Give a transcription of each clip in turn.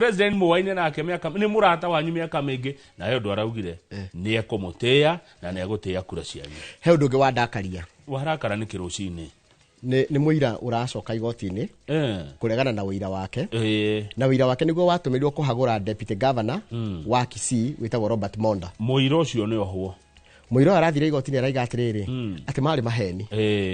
President Muwaine na ake miaka ni murata wanyu miaka mingi na yo ndwaraugire ni ekomutea na ni egutea kura cianyu. He undu wa ndakaria warakara ni kirucini ni muira uracoka igoti-ini kuregana na wira wake na wira wake niguo watumirirwo kuhagura deputy governor wa Kisii witagwo Robert Monda. Muira ucio ni ohuo muiro arathire igoti-ini araiga atiriri ati mari maheni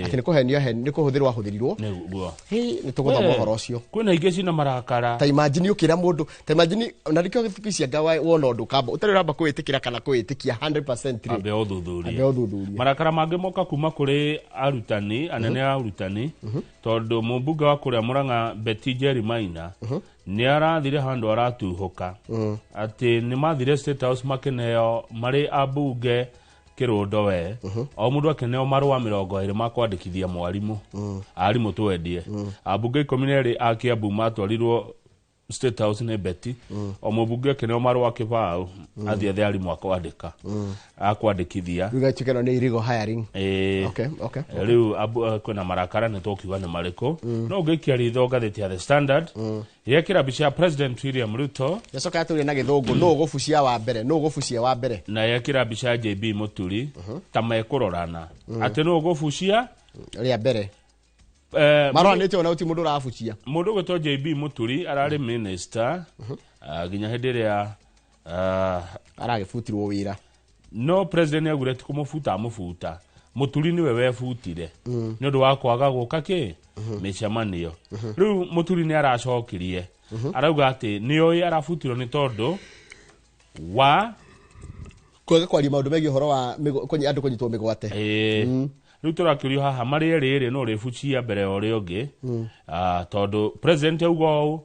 ati ni kuhenio heni ni kuhuthirwo ahuthirirwo niguo ni tuguthoma uhoro ucio kwina ingi cina marakara ta imagine ukira mundu ta imagine na rikio thikisia gawa wona undu kamba utari ramba kwitikira kana kwitikia 100% abe uthuthuria marakara mangi moka kuma kuri arutani anene arutani tondu mubunge wa kuria Murang'a Betty Njeri Maina ni arathire handu aratuhuka ati ni mathire State House makeneo mari abunge kirundo we o mundu akeneo marua 20 makwandikithia mwarimu arimu twendie abunge komineri akiambu matwarirwo State House ne Betty o mubunge akeneo marua kibao athia the arimu akwandika akwandikithia rugachikeno ni irigo hiring okay riu kwina marakara ni tokiwa ni mariko no ngikia ritho ngatheti ya The Standard yekira bicha President William Ruto yacoka tuli na githungu no gufucia wa mbere na yekira bicha JB Muturi tamekurorana ati no gufucia ria mbere marwa nete ona uti mundu rafucia mundu gweto JB Muturi arari minister ginya hendiria aragifutirwo wira no president agureti kumufuta amufuta Muturi niwe wefutire ni undu wa kwaga guka ki micemanio riu Muturi ni aracokirie arauga ati nioi arafutirwo ni tondu wa kwaga kwaria maundu megi horo wa konyi andu konyitwo migwate riu turakirio haha mari riri no rifucia mbere ori ungi tondu president augo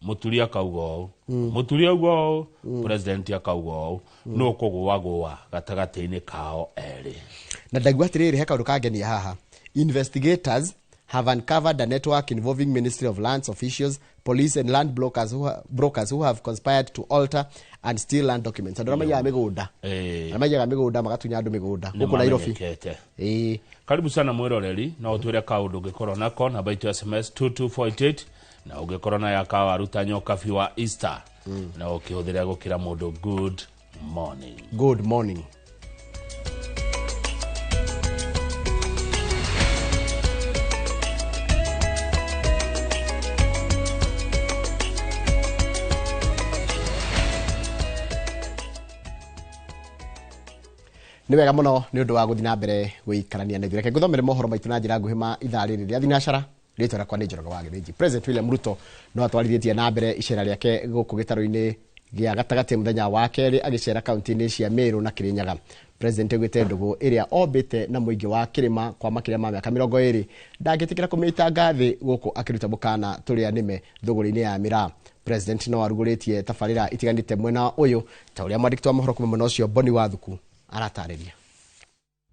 Muturi akaugo Muturi augo president akaugo no kugwagwa gatagati-ini kao eri na ndagwatiriri heka rukageni haha investigators have uncovered a network involving Ministry of Lands officials, police and land brokers who have conspired to alter and steal land documents. Andora maya migunda. Amaya migunda magatunya andu migunda. Huko Nairobi. Karibu sana mwiroreri na utwire kaundu gikorwo nako na baitu SMS 2248 na ugikorwo na yakawa aruta nyoka fiwa Easter na ukihuthiria gukira mundu good morning. Ni wega muno ni undu wa guthina mbere guikarania na thireke guthomere mohoro maitu na njira nguhima ithari ria thinacara ritwa rakwa ni Njoroge wa Githiji. President William Ruto no atwarithitie na mbere icera riake guku gitaro-ini gia gatagati muthenya wa keri agicera kaunti-ini cia Meru na Kirinyaga. President gwite ndugu iria obite na muingi wa kirima kwa makiria ma miaka 20 ndagitikira kumita ngathi guku akiruta mukana turia nime thuguri-ini ya Miraa. President no aruguritie tafarira itiganite mwena uyu ta uria mwandiki wa mohoro kuma mwena ucio Boni Wathuku aratariria.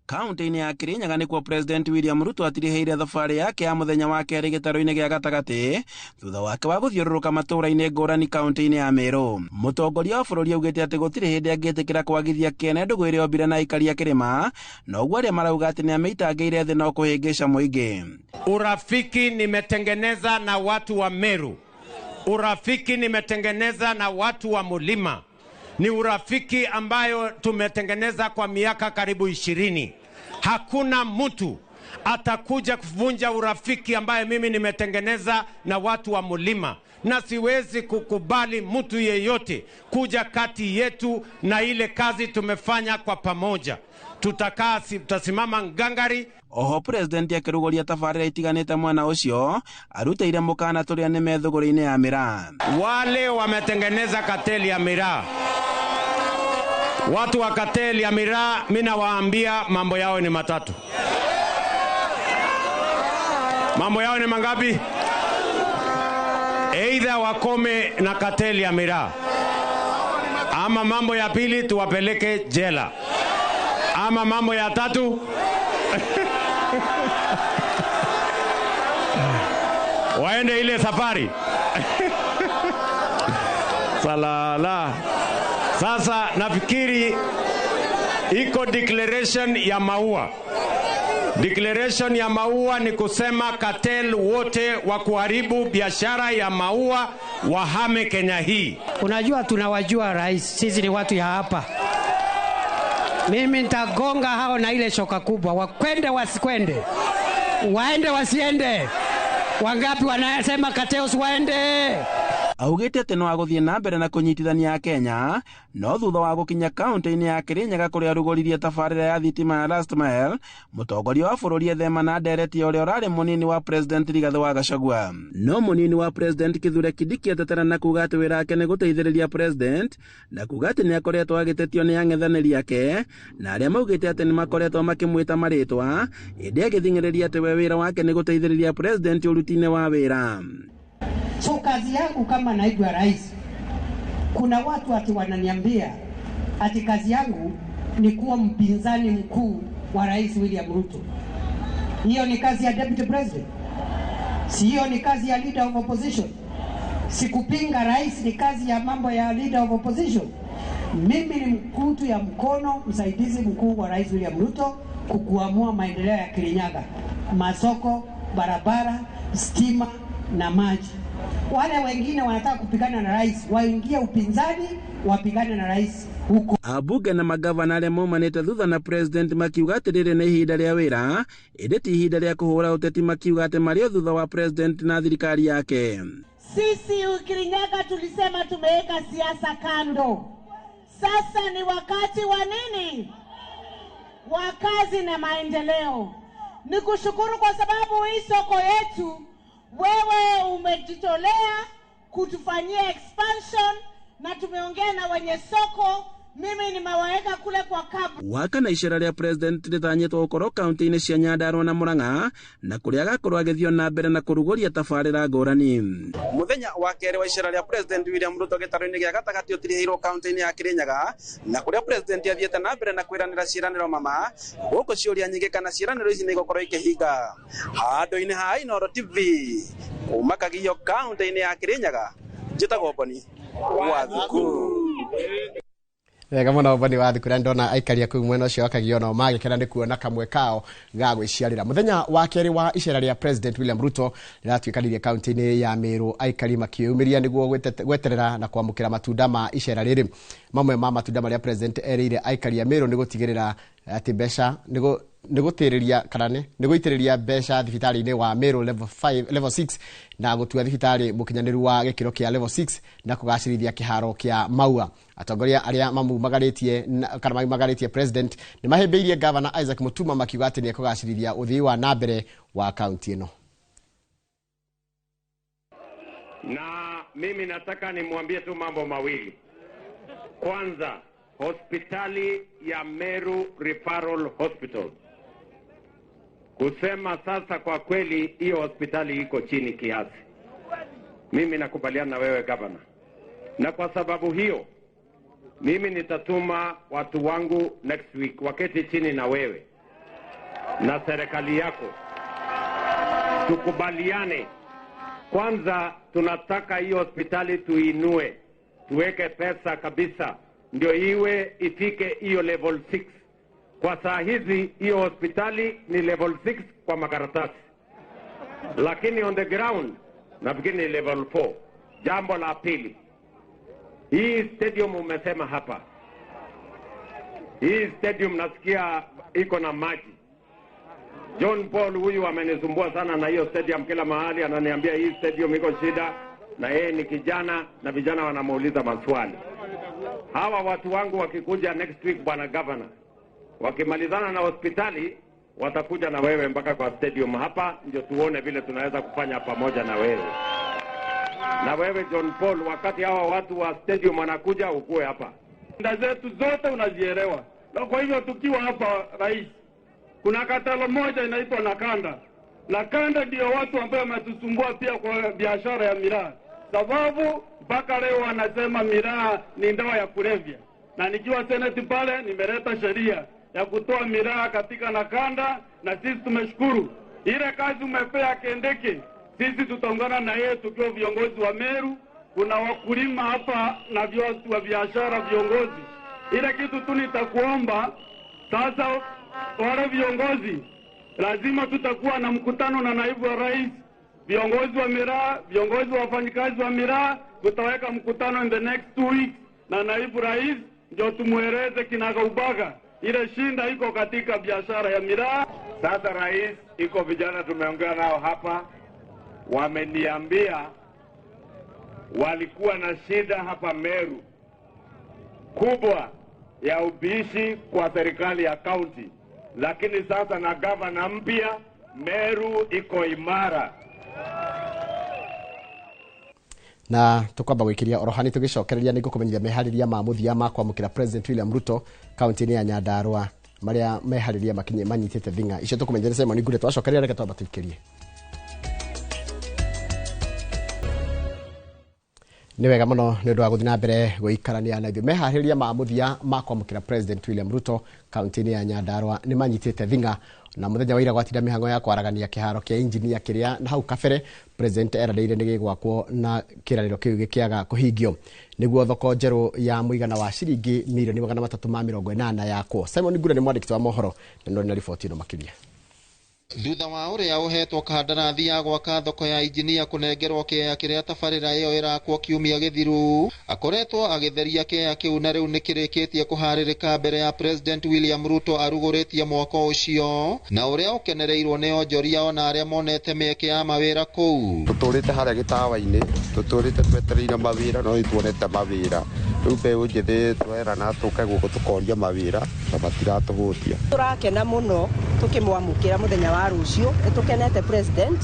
Kaunti-ini ya Kirinyaga nikuo President William Ruto atiriheire thabari yake ya muthenya wa keri gitaro-ini gia gatagati thutha wake wa guthiururuka matura-ini ngurani kaunti-ini ya Meru. Mutongoria wa bururi augite ati gutiri hindi angitikira kwagithia kene ndugu iria ombire na ikaria kirima na uguo aria marauga ati ni ameitangeire thi no kuhingisha muingi. Urafiki nimetengeneza na watu wa Meru, urafiki nimetengeneza na watu wa Mulima. Ni urafiki ambayo tumetengeneza kwa miaka karibu 20. Hakuna mtu atakuja kuvunja urafiki ambaye mimi nimetengeneza na watu wa Mulima, na siwezi kukubali mtu yeyote kuja kati yetu na ile kazi tumefanya kwa pamoja. Tutasimama ngangari. Oho President akirugoria tafarira itiganite mwana ucio aruteire mukana turia ni methuguri-ini ya Miraa. Wale wametengeneza kateli ya Miraa, watu wa kateli ya Miraa, mimi nawaambia mambo yao ni matatu. Mambo yao ni mangapi? Either wakome na kateli ya Miraa, ama mambo ya pili tuwapeleke jela, ama mambo ya tatu waende ile safari. Salala. Sasa nafikiri iko declaration ya maua. Declaration ya maua ni kusema cartel wote wa kuharibu biashara ya maua wahame Kenya hii. Unajua tunawajua rais, sisi ni watu ya hapa. Mimi nitagonga hao na ile shoka kubwa, wakwende wasikwende, waende wasiende. Wangapi wanasema cartels waende? Augite ati no aguthie na mbere na kunyitithania Kenya, no thutha wa gukinya kaunti-ini ya Kirinyaga kuria arugoririe tabarĩra ya thitima ya Last Mile, mutongoria wa bũrũri ethema na ndereti ũrĩa ũrarĩ munini wa president Rigathĩ wa Gachagua. No munini wa president Kithure Kindiki atetera na kuga atĩ wĩra wake nĩ gũteithĩrĩria president, na kuga atĩ nĩ akoretwo agĩtetio nĩ ang'ethanĩri ake, na arĩa maugĩte atĩ nĩ makoretwo makĩmwĩta marĩtwa, ĩndĩ agĩthing'ĩrĩria atĩ we wĩra wake nĩ gũteithĩrĩria president ũruti-inĩ wa wĩra. So kazi yangu kama naibu wa rais, kuna watu ati wananiambia ati kazi yangu ni kuwa mpinzani mkuu wa Rais William Ruto. Hiyo ni kazi ya deputy president? Si hiyo ni kazi ya leader of opposition? Sikupinga rais, ni kazi ya mambo ya leader of opposition. Mimi ni mkutu ya mkono msaidizi mkuu wa Rais William Ruto kukuamua maendeleo ya Kirinyaga, masoko, barabara, stima na maji. Wale wengine wanataka kupigana na rais, waingie upinzani, wapigane na rais huko. Abunge na magavana arĩa maumanĩte thutha na president makiuga atĩ rĩrĩ nĩ ihinda rĩa wĩra, ĩndĩ ti ihinda rĩa kũhũra ũteti, makiuga atĩ marĩ thutha wa president na thirikari yake. Sisi Kirinyaga tulisema tumeweka siasa kando. Sasa ni wakati wa nini? Wa kazi na maendeleo. Nikushukuru kwa sababu hii soko yetu wewe umejitolea kutufanyia expansion, na tumeongea na wenye soko. Mimi nimewaweka kule kwa kabu. Waka na icera rĩa president rĩtanyĩtwo gũkorwo kaunti-inĩ cia Nyandarua na Murang'a, na kũrĩa agakorwo agĩthio na mbere na kũrugũria tabarĩra ngũrani. Mũthenya wa kerĩ wa icera rĩa president William Ruto gĩtarũ-inĩ gĩa gatagatĩ ũtirĩhĩirwo kaunti-inĩ ya Kirinyaga, na kũrĩa president athiĩte na mbere na kwĩranĩra ciĩranĩro mama, gũkũ ciũria nyingĩ kana ciĩranĩro ici nĩ igũkorwo ikĩhinga. Handũ-inĩ ha Inooro TV, kuma Kagio kaunti-inĩ ya Kirinyaga, njĩtagwo Boni wa Thukuru. Wega mũno Boni wa Thukuru, ndona aikaria kũu mwena ũcio Kagio no magĩkena nĩ kuona kamwe kao ga gwĩciarĩra. Mũthenya wa kerĩ wa icera rĩa president William Ruto rĩratuĩkanĩrie kaunti-inĩ ya Meru, aikari makĩyũmĩria nĩguo gweterera na kwamũkĩra matunda ma icera rĩrĩ. Mamwe ma matunda marĩa president erĩire aikari a Meru nĩ gũtigĩrĩra atĩ mbeca nĩgũitĩrĩria mbeca thibitarĩ-inĩ wa Meru level 6 na gũtua thibitarĩ mũkinyanĩru wa gĩkĩro kĩa level 6 na kũgacĩrithia kĩharo kĩa Maua. Atongoria arĩa magarĩtie president nĩ mahĩmbĩirie governor Isaac Mutuma makiuga atĩ nĩ kũgacĩrithia ũthii wa nambere wa kaunti ĩno. Na mimi nataka nimwambie tu mambo mawili. Kwanza, hospitali ya Meru Referral Hospital, kusema sasa kwa kweli hiyo hospitali iko chini kiasi. Mimi nakubaliana na wewe gavana, na kwa sababu hiyo mimi nitatuma watu wangu next week waketi chini na wewe na serikali yako, tukubaliane. Kwanza tunataka hiyo hospitali tuinue, tuweke pesa kabisa ndio iwe ifike hiyo level 6. Kwa saa hizi hiyo hospitali ni level 6 kwa makaratasi, lakini on the ground nafikiri ni level 4. Jambo la pili, hii stadium umesema hapa, hii stadium nasikia iko na maji. John Paul huyu amenisumbua sana na hiyo stadium, kila mahali ananiambia hii stadium iko shida, na yeye ni kijana na vijana wanamuuliza maswali. Hawa watu wangu wakikuja next week, bwana governor, wakimalizana na hospitali watakuja na wewe mpaka kwa stadium hapa, ndio tuone vile tunaweza kufanya pamoja na wewe. Na wewe John Paul, wakati hawa watu wa stadium wanakuja, ukue hapa. Nda zetu zote unazielewa. Na kwa hivyo tukiwa hapa rais, kuna katalo moja inaitwa Nakanda. Nakanda ndio watu ambao wametusumbua pia kwa biashara ya miraa. Sababu mpaka leo wanasema miraa ni dawa ya kulevya. Na nikiwa seneti pale nimeleta sheria ya kutoa miraa katika Nakanda, na sisi tumeshukuru. Ile kazi umepea Kendeke, sisi tutaungana na yeye tukiwa viongozi wa Meru. Kuna wakulima hapa na watu wa biashara viongozi. Ile kitu tu nitakuomba sasa, wale viongozi lazima tutakuwa na mkutano na naibu wa rais, viongozi wa miraa, viongozi wa wafanyikazi wa miraa. Tutaweka mkutano in the next 2 weeks na naibu rais, ndio tumueleze kinagaubaga ile shinda iko katika biashara ya miraa. Sasa rais, iko vijana tumeongea nao hapa, wameniambia walikuwa na shida hapa Meru kubwa ya ubishi kwa serikali ya kaunti, lakini sasa na gavana mpya Meru iko imara. Na tukamba gwikiria orohani tugicokereria ningo kumenyithia mehariria ma muthia ma kwamukira President William Ruto kaunti ya Nyandarua maria mehariria makinye manyitite thinga icio tukumenyithia Simon Ngure twacokereria reke twamba tuikirie. Ni wega muno ni undu wa guthina mbere guikarania na mehariria ma muthia ma kwamukira President William Ruto kaunti ya Nyandarua ni manyitite thinga na muthenya wa ira gwatinda mihango ya kwaragania kiharo kia engineer kiria na hau kabere President eradeire ni gigwakwo na kiraniro kiu gikiaga kuhingio niguo thoko njeru ya muigana wa ciringi milioni 380 yakwo. Simon Ngure ni mwandiki wa mohoro na na ripoti ino makiria. Thutha wa uria uhetwo kandarathi ya gwaka thoko ya engineer kunengerwo kea kiria tabarira iyo irakwo kiumia githiru, akoretwo agitheria kea kiu na riu nikirikitie kuharirika mbere ya President William Ruto aruguritie mwaka ucio na uria ukenereirwo ni onjoria ona aria monete meke ya mawira kuu. Tuturite haria gitawa-ini, tuturite twetereire mawira no ituonete mawira. Riu mbeũ njithi twerana tuke guku tukoria mawira na matiratuhutia. Turakena muno tukimwamukira muthenya wa rucio tukenete President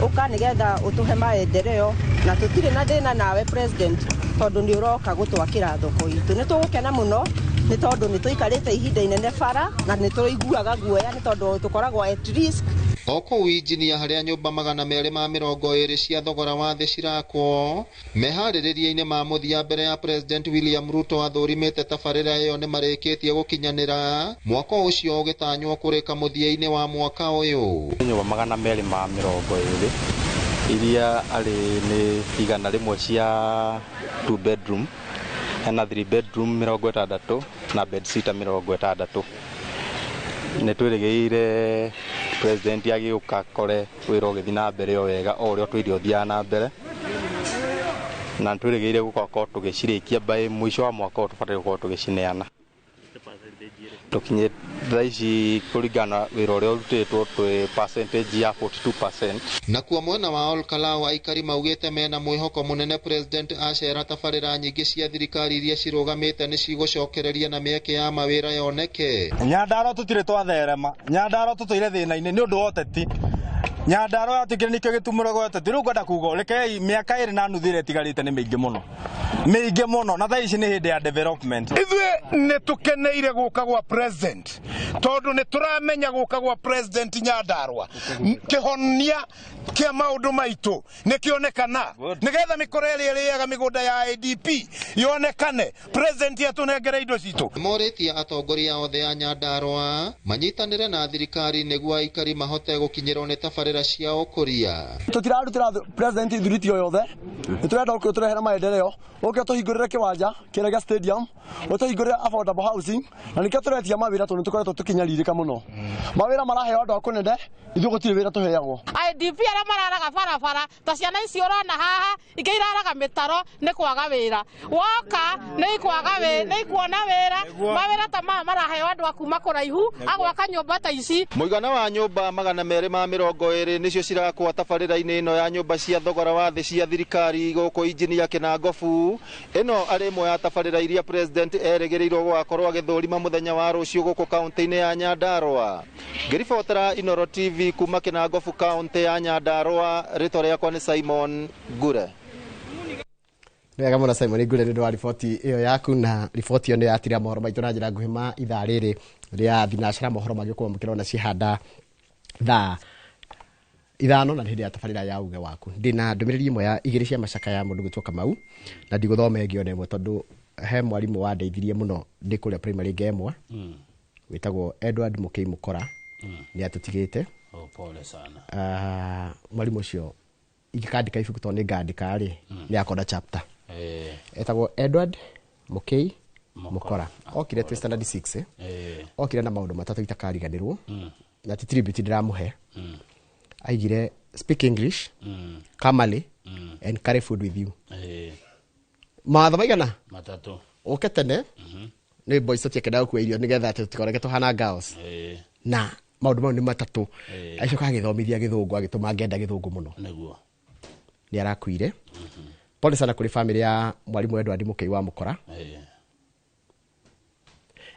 uka nigetha utuhe maendeleo na tutire na thina nawe President tondu ni uroka gutwakira thoko itu. Ni tugukena muno ni tondu ni tuikarite ihinda inene bara na ni tuiguaga guoya ni tondu tukoragwo at risk. Oko engineer haria nyumba 220 cia thogora wa thi cirakwo mehaririria-ini ma muthia mbere ya President William Ruto athurimite tabarira iyo ni marikitie gukinyanira mwaka ucio ugitanywo kurika muthia-ini wa mwaka uyu. Nyumba 220 iria ari ni igana rimwe cia 2 bedroom na 3 bedroom 60 na bed sitter 60. Ni twirigeire President agiuka kore wira ugithi na mbere o wega o rio twiri uthia na mbere na twirigeire gukoko tugicirikia by mwisho wa mwaka tubatire gukoko tugicineana tukinye thaici kurigana wira uria urutitwo twi percentage ya 42%. Na kuwa mwena wa Olkalau aikari maugite mena mwihoko munene President acera tabarira nyingi cia thirikari iria cirugamite ni cigucokereria na mieke ya mawira yoneke. Nyandarua tutire twatherema, Nyandarua tutoire thina-ini ni undu wa uteti. Nyandarua yatikire nikio gitumuro gwa uteti riu ngwenda kuga rekei miaka iri na nuthu ire tigarite ni mingi muno na thaici ni hindi ya development. Ithwe ni tukeneire guka gwa President tondu ni turamenya guka gwa President Nyandarua kihonia kia maundu maitu ni kionekana nigetha mikoreli iriaga migunda ya IDP yonekane President yatunengere indo citu. Moritia atongoria othe ya Nyandarua manyitanire na thirikari niguo aikari mahote gukinyirwo ni tabarira cia ukuria. Tutirarutira President ithuriti yothe niturenda uturehera maendeleo uke tuhingurire kiwanja kirega stadium utuhingurire affordable housing na nikio turetia mawira tondu tukoretwo tukinyaririka muno mawira maraheo andu akunende ithu gutire wira tuheagwo. IDP ara mararaga barabara ta ciana icio urona haha ingiraraga mitaro ni kwaga wira woka ni kwaga ni kuona wira mawira ta maraheo andu akuma kuraihu agwaka nyumba ta ici. Muigana wa nyumba 220 nicio cirakwa tabarira-ini ino ya nyumba cia thogora wa thi cia thirikari guku engineer Kinangofu. Ino ari imwe ya tabarira iria President eregereirwo gwakorwo agithurima muthenya wa rucio guku kaunti-ini ya Nyandarua. Ngiribotera Inoro TV kuma Kinangofu kaunti ya Nyandarua, ritwa riakwa ni Simon Ngure. Wega muno Simon Ngure ni wa ripoti iyo yaku na ripoti iyo ni yatira mohoro maitu na njira nguhima ithaa riri ria thinacara mohoro magikuwa mukirona cihanda thaa ithano na hindi ya tabarira ya uge waku. Ndina ndumiriri imwe ya igiri cia macaka ya mundu gwitwo Kamau na ndiguthome ngio nemwe tondu he mwarimu wa ndeithirie muno ndi kuria primary gemwa witagwo Edward Mukei Mukora ni atutigite. Pole sana. Mwarimu ucio igikandika ibuku to ni ngandika ri ni akoda chapter etagwo Edward Mukei Mukora okire tu standard 6 okire na maundu matatu itakariganirwo na ti tribute ndiramuhe aigire speak English Kamali and carry food with you matha maigana matatu oke tene ni boys tie kenda ku irio nigetha tukoreke tuhana girls na maundu mau ni matatu aicoka agithomithia githungu agituma ngenda githungu muno niguo ni arakuire pole sana kuri family ya mwalimu Edward Mukei wa Mukora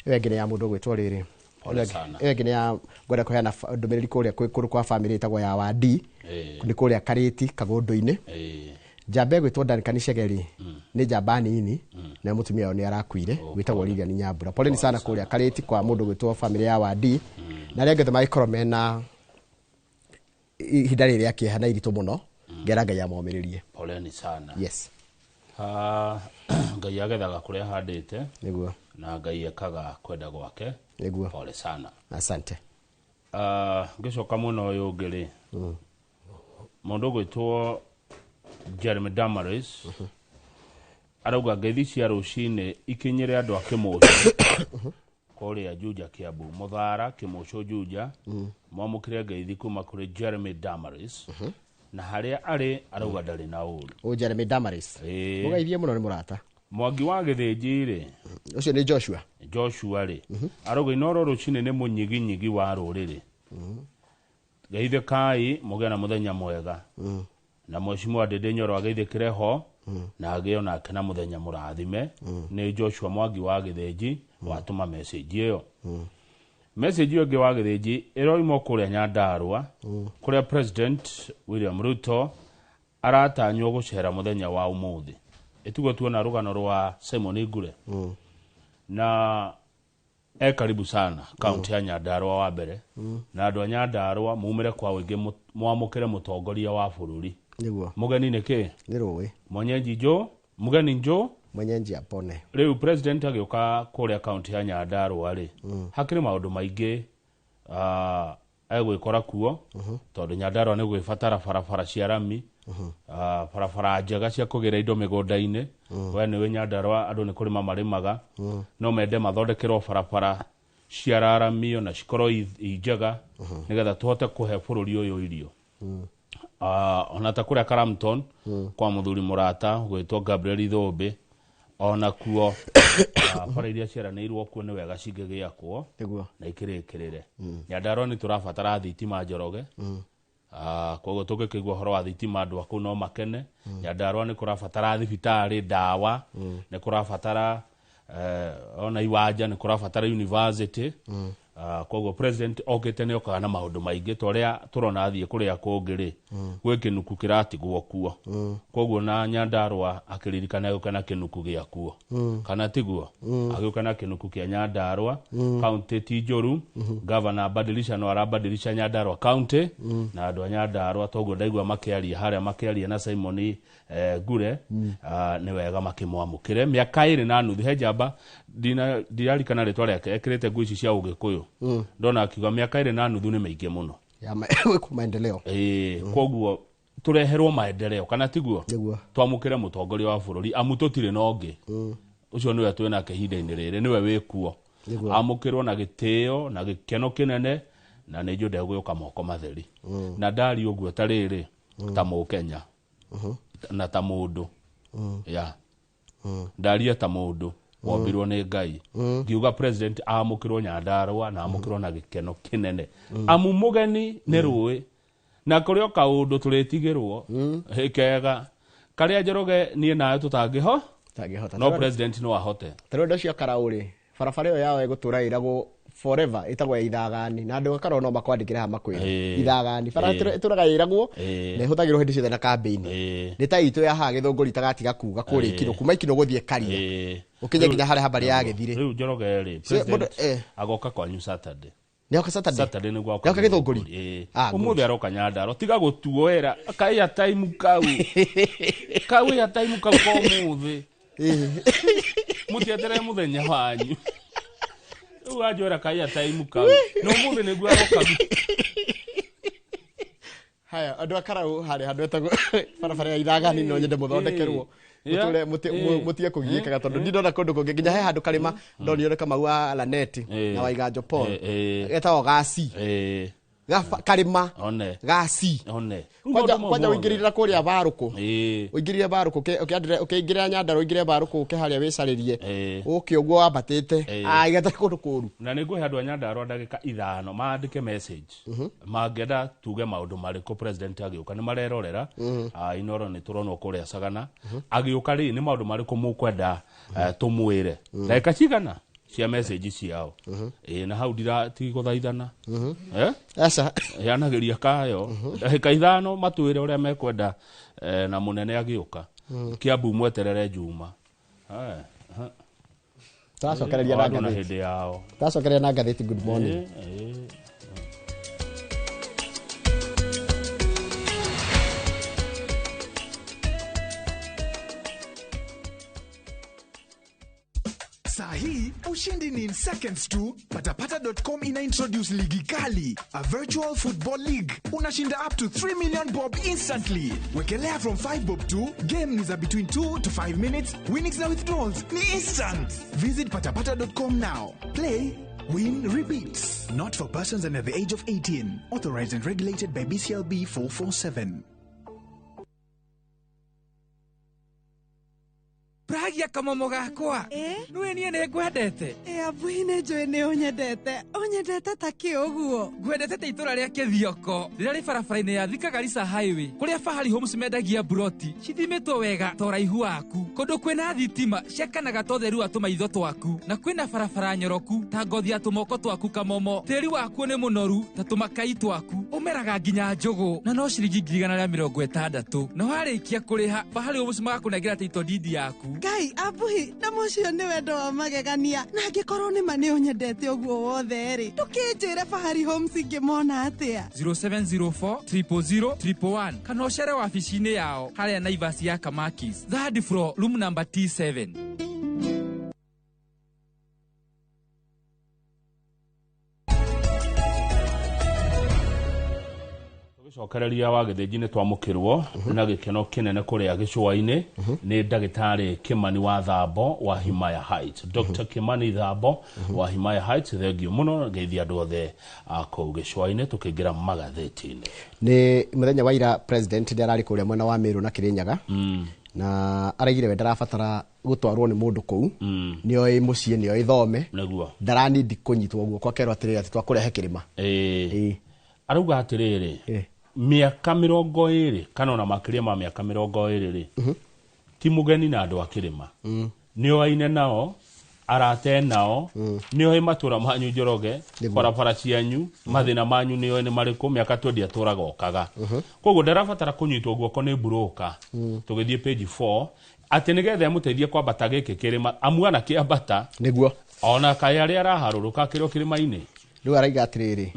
wengine ya mundu gwitwo riri wengine ya gwenda kuheana ndumiriri kuria kuri kwa family itagwo ya Wadi ni kuria Kariti Kagundu-ini Jambe gwitwo Duncan Shegeri ni jamba nini na mutumia ni arakuire gwitagwo Lilian Nyambura pole ni sana kuria Kariti kwa mundu gwitwo family ya Wadi na rege thema ikoro mena hidari ya kihana iritu muno geraga ya momiririe pole ni sana yes ngai agethaga kuria handite niguo na ngai ekaga kwenda gwake niguo pole sana asante ngicoka muno uyu ngiri mundu gwitwo Jeremy Damaris arauga ngeithi cia rucine ikinyire andu akimucu kuria Juja Kiambu Muthara kimucu Juja mwamukire ngeithi kuma kuri Jeremy Damaris na haria ari arauga ndari na uru o Jeremy Damaris mugaithie muno ni murata Mwangi wa Githinji ri ucio ni Joshua ri arauga inoro rucine ni munyiginyigi wa ruriri geithe kai mugena muthenya mwega na mheshimiwa Ndindi Nyoro ageithikire ho na agiona akena muthenya murathime ni Joshua Mwangi wa Githinji watuma message iyo message iyo ngi wa Githinji iroimo kuria Nyandarua kuria President William Ruto aratanywo gucera muthenya wa umuthi itugo tuona rugano rwa Simon Igure na karibu sana kaunti ya Nyandarua wa mbere na andu a Nyandarua mumire kwa wingi mwamukire mutongoria wa bururi niguo mugeni niki ni ruwi Mwenyenji Jo mugeni njo Mwenyenji apone riu president agioka kuria kaunti ya Nyandarua ri hakiri maundu maingi egwikora kuo tondu Nyandarua ni gwifatara barabara cia rami barabara njega cia kugira indo migunda-ini we ni Nyandarua andu ni kurima marimaga no mende mathondekerwo barabara cia rarami na cikorwo njega nigetha tuhote kuhe bururi uyu irio ona ta kuria Karamton kwa muthuri murata gwitwo Gabriel Ithombe ona kuo bara iria ciaranĩirwo kuo nĩ wega cingĩgĩakwo na ikĩrĩkĩrĩre Nyandarua nĩ tũrabatara thitima njoroge koguo tũngĩkĩigua ũhoro wa thitima andũ akũu no makene Nyandarua nĩ kũrabatara thibitarĩ ndawa nĩ kũrabatara ona iwanja nĩ kũrabatara university koguo president okete nĩ okaga na maũndũ maingĩ toria turona thiĩ kuria kũngĩ gwĩ kĩnuku kĩratigwo kuo koguo na Nyandarua akĩririkana gũka na kĩnuku gĩa kuo kana tiguo agĩũka na kĩnuku kĩa Nyandarua county ti njũru governor badilisha no arabadilisha Nyandarua county na andũ a Nyandarua toguo ndaigua makĩaria harĩa makĩaria na Simon Gure nĩ wega makĩmwamũkĩre mĩaka 2 na nuthu he njamba ndirarikana rĩtwa rĩake ekĩrĩte nguo ici cia ũgĩkũyũ ndona akiuga mĩaka 2 na nuthu nĩ mĩingĩ mũno ya maendeleo koguo tureherwo maendeleo kana tiguo twamũkĩre mũtongoria wa bũrũri amu tũtirĩ na ũngĩ ucio niwe twĩna ihinda-inĩ rĩrĩ niwe wĩkuo amũkĩrwo na gĩtĩo na gĩkeno kĩnene na nĩ njũde gũka moko matheri na ndari ũguo ta rĩrĩ ta Mũkenya na ta mũndũ ya ndaria ta mũndũ wombirwo nĩ Ngai ngiuga president amũkĩrwo Nyandarua na amũkĩrwo na gĩkeno kĩnene amu mũgeni nĩ rũĩ na kũrĩ kaũndũ tũrĩtigĩrwo kega karĩa Njoroge niĩ nawe tũtangĩhota no president no ahote tũrĩndo cio karaũrĩ barabara ĩyo yao ĩgũtũra ĩragwo forever itagwo Ithagani na andũ akaro no makwandĩkĩra ha makwĩra Ithagani barabara ĩtũraga ĩragwo na ĩhũthagĩrwo hĩndĩ ciothe na kambĩini nĩ ta itũ ya ha Gĩthũngũri tagatiga kuga kũrĩ ikino kuma ikino gũthiĩ Karia ũkinye nginya harĩa habari ya Gĩthirĩ rĩu Njoroge rĩ president agoka kwanyu Saturday nĩoka Saturday nĩguo nĩoka Gĩthũngũri ũmũthĩ aroka Nyandarua tiga gũtuo wĩra kaiya time kau kauya time kau kwa ũmũthĩ mũtiatere mũthenya wanyu uajora kaiya time kau no mũthĩ nĩguo aroka haya andũ akarau harĩ handũ etagwo barabara ya Ithagani no nyende mũthondekerwo mutule mutie kũgiĩkaga tondũ ndindona kũndũ kũngĩ nginya he handũ karĩma ndonire Kamau wa Laneti na Waiganjo Paul etagwo Gasi karima one gasi one kwanja uingirira kuria baruku uingirire baruku ukiingirira Nyandarua uingirire baruku ukiharia wicaririe uki uguo ambatite igata kundu kuru na niguhe andu a Nyandarua ndagika 5 maandike message mangenda tuge maundu mariko president agiuka ni marerorera inoro ni turonwo kuria Sagana agiuka ri ni maundu mariko mukwenda tumwire ndagika cigana cia message ciao na hau ndira ti guthaithana aca yanagiria kayo ndagika 5 matwire uria mekwenda na munene agiuka Kiambu mweterere Juma tacokereria na ngatheti yao tacokereria na ngatheti good morning Sahi, ushindi ni in seconds tu. Patapata.com ina introduce ligi kali, a virtual football league. Unashinda up to 3 million bob instantly. Wekelea from 5 bob to game ni za between 2 to 5 minutes. Winnings na withdrawals ni instant. Visit patapata.com now. Play, win, repeat. Not for persons under the age of 18. Authorized and regulated by BCLB 447. Pragia kamomo gakwa nwe nie ne ngwendete abuine njoe ne onyendete ta kioguo ngwendete te itura ria Kithioko rira ri barabara-ini ya Thika Garissa highway kuria Fahari Homes mendagia buroti cithimitwo wega to raihu waku kundu kwina thitima ciakanaga to theru atumaitho twaku na kwina barabara nyoroku ta ngothi ya tumoko twaku kamomo tiri waku ni munoru ta tumakai twaku umeraga nginya njogo na no ciringi 160 na warikia kuriha Fahari Homes magakunengira title deed yaku Ngai abuhi na mucio ni wendo wa magegania na ngikorwo ni mane unyendete uguo wothe ri tukinjire Fahari Homes ngimona atia 0704 000 111 kana ucere wabici-ini yao haria Naivas ya Kamakis third floor room number T7 cokereria wa githiji-ini twamukirwo na gikeno kinene kuria gicua-ini ni ndagitari Kimani wa Thambo wa Himaya Heights. Dr. Kimani Thambo wa Himaya Heights thengio muno geithia andu othe ako gicua-ini tukingira magatheti-ini. Ni muthenya wa ira president ndarari kuria mwena wa Meru na Kirinyaga na araigire we ndarabatara gutwarwo ni mundu kuu nio i mucii nio ithome niguo ndarani ndikunyitwo uguo kwa kerwa atiriri ati twakurehe kirima arauga atiriri miaka 20 kana ona makiria ma miaka 20 ri ti mugeni na andu akirima nio aine nao arate nao nio matura manyu Njoroge barabara cianyu mathina manyu nio ni mariko miaka 20 aturaga okaga koguo ndarabatara kunyitwo guoko ni buroka tugithie page 4 ati nigethe muteithie kwambata giki kirima amuana kiambata niguo ona kai aria araharuruka kiro kirima-ini riu araiga atiriri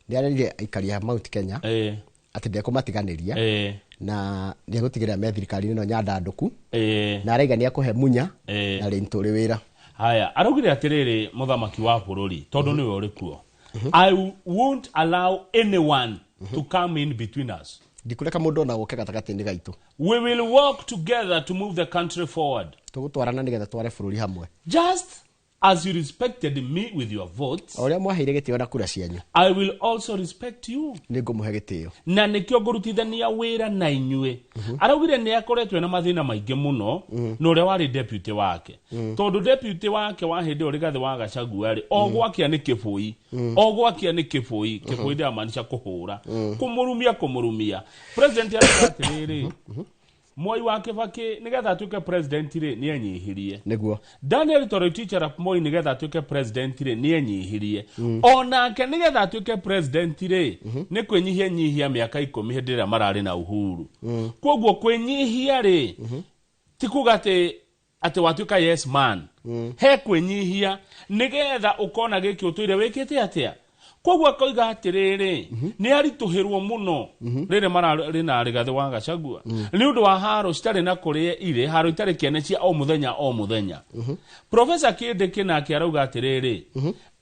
ndiarerire aikari ya Mount Kenya ati ndekumatiganiria na ndegutigira me thirikari ino nyandanduku na araiga ni akuhe munya na rinturi wira haya araugire atiriri muthamaki wa bururi tondu niwe uri kuo I won't allow anyone to come in between us ndikureka mundu na guke gatagati-ini gaitu we will work together to move the country forward tugutwarana nigetha tware bururi hamwe just as you respected me with your votes oria mwaheire gitio na kura cianyu I will also respect you ningumuhe gitio na nikio ngurutithania wira na inyue araugire ni akoretwe na mathina maingi muno no ria wari deputy wake tondu deputy wake wa hindi uri gathi wa Gachagua ri ogwakia ni kibui ogwakia ni kibui ndia maanisha kuhura kumurumia president aratiriri Moi wa Kibaki nigetha atuike president ri ni enyihirie niguo Daniel Toroitich arap Moi nigetha atuike president ri ni enyihirie onake nigetha atuike president ri ni kwenyihia miaka 10 hindi ria marari na uhuru koguo kwenyihia ri ti kugate ati watuika yes man he kwenyihia nigetha ukona giki utuire wikite atia koguo akoiga atiriri ni arituhirwo muno rire marari na Rigathi wa Gachagua ni undu wa haro citari na kuria ire haro itari kiene cia o muthenya Professor Kindiki nake arauga atiriri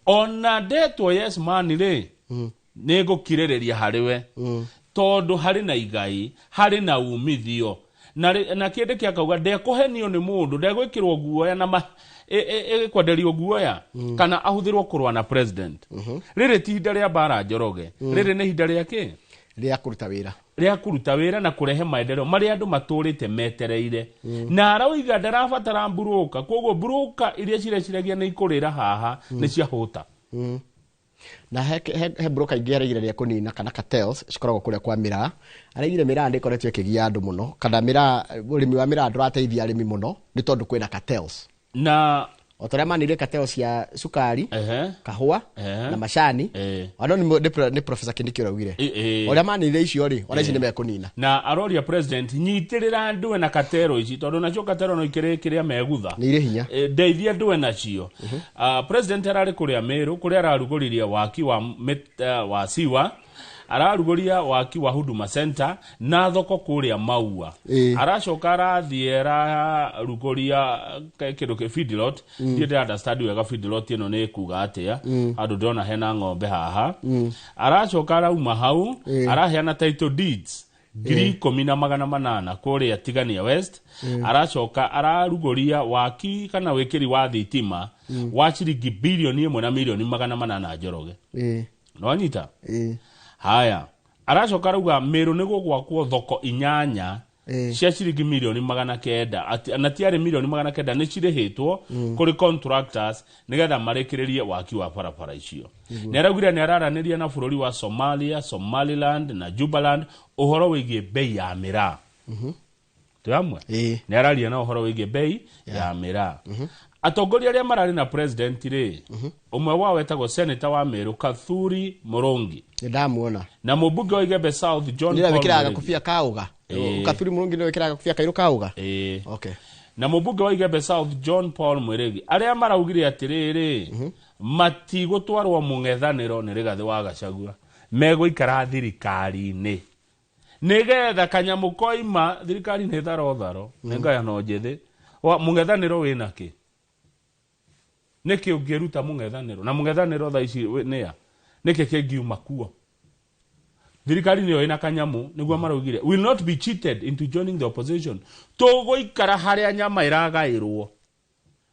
ona ndetwo yes man ri ni ngukiririria hariwe tondu hari na igai hari na umithio na kĩndĩ kĩa kauga ndekũhenio nĩ mũndũ ndegwĩkĩrwo guoya na kwenderio guoya kana ahũthĩrwo kũrũa na president. Rĩrĩ ti ihinda rĩa Mbara Njoroge, rĩrĩ nĩ ihinda rĩa kĩ? Rĩa kũruta wĩra na kũrehe maendeleo marĩa andũ matũrĩte metereire. Na arauga ndarabatara mburoka, koguo mburoka iria cireciragia nĩ ikũrĩra haha nĩ ciahũta. Na he broka ingĩ aregireria kũnina kana cartels cikoragwo kũrĩa kwa Miraa. Aregire Miraa ndĩkoretwo ĩkĩgia andũ mũno, kana Miraa ũrĩmi wa Miraa ndũrateithia arĩmi mũno nĩ tondũ kwĩna cartels. Na otorĩa manire cartels ya sukari, kahũa na macani. Ano nĩ Professor Kindiki ũraugire. Ũrĩa manire icio rĩ, ona ici nĩ mekũnina. Na aroria president nyitĩrĩra ndũwe na cartel ici tondũ nacio cartel no ikĩrĩ kĩrĩa megutha. Nĩ irĩ hinya. Ndeithia ndũwe nacio. President ararĩ kũrĩa Meru kũrĩa ararugũririe waki wa Siwa. Ararugũria waki wa Huduma Center na thoko kũrĩa Maua. Aracoka arathiĩ ararugũria kĩndũ kĩ feedlot. Ndiye understand wega feedlot ĩno nĩ kuga atĩa. Andũ ndona hena ng'ombe haha. Aracoka arauma hau araheana title deeds 10,800 kũrĩa Tigania West. Aracoka ararugũria waki kana wĩkĩri wa thitima wa ciringi bilioni 1,800,000 Njoroge. No anyita? Haya, aracoka rauga Meru nĩ gũgwakwo thoko 8 cia ciringi 900,000 na tiarĩ 900,000 nĩ cirĩhĩtwo kũrĩ contractors nĩgetha marĩkĩrĩrie waki wa barabara icio. Nĩ araugire nĩ araranĩria na bũrũri wa Somalia, Somaliland na Jubaland ũhoro wĩgiĩ bei ya Miraa. Tuamwe? Nĩ araria na ũhoro wĩgiĩ bei ya Miraa. Atongoria arĩa mararĩ na president rĩ, ũmwe wao wetagwo senator wa Meru Kathuri Murongi. Ndamuona. Na mũmbunge wa Igembe South John Paul. Nĩ wĩkĩraga kũbia kauga. Kathuri Murongi nĩ wĩkĩraga kũbia kairu kauga. Okay. Na mũmbunge wa Igembe South John Paul Mwirigi arĩa maraugire atĩrĩrĩ matigũtwarwo mũng'ethanĩro nĩ Rigathĩ wa Gachagua megũikara thirikari-inĩ nĩgetha kanyamũ koima thirikari nĩ tharotharo nĩ ngayano njĩthĩ mũng'ethanĩro wĩna kĩ nĩkĩ ũngĩruta mũng'ethanĩro na mũng'ethanĩro thaa ici nĩa nĩkĩ kĩngiuma kuo thirikari nĩyo ĩna kanyamũ nĩguo maraugire will not be cheated into joining the opposition tũgũikara harĩa nyama ĩragaĩrwo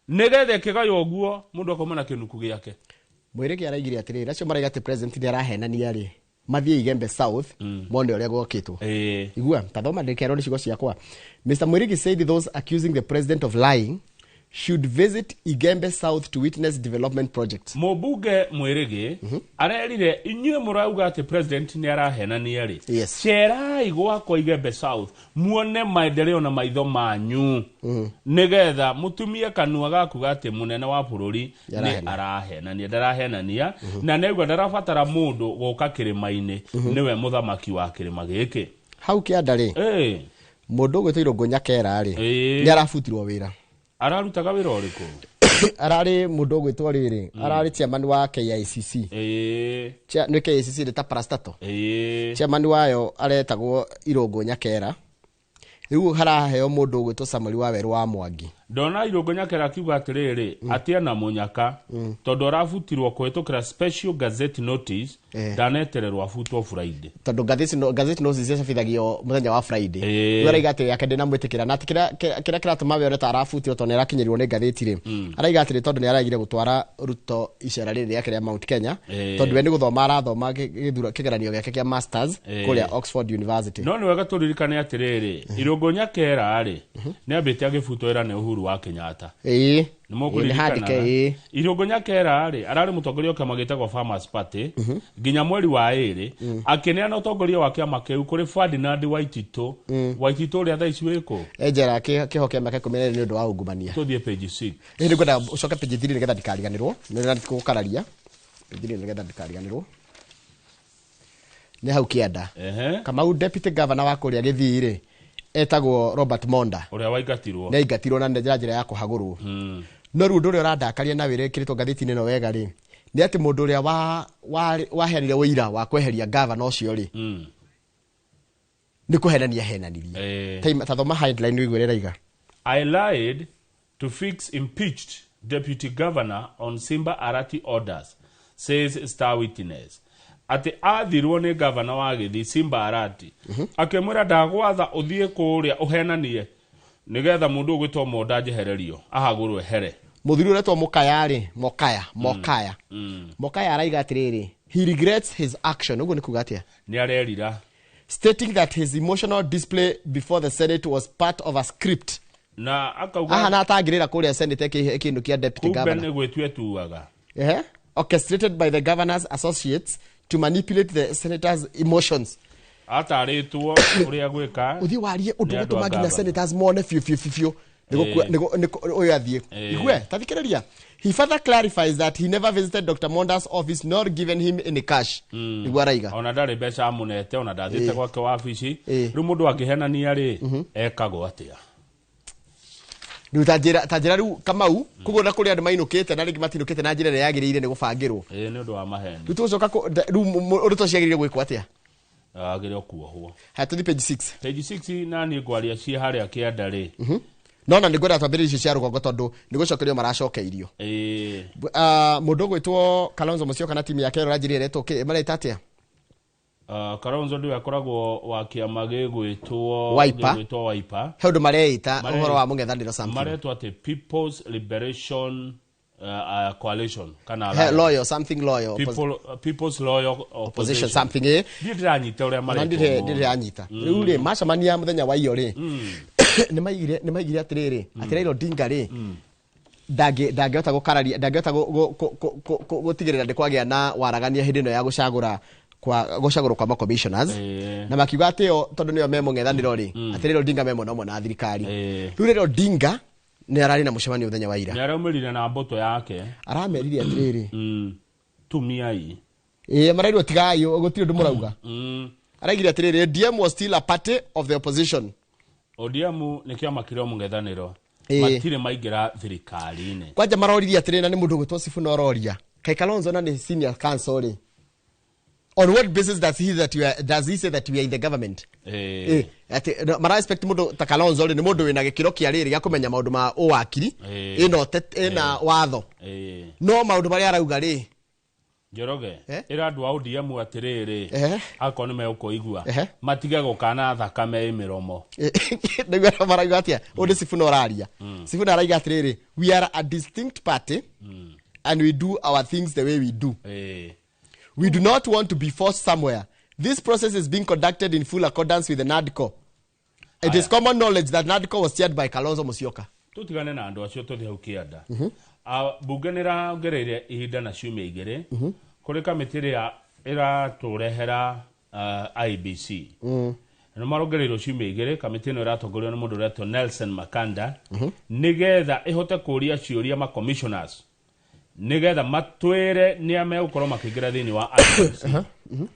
nĩgetha kĩgayo ũguo mũndũ akoma na kĩnuku gĩake. Mwirigi araigire atĩrĩrĩ acio maraiga atĩ president nĩ arahenania rĩ mathiĩ Igembe South mone ũrĩa gwakĩtwo. Igua tathoma ndĩkerwo nĩ ciugo ciakwa. Mr. Mwirigi said those accusing the president of lying should visit Igembe South to witness development projects. Mũmbunge Mwirigi arerire inyuĩ mũrauga atĩ president nĩ arahenania rĩ cerai gwakwa Igembe South muone maendeleo na maitho manyu nĩgetha mũtumie kanua gaku atĩ mũnene wa bũrũri nĩ arahenania ndarahenania na nĩguo ndarabatara mũndũ gũka kĩrĩma-inĩ nĩwe mũthamaki wa kĩrĩma gĩkĩ. Hau kĩanda rĩ mũndũ gwĩtĩirwo Ngũnyakera rĩ nĩ arabutirwo wĩra. Ararutaga wĩra ũrĩkũ? Ararĩ mũndũ gwĩtwo rĩrĩ ararĩ chairman wa KICC. Nĩ KICC nĩ ta parastato. Chairman wayo aretagwo Irũngũ Nyakera. Rĩu haraheo mũndũ gwĩtwo Samuel Waweru wa Mwangi. Ndona Irũngũ Nyakera akiuga atĩrĩrĩ atĩa na mũnyaka tondũ arabutirwo kũhĩtũkĩra special gazette notice ndanetererwo abutwo Friday. Tondũ gazette notice ciacabithagio mũthenya wa Friday. Rĩu araiga atĩ yake ndĩnamwĩtĩkĩra na kĩrĩa kĩratũma we ta arabutirwo tondũ nĩ arakinyĩrirwo nĩ gatheti rĩ. Araiga atĩrĩ tondũ nĩ aragire gũtwara Ruto icera rĩrĩ rĩake rĩa Mount Kenya tondũ we nĩ gũthoma arathoma kĩgeranio gĩake kĩa masters kũrĩa Oxford University. No nĩ wega tũririkane atĩrĩrĩ Irũngũ Nyakera rĩ nĩ ambĩte agĩbutwo wĩra nĩ Uhuru wa Kenyatta. Irũngũ Nyakera rĩ ararĩ mũtongoria wa kĩama gĩtagwo Farmers Party nginya mweri wa ĩrĩ akĩneana ũtongoria wa kĩama kĩu kũrĩ Ferdinand Waititũ ũrĩa thaa ici wĩkũ enjera kĩho kĩa mĩaka 10 nĩ ũndũ wa ungumania. Tũthiĩ page 6 nĩ ngwenda ũcoke page 3 nĩgetha ndikariganĩrwo nĩ gũkararia page 3 nĩgetha ndikariganĩrwo nĩ hau kĩanda. Kamau deputy governor wa kũrĩa Gĩthii rĩ etagwo Robert Monda ũrĩa waingatirwo nĩ aingatirwo na njĩra ya kũhagũrwo. No rĩu ũndũ ũrĩa ũrandakaria na wĩra ĩkĩrĩtwo ngathĩti-inĩ ĩno wega rĩ nĩ atĩ mũndũ ũrĩa waheanire ũira wa kweheria gavana ũcio rĩ nĩ kũhenania henanirie. Tathoma headline wĩiguĩre raiga I lied to fix impeached deputy governor on Simba Arati orders, says Star Witness. ati athirwo ni governor wa Githii Simba Arati akemwira ndagwatha uthie kuria uhenanie nigetha mundu ugwitwo Monda njehererio ahagurwe here muthiri uretwo Mokaya araiga atiriri he regrets his action ugo nikuga atia ni arerira stating that his emotional display before the Senate was part of a script na akauga na atagirira kuria Senate kindu kia deputy governor ne gwetwe tuaga orchestrated by the governor's associates to manipulate the senators' emotions. Ataritwo uria gwika uthi warie undu gutumagi na senators mone fio niko oyathie igwe tathikiriria. He further clarifies that he never visited Dr. Monda's office nor given him any cash. Igwa raiga ona ndari beca amunete ona ndathite gwake wabici ru mundu angihenania ri ekagwo atia ni tajira ru Kamau kugona kuri andu mainukite na ringi matinukite na njira yagirire ni gubangirwo ni undu wa maheni tucoka ru undu ciagirire gwikwo atia agire okuohwo hatuthi page 6 nani ngwaria cie haria kianda ri nona ni gwenda twambire icio cia rugongo tondu ni gucokerio maracokeirio mundu gwitwo Kalonzo Musyoka na timu yake rajirire to mareta atia Kalonzo ndiwe akoragwo wa kiama gigwitwo Wiper hendu mareita uhoro wa mungethaniro something maretwo ati People's Liberation Coalition kana loyal People's Loyal Opposition something ndiranyita uria maretwo ndiranyita riu ri macamania muthenya wa iyo ri ni maigire atiriri Raila Odinga ri ndangehota gukararia ndangehota gutigirira ndikwagia na waragania hindi no ya gucagura kwa commissioners na makiuga atio tondu niyo memo ngethaniro ri Raila Odinga memo no na thirikari riu Raila Odinga ni arari na mucemanio muthenya wa ira ni araumĩrire na mboto yake aramerire atiriri tumiai marairwo tigai gutiri ndu murauga araigire atiriri DM was still a party of the opposition. ODM ni kiama kirio mungethaniro matire maingira thirikari-ini kwanja maroriria atiriri na ni mundu gwitwo Sifuna ororia kai Kalonzo na ni senior counsel ri on what basis does he say that we are in the government ati mara respect mundu ta Kalonzo ri ni mundu wina gikiro kia riri ya kumenya maundu ma uwakiri ina watho no maundu bari arauga ri Njoroge ira andu a ODM atiriri akoni me ukoigua matige gukana thakame imiromo niguo marauga atia undu Sifuna oraria Sifuna araiga atiriri we are a distinct party and we do our things the way we do. We do not want to be forced somewhere. This process is being conducted in full accordance with the NADCO. It is common knowledge that NADCO was chaired by Kalonzo Musyoka. Tutigane na andu acio tuthi hau kianda bunge nira ngereire ihinda na ciumia igiri kuri kamiti ria iraturehera IBC no marongereirwo ciumia igiri kamiti no iratongorio ni mundu uretwo Nelson Makanda nigetha ihote kuria ciuria ma commissioners nigetha matwire ni ame gukorwo makiingira thini wa IBC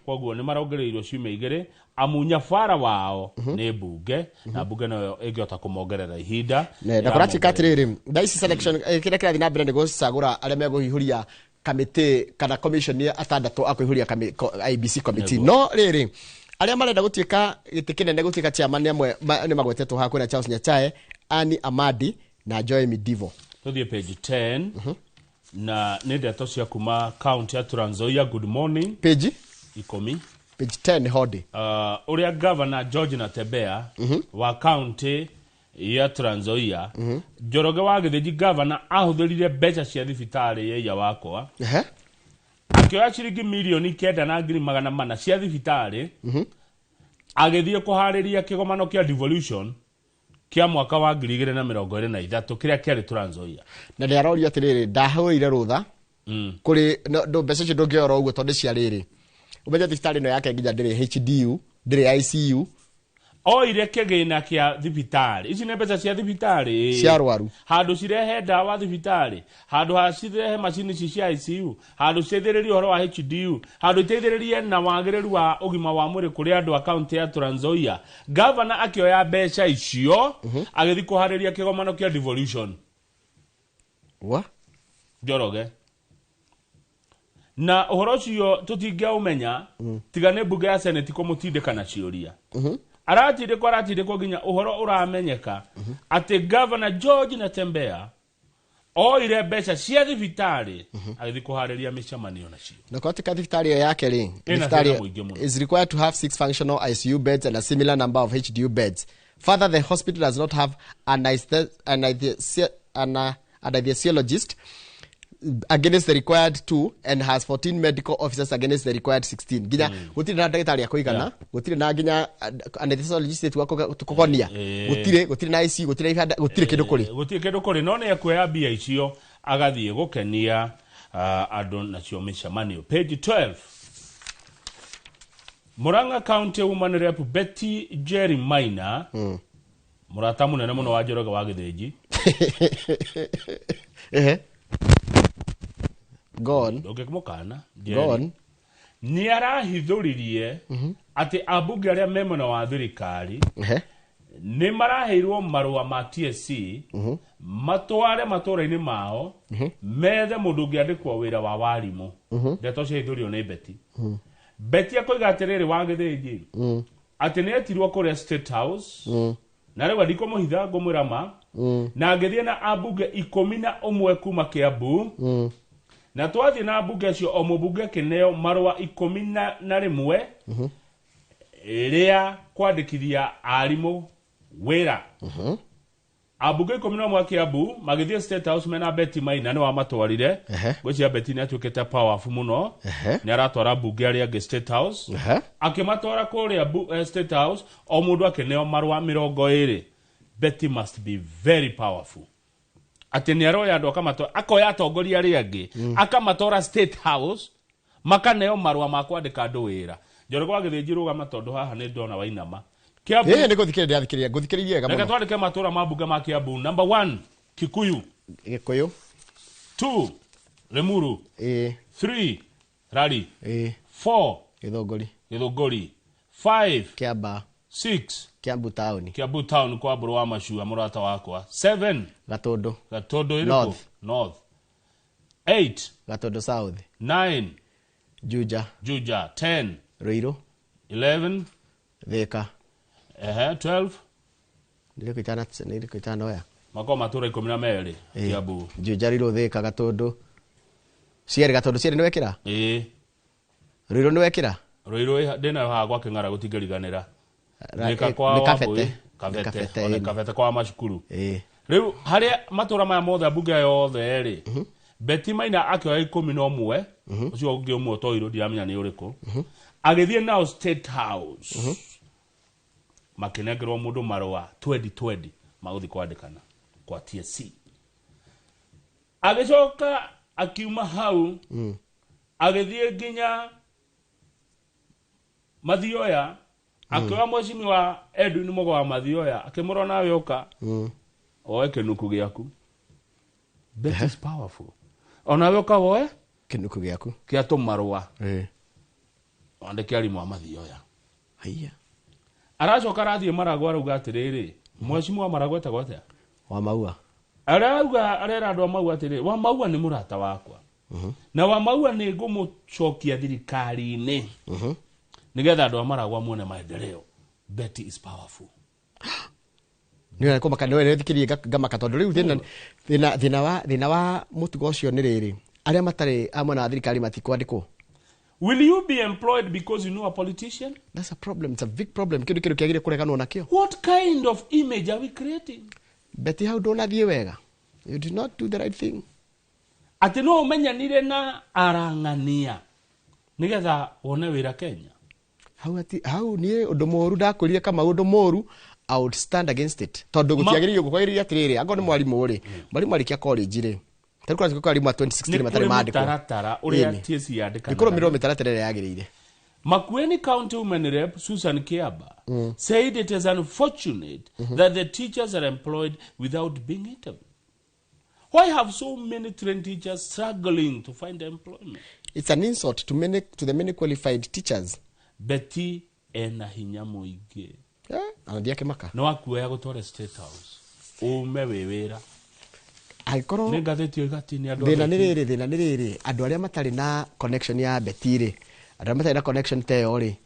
koguo ni marongereirwo ciumia igiri amunya fara wao ni bunge na bunge no ingihota kumongerera ihinda na kurati katiriri daisi selection kire kira thina mbere ni gucagura aria meguhihuria kamiti kana commission ya atandatu akuhihuria IBC committee no riri aria marenda gutuika gitikinene gutuika chairman amwe ni magwetetwo ha kwina Charles Nyachae Ani Amadi na Joy Midivo tuthie page 10 na ndeto cia kuma county ya Trans Nzoia. Good morning page 10 page 10 hodi uria governor George Natembeya wa county ya Trans Nzoia Njoroge wa Githii governor ahuthirire mbeca cia thibitari yeya wakwa akioya ciringi milioni 9,400 cia thibitari agithie kuhariria kigomano kia devolution kia mwaka wa 2023 kiria kiari Trans Nzoia na ndiaroria atiriri ndahurire rutha kuri ndo mbeca cio ndungiora uguo tondu cia riri umeja thibitari no yake nginya ndiri HDU ndiri ICU oire kigina kia thibitari ici ne mbeca cia thibitari cia rwaru handu cirehe ndawa thibitari handu hacirehe macini cia ICU handu cithiririe horo wa HDU handu iteithiririe na wagiriru wa ugima wa mwiri kuri andu account ya Trans Nzoia governor akioya mbeca icio agithi kuhariria kigomano kia devolution Njoroge na uhoro ucio tutingiaumenya tigane bunge ya Senate ko mutindikana ciuria aratindikwo nginya uhoro uramenyeka ati governor George Natembeya oire mbeca cia thibitari agithi kuhariria micemanio nacio na katika thibitari yake ri is required to have 6 functional ICU beds and a similar number of HDU beds. Further, the hospital does not have an anesthesiologist against the required 2 and has 14 medical officers against the required 16. Ginya gutire na ndagitari akoigana, gutire na ginya anesthesiologist tukokonia, gutire na ICU, gutire kindu kuri. Gutire kindu kuri no ne akuya bia icio agathie gukenia andu nacio micemanio. Page 12. Murang'a County Woman Rep Betty Jerry Maina murata munene muno wa Njoroge wa Githinji gone ukimukana gone ni arahithuririe ati abunge aria memona wa thirikari ni maraheirwo marua ma TSC matware matura-ini mao methe mundu ngiandikwo wira wa warimu ndeto cia hithurio ni Betty Betty akoiga atiriri wa Githinji ati ni etirwo kuria State House na riu ndiko muhitha ngumwira ma na ngithie na abunge 11 kuma Kiambu na twathi na abunge acio o mubunge kineo marua 11 ria kwandikithia arimu wira abunge 11 Kiambu magithie State House mena Betty Maina ni wa matwarire gwicia Betty ni atukite powerful muno ni aratwara bunge aria ngi State House akimatwara kuria State House o mundu akineo marua 20. Betty must be very powerful. Ati ni aroya andu akamatora akoya atongoria aria angi akamatora State House makaneo marua ma kwandika andu wira. Njoroge wa Githinji rugama tondu haha ni ndona Wainama Kiambu ni guthikiriria wega muno. Twandike matura ma bunge ma Kiambu. Number 1 Kikuyu 2 Lemuru 3 Rari 4 Githunguri 5 Kiamba 6 Kiambu town kwa bro wa Mashua murata wakwa 7 Gatondo North 8 Gatondo South 9 Juja 10 Ruiru 11 Thika 12 ndio kitana oya mako matura 12 Kiambu Juja Ruiru Thika Gatondo Gatondo ni wekira Ruiru ni wekira Ruiru ndina ha gwa King'ara gutingiriganira Nika kwa kavete kwa mashukuru riu haria matura maya mothe abunge yothe ri Betty Maina akioya 11 ucio ungi umwe toiro ndiramenya ni uriku agithie nao State House makinengerwo mundu marua 2020 maguthi kwandikana kwa TSC agicoka akiuma hau agithie nginya Mathioya akiwa mweshimi wa Edwin Mogo wa Mathioya akimurona nawe uka oe kinuku giaku. Betty is powerful. Ona we uka oe kinuku giaku kia tumarua andike ari mwa Mathioya haiya aracoka rathie Maragwa ruga atiriri mweshimi wa Maragwa tagote wa Maua arauga arera andu Maua atiriri wa Maua ni murata wakwa na wa Maua ni ngumucokia thirikari-ini nigetha andu Maragwa muone maendeleo. Betty is powerful. Ni ko makano ni thikirie gamaka tondu riu thina wa mutugo ucio ni riri aria matari amona thirikari matikwandikwo. Will you be employed because you know a politician? That's a problem. It's a big problem. Kidu kiagire kureganwo nakio. What kind of image are we creating? Betty how do nathie wega. You did not do the right thing. Ati no umenyanire na arang'ania nigetha wone wira Kenya. How ni undu moru ndakurire kama undu moru I would stand against it. Tondu gutiagiririo gukwiriria atiriri ango ni mwarimu ri mwarimu arikia college ri tarikura ziko kali 2016 matari maandiko taratara uria TSC yandika ikoro miro mitaratara yagirire. Makueni County Women Rep Susan Kiaba said it is unfortunate that the teachers are employed without being interviewed. Why have so many trained teachers struggling to find employment? It's an insult to the many qualified teachers. Betty ena hinya muingi. Andia kimaka. No akuya gutwara State House. Ume wewera. Aikoro. Ni gatheti igatini andu. Thina ni riri andu aria matari na connection ya Betty ri. Andu matari na connection teo ri.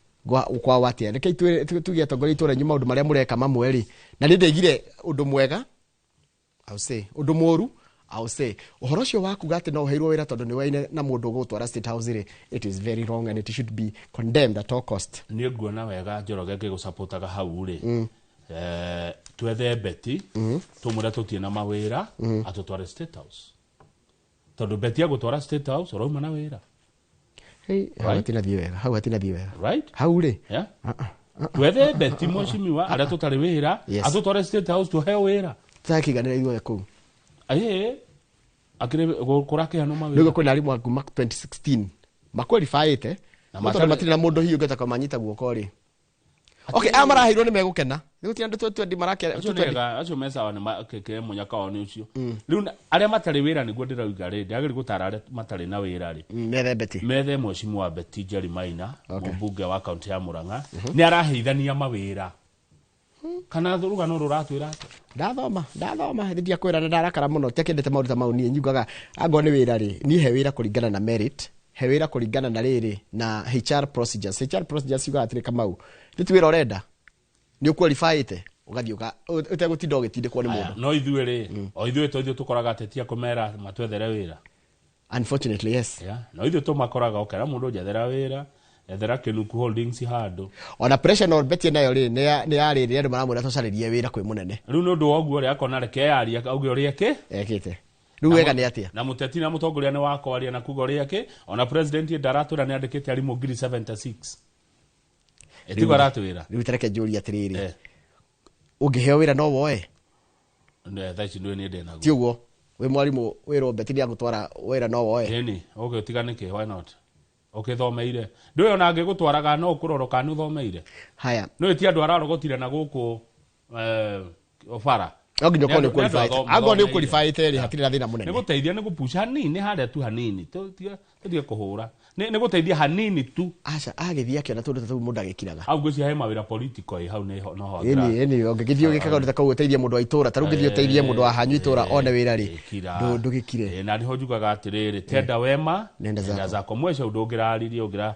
Kwa watia. Reke tugia tongori itura nyuma undu maria mureka mamwe ri. Na ni ndigire undu mwega. I will say undu moru I'll say uhoro ucio waku gati no uheirwo wira tondu ni waine na mundu gutwara State House ri, it is very wrong and it should be condemned at all cost. Ni nguona wega Njoroge ngigusapotaga hau ri twethe Beti tumure tutie na mawira atutware State House tondu Beti agutwara State House urauma na wira. Hey, hatina thiwega, hau hatina thiwega. Right? Hau ri? Yeah. Twethe Beti mweshimiwa aria tutari wira atutware State House tuheo wira. Takiganira igwe ku. Akire kurake no mawira. Nigo kwina arimu nguma 2016. Makwalifiete. Na matari na mundu hiyo geta kamanyita guoko ri. Okay, amara hiro ni megukena. Nigutia ndu twendi marake. Acio mesa wana keke munyaka oni ucio. Riu aria matari wira niguo ndirauga ri, ndiagiri gutara aria matari na wira ri. Methe Beti. Methe mweshimu wa Beti Njeri Maina, mbunge wa kaunti ya Murang'a, ni araheithania mawira. Kana thuruga no ruratwira ndathoma ndia kwira na ndarakara muno tekendete maruta mau nie nyugaga ango ni wira ri ni he wira kuringana na merit, he wira kuringana na riri na HR procedures yuga atire kamau nditwira orenda ni ukwalifiete ugathiuka utegutinda ugitindikwo ni mundu no ithuĩ ri o ithuĩ tũthiĩ tũkoraga atetia kũmera matwethere wĩra. Unfortunately, yes. No ithuĩ tũmakoraga okera mũndũ njethera wĩra ethera Kinuku Holdings handu ona pressure no Beti nayo ri ni yariri andu maramwira tucaririe wira kwi munene riu no ndu woguo ri akona reke yaria auge uri eke ekite riu wega ni atia na muteti na mutongoria ni wako aria na kugo ri eke ona president ndaratura ni andikite ari mu 76 etigo aratwira riu tereke njuri atiriri ungiheo wira no woe thaici ndu ni ndena ti uguo we mwarimu wiro Beti ni agutwara wira no woe ni okay utiganike why not ukithomeire ndu yo nange gutwaraga no kuroroka nu thomeire haya no eti andu ararogotire na guku ofara oginyo kone qualified ago ni qualified ri hatiri na thina munene ni guteithia ni gupusha hanini haria tu hanini tutie kuhura ni guteithia hanini tu acha agithia kiona tundu tatu mundu agikiraga au gweci he mawira political hau ni no ho ni ongegithio gikaga ndita kau uteithia mundu wa itura taru githio uteithie mundu wa hanyu itura one wira ri ndugikire na niho njugaga atiriri tenda wema nenda zako mwesha ndungiraririe ungira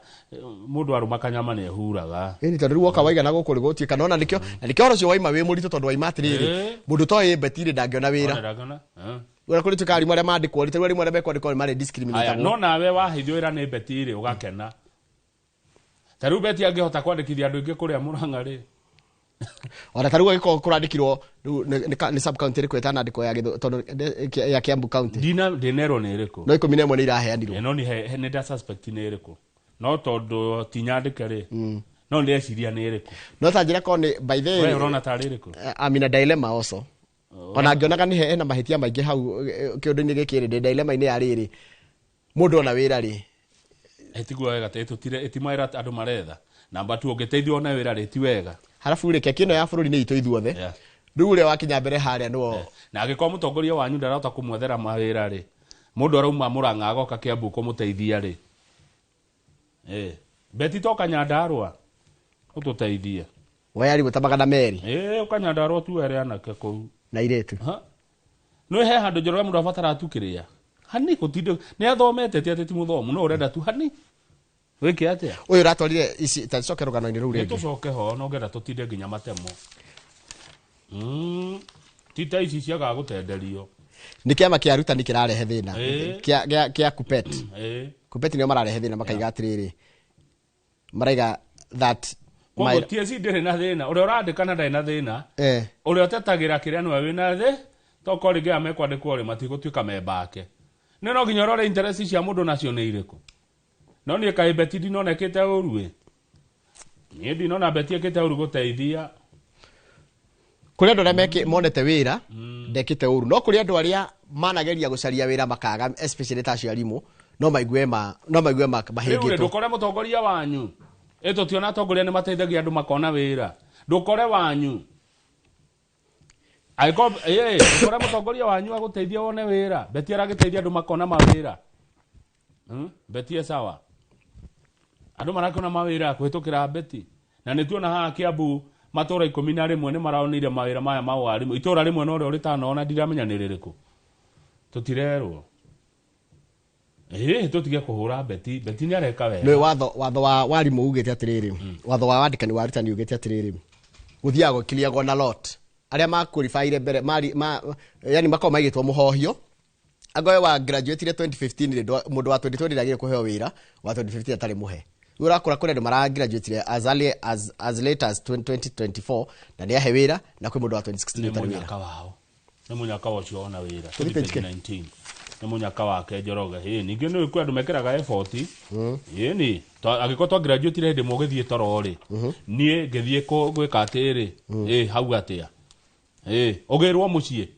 mundu aruma kanyama ni huraga ni tondu woka waiga na guku rigotie kana ona nikio oro waima wi murito tondu waima atiriri mundu toye Betire ndagiona wira ura kuri tukari mare mandikwo ri tari mare bekwa ndikwo mare discriminate no nawe wahithio wira ni Betire ugakena taru Beti angihota kwandikithia andu ingi kuria Murang'a ri ora taru giko kurandikirwo ni sub county ri kwetana ndiko ya tondu ya Kiambu county dinero ni iriku no 11 ni iraheanirwo no ni da suspect ni iriku no tondu tinyandike ri no ndeciria ni iriku no tanjira ko ni by the way urona tari iriku amina dilemma also ona ngionaga ni he na mahitia maingi hau kiundu-ini giki ri dilemma ini yariri mundu ona wira ri etigwo wega tetutire etimaira andu maretha namba 2 ungeteithio ona wira ri ti wega halafu ri kekino ya bururi ni itu ithuothe riu ri wakinya mbere haria no na agikwa mutongoria wanyu ndarota kumwethera mawira ri mundu arauma Murang'a agoka Kiambu kumuteithia ri Beti toka Nyandarua ututeithie wayari gutamaga na meri ukanyandarua tu ere anake ku na iretu no he handu Njoroge mundu abatara tukiria hani gutindo ni athomete ti ati muthomu no urenda tu hani wiki atia uyu ratwarire ici tacoke rugano-ini ruu ringi tucoke ho no ngenda tutinde nginya matemo tita ici ciaga gutenderio ni kiama kia arutani kirarehe thina kia Kupet Kupet ni mararehe thina makaiga atiriri maraiga that my TSC ndire na thina uri urandikana ndai na thina uri otetagira kiria nwe wina thi to kori ge amekwa ndikwo ri matigutuika memba ake ni no ginya rore interest cia mundu nacio ni iriku no ni kai Beti ndi no nekete urue ni ndi no na Beti ekete uru guteithia kuri andu aria monete wira ndekite uru no kuri andu aria manageria gucaria wira makaga especially ta ciarimu no maigue mahingitwo ndukore mutongoria wanyu eto tiona atongoria ni mateithagia andu makona wira ndukore wanyu aiko ndukore mutongoria wanyu aguteithia wone wira Beti aragiteithia andu makona mawira Beti sawa andu marakona mawira kuhitukira Beti na nituona haha Kiambu matora 11 ni maraonire mawira maya mawarimu itora rimwe no ri ritanaona ndiramenya ni ririku tutirerwo tutige kuhura Beti ni areka wega no watho wa warimu ugite atiriri watho wa wandikani wa arutani ugite atiriri guthiago kiliago na lot aria ma qualify mbere yani makao maigitwo muhohio agoe wa graduate 2015 mundu wa 2020 ndagire kuheo wira wa 2015 atari muhe urakora kuri ndo mara graduate as early as late as 2024 na ni ahe wira na kwi mundu wa 2016 atari wira ni munyaka wa cio ona wira 2019 ni munyaka wake Njoroge ningi ni kwi andu mekeraga effort ni agikotwa graduate rede mugithie torori nie ngithie gwika atiri hau atia ogirwo mucie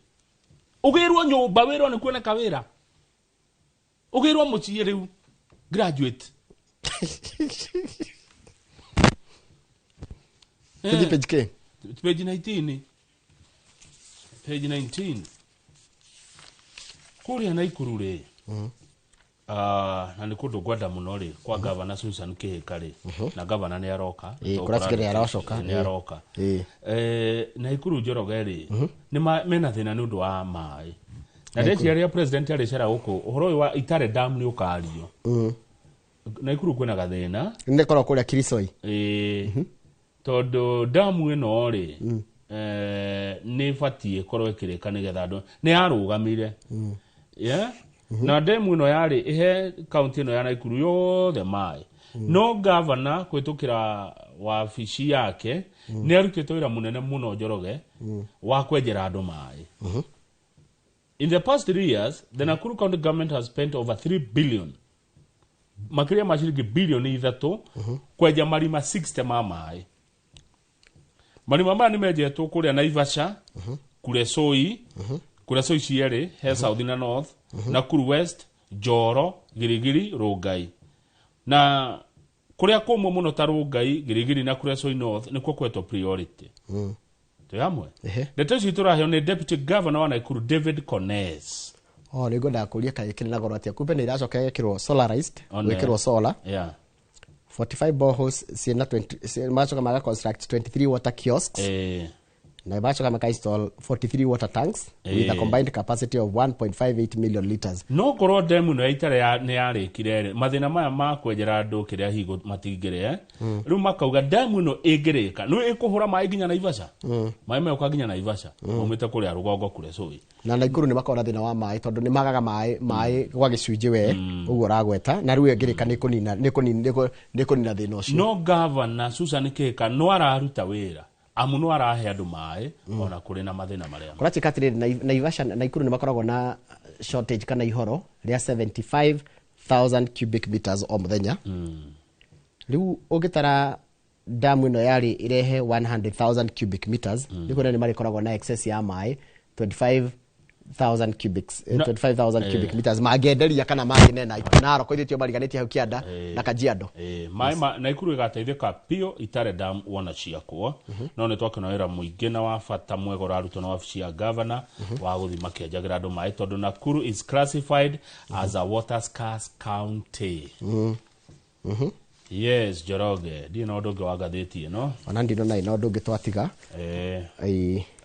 ogirwo nyumba wira ni kuoneka wira ogirwo mucie riu graduate page 19 page 19 kuria na ikurure na ni kundu gwenda muno ri kwa governor Susan Kihika ri na governor ni aroka kurafikira aracoka ni aroka na ikuru Njoroge ri ni mena thina ni undu wa mai na ndeci aria president ari cera guku uhoro wa Itare Dam ni ukario na ikuru kwena gathina ni korwo kuria Kirisoi tondu damu ino ri ni fatie korwo ikirika ni getha andu ni arugamire na demu ino yari ihe county ino ya Nakuru yothe mai no governor kwitukira wabici yake ni arutite wira munene muno Njoroge wa kwenjera andu mai. In the past 3 years the Nakuru County government has spent over 3 billion makiria mashiringi bilioni 3 kwenja marima 60 ma mai. Marima maya nimenjetwo kuria Naivasha kure Soi kura Soi ciere he South na North Nakuru West Njoro Girigiri Rongai na kuria kumwe muno ta Rongai Girigiri na kura Soi North nikuo kweto priority tuyamwe ndeto citurahyo ni Deputy Governor wa Nakuru David Kones nigo ndakuria kae kinena goro atia kumbe ni iracoka yekirwo solarized wekirwo solar 45 boreholes siena 20 machoka maga construct 23 water kiosks na machoka maga install 43 water tanks with a combined capacity of 1.58 million liters. No korwo demu no Itare ni yarikire mathina maya ma kwenjera andu kiria higo matingire riu makauga demu no ingirika no ikuhura mai ginya Naivasha mai me ukaginya Naivasha umite kuria rugongo kure Soi na Nakuru ni makona thina wa mai tondu ni magaga mai gwa gicunji we uguo ragweta na riu ingirika ni kunina thina ucio. No governor Susan Kihika no araruta wira amuno arahe andu mai ona kuri na mathina maria kurachika atiri Naivasha na Nakuru ni makoragwo na shortage kana ihoro ria 75,000 cubic meters o muthenya riu ugitara damu ino yari irehe 100,000 cubic meters nikuo ni marikoragwo na excess ya mai 25,000 cubic meters magenderia kana maginena naro koithitio bariganĩtie hau Kianda na Kajiado mai na Ikuru igateithika pio Itare Dam wona ciakwo no ni twakena wira muingi na wa bata mwega urarutwo na wabici ya governor wa guthima kienjagira andu mai tondu Nakuru is classified as a water scarce county. Yes, Njoroge ndi no ndungi wa gatheti ino ona ndino na ino ndungi twatiga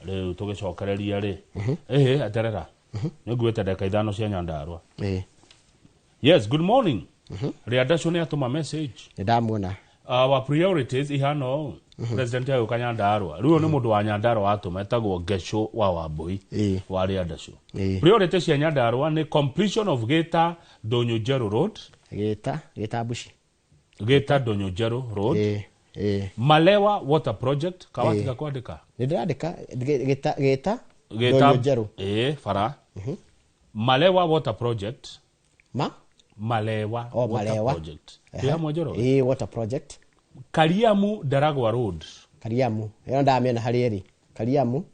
riu tugicokereria ri aterera niguite ndeka 5 cia Nyandarua yes good morning riadacio ni atuma message ndamwona our priorities ihano president ya Nyandarua riu ni mundu wa Nyandarua atuma etagwo Gesho wa Wambui wa riadacio priorities cia Nyandarua ni completion of Geta Donyojero Road Geta Bushi Geta Donyojero Road Malewa Water Project kawatika kuandika ndirandika Geta Donyojero fara Malewa Water Project Malewa Water Project ya Mojoro water project Kariamu Daragwa Road Kariamu ndamena harieri Kariamu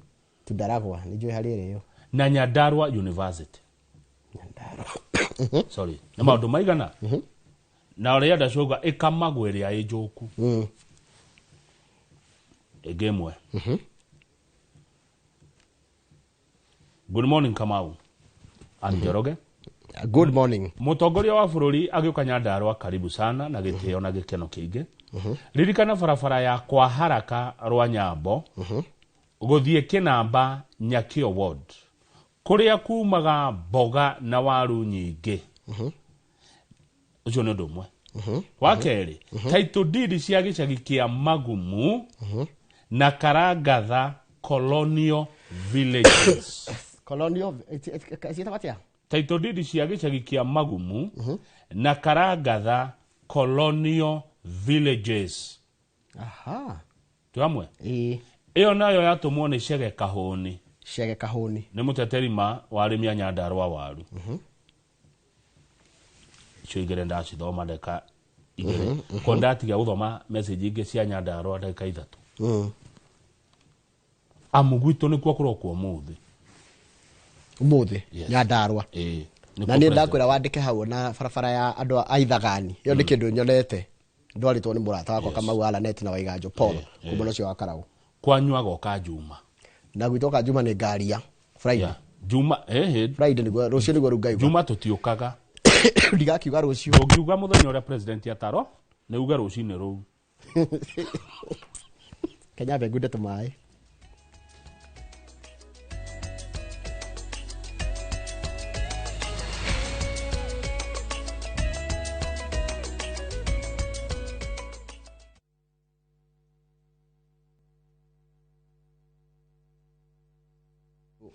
tu Daragwa nijue harieri yo na Nyandarua University sorry na maundu maigana na ore yada shoga ikamagwe ria ejoku egemwe good morning Kamau Njoroge good morning mutongoria wa bururi agiuka Nyandarua karibu sana na gitio na gikeno kingi ririkana barabara ya kwa haraka rwa Nyambo guthie Kinamba Nyakio ward kuria kumaga Boga na waru nyingi ucio ni ndumwe wa keri title deed cia gicagi kia Magumu na Karangatha colonial villages colonial sita batia title deed cia gĩcagi kĩa Magumu na Karangatha colonial villages. Aha. Tuamwe? Iyo nayo yatumwo ni Chege Kahũni. Chege Kahũni. Ni muteteri wa arĩmi a Nyandarua waru. Cio igere ndacithoma ndeka igere. Ko ndatiga guthoma message ingĩ cia Nyandarua ndeka 3. Amugwito ni kwa kurokwo umuthi Nyandarua. Na ni ndakwira wandike hau na barabara ya andu a Ithagani. Iyo ni kindu nyonete. Ndwaritwo ni murata wakwa Kamau Alanet na Waiganjo Paul. Kumbona cio wakaragu. Kwanywa goka Juma. Na gwitoka Juma ni ngaria. Friday. Juma Friday ni rucio ni rugai. Juma tutiukaga. Ndigakiuga rucio. Ngiuga muthenya ura president ataro ni uga rucio ni ru. Kenya bengude tumai.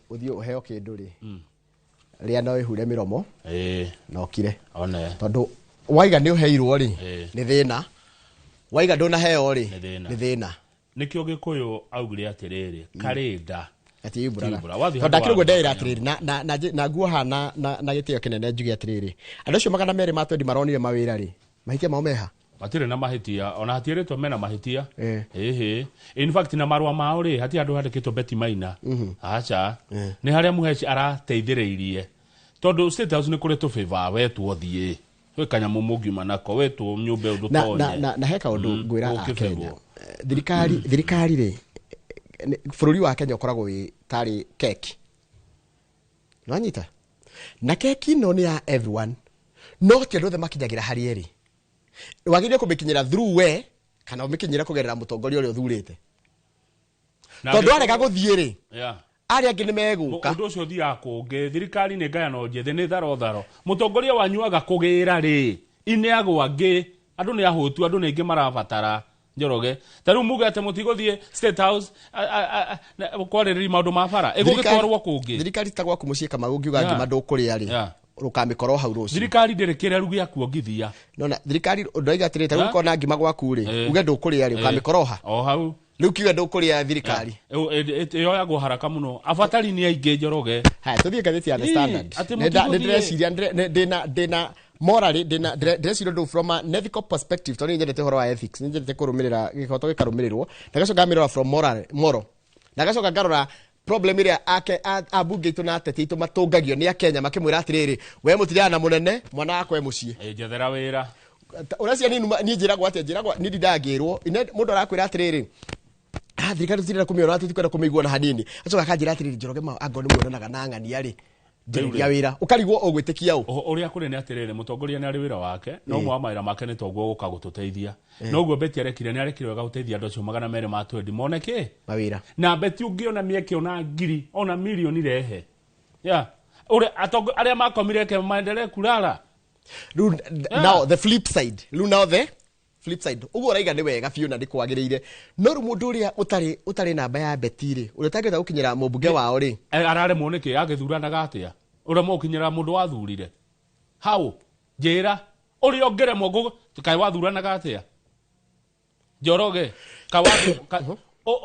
Uthio heo kindu ri ria no ihure miromo no kire one tondu waiga ni uheirwo ri ni thina waiga ndona heo ri ni thina nikio gikuyu augire atiriri karinda ati iburaga tondu akirugo ndeira atiriri na nguo hana na gitio kinene njugi atiriri andu cio magana meri ma twendi maronire mawira ri mahitia mao meha matire na mahitia ona hatiretwo mena mahitia in fact na marwa mao ri hati andu handikitwo Betty Maina acha ni haria muheci arateithireirie tondu State House ni kuri tu favor wetu thie we kanyamu mugiuma nako wetu nyumba undu tonye na heka undu ngwira Kenya thirikari ri bururi wa Kenya ukoragwo wi tari keki no anyita na keki no ni ya everyone no ti andu othe makinyagira hari eri wagire kumikinyira through we kana umikinyira kugerera mutongoria uri uthurite tondu arega guthie ari angi ni meguka undu ucio thia kungi thirikari ni ngaya no njethe ni tharo mutongoria wanyuaga kugira ri ine agwangi andu ni ahutu andu ni ingi marabatara Njoroge taru muga ate mutiguthie State House kwarĩrĩria maundu ma bara igugitwarwo kungi thirikari tagwa kumuciika magungiuga ngi mandu kuria ri rukamikoro hau rucio thirikari ndirikire rugi akuongithia nona thirikari ndoiga atirite ruko na ngima gwaku ri uge ndukuria ri ukamikoroha o hau riu kiuga ndukuria thirikari iyo yagwo haraka muno abatari ni aingi Njoroge ha tuthie gatheti ya The Standard ndĩreciria ndĩna morally ndĩreciria ndũ from an ethical perspective tondũ nyendete horo wa ethics nyendete kũrũmĩrĩra gĩhoto gĩkarũmĩrĩrwo na gacoka ngamĩrora from moral na gacoka ngarora problem iria ake abunge itu na ateti itu matungagio ni akenya makimwira atiriri we mutirana na munene mwana wako e mucie njethera wira uracia ni njiragwo ati njiragwo ni ndangirwo ine mundu arakwira atiriri thirikari tirira kumiona ati tikwenda kumigwa na hanini acoka kanjira atiriri Njoroge ma angoni muonanaga na ng'ania ri ya wira ukarigwo ogwitikia u uria kuri ni atiriri mutongoria ni ari wira wake no mwa mawira make ni togwo guka gututeithia no gwo Betty arekire ni arekire wega guteithia andu acio magana meri ma twendi moneke mawira na Betty ungiona mieke ona ngiri ona milioni rehe uri atongo aria makomire ke maendelee kulala now the flip side flip side ugo raiga ni wega fiu na ndikwagiriire no ru mundu uria utari namba ya Betty ri uria tangeta gukinyira mubunge wao ri arare moneke agithuranaga atia uria mokinyira mundu wathurire how njira uria ongere mogo kai wathuranaga atia Njoroge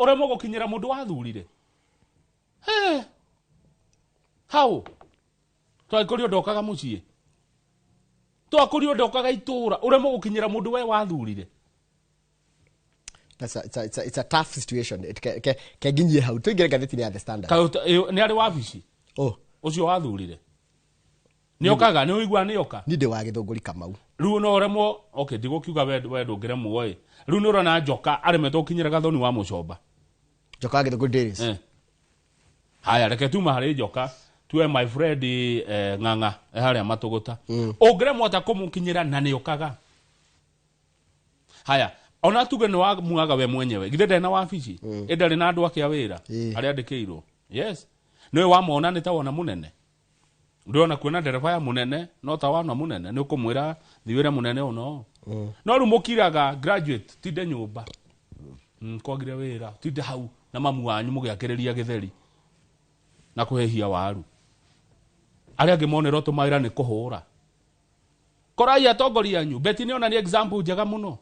uria mogo kinyira mundu wathurire how twaikurio ndokaga mucie twakurio ndokaga itura uria mugukinyira mundu we wathurire it's a tough situation ke ginyie hau tuingire gatheti ya The Standard ni ari wabici ucio wathurire ni okaga ni uigua ni oka ni ndi wa githunguri Kamau riu no remo okay ndigukiuga we ndungire muoe riu no rona njoka areme tukinyira gathoni wa mucomba njoka githunguri Days haya reke tuma hari njoka tuwe my friend ng'ang'a haria matuguta ongere mwata kumukinyira na ni okaga haya ona tuge no muaga we mwenyewe githe ndena wabici endari na andu akia wira aria ndikirwo yes no wa mona ni ta wona munene ndiona kuona ndereba ya munene no ta wana munene ni ukumwira thiwira munene uno no rumukiraga graduate tinde nyumba kwagire wira tinde hau na mamu wanyu mugiakiriria githeri na kuhehia waru aria ngimonera tumaira ni kuhura korai atongoria anyu beti ni ona ni example njega muno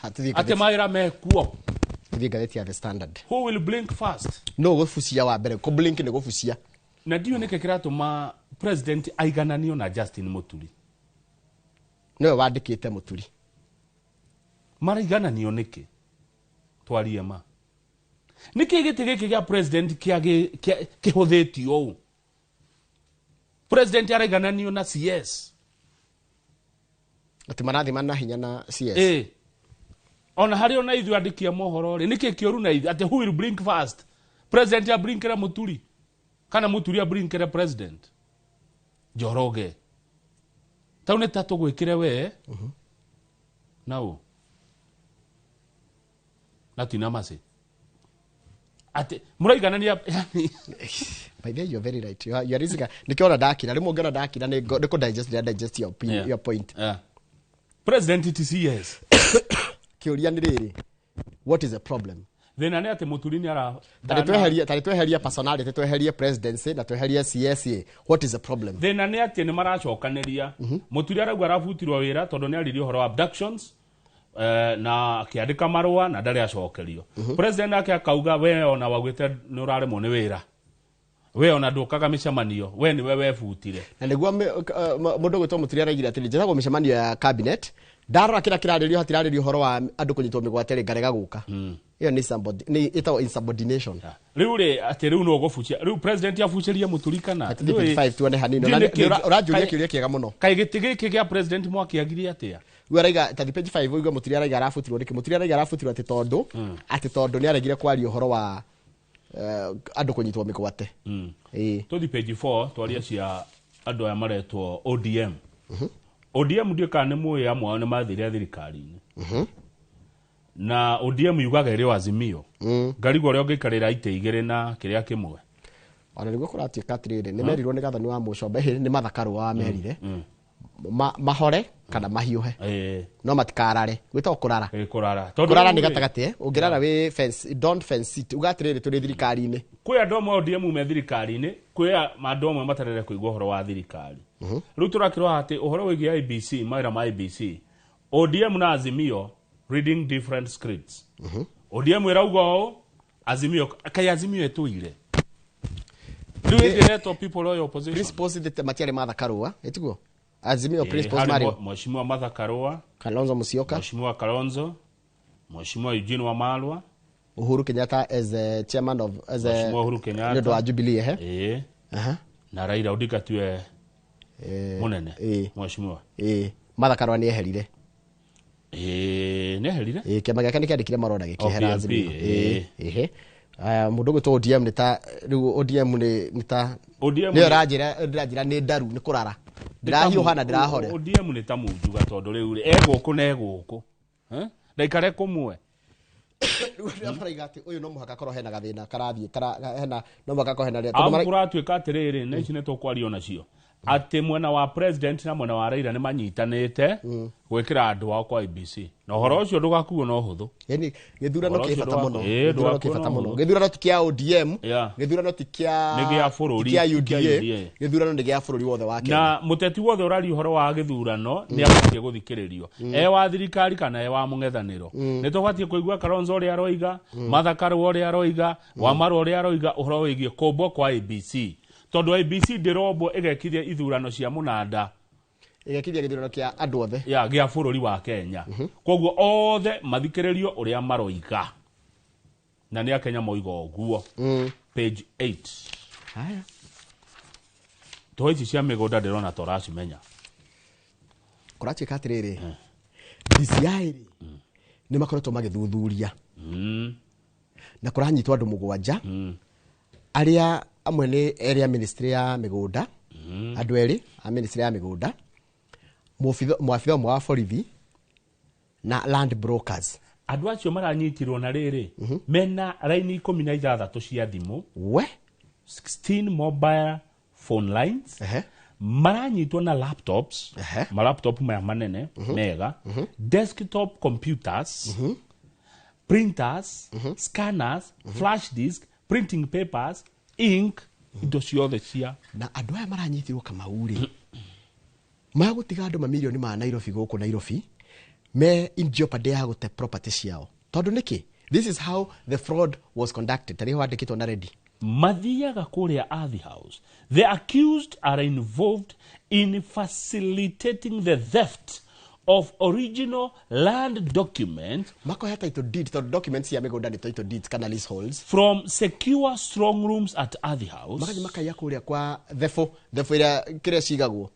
ati maira mekuo thiĩ ngathĩti ya The Standard. Who will blink first? No gũbucia wa mbere, kũ blink nĩ gũbucia. Na ndio nĩkĩ kĩratũma president aigananio na Justin Muturi. Nĩwe wandĩkĩte Muturi. Maraigananio nĩkĩ? Twarie ma. Nĩkĩ gĩtĩ gĩkĩ gĩa president kĩhũthĩtio ũũ? President araigananio na CS. Ati marathima na hinya na CS. Ona hari ona ithu andikia mohoro ri niki kioru na ithu ati who will blink first? President ya blinkera Muturi kana Muturi ya blinkera president Njoroge taune tatu gwikire we nau natina mase ati muraiganania yani by the way you're very right you are risika nikiona dakira rimwe ngona dakira ni ku digest your point. President TCS kiuria ni riri what is the problem then ane ati Muturi ni ara tweheria personality tweheria presidency na tweheria CSA what is the problem then ane ati ni maracokaniria Muturi arauga arabutirwo wira tondu ni aririo horo abductions na akiandika marua na ndari acokerio president ake akauga we ona wagwite ni uraremwo ni wira we ona ndukaga micemanio we ni we webutire na niguo mundu gwitwo Muturi araigire ati njethagwo micemanio ya cabinet ndaro akira kiraririo hatiraririo horo wa andu kunyitwo migwate ngarega guka iyo ni somebody ni itawo insubordination riu ri ati riu no gufucia riu president afuciria Muturi kana 5 tuone hanino urajuria kiuria kiega muno kai giti giki gia president mwakiagiria atia uraiga ta page 5 uiga Muturi araiga arafutirwo riki Muturi araiga arafutirwo ati tondu ni aregire kwario horo wa andu kunyitwo migwate tuthi page 4 twaria cia andu aya maretwo ODM ODM ndio kana muoya amwe ne mathire thirikari-ini na ODM yugaga iri Azimio ngarigwo rio ngikarira ite igire na kiria kimwe ona niguo kuratuika atiriri ni merirwo ni gathani wa Mucombe ni mathakaru wa merire mahore kana mahiuhe no matikarare gwita kurara kurara ni gatagati ungirara we fence don't fence it ugatiriri turi thirikari-ini kwi andu amwe ODM me thirikari-ini kwi andu amwe matarere kuigwa horo wa thirikari riu turakirwa ati uhoro wigi IBC maira ma IBC ODM na Azimio reading different scripts ODM irauga o Azimio kai Azimio etuire riu idireto people of opposition principles that matiare mathakaru etiguo Azimio principles mari Mheshimiwa Martha Karua Kalonzo Musyoka Mheshimiwa Kalonzo Mheshimiwa Eugene Wamalwa Uhuru Kenyatta as a chairman of Mheshimiwa Uhuru Kenyatta ndio wa Jubilee na Raila Odinga tuwe munene Mheshimiwa Martha Karua ni eherire ni eherire kiama gake ni kiandikire maroda gikihera Azimio mundu gwitwo ODM ni ta riu ODM ni ta ni rajira ni ndaru ni kurara ndirahiuha na ndirahore ODM ni ta munjuga tondu riu ri eguku na eguku ndaikare kumwe ndafariga ati uyu no muhaka korwo hena gathina karathie hena no muhaka korwo hena amuratuika atiriri na ici ni tukwario nacio ati mwena wa president na mwena wa Raila ni manyitanite gwikira andu ao kwa IBC na horo ucio ndugakuo no huthu yani githurano kifata muno githurano tikia ODM githurano tikia ni gia bururi tikia UDA githurano ni gia bururi wothe wa Kenya na muteti wothe urari horo wa githurano ni abatie guthikiririo wa thirikari kana wa mungethaniro ni tubatie kuigua Kalonzo uri aroiga Martha Karua uri aroiga Wamaru uri aroiga uhoro wigie kombo kwa IBC tondu IBC ndirombo igekithia ithurano cia munanda igekithia githurano kia andu othe gia bururi wa Kenya koguo othe mathikiririo uria maroiga na ni Kenya moiga oguo page 8 haya toici cia migunda ndirona toracimenya kurachika atiriri DCI ni makoretwo magithuthuria na kuranyitwo andu mugwanja aria amwe ni area ministry ya migunda andu eri a ministry ya migunda mwafitha mwa borithi na land brokers andu acio maranyitirwo na riri mena raini 16 cia thimu we 16 mobile phone lines maranyitwo na laptops ma laptop maya manene mega desktop computers printers scanners flash disk printing papers ink indo ciothe cia na andũ aya maranyitirwo Kamau-rĩ magũtiga andũ mamilioni ma Nairobi gũkũ Nairobi me in jeopardy ya gũte property ciao tondũ nĩkĩ this is how the fraud was conducted tariho andĩkĩtwo na ready mathiaga kũrĩa Athi House. The accused are involved in facilitating the theft of original land documents makoya title deed to documents ya mĩgũnda nĩ title deeds kana leaseholds from secure strong rooms at Athi House. Magathi makaya kũrĩa kwa thefo ĩrĩa kĩrĩa cigagwo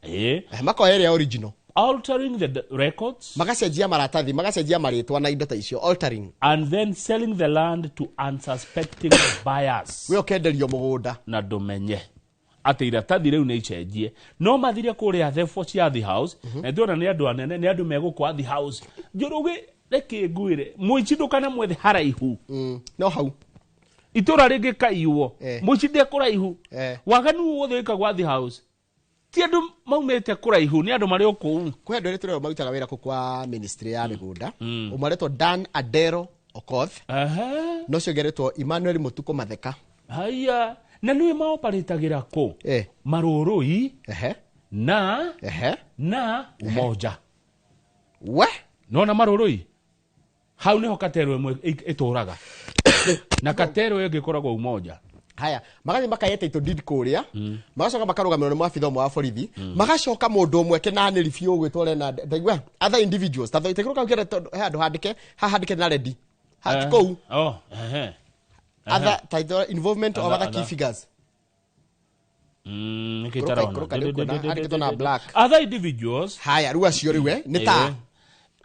makoya ĩrĩa original altering the records magacenjia maratathi magacenjia marĩtwa na indo ta icio altering and then selling the land to unsuspecting buyers. We ũkenderio mũgũnda na ndũmenye atĩ iratathi rĩu nĩ icenjie no mathire kũrĩa thefo cia Athi House na ndona nĩ andũ anene nĩ andũ megũkũ Athi House njũrũgĩ reke ngwĩre mũici ndũkana mwethe haraihu no hau itũra rĩngĩ kaiywo mũici ndekũraihu waganu wothe wĩkagwo Athi House ti andũ maumĩte kũraihu nĩ andũ marĩ o kũu kwĩ andũ tũreo marutaga wĩra kwa ministry ya mĩgũnda ũmaretwo Dan Adero Okoth no ciongeretwo Emmanuel Mutuko Matheka haya na nĩwe maoparĩtagĩra kũ Marũrũi na Umoja we nona Marũrũi hau nĩho katero ĩmwe ĩtũraga na katero ĩngĩ ĩkoragwo Umoja. Haya magathi makayete ito did kũrĩa magacoka makarũgamĩrwo nĩ maabitha ũmwe wa borithi magacoka mũndũ ũmwe kenanĩri biũ gwĩtwo Leonard ndaigua other individuals tatho itekũrũka ukĩra handũ handĩke na ready kũu other title involvement of other key figures other individuals. Haya rĩu acio rĩu nĩ ta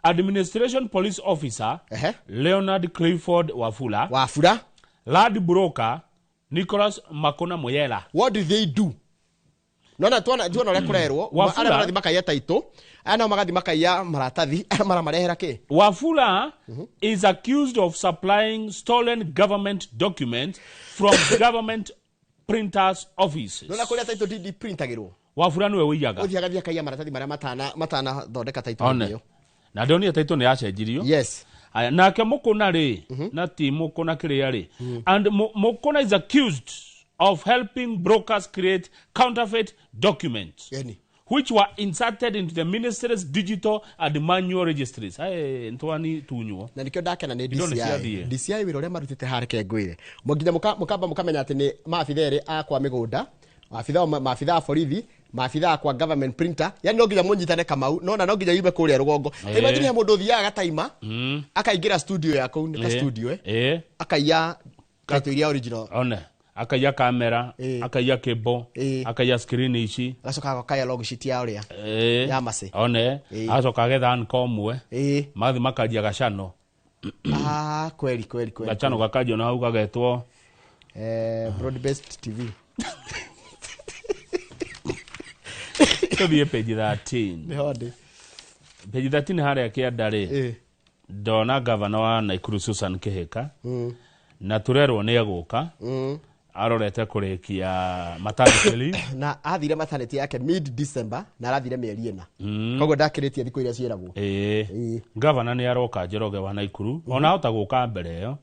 administration police officer Leonard Clifford Wafula land broker Nicholas Makona Moyela. What did they do? Nona tuona ũrĩa kũrerwo arĩa marathi makaiya title ana magathi makaiya maratathi mara marehera ke Wafula is accused of supplying stolen government documents from government printers offices. Nona kũrĩa title deed printagĩrwo Wafula nĩwe wĩiyaga ũthiagathi akaiya maratathi marĩa matana thondeka title ĩyo na ndonire title nĩ yacenjirio. Yes. Nake Mukuna rĩ na ti Mukuna kĩrĩa rĩ and Mukuna is accused of helping brokers create counterfeit documents which were inserted into the ministry's digital and manual registries. Ntwani tunywo na nikio ndakena nĩ DCI wĩra ũrĩa marutĩte hareke ngwĩre mũnginya mukamba mukamenya atĩ nĩ maabitha erĩ akwa mĩgũnda maabitha borithi maabitha kwa government printer yani no nginya mũnyitane Kamau no nginya yume kũrĩa rũgongo imagine mũndũ ũthiaga gataima akaingĩra studio ya kũu nĩ studio akaiya title iria original akaiya kamera akaiya cable akaiya screen ici agacoka akaiya log sheet ya ũrĩa ya mase agacoka agetha ankomwe mathi makajia gacano kweli gacano gakajio na hau gagetwo broad based TV Tũthiĩ page 13 page 13 harĩa kĩanda rĩ ndona governor wa Naikuru Susan Kihika na turerwo nĩ agũka arorete kũrĩkia maternity na athire maternity yake mid December na arathire mĩeri ĩna koguo ndakĩrĩtie thikũ iria cieragwo governor nĩ aroka Njoroge wa Naikuru ona hota gũka mbere ĩyo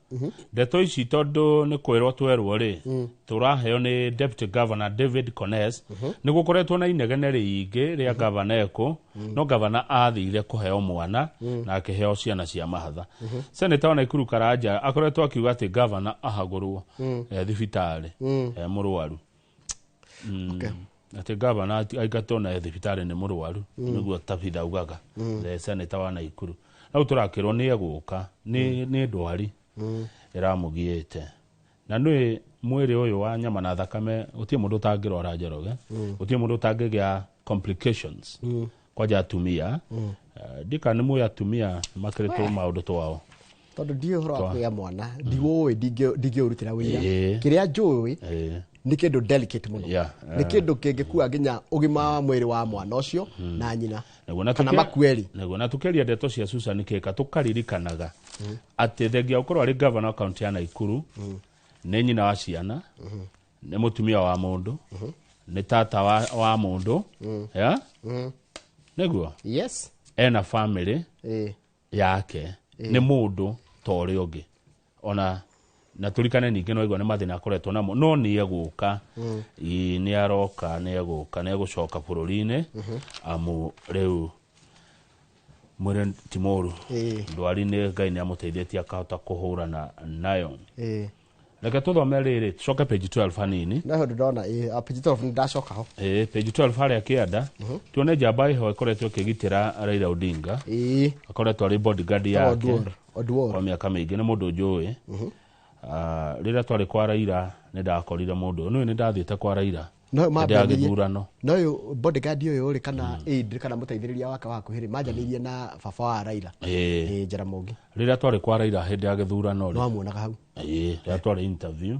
ndeto ici tondũ nĩ kwĩrwo twerwo rĩ tũraheo nĩ deputy governor David Kones nĩ gũkoretwo na inegene rĩingĩ rĩa governor eko no governor athire kũheo mwana na akĩheo ciana cia mahatha senator wa Naikuru Karanja akoretwo akiuga atĩ governor ahagũrwo thibitarĩ mũrwaru atĩ governor aingatwo na thibitarĩ nĩ mũrwaru nĩguo tabitha ugaga senator wa Naikuru rĩu tũrakĩrwo nĩ egũka nĩ ndwari ĩramũgiĩte na nĩ mwĩrĩ ũyũ wa nyama na thakame ũtie mũndũ ũtangĩrwara Njoroge ũtie mũndũ ũtangĩgĩa complications kwaja atumia ndika nĩ mũya atumia makĩrĩtwo maũndũ twao tondũ ndiĩ ũhoro wa kũgĩa mwana ndiũĩ ndingĩũrutĩra wĩra kĩrĩa njũĩ nĩ kĩndũ delicate mũno nĩ kĩndũ kĩngĩkua nginya ũgima wa mwĩrĩ wa mwana ũcio na nyina kana makueri naguo na tũkĩria ndeto cia Susan Kihika tũkaririkanaga atĩ thengia ũkorwo arĩ governor wa county ya Naikuru nĩ nyina wa ciana nĩ mũtumia wa mũndũ nĩ tata wa mũndũ nĩguo ena family yake nĩ mũndũ ta ũrĩa ũngĩ ona na tulikane ningĩ no igwa nĩ mathĩna akoretwo namo no nĩ egũka nĩ aroka nĩ egũcoka bũrũri-inĩ amu rĩu mwĩre ti mũru ndwari-inĩ Ngai nĩ amũteithĩtie akahota kũhũrana nayo reke tũthome rĩrĩ tucoke page 12 hanini naho ndona page 12 ndacoka ho page 12 harĩa kĩanda tuone njamba iho ĩkoretwo ĩkĩgitĩra Raila Odinga akoretwo arĩ bodyguard yake kwa mĩaka mĩingĩ nĩ mũndũ njũĩ rĩrĩa twarĩ kwa Raila nĩ ndakorire mũndũ nĩ ndathiĩte kwa Raila ndagĩthurano no ũyũ bodyguard ũyũ ũrĩ kana aid kana mũteithĩrĩria wake wa kuhĩrĩ manjanĩirie na baba wa Raila Jaramogi rĩrĩa twarĩ kwa Raila hĩndĩ ya gĩthurano no muonaga hau rĩrĩa twarĩ interview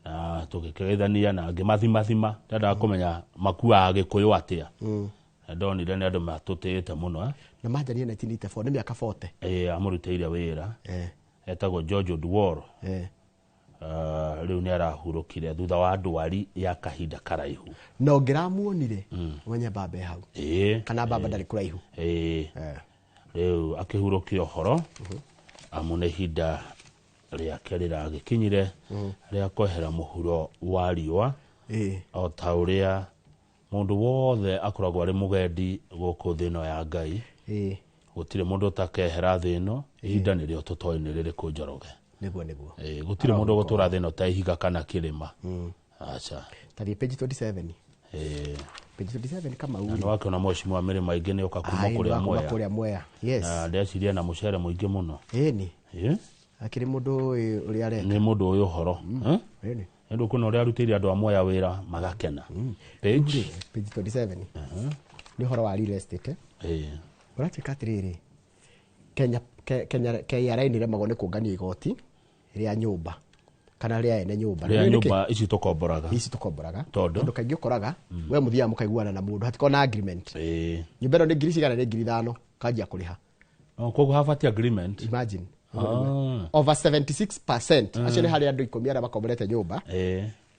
na tũgĩkĩgeithania na ngĩmathima ndendaga kũmenya makuaga Gĩkũyũ atĩa ndonire nĩ andũ matũtĩĩte mũno na manjanie 1984 nĩ mĩaka 40 amũrutĩire wĩra etagwo George Odwor rĩu nĩ arahurũkire thutha wa ndwari ya kahinda karaihu no ngĩramuonire mwenye baba hau kana baba ndarĩ kũraihu rĩu akĩhurũkio ũhoro amu nĩ ihinda rĩake rĩragĩkinyire rĩa kwehera mũhuro wa riũa o ta ũrĩa mũndũ wothe akoragwo arĩ mũgendi gũkũ thĩ ĩno ya Ngai gũtirĩ mũndũ ũtakehera thĩ ĩno ihinda nĩrĩo tũtoĩ nĩ rĩrĩkũ Njoroge nĩguo gũtirĩ mũndũ gũtũra thĩ ĩno ta ihiga kana kĩrĩma aca tari page 27 page 27 kama na nĩ wakĩona mheshimiwa Mĩrĩma ingĩ nĩ oka kuma kũrĩa Mwea na ndeciria na mũcere mũingĩ mũno akĩrĩ mũndũ ũrĩa areka nĩ mũndũ ũyũ ũhoro nĩ kuna ũrĩa arutĩire andũ a Mwea wĩra magakena page 27 nĩ ũhoro wa real estate ũratuĩka atĩrĩrĩ KRA nĩ remagwo nĩ kũngania igoti rĩa nyũmba kana rĩa ene nyũmba rĩa nyũmba ici tũkomboraga tondũ kaingĩ ũkoraga we mũthiaga mũkaiguana na mũndũ hatikoo na agreement nyũmba ĩno nĩ ngiri cigana nĩ ngiri 5 kanjia kũrĩha koguo habatie agreement imagine over 76% acio nĩ harĩ andũ 10 arĩa makomborete nyũmba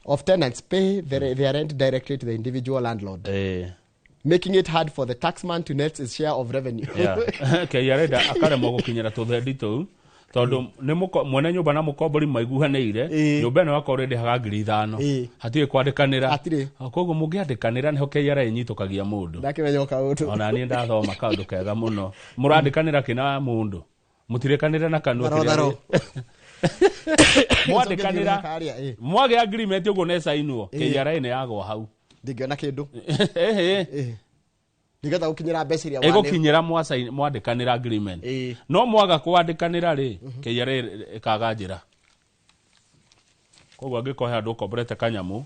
of tenants pay their rent directly to the individual landlord making it hard for the taxman to net his share of revenue KRA akaremwo gũkinyĩra tũthendi tũu tondũ nĩ mwene nyũmba na mũkombori maiguhanĩire nyũmba ĩno yakorwo ĩrĩhaga ngiri 5 hatirĩ kwandĩkanĩra koguo mũngĩandĩkanĩra nĩho KRA ĩnyitũkagia mũndũ ndakĩmenya kaũndũ ona niĩ ndathoma kaũndũ kega mũno mũrandĩkanĩra kĩna mũndũ mũtirĩkanĩra na kanua kĩrĩa mwandĩkanĩra mwagĩa agreement ũguo nĩ sainwo KRA nĩ yagwa hau ndingĩona kĩndũ nigetha gũkinyĩra mbeca iria ĩgũkinyĩra mwandĩkanĩra agreement no mwaga kwandĩkanĩra rĩ KRA ĩkaga njĩra koguo angĩkorwo andũ ũkomborete kanyamũ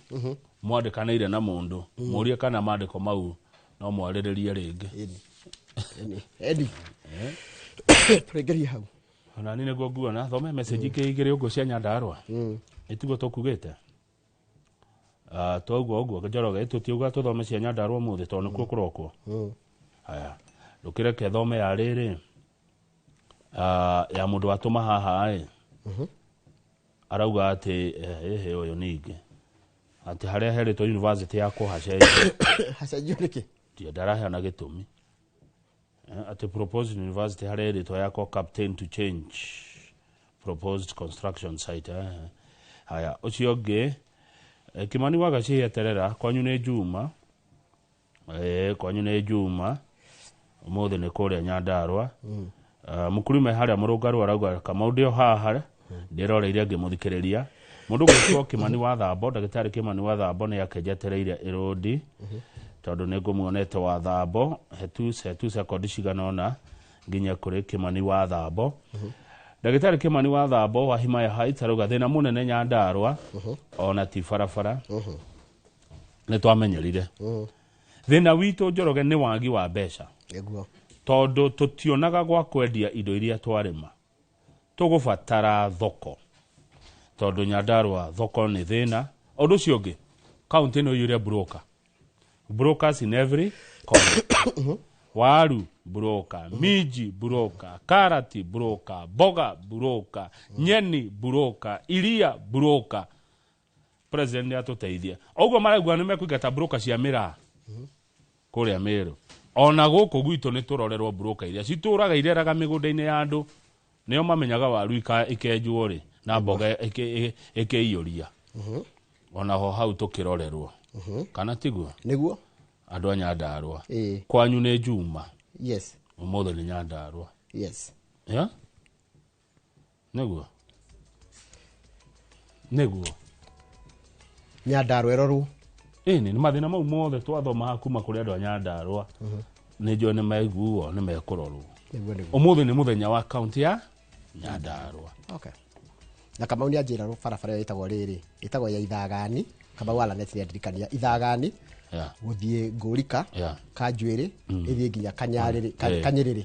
mwandĩkanĩire na mũndũ mũrie kana maandĩko mau no mwarĩrĩrie rĩngĩ tũrĩngĩrie hau ona niĩ nĩguo nguona thome message igĩrĩ ũguo cia Nyandarua ĩtiguo tũkugĩte toguo ũguo Njoroge tũtiuga tũthome cia Nyandarua ũmũthĩ tondũ nĩkuo kũrokwo haya ndũkĩreke thome ya rĩrĩ ya mũndũ watũma haha arauga atĩ ũyũ ningĩ atĩ harĩa herĩtwo university ya kũhacenjio nĩkĩ ndaraheana gĩtũmi atĩ proposed university harĩa herĩtwo yakwo captain to change proposed construction site haya ũcio ũngĩ Kimani Wagacia eterera kwanyu nĩ Juma ũmũthĩ nĩ kũrĩa Nyandarua mũkurume harĩa mũrũngarũ arauga Kamau o haha ndĩroreire ngĩmũthikĩrĩria mũndũ gwĩtwo Kimani wa Thambo ndagĩtarĩ Kimani wa Thambo nĩ akenjetereire ĩrũndi tondũ nĩ ngũmuonete wa Thambo hetu kondi cigana ona nginya kũrĩ Kimani wa Thambo ndagĩtarĩ Kimani wa Thambo wa Himaya Heights arauga thĩna mũnene Nyandarua ona ti barabara nĩ twamenyerire thĩna witũ Njoroge nĩ wagi wa mbeca tondũ tũtionaga gwa kwendia indo iria twarĩma tũgũbatara thoko tondũ Nyandarua thoko nĩ thĩna ũndũ ũcio ũngĩ kaunti ĩno yũrĩa brokers in every corner waru broker miji broker karati broker boga broker nyeni broker iria broker president atuteithia oguo maraigua nĩ mekũingata broker cia mĩraa kũrĩa Meru ona gũkũ gwitũ nĩ tũrorerwo broker iria citũraga ireraga mĩgũnda-inĩ ya andũ nĩo mamenyaga waru ikenjwo rĩ na mboga ĩkĩiyũria ona ho hau tũkĩrorerwo kana tiguo nĩguo andũ a Nyandarua kwanyu nĩ Juma yes ũmũthĩ nĩ Nyandarua yes nĩguo Nyandarua ĩrorwo nĩ mathĩna mau mothe twathoma kuma kũrĩ andũ a Nyandarua nĩ njũĩ nĩ maiguo nĩ mekũrorwo ũmũthĩ nĩ mũthenya wa kaunti ya Nyandarua okay na kama unia njira ro barabara ĩtagwo rĩrĩ ĩtagwo ya Ithagani kama wala neti ndirikania Ithagani guthie Ngũrika Kanjuĩrĩ ĩthie nginya Kanyarĩrĩ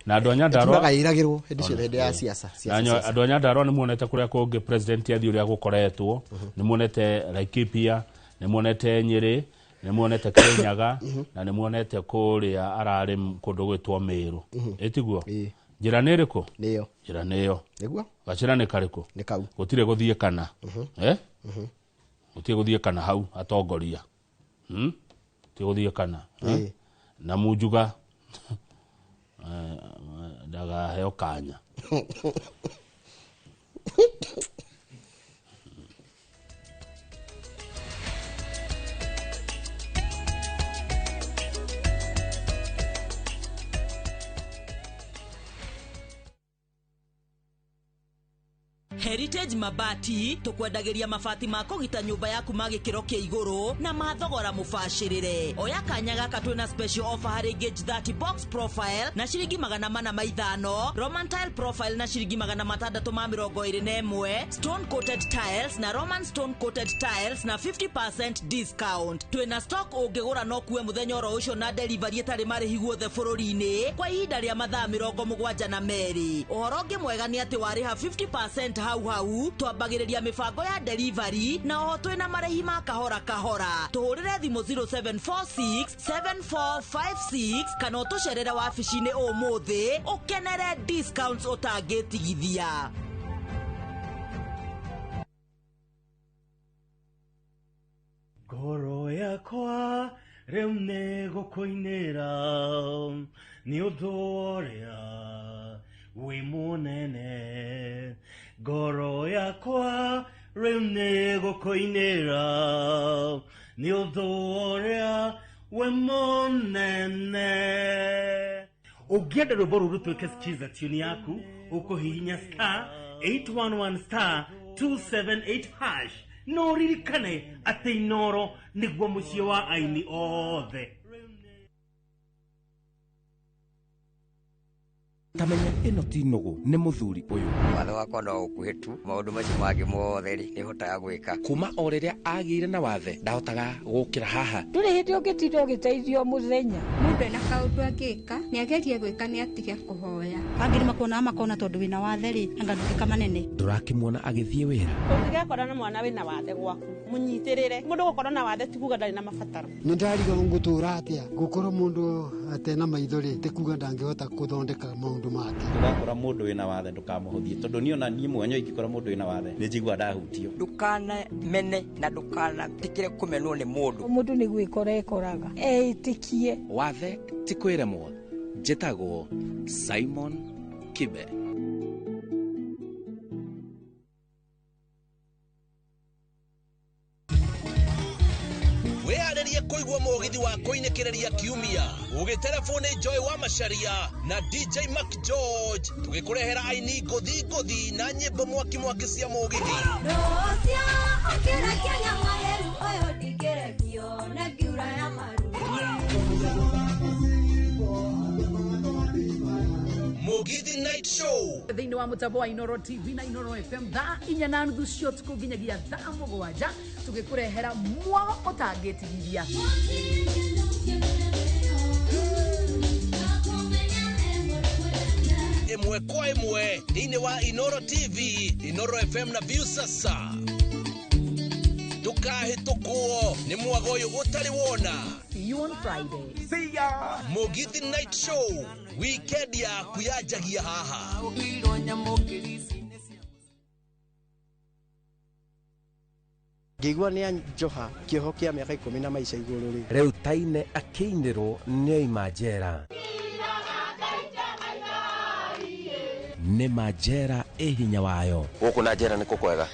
na andũ a Nyandarua magairagĩrwo hĩndĩ ciothe hĩndĩ ya siasa andũ a Nyandarua nĩ muonete kũrĩa kũngĩ president athi ũrĩa gũkoretwo nĩ muonete Laikipia nĩ muonete Nyĩrĩ nĩ muonete Kirinyaga na nĩ muonete kũrĩa ararĩ kũndũ gwĩtwo Mĩrũ ĩtiguo njĩra nĩ ĩrĩkũ nĩyo njĩra nĩyo nĩguo gacĩra nĩ karĩkũ nĩ kau gũtirĩ gũthiĩ kana gũtirĩ gũthiĩ kana hau atongoria gũtirĩ gũthiĩ kana na Munjuga ndagaheo kanya Heritage Mabati tukwendageria mabati ma kugita nyumba yaku magikiro kia iguru na mathogora mubashirire. Oya kanya gaka twina special offer hari gauge 30 box profile na shilingi 450, Roman tile profile na shilingi 621, stone coated tiles na Roman stone coated tiles na 50% discount. Twina stock ungigura no kuwe muthenya oro ucio na delivery etari marihi guothe bururi-ini kwa ihinda ria mathaa 72. Uhoro ungi mwega ni ati wariha 50% hau twambagiriria mibango ya delivery na oho twina marĩhi ma kahora kahora. Tuhurire thimu 0746 7456 kana utucerere wabici-ini umuthi ukenere discounts utangitigithia. Ngoro yakwa rĩu nĩ gũkũinĩra nĩ ũndũ ũrĩa wĩ mũnene. Ngoro yakwa rĩu nĩ gũkũinĩra nĩ ũndũ ũrĩa wĩ mũnene. Ũngĩenda rwĩmbo rũu rũtuĩke skiza tune yaku ũkũhihinya *811*278# no ririkane atĩ Inooro nĩguo mũciĩ wa aini othe. Tamenya ĩno ti nũgũ nĩ mũthuri ũyũ. Watho wakwa no ũkuhĩ tu, maũndũ macio mangĩ mothe nĩ hotaga gwĩka. Kuma o rĩrĩa agĩire na wathe ndahotaga gũkĩra haha. Ndũrĩ hĩndĩ ũngĩtindwo ũgĩteithio mũthenya. Mũndũ ena kaũndũ angĩka nĩ agerie gwĩka nĩ atige kũhoya. Angĩrĩ makona tondũ wĩna wathe rĩ angathũkĩka manene. Ndũrakĩmuona agĩthiĩ wĩra. Ũngĩgakora na mwana wĩna wathe gwaku mũnyitĩrĩre. Mũndũ gũkorwo na wathe ti kuga ndarĩ na mabataro. Nĩ ndariga ngũtũra atĩa gũkorwo mũndũ atena maithori ti kuga ndangĩhota gũthondeka maũndũ make. Ndũgakora mũndũ wĩna wathe ndũkamũhũthie tondũ niĩ ona niĩ mwenyewe ingĩkora mũndũ wĩna wathe nĩ njigua ndahutio. Ndũkana mene na ndũkana tikire kũmenwo nĩ mũndũ. Mũndũ nĩ gwĩkora ekoraga etĩkie. Wathe ti kwĩremwo. Njĩtagwo Simon Kibe. Weharĩrie kũigua mũgithi wa kũinĩkĩrĩria kiumia ũgĩtelefone Joy wa Macharia na DJ Mac George tũgĩkũrehera aini ngũthi na nyĩmbo mwaki cia mũgithi. Rosia okera Kenya maheru oyo ndigerekio na ngiura ya maru. Mugithi Night Show thĩinĩ wa mũtambo wa Inooro TV na Inooro FM thaa 4:30 cio ũtukũ nginyagia thaa 7 tũgĩkũrehera mwago ũtangĩtigithia. Ĩmwe kwa ĩmwe thĩinĩ wa Inooro TV, Inooro FM na Viusasa. Ndũkahĩtũkwo nĩ mwago ũyũ ũtarĩ wona. See you on Friday. See ya. Mugithi Night Show weekend yaku yanjagia haha. Ngĩigua nĩ anjoha kĩoho kĩa mĩaka 10 na maica igũrũ rĩ. Rĩu Taine akĩinĩrwo nĩoima njera. Nĩ manjera hinya wayo. Guku na njera niko kwega.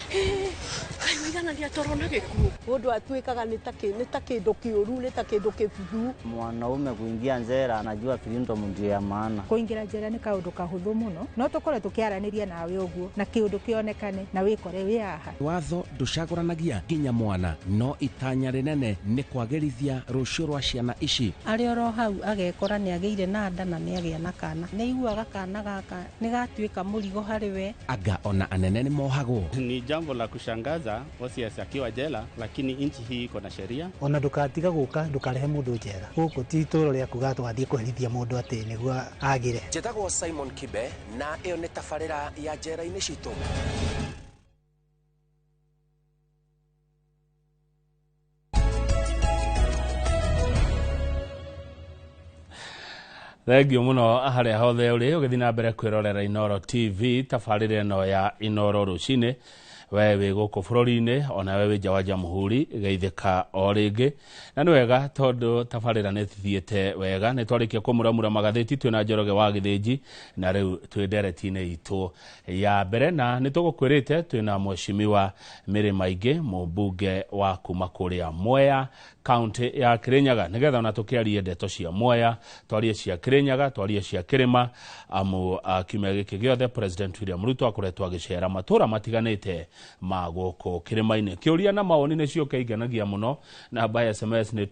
Kaigana ndia torona gikuo. Mundu atuikaga ni ta kindu kiuru ni ta kindu kibuthu. Mwanaume kuingia njera anajua viundo mundu ya maana. Kuingira njera ni kaundu kahuthu muno no tukore tukiaraniria nawe uguo na kiundu kionekane na wikore wi aha. Watho nducaguranagia nginya mwana no itanya rinene ni kwagirithia rucio rwa ciana ici. Ari oro hau agekora ni ageire na nda na ni agia na kana ni iguaga kana gaka ni gatuika murigo hari we. Anga ona anene ni mohagwo. Ni jambo la kushangaza OCS akiwa jela, lakini nchi hii iko na sheria. Ona ndukatiga guka ndukarehe mundu njera. Guku ti ituro ria kuga twathie kuherithia mundu ati niguo agire. Njĩtagwo Simon Kibe na ĩyo nĩ tabarĩra ya njera-inĩ citũ. Thengio muno haria hothe uri ugithi na mbere kwirorera Inoro TV tabarĩra ĩno ya Inoro rucine wewe guku bururi-ini ona wewe nja wa Jamhuri geithika o ringi na ni wega tondu tabarĩra nĩ thithiĩte wega nĩ twarikia kumuramura magathĩti twina Njoroge wa Githĩnji na rĩu twĩ ndereti-inĩ itũ ya mbere na nĩ tũgũkwĩrĩte twina mheshimiwa Mary Maingĩ mũmbunge wa kuma kũrĩa Mwea county ya Kirinyaga nigetha ona tukiarie ndeto cia Mwea twarie cia Kirinyaga twarie cia Kirima amu kiumia gĩkĩ gĩothe President William Ruto akoretwo agĩcera matũra matiganĩte ma gũkũ Kirima-inĩ. Kĩũria na maoni nĩcio kainganagia mũno na by SMS nĩ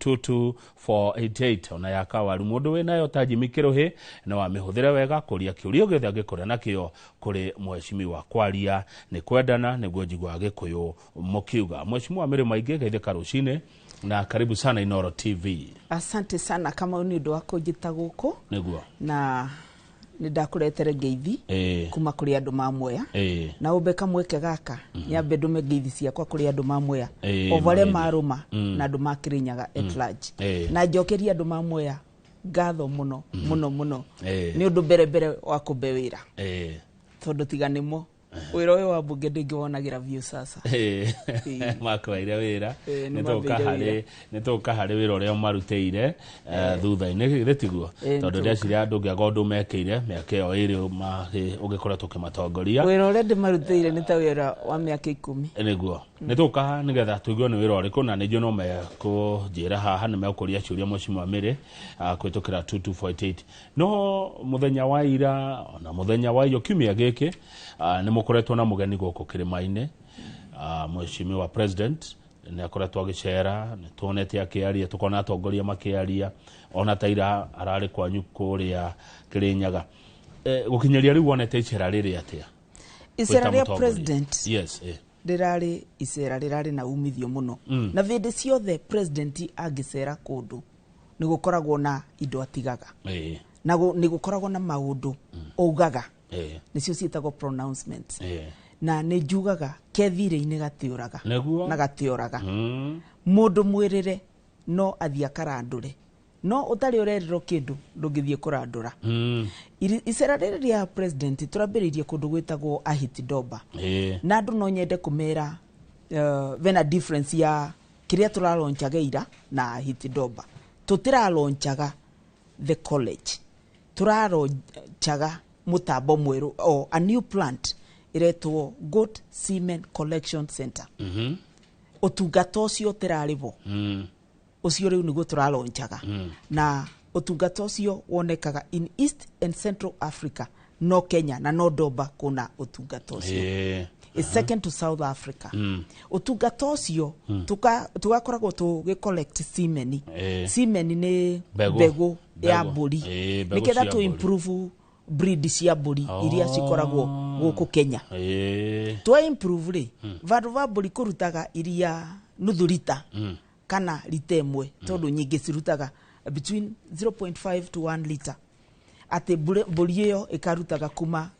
22488 ona ya kawaru mũndũ wĩnayo ta Jimmy Kĩrũhĩ no amĩhũthĩre wega kũria kĩũria gĩothe angĩkorwo nakĩo kũrĩ mheshimiwa kwaria nĩ kwendana nĩguo njigua Gĩkũyũ mũkiuga. Mheshimiwa Mary Maingĩ geithika rucine na karibu sana Inoro TV. Asante sana kama ni ndo wako njita guko niguo na nindakuretere ngeithi kuma kuri andu ma Mwea na ubeka mweke gaka nyambe ndume ngeithi ciakwa kuri andu ma Mwea ovale maruma na andu ma Kirinyaga at large na njokeria andu ma Mwea ngatho muno muno ni undu mbere wa kubewira tondu tiganimo wira uyu wa bunge ndingĩwonagira view sasa makwaire wira nĩtũka harĩ wĩra ũrĩa marutĩire thutha-inĩ gĩtiguo tondũ ndeciria andũ ngĩaga ũndũ mekĩire mĩaka ĩyo ĩrĩ ũngĩkoretwo ũkĩmatongoria wĩra ũrĩa ndĩmarutĩire nĩ ta wĩra wa mĩaka 10 nĩguo nĩtũka nĩgetha tũigue nĩ wĩra ũrĩkũ na nĩnjũ no mekũnjĩra haha nĩ megũkũria ciũria Mheshimiwa Mary kũhĩtũkĩra 2248 no mũthenya wa ira ona mũthenya wa iyo kiumia gĩkĩ nĩ mũkoretwo na mũgeni gũkũ Kirima-inĩ Mheshimiwa President nĩ akoretwo agĩcera nĩ tuonete akĩaria tukona atongoria makĩaria ona taira ararĩ kwanyu kũrĩa Kirinyaga gũkinyeria rĩu wonete icera rĩrĩ atĩa icera rĩa President yes rĩrarĩ icera rĩrarĩ na umithio muno na vĩndĩ ciothe President angĩcera kũndũ nĩ gũkoragwo na indo atigaga na nĩ gũkoragwo na maũndũ ougaga nicio ciitagwo pronouncements na nĩ njugaga kethire-inĩ gatĩũraga na gatĩũraga mũndũ mwĩrĩre no athia karandũre no ũtarĩ ũrerĩrwo kĩndũ ndũngĩthiĩ kũrandũra icera rĩrĩ rĩa President tũrambĩrĩirie kũndũ gwĩtagwo Ahiti Doba na andũ no nyende kũmera vena difference ya kĩrĩa tũralonchaga ira na Ahiti Doba tũtiralonchaga the college tũralonchaga mutambo mweru a new plant iretwo Goat Semen Collection Center utungata ucio tirarivo ucio riu niguo turalonchaga na utungata ucio wonekaga in East and Central Africa no Kenya na no Doba kuna utungata ucio is second to South Africa utungata ucio tugakoragwo tugicollect semen ni mbegu ya mburi niketha tu improve breed cia mburi iria cikoragwo gũkũ Kenya twa improve ri vandu va mburi kurutaga iria nuthu lita kana lita ĩmwe tondu nyingĩ cirutaga between 0.5 to 1 liter ati mburi ĩyo ikarutaga kuma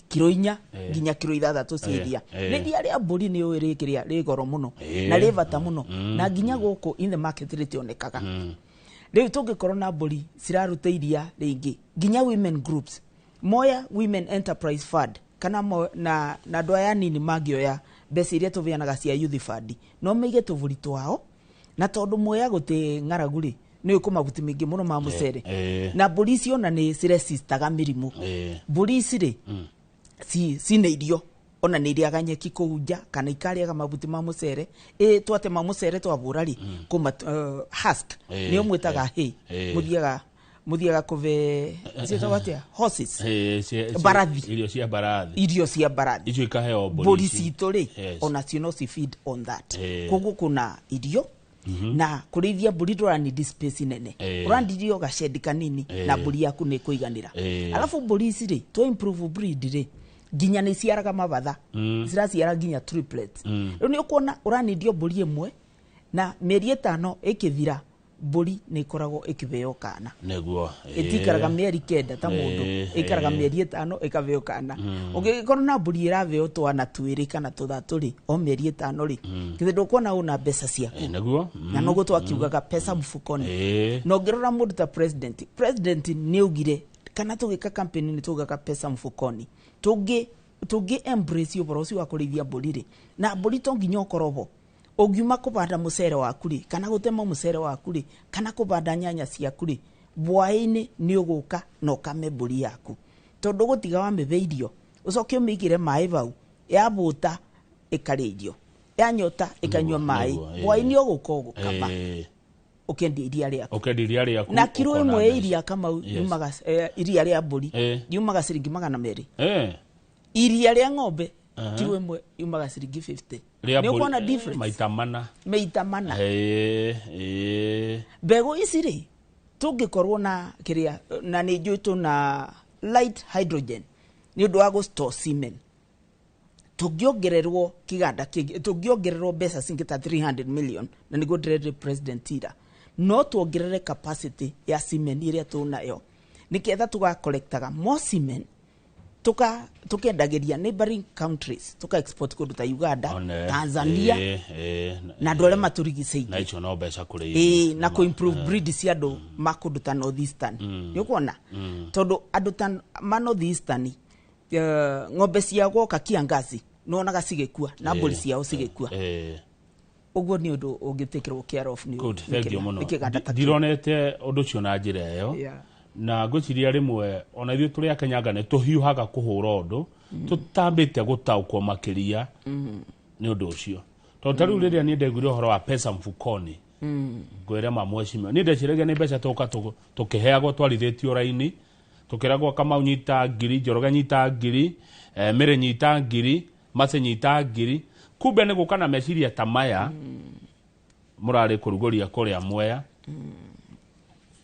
kilo 4 nginya kilo 6 cia iria rĩrĩa rĩa mburi nĩ ũĩ rĩkĩrĩa rĩ goro mũno na rĩ bata mũno na nginya gũkũ in the market rĩtionekaga rĩu tũngĩkorwo na mburi ciraruta iria rĩingĩ nginya women groups Mwea Women Enterprise Fund kana na andũ aya nini mangĩoya mbeca iria tũveanaga cia youth fund no meige tũvuri twao na tondũ Mwea gũtĩ ng'aragu rĩ nĩ ũkũmaguti mĩingĩ mũno ma mũcere na mburi icio na nĩ ciresistaga mĩrimũ mburi ici rĩ cina irio ona nä rä aga nyeki kå unja kana ikarĩaga mabuti ma må cere twatema må cere twabå rä husk nä o mwä taga må thiaga kå ve horses barathi irio cia barathi mbå ri citå rä onacio no feed on that koguo kuna irio na kå rä ithia mbå ri ndå ranidi space nene å randirio gacendi kanini na mbå ri yaku nä kå iganä ra alafu mbå ri ici rä to improve breed rä nginya nä ciaraga mabatha ciraciara nginya triplets rä u nä å kuona å ranidio mbå ri ä mwe na mä eri 5 ä kä thira mbå ri nä ikoragwo ä kä beo kana ĩtikaraga mĩeri 9 ta mũndũ ĩkaraga mĩeri 5 ĩkabeo kana ũngĩkorwo na mbũri ĩrabeo twana 2 kana 3 rĩ o mĩeri 5 rĩ githĩ ndũkuona ũna mbeca ciaku na noguo twakiugaga pesa mfukoni na ũngĩrora mũndũ ta president nĩ augire kana tũgĩka campaign nĩ tũgaga pesa mfukoni tũngĩ embrace ũboro ũcio wa kũrĩithia mbũri rĩ na mbũri to nginya ũkorwo ũngiuma kũbanda mũcere waku rĩ kana gũtema mũcere waku rĩ kana kũbanda nyanya ciaku rĩ bwaĩ-inĩ nĩ ũgũka na ũkame mbũri yaku tondũ gũtiga wa mĩbe irio ũcoke ũmĩigĩre maĩ bau yabũta ĩkarĩa irio yanyota ĩkanyua maĩ bwaĩ-inĩ ũgũka ũgũkama ũkendia iria rĩaku na kiro ĩmwe ya iria kama yumaga iria rĩa mbũri yumaga ciringi 200 iria rĩa ng'ombe kiro ĩmwe yumaga ciringi 50 nĩ ũkuona difference maita mana mbegũ ici rĩ tũngĩkorwo na kĩrĩa na nĩ njũĩtwo na light hydrogen nĩ ũndũ wa gũstore semen tũngĩongererwo kĩganda kĩngĩ tũngĩongererwo mbeca cingĩ ta 300 million na nĩguo ndĩrete president ira no tuongerere capacity ya semen ĩrĩa tũnayo nĩketha tũgakolektaga more semen tukendagĩria neighboring countries tuka export kũndũ ta Uganda Tanzania na andũ arĩa matũrigicĩirie na kũ improve breed cia andũ makũndũ ta North Eastern nĩ ũkuona tondũ andũ ta ma North Eastern ng'ombe cia goka kiangazi nonaga cigĩkua na mbũri ciao cigĩkua ũguo nĩ ũndũ ũngĩtĩkĩrwo care of nĩ ndironete ũndũ ũcio na njĩra ĩyo na ngwiciria rimwe ona ithuĩ tũrĩ Akenyanga nĩ tũhiũhaga kũhũra ũndũ tũtambĩte gũtaũkwo makĩria nĩ ũndũ ũcio tondũ ta rĩu rĩrĩa niĩ ndaiguire ũhoro wa pesa mfukoni ngwĩre mamwecimio niĩ ndeciragia nĩ mbeca tũka tũkĩheagwo twarithĩtio raini tũkĩragwo Kamau nyita ngiri Njoroge nyita ngiri Mĩrĩ nyita ngiri Mace nyita ngiri kumbe nĩ gũka na meciria ta maya mũrarĩ kũrugũria kũrĩa Mwea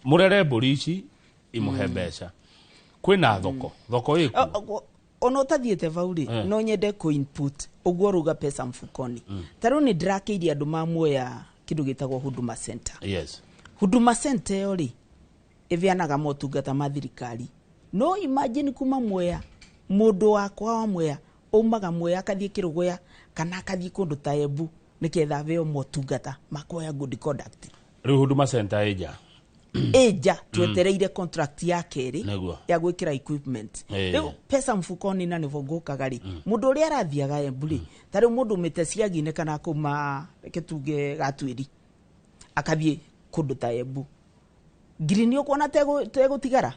mũrere mbũri ici imuhe mbeca kwĩna thoko ĩkuo ona ũtathiĩte bau rĩ no nyende kũ input ũguo ruga pesa mfukoni tarĩu nĩ ndĩrakĩirie andũ ma Mwea kĩndũ gĩtagwo Huduma Center Huduma Center ĩyo rĩ ĩbeanaga motungata ma thirikari no imagine kuma Mwea mũndũ wakwa wa Mwea umaga Mwea akathiĩ Kĩrũgũya kana akathiĩ kũndũ ta Embu nĩketha abeo motungata makoya good conduct rĩu Huduma Center eja twetereire contract ya kerĩ ya gwĩkĩra equipment rĩu pesa mfukoni na nĩvo ngũkaga rĩ mũndũ ũrĩa arathiaga Embu rĩ tarĩu mũndũ ũmĩte ciagine kana kuma Gĩtuge Gatwĩri akathiĩ kũndũ ta Embu ngiri nĩ ũkuona tegũtigara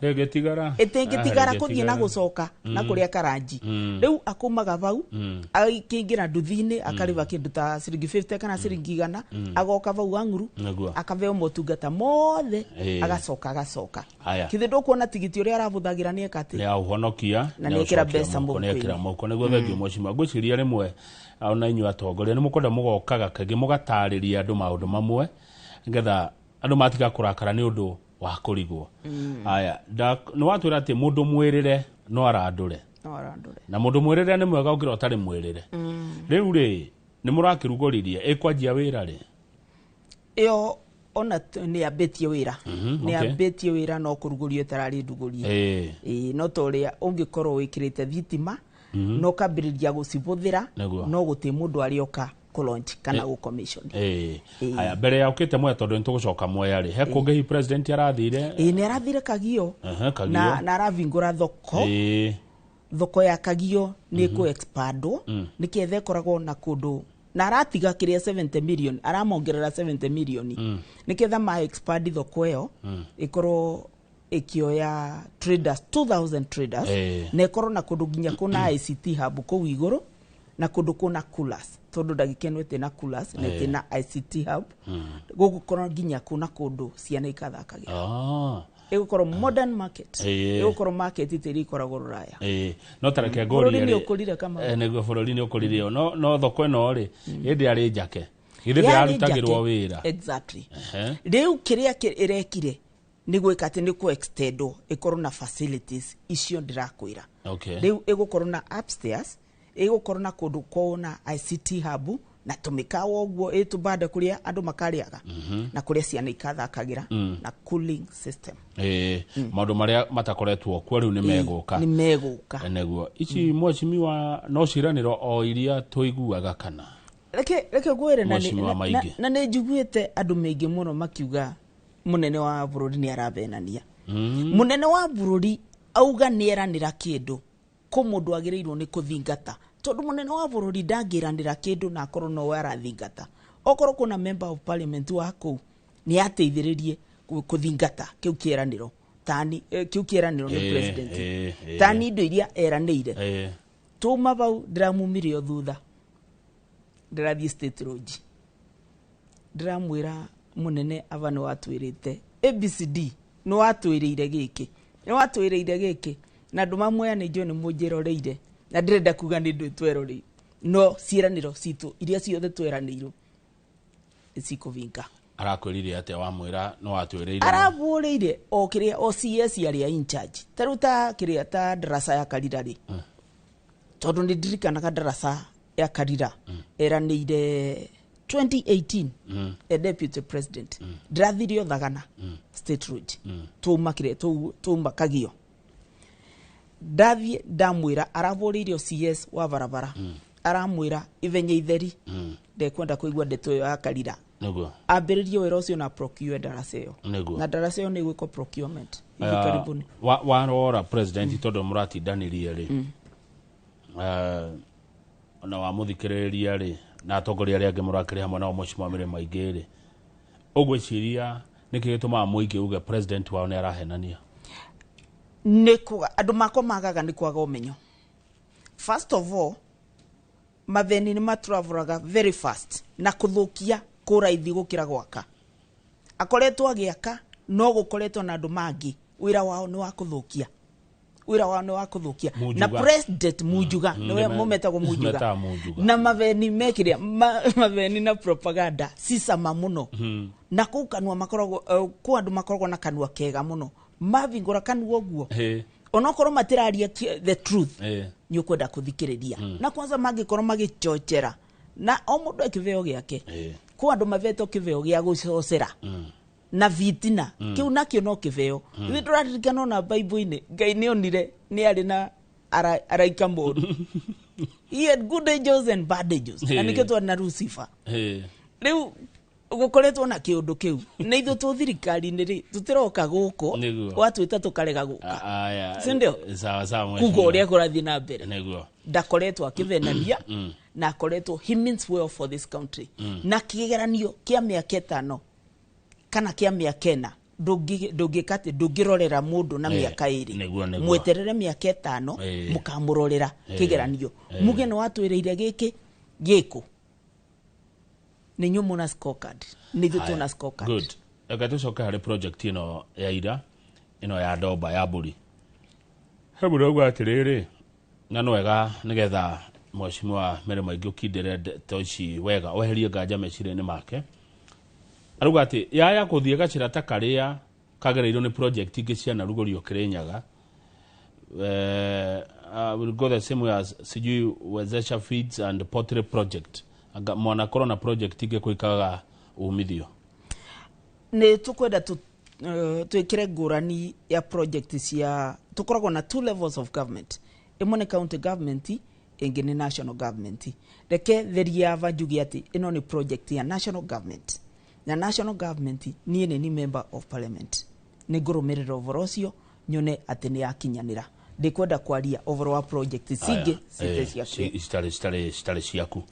ĩtĩngĩtigara kũthiĩ na gũcoka na kũrĩa karanji rĩu akumaga bau akĩingĩra nduthi-inĩ akarĩba kĩndũ ta ciringi 50 kana ciringi 100 agoka bau Ang'uru akabeo motungata mothe agacoka kĩthĩ ndũkuona tigiti ũrĩa arabũthagĩra nĩ ekatĩ nĩ ahonokia na nĩ ekĩra mbeca mũhuko nĩguo thengio mwecima ngwĩciria rĩmwe ona inyuĩ atongoria nĩ mũkwenda mũgokaga kaingĩ mũgatarĩria andũ maũndũ mamwe nĩgetha andũ matiga kũrakara nĩ ũndũ wa kũrigwo aya nĩ watwĩra atĩ mũndũ mwĩrĩre no arandũre na mũndũ mwĩrĩre nĩ mwega ũngĩra ũtarĩ mwĩrĩre rĩu rĩ nĩ mũrakĩrugũririe ĩkwanjia wĩra rĩ ĩyo ona nĩ ambĩtie wĩra no kũrugũrio tararĩ ndugũrie no torĩa ũngĩkorwo wĩkĩrĩte thitima no kambĩrĩria gũcibũthĩra no gũtĩ mũndũ arĩoka launch kana commission aya mbere ya ukite Mwea tondu nitũgũcoka Mwea rĩ he kũngĩ hi president arathire nĩ arathire Kagio na aravingũra thoko ya Kagio nĩ kũ expandwo nĩketha ĩkoragwo na kũndũ na aratiga kĩrĩa 70 million aramongerera 70 million nĩketha ma expand thoko ĩyo ĩkorwo ikioya traders 2000 traders na ikorwo na kundu nginya kuna ICT hub kuu iguru na kundu kuna coolers tondu ndagikenu ete coolers na ete ICT hub gugukorwo nginya kuna kundu ciana ikathakagira igukorwo modern market igukorwo market itiri ikoragwo Ruraya no tareke ngori neguo bururi ni ukurire no thoko ino ri hindi ari njake githĩ ndĩrarutagĩrwo wĩra exactly rĩu kĩrĩa ĩrekire nĩ gwĩka atĩ nĩ ku extend ĩkorwo na facilities icio ndĩrakwĩra rĩu ĩgũkorwo na upstairs ĩgũkorwo na kũndũ kwona ICT hub na tũmĩkawa ũguo ĩtũbande kũrĩa andũ makarĩaga na kũrĩa ciana ikathakagĩra na cooling system maũndũ marĩa matakoretwo kuo rĩu nĩ megũka neguo ici mwacimiwa no ciranĩro o iria tũiguaga kana reke gwere na nĩ njiguĩte andũ maingĩ mũno makiuga munene wa bururi ni arabenania munene wa bururi auga ni eranira kindu ko mundu agĩrĩirwo nĩ kuthingata tondu munene wa bururi ndangĩranĩra kindu na akorwo no arathingata okorwo kuna member of parliament wa kuu ni ateithĩrĩrie kuthingata kiu kĩeranĩro tani kiu kĩeranĩro ni president tani indo iria eranĩire tuma bau ndiramumirio thutha ndirathie state road ndiramwira munene ava ni watwirite ABCD ni watwirire giki na nduma moya ni John mujiroreire na ndirenda kuga ni ndu twerori no ciraniro citu iria ciothe tweranirwo icikuvinga arakwirire ate wamwira no watwirire araburiire o kiria o CS aria in charge taruta kiria ta darasa ya karirari tondu ni ndirikanaga darasa ya karira eranire 2018 a deputy president drathirio thagana state road tumakire tumbakagio dathie ndamwira aravuririo CS wa barabara aramwira ivenye itheri ndekwenda kuigua ndeto yo akarira neguo ambiririo wira ucio na procure darasa yo na darasa yo ni gwiko procurement ivi karibuni warora president tondu murati daniria ri na wa muthikiriria ri na atongoria aria angi murakiri hamwe nao mucimamire maingi ri ugwiciria niki gituma muingi uge president wao ni arahenania nikuga andu makwa magaga ni kwaga umenyo first of all maveni ni matravuraga very fast na kuthukia kuraithi gukira gwaka akoretwo agiaka no gukoretwo na andu mangi wira wao ni wa kuthukia na president mujuga no mumetagwo mujuga na maveni mekiria maveni na propaganda sisama muno na kukanwa makoragwo ku andu makoragwo na kanwa kega muno mavingura kanwa guo onokorwo matiraria the truth ni ukwenda kuthikiriria na kwanza mangikorwo magichochera na o mundu ekiveo giake ku andu maveto kiveo gia gucocera na vitina kiu nakio no kiveo ithu turaririkana na Bible-ini Ngai ni onire ni ari na araika mundu he had good angels and bad angels na niketwa na Lucifer riu gukoretwo na kiundu kiu na ithu tu thirikari-ini ri tutiroka guko watwita tukarega guka sindio sawa kugo uria kurathi na mbere ndakoretwo akivenania na akoretwo he means well for this country na kigeranio kia miaka 5 kana kia miaka 4 ndungikate ndungirorera mundu na miaka 2 mweterere miaka 5 mukamurorera kigeranio muge no watwirire giki giku ni nyumu na scorecard ni gitu na scorecard good agatucoka hari project ino ya ira ino ya ndomba ya mburi hebu rogwa atiriri na no wega nigetha mwashimwa mere maingi ukindire toci wega weherie nganja mecire-ini make aruga ati yaya kuthie gacira ta karia kagereirwo ni project ingi cia narugorio Kirinyaga will go the same way as sijui wezesha feeds and poultry project mwana corona project ingi kuikaga umithio ni tukwenda twikire ngurani ya project cia tukoragwo na 2 levels of government imwe ni county government ingi ni national government reke theria vanjugi ati ino ni project ya national government na national government ni ni member of parliament ni ngurumirira ovorocio nyone ati ni akinyanira ndikwenda kwaria overall project sige stare ciaku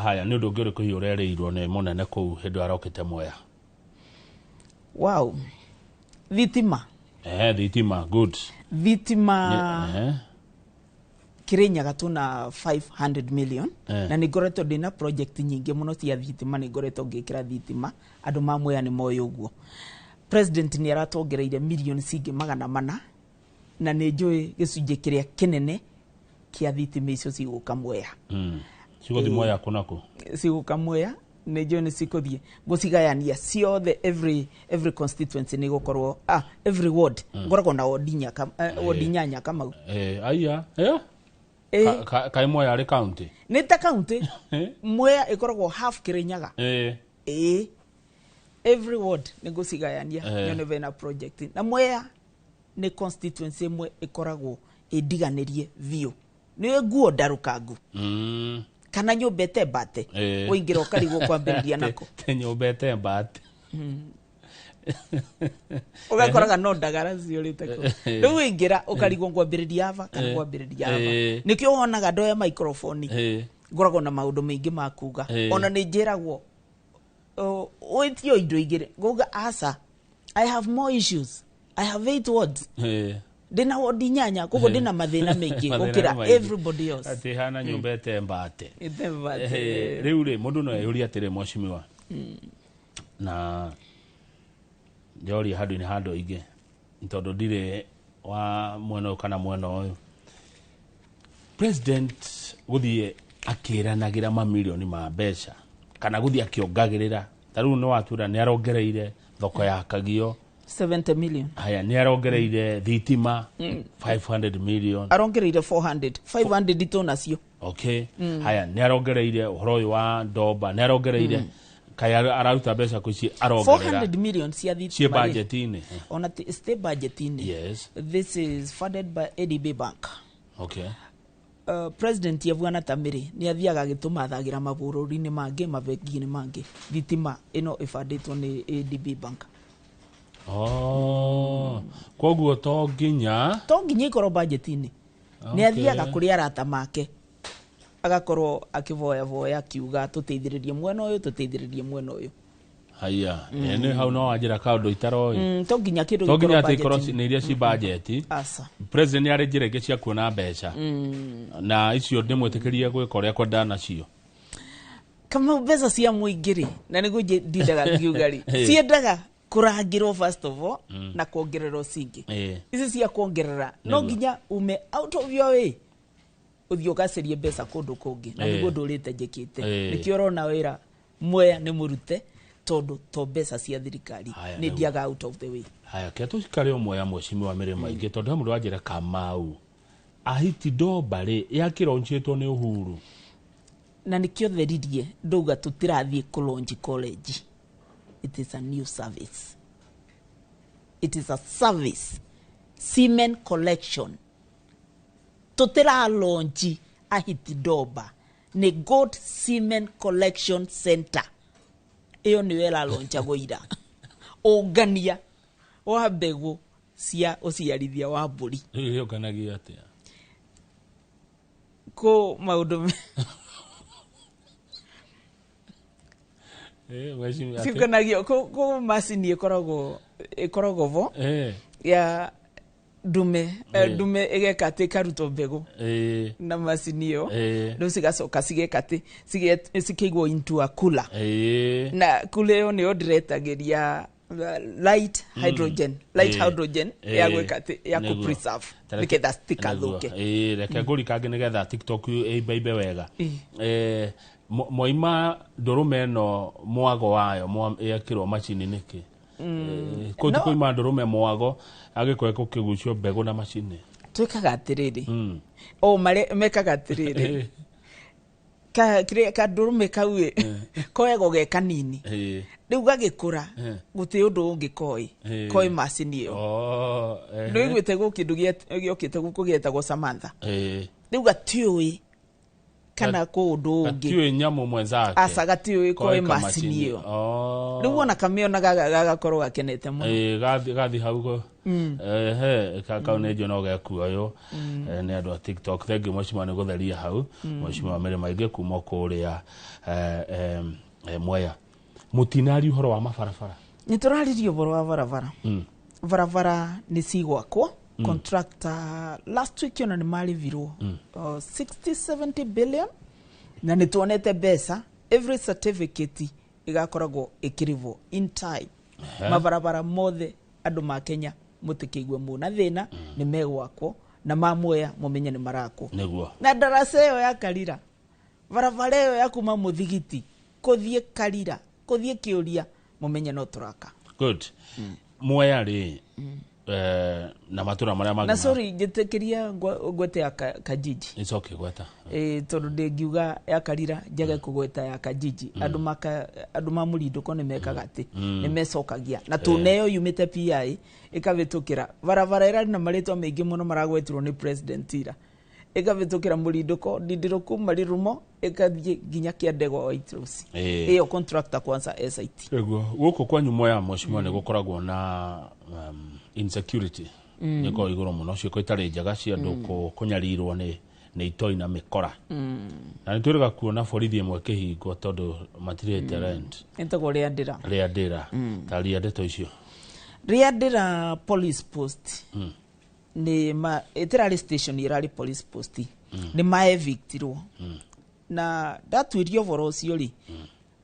haya ni undu ngire kuhiurereirwo ni munene ku hindu arokete moya wow thitima thitima good. Thitima Kirinyaga tuna 500 million na ni ngoretwo ndina project nyingi muno cia thitima, ni ngoretwo ngikira thitima andu mamwe ani moyo uguo. President ni aratongereire million singi 400 na ni njui gicunje kiria kinene kia thitima icio ciguka Mwea. Ciguthi Mwea kunako ciguka Mwea ni njui ni cikuthie gucigayania ciothe every constituency ni gukorwo every ward ngoragwo na ward nyanya kama aya kai Mwea ari county ni ta county Mwea ikoragwo half Kirinyaga every ward ni gucigayania nyone vena project na Mwea ni constituency mwe ikoragwo idiganirie view ni guo ndarukangu kana nyobete bate uingira ukarigo kwambiriria nako nyobete bate ugakoraga no ndagara ciorite ko riu uingira ukarigo kwambiriria ava kana kwambiriria ava nikio wonaga ndoya microphone ngoragwo na maundu maingi makuga ona ni njiragwo wetio indo igire ngoga asa I have more issues. I have 8 words. Dina ward nyanya kuko dina mathina mengi gukira everybody else. Ati hana nyumbete mbate. Riu mundu no yuri atire mwashimiwa. Na jori hadu ni hado ige. Ntondo dire wa mweno kana mweno oyo. President guthie akiranagira mamilioni ma mbeca kana guthie akiongagirira. Taru no watura ni arongereire thoko ya Kagio 70 million. Haya ni arongereire thitima 500 million. Arongereire 500 itonacio. Okay. Haya ni arongereire uhoro wa Ndomba, ni arongereire kaya araruta mbeca kuci arongerera 400 million cia thitima. Cia budget ini. On a state budget ini. Yes. This is funded by ADB Bank. Okay. President Yavuana Tamiri ni athiaga gituma thagira mabururi-ini mangi mabengi-ini mangi thitima ino ifanditwo ni ADB Bank. Koguo to nginya ikoro budget-ini ni athiaga kuri arata make agakorwo akivoya kiuga tuteithiririe mwena uyu haya ene hau no ajira kaundu itaroi to nginya kindu to nginya tikoro ni iria ci budget president ari njira ingi cia kuona mbeca na icio ndimwitikirie gwikoria kwa ndana cio kama mbeca cia muingiri na nigu ndindaga ngiugari ciendaga kurangirwo first of all na kuongererwo singi ici cia kuongerera no nginya ume out of your way uthio gacerie mbeca kundu kungi na nigu ndurite njikite nikio rona wira Mwea ni murute tondu to mbeca cia thirikari ni ndiaga out of the way. Haya ketu cikare Mwea mweshimi wa mirima ingi tondu mundu ajira Kamau ahiti Ndomba ri yakironchitwo ni Uhuru na nikio theririe nduga tutirathie kulonji college. It is a new service. It is a service. Semen collection. Tutira lonji ahiti Ndomba ni Gold Semen Collection Center. Iyo ni wela lonja goira. Ogania wa mbegu cia uciarithia wa mburi. Iyo kanagia atia. Ko maundu wajimi atia. Sikanagio ko masini ikoragwo vo. Ya dume egekate karuto mbegu na masini yo ndo cigacoka cigekate cikigwo into a cooler na cooler yo ni odretageria light hydrogen ya gwekate ya ku preserve niketha stikathuke reke nguri kangi nigetha TikTok baby wega moima ndurume no mwago wayo yakirwo macini niki koti kuima ndurume mwago agikweko kigucio mbegu na macini twikaga atiriri mekaga atiriri ka ndurume kauye koego ge kanini riu gagikura guti undu ungi koi macini yo no igwite gukindu giokite gukugietagwo Samantha riu gatiui kana kundu ungi tiwe nyamu mwenzake asagatiwe koi macini yo riu ona kamiona gagakorwo gakenete muno gathi haugo kakaune jono gakua yo ni andu a TikTok thegi mwashima ni gutheria hau mwashima mere maige kuma kuria Mwea mutinari uhoro wa mabarabara ni turaririo boro wa barabara Varavara ni cigwakwo contractor last week yona ni marivirwo 60-70 billion na ni tuonete mbeca every certificate igakoragwo ikirivwo in time mabarabara mothe andu ma Kenya mutikiigwe muna thina ni megwakwo na mamoya mumenye ni marako na darasa yo ya Karira barabara yo ya kuma muthigiti kuthie Karira kuthie Kiuria mumenye no turaka good moya ri na matura maria magima na sorry ngetekeria gwete ya Kajiji it's okay gweta tondu ndengiuga ya Karira njage kugweta ya Kajiji andu ma Mulindo ko nemekaga ati nemecokagia na tuneyo yumite PI ikavitukira barabara ira na maritwa maingi muno maragwetirwo ni president ira ikavitukira Mulindo ko Ndidiruku Marirumo ikathie ginya Kiandegwa White Rose iyo contractor kwanza SIT guko kwa nyumo ya mheshimiwa ne gukoragwo na insecurity niko igoro muno cio ko itari njaga cia nduko kunyarirwo ni itoi na mikora na nituriga kuona borithi imwe kihingo tondu matirete rent entagwo Riandira tari ndeto icio Riandira police post ni itirari station irari police post ni maevictirwo na datwirio voro cio ri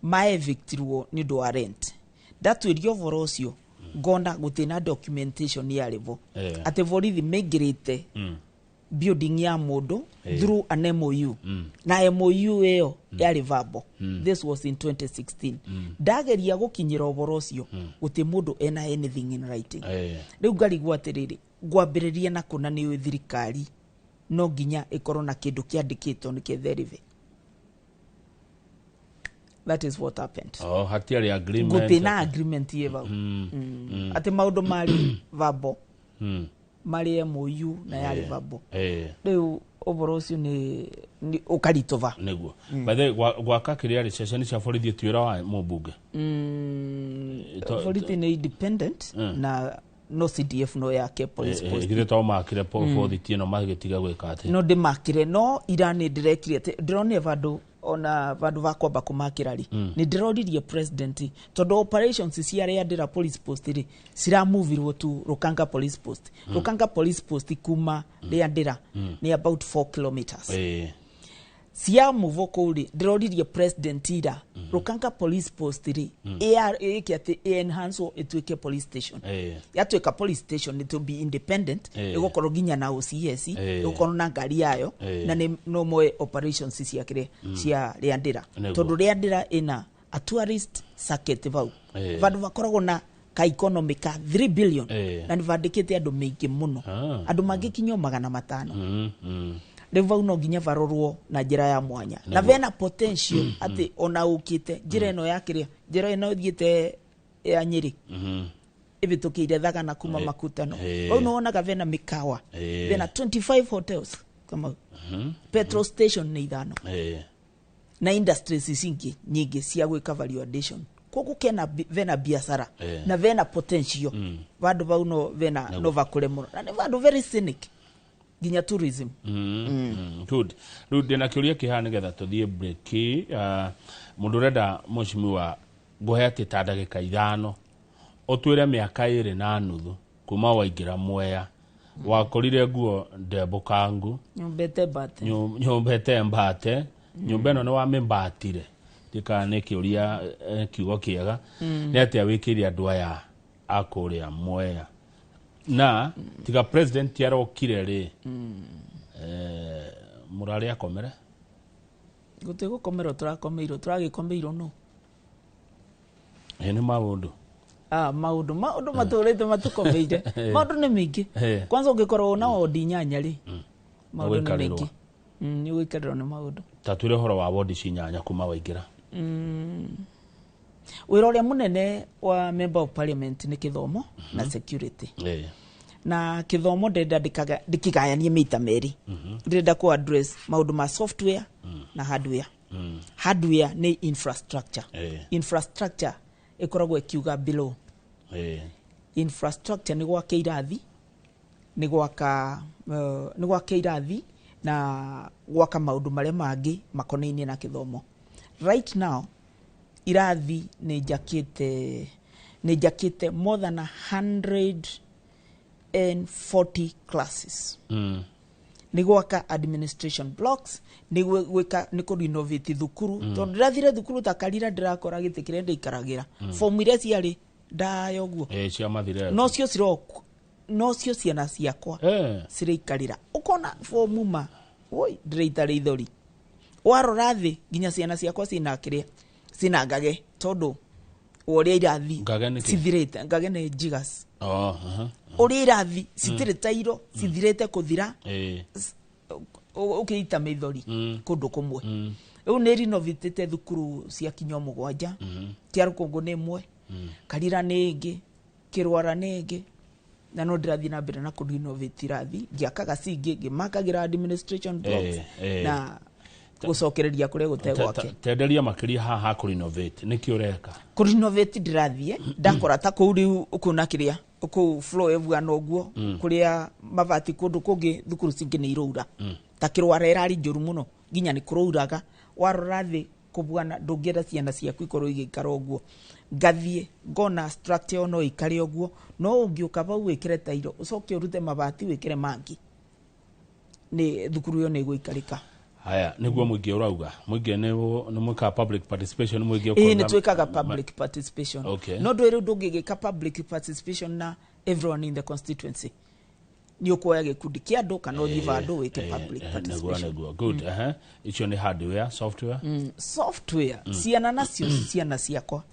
maevictirwo ni ndo wa rent datwirio voro cio gonda gutina documentation ya level ate borithi megirite building ya mundu through an MOU na MOU eyo ya rivabo this was in 2016 dageria gukinyira oboro cio guti mundu ena anything in writing riu ngarigwa atiriri gwambiriria na kuna ni thirikari no ginya ikoro na kindu kiandikitwo ni ketherive. That is what happened. Hatiari agreement. Gutina agreement yeva. Ate maundu mari vabo. Mari MOU na yari vabo. Riu oboro ucio ni ukaritova. Niguo. By the gwaka kiria recession cia borithi twira wa mubunge. Borithi ni independent na no CDF no yake police post. Gire to makire borithi no magitiga gwika ati. No de makire no irani directly drone vado ona vandu vakwamba kumakira ri ni ndiroririe president todo operations cia Riandira police post ri sira movirwo tu Rukanga police post Rukanga police post kuma Riandira ni about 4 kilometers cia muvo kuri ndiroririe president ira Rukanga police post ri kiate enhance etweke police station yatweka police station to be independent igokoro ginya na OCS igokoro na ngari yayo na no moe operations cia kire cia Riandira tondu Riandira ina a tourist circuit vau vandu vakoragwo na ka economy ka 3 billion na nivandikite andu maingi muno andu magikinyo 500 Revau no ginya varorwo na njira ya mwanya na vena potential ati ona ukite njira eno yakiria njira eno thiete ya Nyeri ibitukire thaga na kuma makutano no ona gavena mikawa vena 25 hotels kama petrol station ni ithano na industries isingi nyingi cia gwika validation koku kena vena biashara na vena potential vandu vau no vena no vakure muno na ni vandu very cynic ginya tourism good rude na kiuria kihana getha tuthie break mundu renda mheshimiwa gohe ati ta ndagika 5 otwire miaka 2 na nuthu kuma waingira Mwea wakorire nguo ndembukangu nyombete mbate nyumba no wa membatire dika ne kiuria kiugo kiega ni ati awikiri andu aya akuria Mwea na tiga president yarokire ri murari akomere gutego komero turakomeiro turagikombeiro no ene maundu maundu maturite matukomeire maundu ni mingi kwanza ungikorwo na odi nyanya ri maundu ni mingi ni wikariro ni maundu tatwire horo wa wodi cinyanya kuma waingira wira uria munene wa member of parliament ni kithomo na security na kithomo ndenda ndikigayanie mita meri ndenda ku address maundu ma software na hardware hardware ni infrastructure infrastructure ikoragwo ikiuga below infrastructure ni gwaka irathi ni gwaka irathi na gwaka maundu maria mangi makonainie na kithomo right now irathi ni jakite nä njakite more than 140 classes nä gwaka administration blocks nä gwika nä kå renovate thukuru tondå ndirathire thukuru ta Karira ndirakora gä tä kä rä ndäikaragira fomu iria ciarä ndaya å guo no cio ciana ciakwa ciraikarira ukona fomu ma woi ndiraitare ithori warora thi nginya ciana ciakwa cina kiria cina ngage tondu uria irathi cithirite ngage ne jigas uria irathi citire tairo cithirite kuthira ukiita mithori kundu kumwe riu ni renovate thukuru cia kinyo mugwanja tia Rukungu ni imwe Karira ni ingi Kirwara ni ingi na no ndirathi na mbere na kurenovate irathi ngiakaga cingi ngimakagira administration blocks na gucokereria kuria gutegwa ke tenderia makiria haha kurenovate niki ureka kurenovate ndirathie ndakora ta ku riu ukuna kiria ku flow evuana oguo kuria mabati kundu kungi thukuru cingi ni iroura ta Kirwara irari njuru muno nginya ni kurouraga warora thi kubuana ndungira ciana ciaku ikorwo igikara oguo ngathie ngona structure no ikare oguo no ungiuka bau wikire tairo ucoke urute mabati wikire mangi ni thukuru yo ni guikarika haya niguo muingi urauga muingi ni mwika public participation muingi ni twikaga public participation no ndwire ndungigika public participation na everyone in the constituency ni ukuoya gikundi kia andu kana uthiva andu wike public participation good icio ni hardware software software ciana nacio ciana ciakwa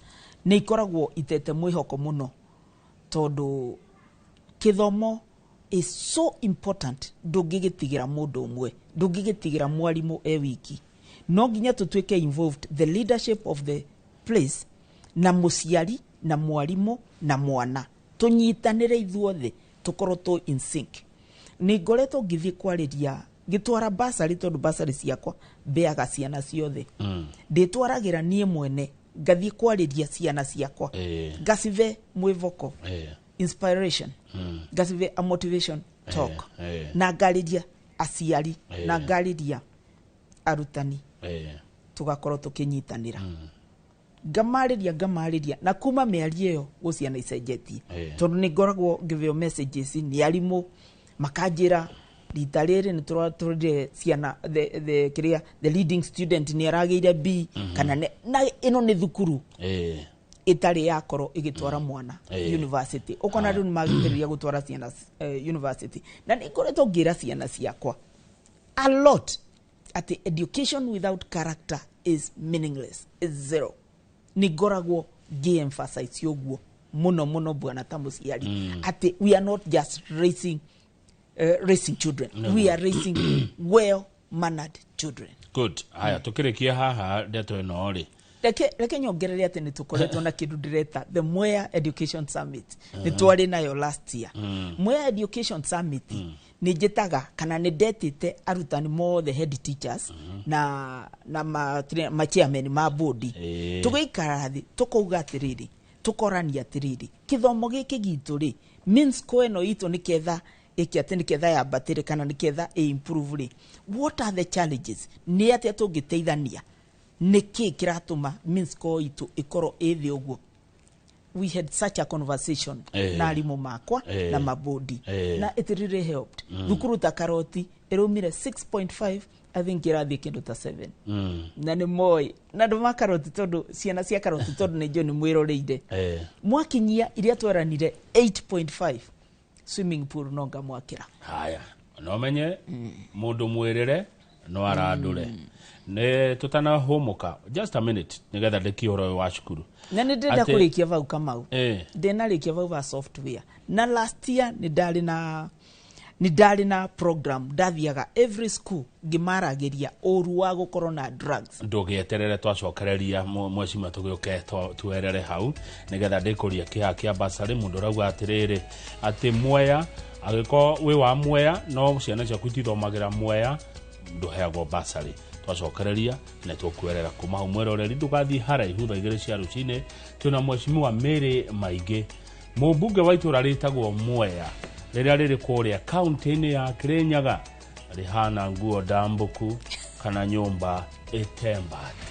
ni ikoragwo itete mwihoko muno tondu kithomo is so important ndungigitigira mundu umwe ndungigitigira mwarimu wiki no nginya tutwike involved the leadership of the place na muciari na mwarimu na mwana tunyitanire ithuothe tukorwo tu in sync ni ngoretwo ngithie kwariria gitwara basari tondu basari ciakwa beaga ciana ciothe nditwaragira nie mwene ngathie kwariria ciana ciakwa ngacive mwivoko inspiration ngacive a motivation talk na ngariria aciari na ngariria arutani tugakorwo tukinyitanira ngamariria na kuma miario iyo guciana icenjetie tondu ni ngoragwo ngiveo messages ni arimu makanjira rita riri ni turire ciana the leading student ni arageire B kana na ino ni thukuru itari yakoro igitwara mwana university ukona riu magithiriria gutwara ciana university na ni ngoretwo ngira ciana ciakwa a lot at education without character is meaningless, is zero. Ni goragwo gi-emphasize yoguo muno bwana tamuciari ati we are not just raising children, we are raising well mannered children. Good. Haya tukirekia haha ndeto ino ri reke nyongerere ati ni tukoretwo na kindu direta the Mwea Education Summit ni twari nayo last year. Mwea Education Summit ni jitaga kana ni detete arutani mothe head teachers na ma chairman ma board tugaikara thi tukauga atiriri tukorania atiriri kithomo giki gitu ri means koeno ito ni ketha ikiatini ketha ya batiri kana ni ketha improve ri what are the challenges ni atia tungiteithania niki kiratuma means ko ito ikoro ethi uguo. We had such a conversation na alimu makwa na mabodi na it really helped. Thukuru ta Karoti eromire 6.5 I think irathi kindu ta 7 na ni moi na nduma Karoti tondu ciana cia Karoti tondu ni jo ni mwiroreire mwakinyia iria twaranire 8.5 swimming pool nonga mwakira. Haya no menye mundu mwirire no aradure ne tutana homoka just a minute nigetha ndikihoro wa cukuru na ndenda kurikia vau kamau ndena rikia vau va software na last year ni dali na program dathiaga every school gimarageria oru wa gukorwo na drugs ndugieterere twacokereria mwecima tugioke tuerere hau nigetha ndikuria kiha kia basari mundu rauga atiriri ati Mwea agiko we wa Mwea no ciana ciaku itithomagira Mwea nduheagwo basari twacokereria na tukwirera kuma umwero reri ndugathi haraihu tha igere cia rucine tuna mwecimiwa Mary Maige mubunge wa itura ritagwo Mwea riria riri kuria county-ini ya Kirinyaga rihana nguo ndambuku kana nyumba itembati.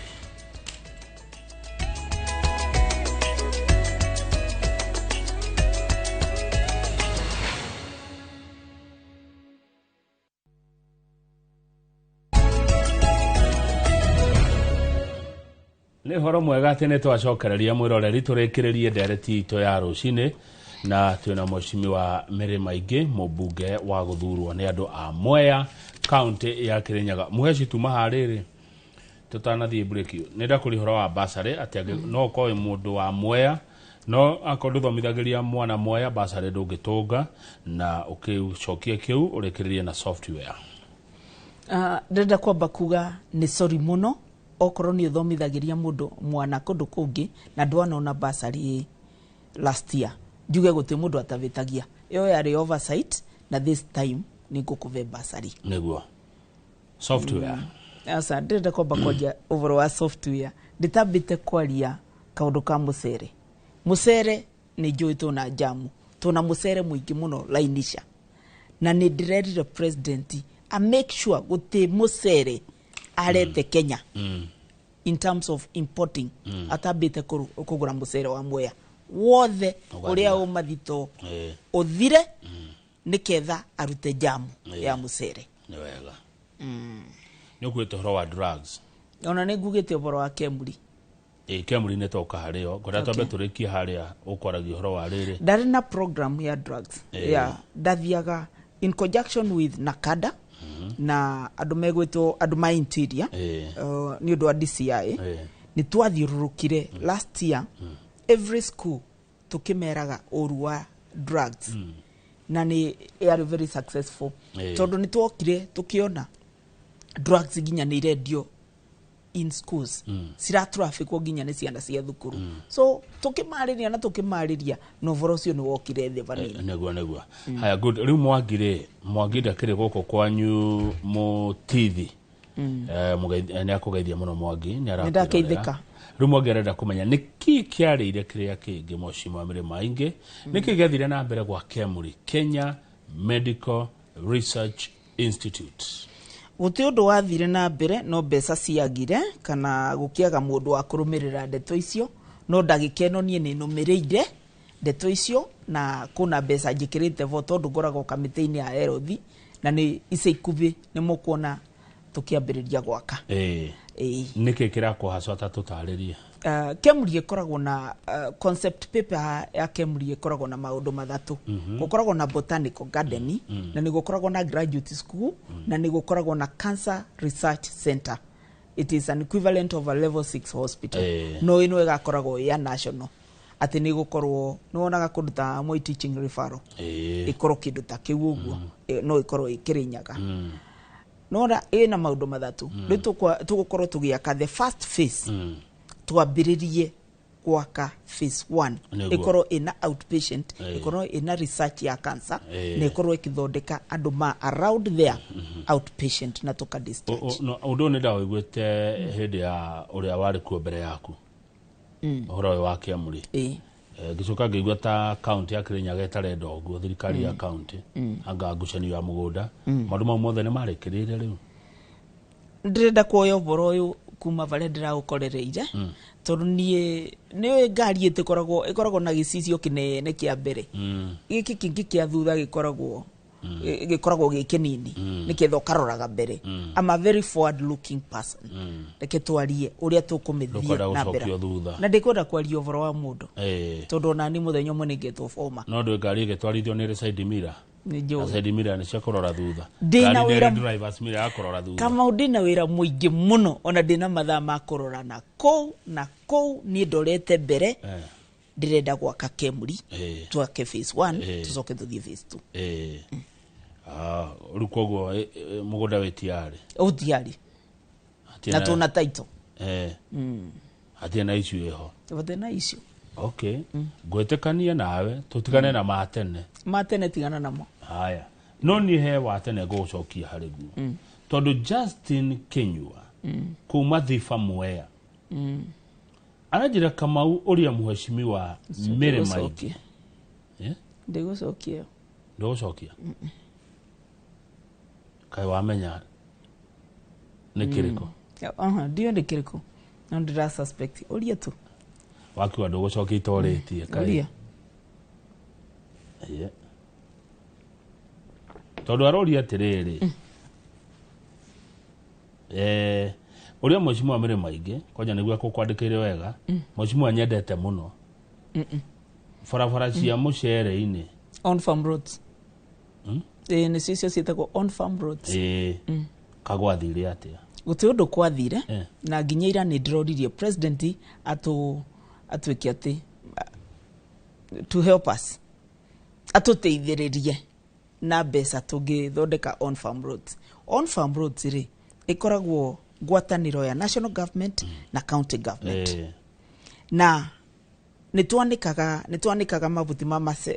Nĩ horo mwega atĩ nĩ twacokereria mwĩroreri tũrĩkĩrĩrie ndereti itũ ya rũcinĩ na twĩna Mheshimiwa Mary Maingi mũmbunge wa gũthurwo nĩ andũ a Mwea kaunti ya Kirinyaga. Muheci tuma harĩrĩ tũtanathiĩ break nĩnda kũrĩ horo wa basarĩ atĩ no koe mũndũ wa Mwea no akorwo thomithagĩria mwana Mwea basarĩ ndũngĩtũnga na ũkĩcokie kĩu ũrĩkĩrĩrie na software. Ndĩrenda kwamba kuga nĩ sorry mũno okorwo nĩ ũthomithagĩria mũndũ mwana kũndũ kũngĩ na ndwanona basarĩ last year. Njuge gũtĩ mũndũ atavĩtagia. Ĩyo yarĩ oversight na this time nĩ ngũkũve basarĩ. Nĩguo. Software. Asa ndĩrenda kwamba kwanjia ũhoro wa software. Ndĩtambĩte kwaria kaũndũ ka mũcere. Mũcere nĩ njũĩ tũna jamu. Tũna mũcere mũingĩ mũno lainisha. Na nĩ ndĩrerire president a make sure gũtĩ mũcere arete Kenya in terms of importing atambĩte kũgũra mũcere wa Mwea wothe ũrĩa ũmathito ũthire nĩketha arute jamu ya mũcere. Nĩ wega. Nĩ ũkwĩte ũhoro wa drugs. Ona nĩ ngugĩte ũhoro wa Kemuri. Kemuri nĩ toka harĩo ngona twambe tũrĩkie harĩa ũkwaragia ũhoro wa rĩrĩ. Ndarĩ na program ya drugs. Ndathiaga in conjunction with Nakada na andũ megwĩtwo andũ ma interior nĩ ũndũ wa DCI nĩ twathiũrũrũkire last year every school tukimeraga ũru wa drugs na nĩ are very successful tondũ nĩ twokire tukiona drugs nginya nĩ irendio in schools sira traffic nginya nĩ ciana cia thukuru so tukimarĩria na tukimarĩria no voro ũcio nĩ wokire thĩ vanini nĩguo haya good rĩu Mwangi ndakĩrĩ gũkũ kwanyu mũtithi nĩ akũgeithia mũno Mwangi nĩ arakeithĩka rĩu Mwangi arenda kũmenya nĩkĩ kĩarĩire kĩrĩa kĩngĩ Mheshimiwa Mary Maingi nĩkĩ gĩathire na mbere gwa Kemuri Kenya Medical Research Institute. Gũtĩ ũndũ wathire na mbere no mbeca ciagire kana gũkĩaga mũndũ wa kũrũmĩrĩra ndeto icio no ndagĩkeno niĩ nĩ nũmĩrĩire ndeto icio na kuna mbeca njĩkĩrĩte vo tondũ ngoragwo kamĩtĩ-inĩ ya health na nĩ ica ikuhĩ nĩ mũkuona tũkĩambĩrĩria gwaka. Nĩkĩ kĩrakũhacwo ta tũtarĩrie? Kemuri ĩkoragwo na concept paper ya Kemuri ĩkoragwo na maũndũ mathatũ. Gũkoragwo na botanical garden na nĩ gũkoragwo na graduate school na nĩ gũkoragwo na cancer research center. It is an equivalent of a level 6 hospital. No ĩno ĩgakoragwo ya national. Atĩ nĩ gũkorwo nĩ wonaga kũndũ ta Moi teaching referral. Ĩkorwo kĩndũ ta kĩu ũguo no ĩkorwo ĩkĩrĩnyaga. Nora ĩna maũndũ mathatũ. Rĩu tũgũkorwo tũgĩaka the first phase. Twambĩrĩrie gwaka phase 1 ĩkorwo ĩna outpatient ĩkorwo ĩna research ya cancer na ĩkorwo ĩkĩthondeka andũ ma around there outpatient na toka district. Ũndũ nĩ ndaũiguĩte hĩndĩ ya ũrĩa warĩ kuo mbere yaku ũhoro wa Kemuri gĩcoka ngĩigua ta county ya Kirinyaga ĩtarenda ũguo thirikari ya county anga ngucanio ya mũgũnda maũndũ mau mothe nĩ marĩkĩrĩire rĩu. Ndĩrenda kuoya ũhoro ũyũ kuma varia ndĩraũkorereire tondũ niĩ nĩ ngari ĩkoragwo na gĩcicio kĩnene kĩa mbere gĩkĩ kĩngĩ kĩa thutha gĩkoragwo gĩ kĩnini nĩketha ũkaroraga mbere. I'm a very forward looking person. Reke twarie ũrĩa tũkũmĩthia na mbere na ndĩkwenda kwaria ũhoro wa mũndũ tondũ ona nĩ mũthenya ũmwe nĩngetwo forma no ndĩ ngari ĩgĩtwarithio nĩ side mirror side mirror nĩ cia kũrora thutha drivers mirror ya kũrora thutha kama ndĩna wĩra mũingĩ mũno ona ndĩna mathaa ma kũrora na kũu niĩ ndorete mbere ndĩrenda gwaka Kemuri twake phase 1 tucoke tũthiĩ phase 2. Rĩu koguo mũgũnda wĩtiarĩ ũtiarĩ na tũna title hatirĩ na issue ĩho hatirĩ na issue. Okay ngwĩtĩkania nawe tũtigane na matene tigana namo. Haya no niĩ he wa tene ngũcokia harĩ guo tondũ Justin Kinyua kuma Thifa Mwea anajira Kamau ũrĩa Mheshimiwa Mary Maingi ndĩgũcokia kai wamenya nĩ kĩrĩkũ ndio nĩ kĩrĩkũ no ndĩra suspect ũrĩa tu wakiwa ndũgũcokia itorĩtie kai tondũ aroria atĩrĩrĩ uria mheshimiwa mere maige kwanja niguo kukwandikire wega mheshimiwa nyendete muno farafara cia mucere-ini on farm roads ni cio cietagwo on farm roads kagwathire atia guti undu kwathire na nginya ira ni ndiroririe president atwiki ati to help us atuteithiririe na besa tungithondeka on farm roads ri ikoragwo ngwataniro ya national government na county government na nitwanikaga mabuti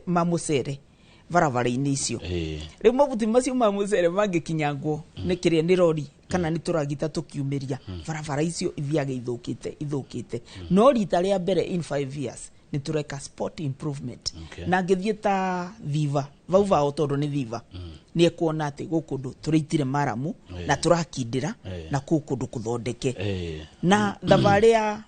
ma mucere barabara-ini icio riu mabuti macio ma mucere mangikinyangwo ni kiria ni rori kana ni turagita tukiumiria barabara icio ithiaga ithukite no rita ria mbere in 5 years ni tureka sport improvement na ngithie ta Viva vau tondu ni Viva ni ekuona ati gukundu turiitire maramu na turakindira na kukundu kuthondeke na thabari ya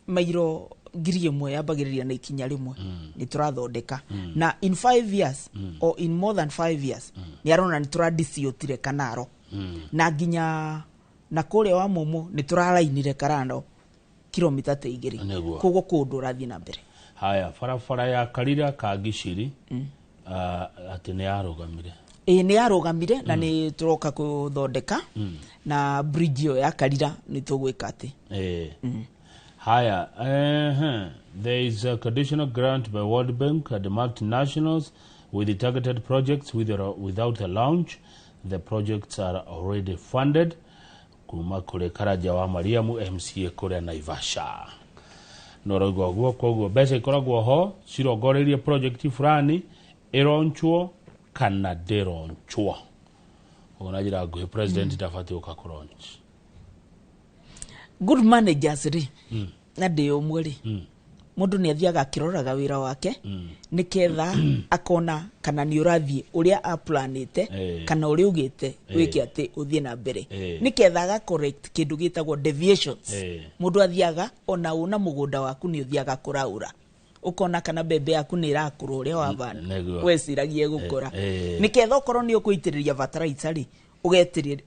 mairo ngiri imwe yambagiriria na ikinya rimwe ni turathondeka na in 5 years or in more than 5 years ni arona ni turadiciotire kanaro na nginya na kuria wa mumu ni turalainire karando kilomita ta igiri kogo kundu rathi na mbere haya farafara ya Karira ka Giciri ati ni arugamire ni arugamire na ni turoka kuthondeka na bridge ya Karira ni tugwika ati haya there is a conditional grant by World Bank and the multinationals with the targeted projects without a launch. The projects are already funded. Kuma kule Karaja wa Mariamu MCA kule Naivasha norogwo guo koguo besa ikoragwo ho cirongorerie project fulani ironchwo kana deronchwo onajira nguhi president tafati ukakuronch good managers ri na de omweri mundu ni athiaga kiroraga wira wake niketha akona kana ni urathie uria a planete kana uri ugite wiki ati uthie na mbere niketha ga correct kindu gitagwo deviations mundu athiaga ona una mugunda waku ni uthiaga kuraura ukona kana bebe yaku ni irakura uria wabana weciragie gukura niketha ukorwo ni ukuitiriria fertilizer ri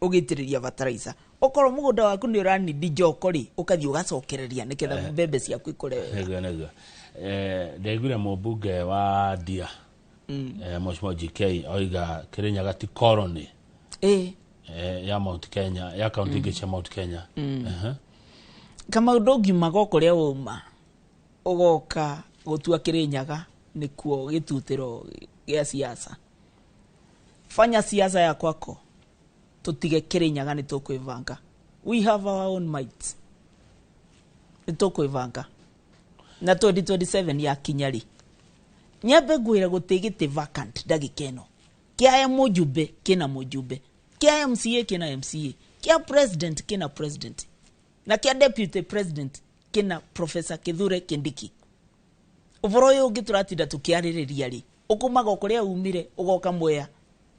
ugitiriria fertilizer okoro mugunda waku ni urani dijokori ukathi ugacokereria niketha bebe ciaku ikure wega ndegure mubunge wa Dia Mheshimiwa GK oiga Kirinyaga ti colony ya Mount Kenya ya county gicha Mount Kenya kama udogi magoko ria uma ugoka gutua Kirinyaga nikuo gitutiro gia siasa fanya siasa ya kwako tutige Kirinyaga ni tukwivanga we have our own might ni tukwivanga na 2027 ya kinyari nyabe gwira gutigite vacant dagikeno kia mujube kina mujube kia MCA kina MCA kia president kina president na kia deputy president kina Professor Kithure Kindiki uboroyo gituratida tukiaririria ri ukumaga ukuria umire ugoka Mwea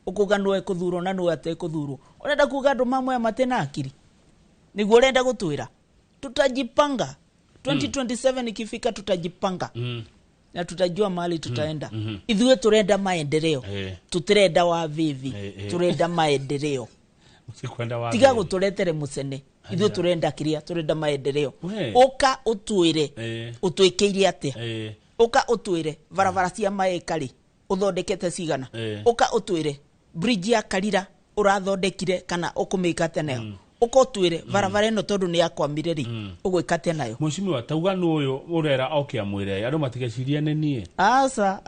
ukuganwe kuthuro na no ate kuthuro urenda kuga andu mamwe matena akiri niguo urenda gutwira tutajipanga 2027 ikifika tutajipanga na tutajua mahali tutaenda ithuwe turenda maendeleo tutirenda wa vivi turenda maendeleo tiga guturetere musene ithuwe turenda kiria turenda maendeleo uka utwire utwikiire atia uka utwire barabara cia maekari uthondekete cigana uka utwire bridge ya Karira urathondekire kana ukumikate nayo ukotwire barabara ino tondu ni yakwamire ri ugwikate nayo Mheshimiwa tauganu uyu urera okia mwire andu matigeciria nenie asa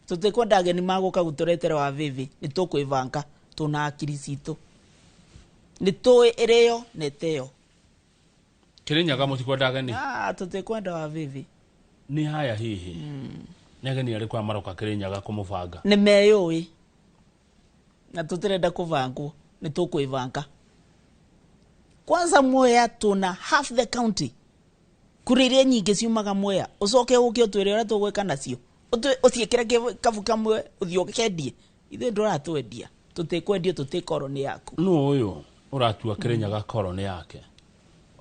tutikwenda ageni maguka guturetera wa vivi ni tukwivanga tuna akiri citu ni tuwe ireyo neteo Kirinyaga mutikwenda ageni tutikwenda wa vivi ni haya hihi nyageni ari kwa maroka Kirinyaga kumubanga ni meyoi na tutirenda kuvangwo ni tukwivanga kwanza Mwea tuna half the county kuriria nyingi ciumaga Mwea ucoke uke utwire ora tugweka nacio uciekere kavu kamwe uthio kendie ithe nduratwendia tutikwendio tutikoroni yaku no uyu uratua Kirinyaga koroni yake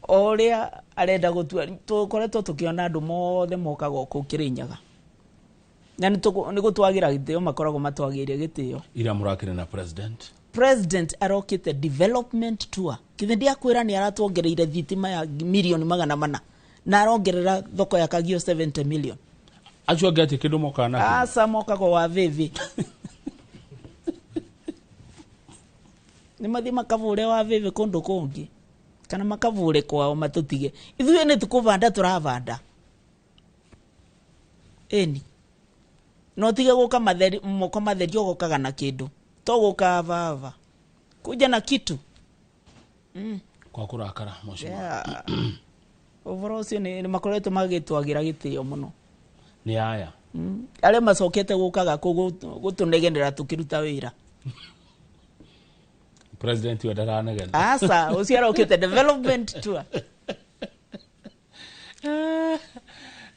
oria arenda gutua tukoretwo tukiona andu mothe mokaga ku Kirinyaga na ni gutwagira gitio makoragwo matwagiria gitio ira murakire na president president arokite development tour kithendia kwira ni aratuongereire thitima ya milioni 400 na arongerera thoko ya Kagio 70 million acho gati kido mokana asa moka kwa wavivi ni mathi makavure wavivi kondo kongi kana makavure kwao matutige ithuĩ nĩ tukuvanda turavanda eni no tige guka matheri moko matheri ogokaga na kindu to guka vava kuja na kitu kwa kurakara moshimo overall sio ni makoretwo magitwagira gitio muno ni haya ale macokete gukaga gutunegendera tukiruta wira president wa darana gani asa usiara ukite development tour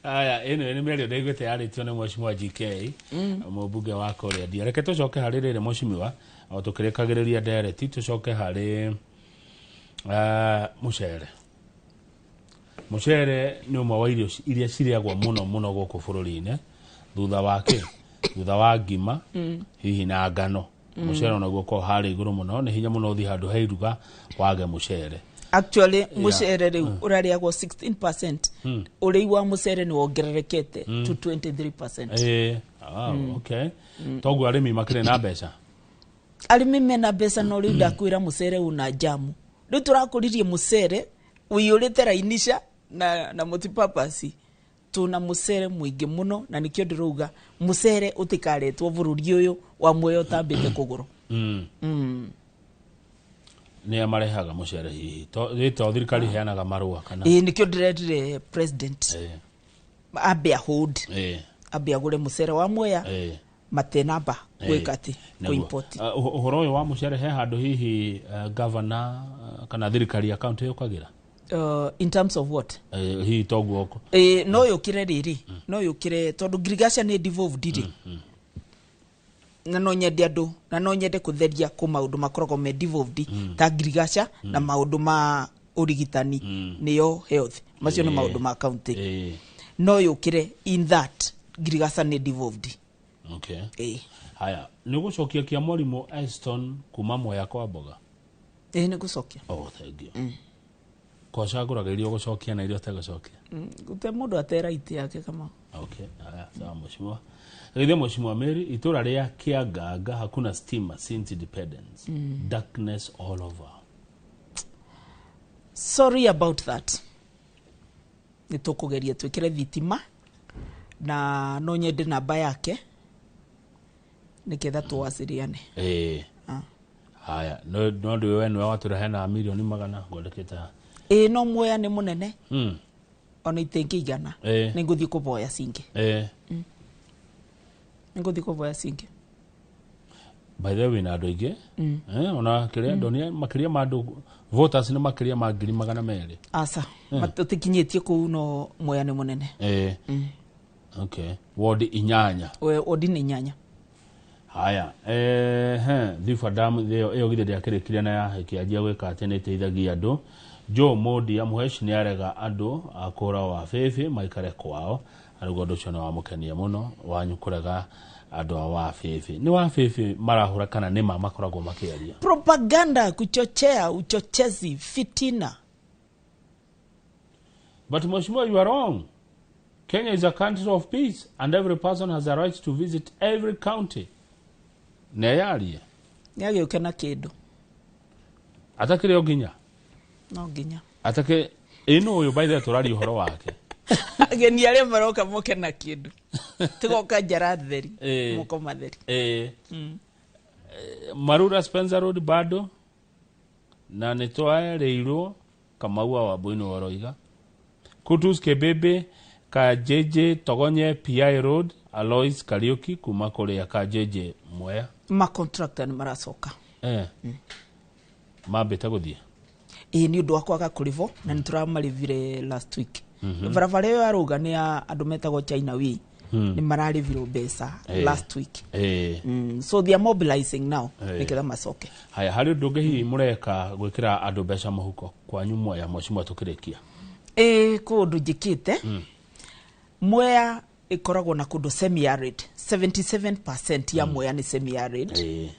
aya ene meri ndego tayari tione mheshimiwa GK mubunge wa Korea dia reke tucoke hari rire mheshimiwa au tukirekagiriria direct tucoke hari mucere ni umwe wa irio iria ciriagwo muno guku bururi-ini thutha wa ngima hihi na ngano mucere onaguo ko hari iguru muno ni hinya muno uthi handu heiruga wage mucere actually mucere riu urariagwo 16% uriigwa mucere ni wongererekete to 23%. Okay togu arimi makire na mbeca arimi mena mbeca no riu ndakwira mucere una jamu riu turakuririe mucere uyurite rainisha na multipurpose tuna mucere muingi muno na nikio ndiruga mucere utikaretwo bururi uyu wa muoyo tambite kuguru ni amarehaga mucere hihi to thirikari heanaga marua kana nikio ndiretire president abia hold abia gure mucere wa muoya matenaba gwikati ku import uhoro uyu wa mucere he handu hihi governor kana thirikari account yokagira in terms of what hihi toguoko no yukire riri no yukire tondu grigation ni devolved riri na no nyende andu na no nyende kutheria ku maundu makorogo me devolved ta grigation na maundu ma urigitani niyo health macio ni maundu ma county no yukire in that grigation ni devolved. Okay haya ni gucokia kia mwalimu Aston kuma moya kwa mboga ni gucokia thank you kwa shagura irio gucokia na irio tegucokia gute mundu atera iti yake kama okay haya sawa mheshimiwa ile mheshimiwa Mary itura ria Kiagaga hakuna stima since independence darkness all over. Sorry about that nitukugeria twikire thitima na no nyende namba yake niketha tuwasiriane haya no ndio wewe nwa watu rahena milioni 100 ngondeketa no muoya ni munene ona itengi igana ninguthi kuboya singi ninguthi kuboya singi by the way na andu ingi ona kiria ndonia makiria mandu voters ni makiria ma 200,000 asa matikinyitie ku no muoya ni munene okay ward inyanya ward ni inyanya haya thifadam iyo githeri akirikiria na ya kiajia gwika atene teithagia andu Joe Modi amuheshi ni arega andu akora wa fefe maikare kwao arugondo cyo wa mukenia muno wanyu kurega andu wa fefe ni wa fefe marahura kana ni mama koragwo makiaria propaganda kuchochea uchochezi fitina. But mheshimiwa, you are wrong. Kenya is a country of peace and every person has a right to visit every county. Neyarie nyage ukena kidu atakire oginya no ginya atake ino uyu by the turari uhoro wake ageni ale maroka moke na kidu tugoka jaratheri muko matheri Marura Spencer Road bado na nitwae reiro Kamaua wa Boino Woroiga Kutus Kebebe ka JJ Togonye PI Road Alois Kariuki kuma kore ya ka JJ Mwea ma contractor ni marasoka mabeta guthia ni undu wakwa ga kurivo na nituramarivire last week barabara yo aruga ni andu metagwo China wi ni marariviro besa last week so they are mobilizing now nikira masoke haya hari nduge hi mureka gwikira andu besa muhuko kwa nyumwa ya mheshimiwa tukirekia kundu jikite Mwea ikoragwo na kundu semi arid 77% ya Mwea ni semi arid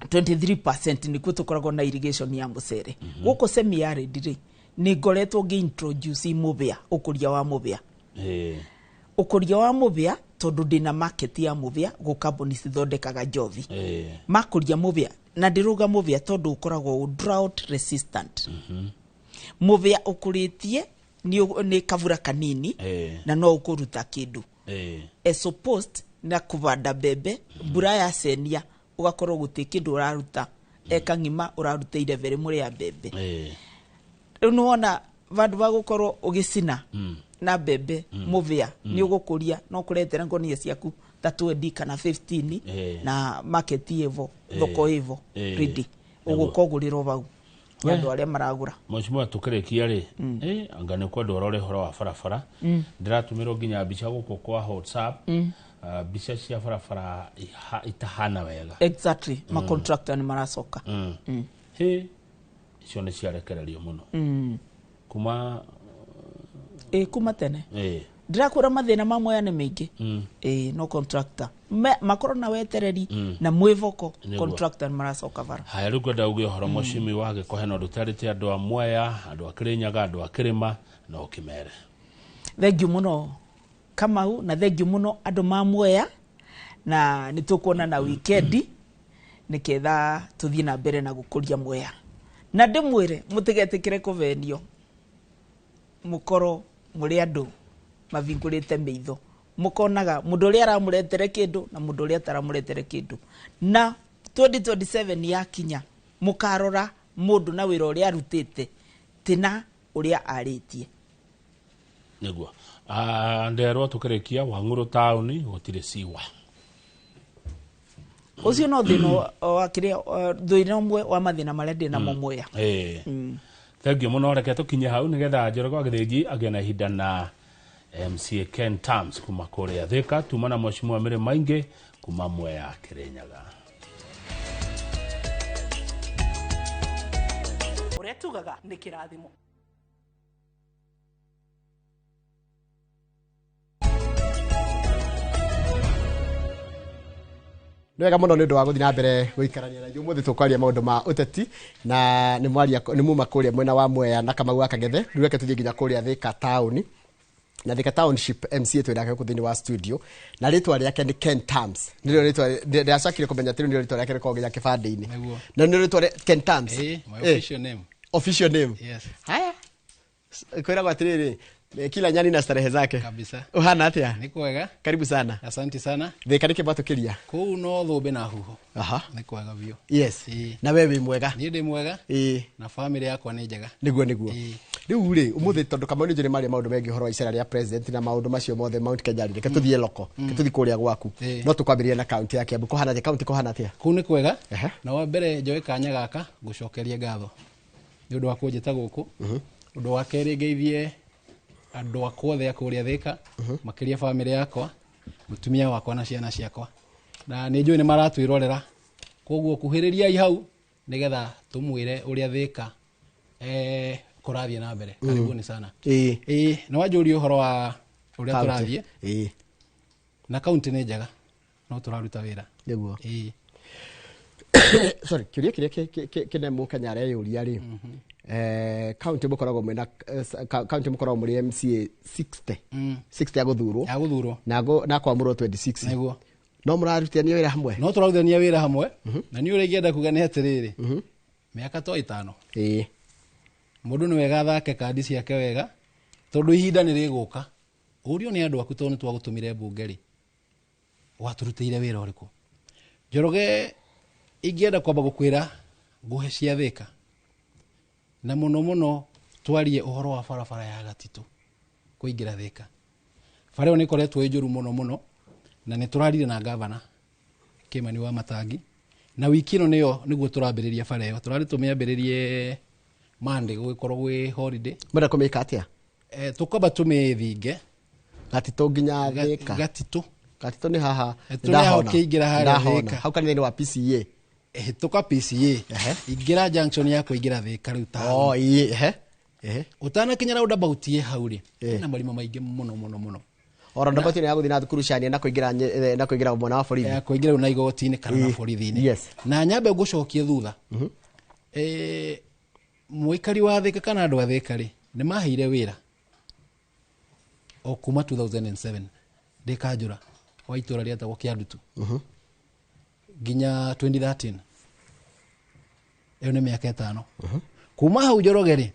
23% nikuo tukoragwo na irrigation ya mucere guko semi arid ri ni ngoretwo ngi-introduce mubia ukuria wa mubia ukuria wa mubia tondu ndina market ya mubia go company cithondekaga njovi makuria mubia na ndiruga mubia tondu ukoragwo drought resistant mubia ukuritie ni kavura kanini na no ukuruta kindu as opposed na kuvanda bebe mbura ya senia ugakorwo guti kindu uraruta eka ngima uraruta ire vere muri ya bebe unuona vandu vagukorwo ugicina na bebe muvia ni ugukuria no kuretera ngonia ciaku ta 20 kana 15 na market evo thoko evo ready ugukogurira vau andu aria maragura Mheshimiwa tukirekia ri anga ni kwa ndorore horo wa farafara ndiratumiro nginya bica guko kwa WhatsApp bica cia farafara itahana wega exactly ma contractor ni maracoka icio ni ciarekererio muno kuma kuma tene ndirakura mathina mamwe ni mingi no contractor makoro na wetereri na mwivoko contractor maracoka vara haya riu kwenda uge horo moshimi wage kohena rutarite andu a Mwea andu a Kirinyaga andu a Kirima na Ukimere thank you muno Kamau na thank you muno andu ma Mwea na nitukuona na weekend niketha tuthie na mbere na gukuria Mwea na ndimwire mutigetikire kuvenio mukoro muri andu mavingurite meitho mukonaga mundu uri aramuretere kindu na mundu uri ataramuretere kindu na 2027 yakinya mukarora mundu na wira uri arutite tina uri aritie niguo nderwo tukirekia Wanguru town gutire siwa ucio no thino akire thina mwe wa mathina maria ndina mo Mwea thank you muno reke tukinye hau nigetha Njoroge wa Githĩnji agena hinda na MCA Ken Tams kuma Korea Thika tumana Mheshimiwa Mire Maingi kuma Mwea Kirinyaga uretugaga ni kirathimo Nwega muno ni ndu wa guthi na mbere guikarania na umuthi tukwaria maundu ma uteti na ni mwaria ni muma kuria mwena wa Mwea na Kamau Akagethe rureke tuthie nginya kuria Thika town na Thika Township MCA twendake ku thini wa studio na ritwa riake ni Ken Tams ndio ritwa ndiacakire kumenya tiri ndio ritwa riake riko nginya kibande-ini na ndio ritwa Ken Tams my official name yes haya kwira kwa tiriri kila nyani na starehe zake kabisa uhana atia ni kwega karibu sana asante sana Thika nike batukiria ku no thumbe na huho ni kwega bio yes na wewe mwega ni ndi mwega na family yakwa ni njega niguo riu ri umuthi tondu Kamau ni njuri mari maundu mengi horo icera ria president na maundu macio mothe Mount Kenya rike tuthie loko tuthie kuria gwaku no tukwambiria na county ya Kiambu kohana county kohana atia ku ni kwega na wa mbere njoe kanya gaka gucokeria ngatho ni undu wa kunjita guku undu wa keri ngeithie andu akothe akuria Thika makiria family yakwa mutumia wakwa na ciana ciakwa na ni njui ni maratwirorera koguo kuhiriria ihau nigetha tumwire uria Thika kurathie na mbere karibuni sana na wajuri uhoro wa uria turathie na county ni njega no turaruta wira niguo sorry kiria kine mukanya ria yuria ri county mukoragwo mwena county mukoragwo muri MCA 60 ya guthurwo na kwamurwo 26 niguo no murarutania wira hamwe no turarutania wira hamwe na ni uri ngienda kuga ni atiriri miaka to 5 mundu ni wega thake kandi ciake wega tondu ihinda ni riguka urio ni andu aku tondu twagutumire mbungeri waturutire wira uriku Njoroge ingienda kwamba gukwira nguhe cia Thika na muno twarie uhoro wa farafara ya Gatitu kuingira Thika fareo ni koretwo ijuru muno na ni turarire na governor Kimani wa Matangi na wiki ino niyo niguo turambiriria fareo turari tumiambiririe Monday gukorwo gwi holiday mwenda kumika atia tukoba tumithinge Gatitu nginya Thika Gatitu ni haha ndahona kiingira haria Thika hau kanitha-ini wa PCA tuka PCA ingira junction ya kuingira Thika riu ta utana kinya roundabout ye hauri na marima maingi muno oro ndabati ni aguthina thukuru ciania na kuingira mwana wa borithi kuingira na igoti-ini kana na borithi-ini yes na nyambe ngucokie thutha muikari wa Thika kana andu a Thika ri ni maheire wira o kuma 2007 ndikanjura wa itura rietagwo Kiandutu ginya 2013 iyo ni miaka 5 kuma hau Njoroge ri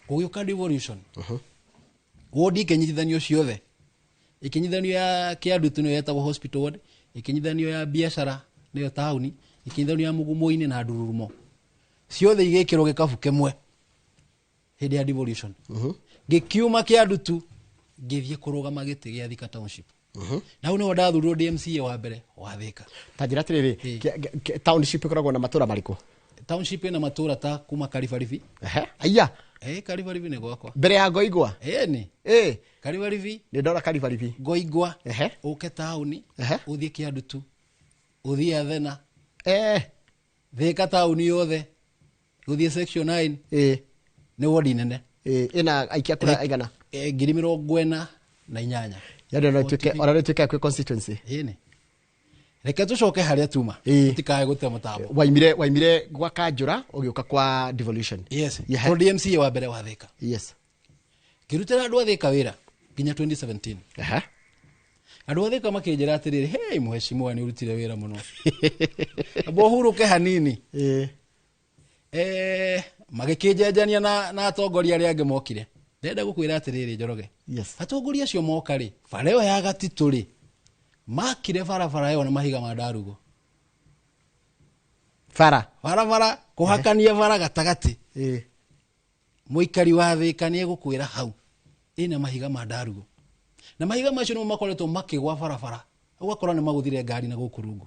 ugiuka devolution wodi ikenyitithanio ciothe ikinyithanio ya Kiandutu niyo yetagwo hospital ward ikinyithanio ya biashara niyo tauni ikinyithanio ya Mugumo-ini na Ndururumo ciothe igikirwo gikabu kemwe hindi ya devolution gikiuma Kiandutu ngithie kurugama giti gia Thika township na uno ndathurirwo DMCA wa mbere wa Thika tanjira tiriri township ikoragwo na matura mariko township ina matura ta kuma Karibaribi aya Karibaribi ni gwakwa mbere ya Ngoigwa ni Karibaribi ni ndora Karibaribi Ngoigwa uke tauni uthie Kiandutu uthie Athena Thika tauni yothe uthie section 9 ni wodi nene ina aikia kura aigana 48 yado tuke kwa constituency ni reke tucoke haria tuma tutikae gute mutambo waimire gwa Kanjura ugiuka kwa devolution yes pro DMCA wa mbere wa Thika yes kirutira andu a Thika wira ginya 2017 andu a Thika makinjira atiriri hey muheshimiwa ni urutire wira muno abo huruke hanini magikinjenjania na atongoria aria angi mokire ndenda gukwira atiriri Njoroge yes atongoria acio moka ri bareo ya Gatitu ri makire barabara yo na mahiga ma Ndarugo barabara kuhakania bara gatagati muikari wa Thika ni gukwira hau ina mahiga ma Ndarugo na mahiga macio no makoretwo makigwa barabara ugakora ni maguthire ngari na gukurungu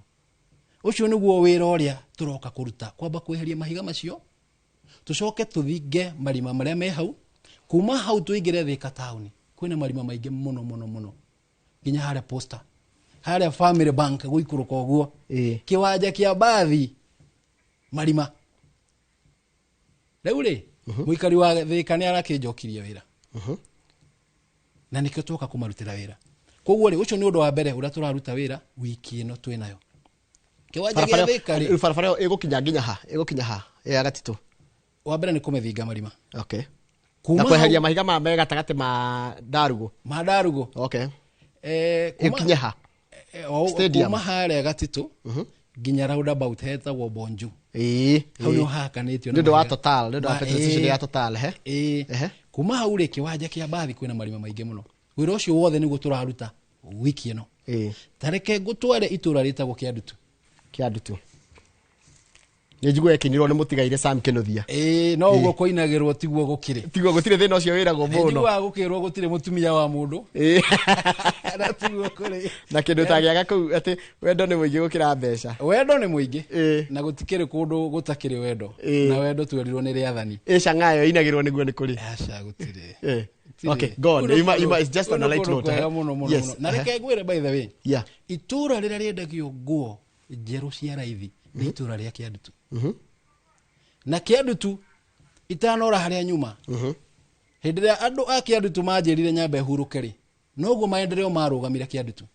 ucio niguo wira uria turoka kuruta kwamba kweheria mahiga macio tucoke tuthinge marima maria me hau kuma hau tuingire Thika town kwina marima maingi muno ginya haria posta haria family bank guikuruka uguo kiwanja kia bathi marima riu ri muikari wa Thika ni arakinjokirie wira na nikio tuka kumarutira wira koguo ri ucio ni undu wa mbere uria turaruta wira wiki ino twinayo kiwanja gia Thika ri barabara igukinya ha ya Gatitu wa mbere ni kumethinga marima na kweheria mahiga ma me gatagati ma Ndarugo okay ikinya ha stadium kuma haria Gatitu ginya roundabout hetagwo Bonju hau no hakanitio ndio wa total ndio wa petrol ya total kuma hau ri kiwanja kia bathi kwina marima maingi muno wira ucio wothe niguo turaruta wiki ino tareke gutware itura ritagwo Kiandutu Nijigwe ekinirwo ni mutigaire Sam Kinuthia no ugo koinagirwo tiguo gukire gutire thina ucio wiragwo muno ndigwa gukirwo gutire mutumia wa mundu na tiguo kuri na kindu tagiaga kuu ati wendo ni muingi gukira mbeca wendo ni muingi na gutikire kundu gutakire wendo na wendo twerirwo ni riathani cangayo inagirwo niguo ni kuri aca gutire okay go on it's just on a light note yes na reke ngwire by the way itura rira riendagio nguo njeru cia raithi ni itura ria Kiandutu na Kiandutu itanora haria nyuma hindi ria andu a Kiandutu manjirire nyambe huruke ri noguo maendeleo marugamire Kiandutu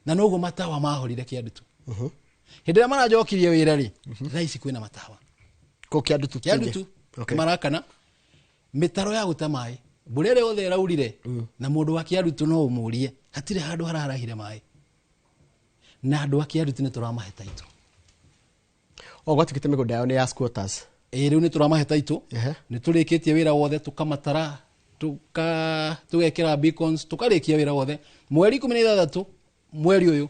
na noguo matawa mahorire Kiandutu hindi ria marajokirie wira ri thaisi kwina matawa ko Kiandutu marakana mitaro ya guta mai burere othe raurire na mundu wa Kiandutu no umurie hatire handu hararahire mai na andu a Kiandutu ni turamahe taito gwatukite migunda yao ni ya squatters riu ni turamahe taito ni turikitie wira wothe tukamatara tugekira beacons tukarikia wira wothe mweri 16 mweri uyu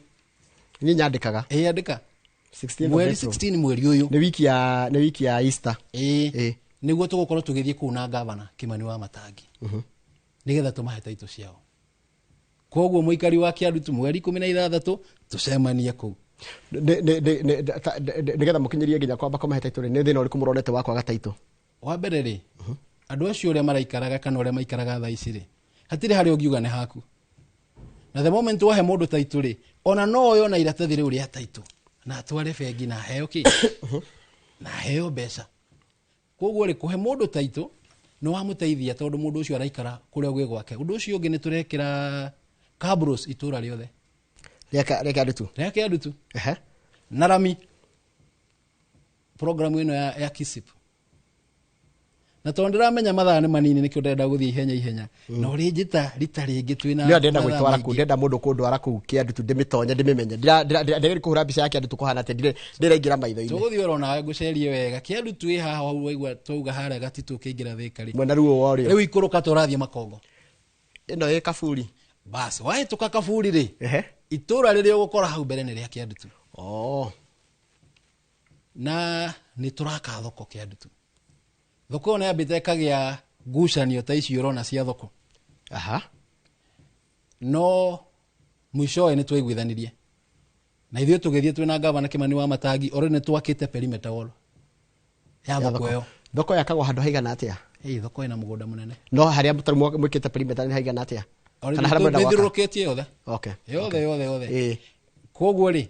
ni nyandikaga andika 16 mweri 16 mweri uyu ni wiki ya Easter niguo tugukorwo tugithie ku na governor Kimani wa Matangi nigetha tumahe taito ciao koguo muikari wa Kiandutu mweri 16 tucemanie ku nigetha mukinyirie ginya kwamba koma hetaito ni thina uriku muronete wakwa gataito wa mbere ri andu acio ria maraikaraga kana ria maikaraga tha ici ri hatire hari ungiuga ne haku na the moment wahe mundu taito ri ona no yo na iratathi riu ria taito na atware bengi na heo ki na heo mbeca koguo ri kuhe mundu taito no wa muteithia tondu mundu ucio araikara kuria gwe gwake undu ucio ungi ni turekira Kabros itura riothe reka ndutu na Rami program ino ya Kisip na tondu ndiramenya mathaa ni manini nikio ndenda guthii ihenya no ri njita rita ringi twina ndio ndenda gwitwara ku ndenda mundu kundwara ku kiandu ndimitonye ndimimenye ndira kuhura bica yake andu tukuhana te ndiraingira maitho-ini tuguthii ora nawe gucerie wega kiandu twi haha waigua tuga hara gatitu kiingira thikari mwena ruo worio riu ikuruka turathie Makongo ino ĩ Kaburi basi wahituka Kaburi ri itura riri ugukora hau mbere ni ria kiandu tu na ni turaka thoko kiandu tu thoko na yambite kagia ngucanio ta icio urona cia thoko no mwishoe ni twaiguithanirie na ithuĩ tũgĩthiĩ twĩna gavana Kimani wa Matangi ore ni twakite perimeter wall ya thoko yo thoko yakagwo handu haigana atia thoko ina mũgũnda mũnene no haria mũtari mwĩkĩte perimeter ni haigana atia kana haria mĩthiũrũrũkĩtie yothe yothe koguo ri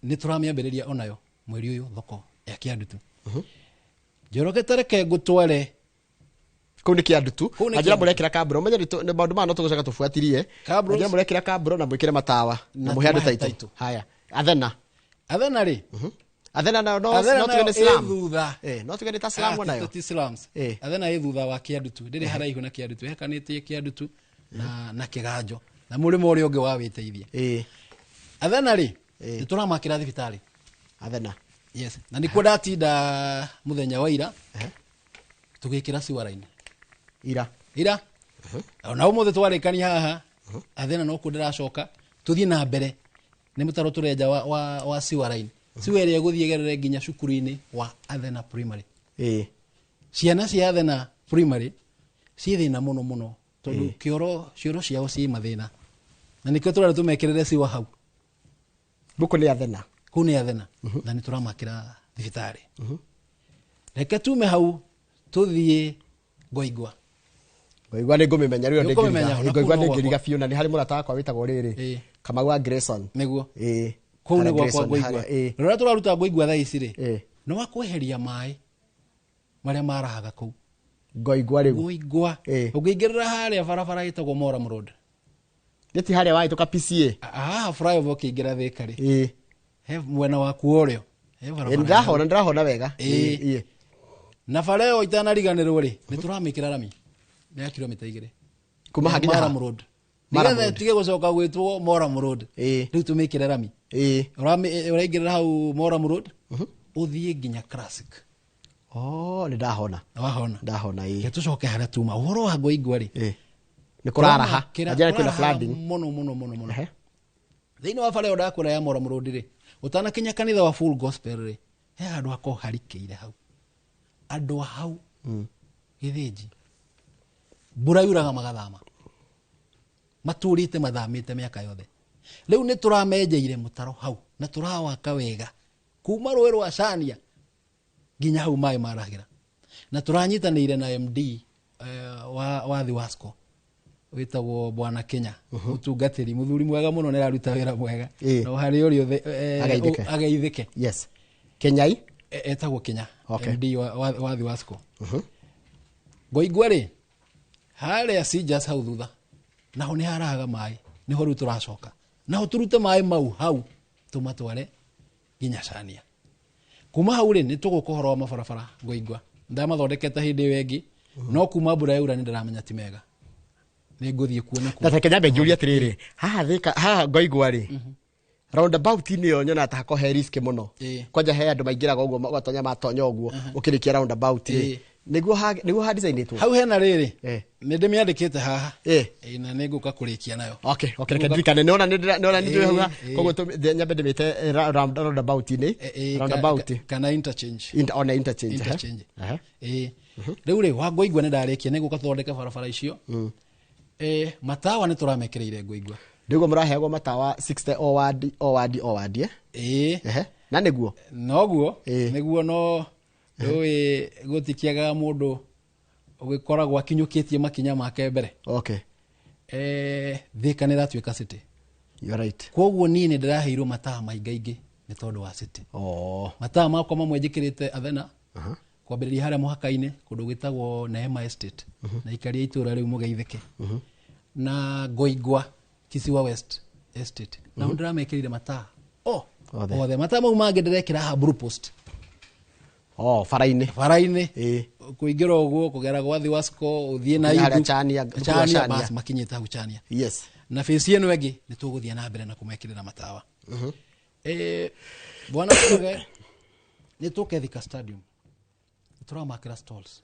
ni tũramĩambĩrĩria onayo mweri ũyũ thoko ya Kiandu tu njoroge reke ngũtware kuu ni Kiandu tu ajira mũrekĩra kambũro ũmenye nĩ maũndũ ma no tũgũcoka tũbuatĩrie ajira mũrekĩra kambũro na mwĩkĩre matawa na mũhe andũ taitũ haya athena ri athena no tugene Islam no tugene ta Islam nayo Islams athena thutha wa Kiandu tu ndĩrĩ haraihu na Kiandu tu hekanĩtie Kiandu tu na kĩganjo na mũrĩmo ũrĩa ũngĩ wa wĩteithie athena ri nĩtũramakĩra thibitarĩ athena yes na nikuo ndatinda muthenya wa ira tugikira siwara-ini ira na umuthi twarikania haha athena no kundiracoka tuthie na mbere ni mutaro turenja wa siwara-ini siwere guthiegerere nginya cukuru-ini wa Athena Primary ciana cia Athena Primary ci thina muno tondu cioro ciao ci mathina na nikio turare tumekirire siwa hau buku ni Athena kuu ni Athena na nituramakira thibitarĩ reke tume hau tuthie Ngoigwa ni ngumimenya rio Ngoigwa ni ngiriga biũ na ni hari murata wakwa witagwo riri Kamau wa Grayson niguo kuu ni gwakwa Ngoigwa rora turaruta Ngoigwa thaa ici ri no wakweheria maĩ maria marahaga kuu Ngoigwa ũngĩingĩrĩra harĩa barabara ĩtagwo Moram Road nĩti harĩa wahĩtũka PCA flyover ũkĩingĩra Thika ri he mwena waku ũrĩo ndirahona wega na bara ĩyo itanariganĩrwo ri nĩtũramĩkĩra rami ya kilomita 2 kuma haginya Moram Road nigetha tige gũcoka gwĩtwo Moram Road rĩu tũmĩkĩre rami ũraingĩrĩra hau Moram Road ũthiĩ nginya Classic nĩndahona tũcoke harĩa tuma ũhoro wa Ngoigwa ri nĩ kũraraha ajara kwĩna flooding mũno thĩinĩ wa bara ĩyo ndakũra ya Moram Road ri utanakinya kanitha wa Full Gospel ri he andũ ako harikĩire hau andũ hau gĩthĩnji mbura yuraga magathama matũrĩte mathamĩte mĩaka yothe rĩu nĩ tũramenjeire mũtaro hau na tũrawaka wega kuma rũĩ rwa Cania nginya hau maĩ marahĩra na tũranyitanĩire na MD wa Thiwasco witagwo Bwana Kenya utungatĩri muthuri mwega muno nĩ araruta wĩra mwega no harĩ ũrĩ othe ageithĩke Kenyai etagwo Kenya MD wa Thiwasco Ngoigwa ri harĩa Sijas hau thutha naho nĩ haraga maĩ niho rĩu tũracoka naho tũrute maĩ mau hau tũmatware nginya Cania kuma hau ri nĩ tũgũkũhoro mabarabara Ngoigwa ndamathondekete hĩndĩ ĩyo ĩngĩ no kuma mbura yaura nĩ ndĩramenya ti mega nĩ ngũthiĩ kuona kuo na Kenya benjuria atiriri haha Ngoigwa ri roundabout ni yo nyona ta hako he risk muno kwanja he andu maingiraga uguo magatonya matonya uguo ukirikia roundabout niguo ha designitwo hau hena riri nĩ ndĩmĩandĩkĩte haha na nĩ ngũka kũrĩkia nayo reke ndirikane nĩona nĩ hau koguo nyambe ndĩmĩte roundabout kana interchange rĩu rĩ wa Ngoigwa nĩ ndarĩkia nĩ ngũka thondeke barabara icio matawa nĩ tũramekĩrĩire Ngoigwa ndiguo mũraheagwo matawa 60 o ward na nĩguo noguo nĩguo no rĩu gũtikiaga mũndũ ũgĩkoragwo akinyũkĩtie makinya make mbere Thika nĩ ratuĩka city koguo niĩ nĩ ndĩraheirwo matawa maingaingĩ nĩ tondũ wa city matawa makwa mamwe njĩkĩrĩte Athena kwambĩrĩria harĩa mũhaka-inĩ kũndũ gwĩtagwo Neema Estate na ikaria itũra rĩu Mũgeithĩke na Ngoigwa Kisiwa West Estate na ndiramekirire mata othe mata mau mangĩ ndĩrekĩra ha blue post faraini kuingira uguo kugera gwathi wasco uthie na ibu chania bas makinyita hu chania yes na face yenu ĩngĩ nĩ tũgũthia na mbere na kũmekĩrĩra matawa bwana kuge nĩ tũkethika stadium tũramakĩra stalls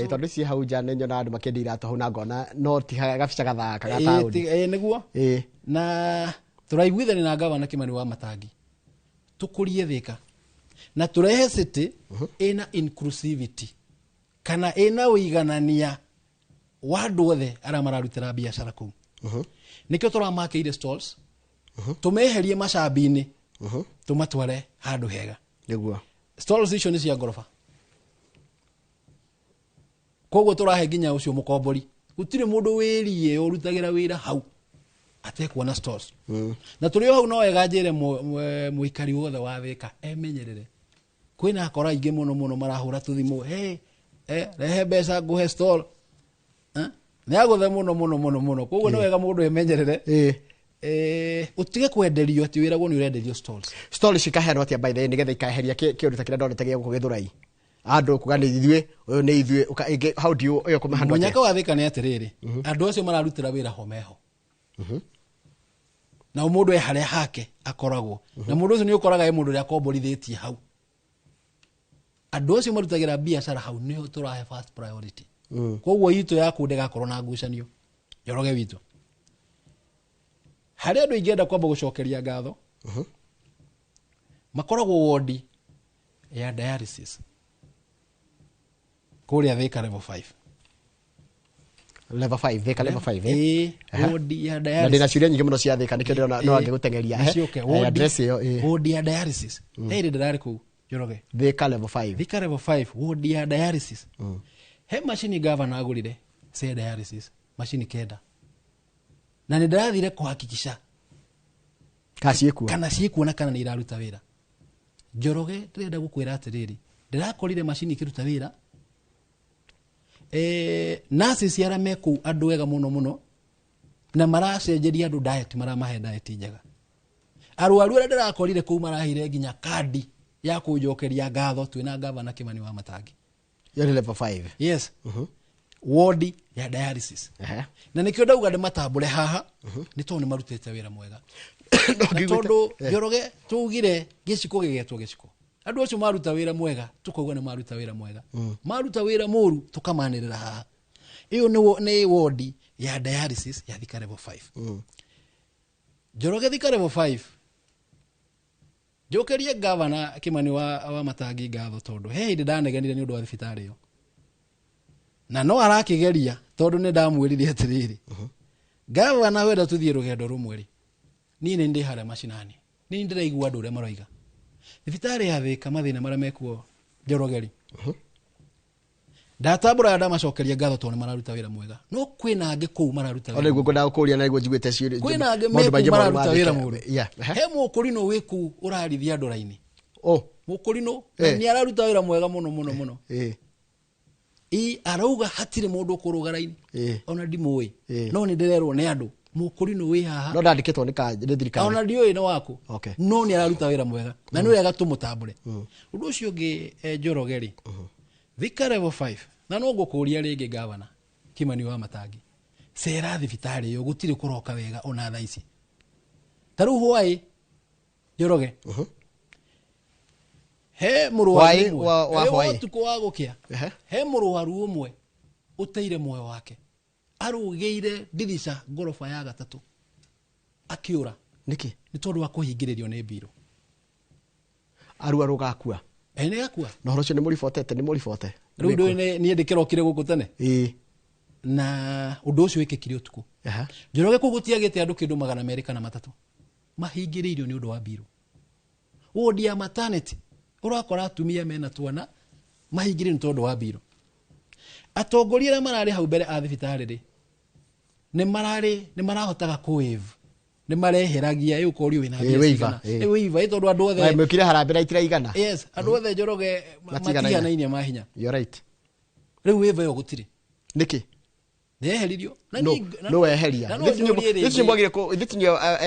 tondu ci hau nja nĩ nyona andũ makĩendia iratũ hau na ngona no ti gabica gathaka gataũni nĩguo na tũraiguithania na gavana Kimani wa Matangi tũkũrie Thika na turehe city ina inclusivity kana ina uiganania wandu othe ara mararutira biashara kuu nikyo turamakĩire stalls tumeherie macambini tumatware handu hega niguo stalls icio ni cia ngorofa koguo turahe nginya ucio mukombori gutire mundu wirie urutagira wira hau atekuona stalls na tulio hau no wega njire muikari wothe wa Thika emenyerere kwina akora ingi muno marahura tuthimu rehe mbeca nguhe stall ne aguthe muno koguo no wega mundu emenyerere utige kwenderio ati wiragwo ni urenderio stalls cikaherwo atia by the way nigetha ikaheria kiundu takira ndonete gya kugithurai andu kuga ni ithue uyu ni ithue how do you uyo kuma handle munyaka wa Thika ni atiriri andu acio mararutira wira homeho na mundu ehare hake akoragwo na mundu ucio ni ukoraga e mundu ria komborithitie hau andu acio marutagira biashara hau niho turahe first priority koguo itu yaku ndigakorwo na ngucanio Njoroge witu hari andu ingenda kwamba gucokeria ngatho makoragwo wodi ya dialysis kuria Thika level 5 Thika level 5 wodi ya dialysis na ndina ciuria nyingi muno cia Thika nikyo ndona no angigutengeria address iyo wodi ya dialysis eri ndirari ku Njoroge Thika level 5 wodi ya dialysis he machine governor agurire say dialysis machine kenda na ndirathire kuhakikisha kana ciekuona kana ni iraruta wira Njoroge ndirenda gukwira atiriri ndirakorire machine kiruta wira nasi ciara meku andu wega muno na maracenjeria andu diet maramahe diet njega arwaru ara ndirakorire ku marahire nginya kadi ya kujokeria ngatho twina gavana Kimani wa Matangi yari level 5 yes wodi ya dialysis na nikyo ndauga ndi matambure haha ni to ni marutete wira mwega tondu Njoroge tugire giciko gigetwo giciko andu acio maruta wira mwega tukauga ni maruta wira mwega maruta wira muru tukamanirira haha iyo ni wodi ya dialysis ya Thika level 5 Njoroge Thika level 5 jokerie gavana Kimani wa Matangi ngatho tondu he ndi ndanegenire ni undu wa thibitari yo na no arakigeria tondu ni ndamwirire atiriri gavana wenda tuthie rugendo rumwe ri ni ndi hara mashinani ni ndiraigua andu ria maroiga thibitari ya Thika mathina maria mekuo Njorogeri ndatabura ndamacokeria ngatho tondu mararuta wira mwega no kwina angi ku mararuta wira ole ngunda ukuria na igwe njiguite ciuri kwina angi mararuta wira mwega he mukurino wiku urarithia andu raini mukurino ni araruta wira mwega muno arauga hatire mundu kuruga raini ona ndimui no ni ndirerwo ni andu mukurino wi haha no ndandikitwo ni thirikari ona ndioi na wako no ni araruta wira mwega na ni wega tumutambure undu ucio ngi Njorogeri Thika level 5 na no ngukuria ringi gavana Kimani wa Matangi sera thibitari yo gutire kuroka wega ona tha ici taru hwai Njoroge he muruwaru wa hwai tuko wagukia he muruwaru umwe uteire moyo wake arugeire ndirica ngorofa ya gatatu akiura niki ni tondu wa kuhingiririo ni biro aruaru gakua ene gakua no horo cio ni muribotete ni muribote riu ndo ni ndikirokire guku tene na undu ucio wikikire utuku Njoroge kugutiagite andu kindu 200 na 3 mahingiririo ni undu wa biro wodi ya maternity urakora atumia mena twana mahingiri ni tondu wa biro atongoria ra marari hau mbere a thibitari ri ni marahotaga kuwave ni mareheragia yu korio wina waiva tondu andu othe mwikire harambira itira igana yes andu othe Njoroge matigana inya mahinya you're right riu wave yo gutiri niki Neheririo. No weheria. This mwagire ko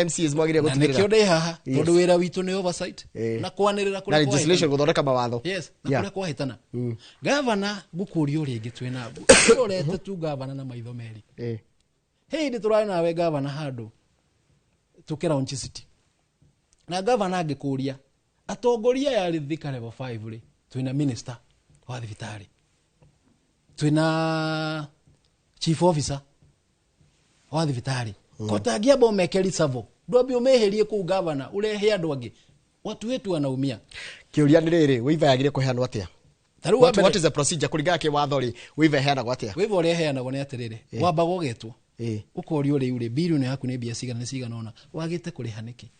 MCs mwagire gutigirira. Na nikio haha tondu wira witu ni oversight na kwanirira kuri legislation guthondeka mawatho. Yes, na kuri kwa hitana. Governor gukurio ringi twina urete tu governor na maitho meri. Ndi turari nawe governor handu tukira on city. Na governor agikuria atongoria ya Thika level 5 ri twina minister wa thibitari. Twina chief officer wa thibitari. Kotagia bomekeri savo. Ndobi umeherie ku governor urehe andu angi. Watu wetu wanaumia. Kiuria ni riri, wiva yagire kuheanwo atia? What is the procedure kuringana ke watho ri wiva heanagwo atia? Wiva uri heanagwo ni atiriri. Wamba gogetwo. Ukorio ri uri bilioni yaku ni bia cigana ni cigana ona. Wagite kuriha niki?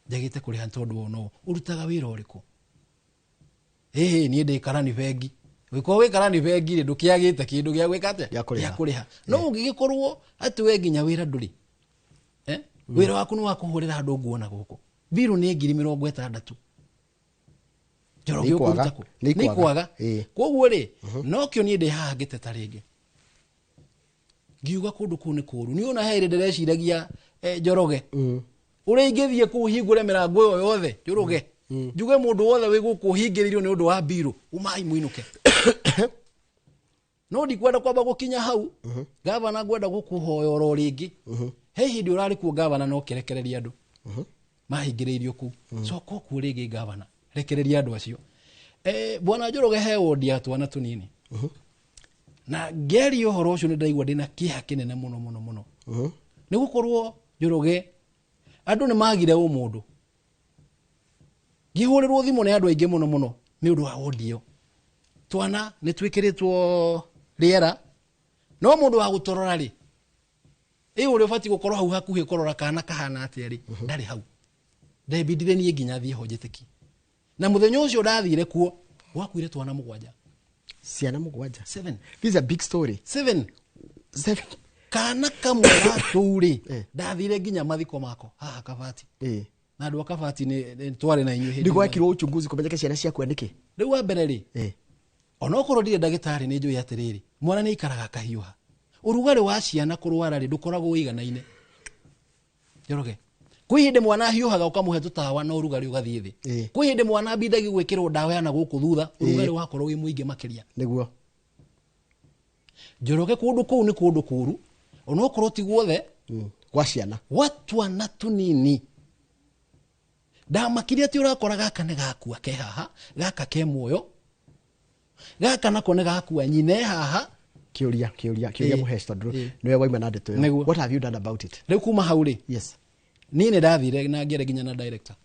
Jagite kuriha tondu ono urutaga wira uriku. Ni ndikarani bengi. Wiko wikarani bengi ri ndukiagite kindu gia gwika atia? Ya kuriha. No ungigikorwo ati we nginya wira nduri. Wira waku ni wakuhurira andu nguona guku. Biru ni 60,000. Joroge ukutako. Ni kwaga. Koguo ri no kio ni ndi haha ngiteta ringi. Ngiuga kundu kuu ni kuru. Ni ona here ndireciiragia Joroge. Uri ingithie ku hingure mirango yo yothe Joroge. Njuge mundu wothe wi guku hingiririo ni undu wa biru umai muinuke. No ndikwenda kwamba gukinya hau. Governor ngwenda gukuhoya oro ringi. He hindi urari ku governor no kirekereria andu. Mahingiririo ku. So ku ringi governor. Rekereria andu acio. Bwana Joroge he wodi atwana tunini. Na ngeri uhoro ucio ni ndaigua ndina kiha kinene muno. Ni gukorwo Joroge andu ni magire umundu. Gihurirwo thimu ni andu aingi muno ni undu wa wodi yo. Twana ni twikiritwo riera. No mundu wa gutorora ri. Uri ufati gukorwo hau hakuhi korora kana kahana atiari. Ndari hau. Ndebidire ni nginya thie hojiteki. Na muthenyo ucio ndathire kuo wakuire twana 7. Ciana 7. 7. This is a big story. 7. Kana kamwe raturi. Ndathire nginya mathiko mako. Haha kabati. Na andu akabati ni twari na inyu hindi. Ndigwakirwo uchunguzi kumenyeka ciana ciaku ndiki. Riu wa mbere ri. Ona okorwo ndire ndagitari ni njui atiriri. Mwana ni ikaraga kahiuha. Urugari wa ciana kurwara ri ndukoragwo wiganaine. Joroge. Kwihinde mwana hiuhaga ukamuhe tutawa na urugari ugathie thi. Kwihinde mwana bindagi gwikirwo dawa yana guku thutha urugari wakorwo wi muingi makiria. Niguo. Joroge kundu kuu ni kundu kuru. Ona okorwo ti guothe kwa ciana. Watu ana tunini. Ndamakiria ti urakora gaka ne gakua ke haha, gaka ke muoyo. Gaka nako ne gakua nyine haha. Kiuria muhesto ndru. Niwe waima na ndeto yo. What have you done about it? Riu kuma hauri. Yes. Nini ndathire na ngere ginya na director.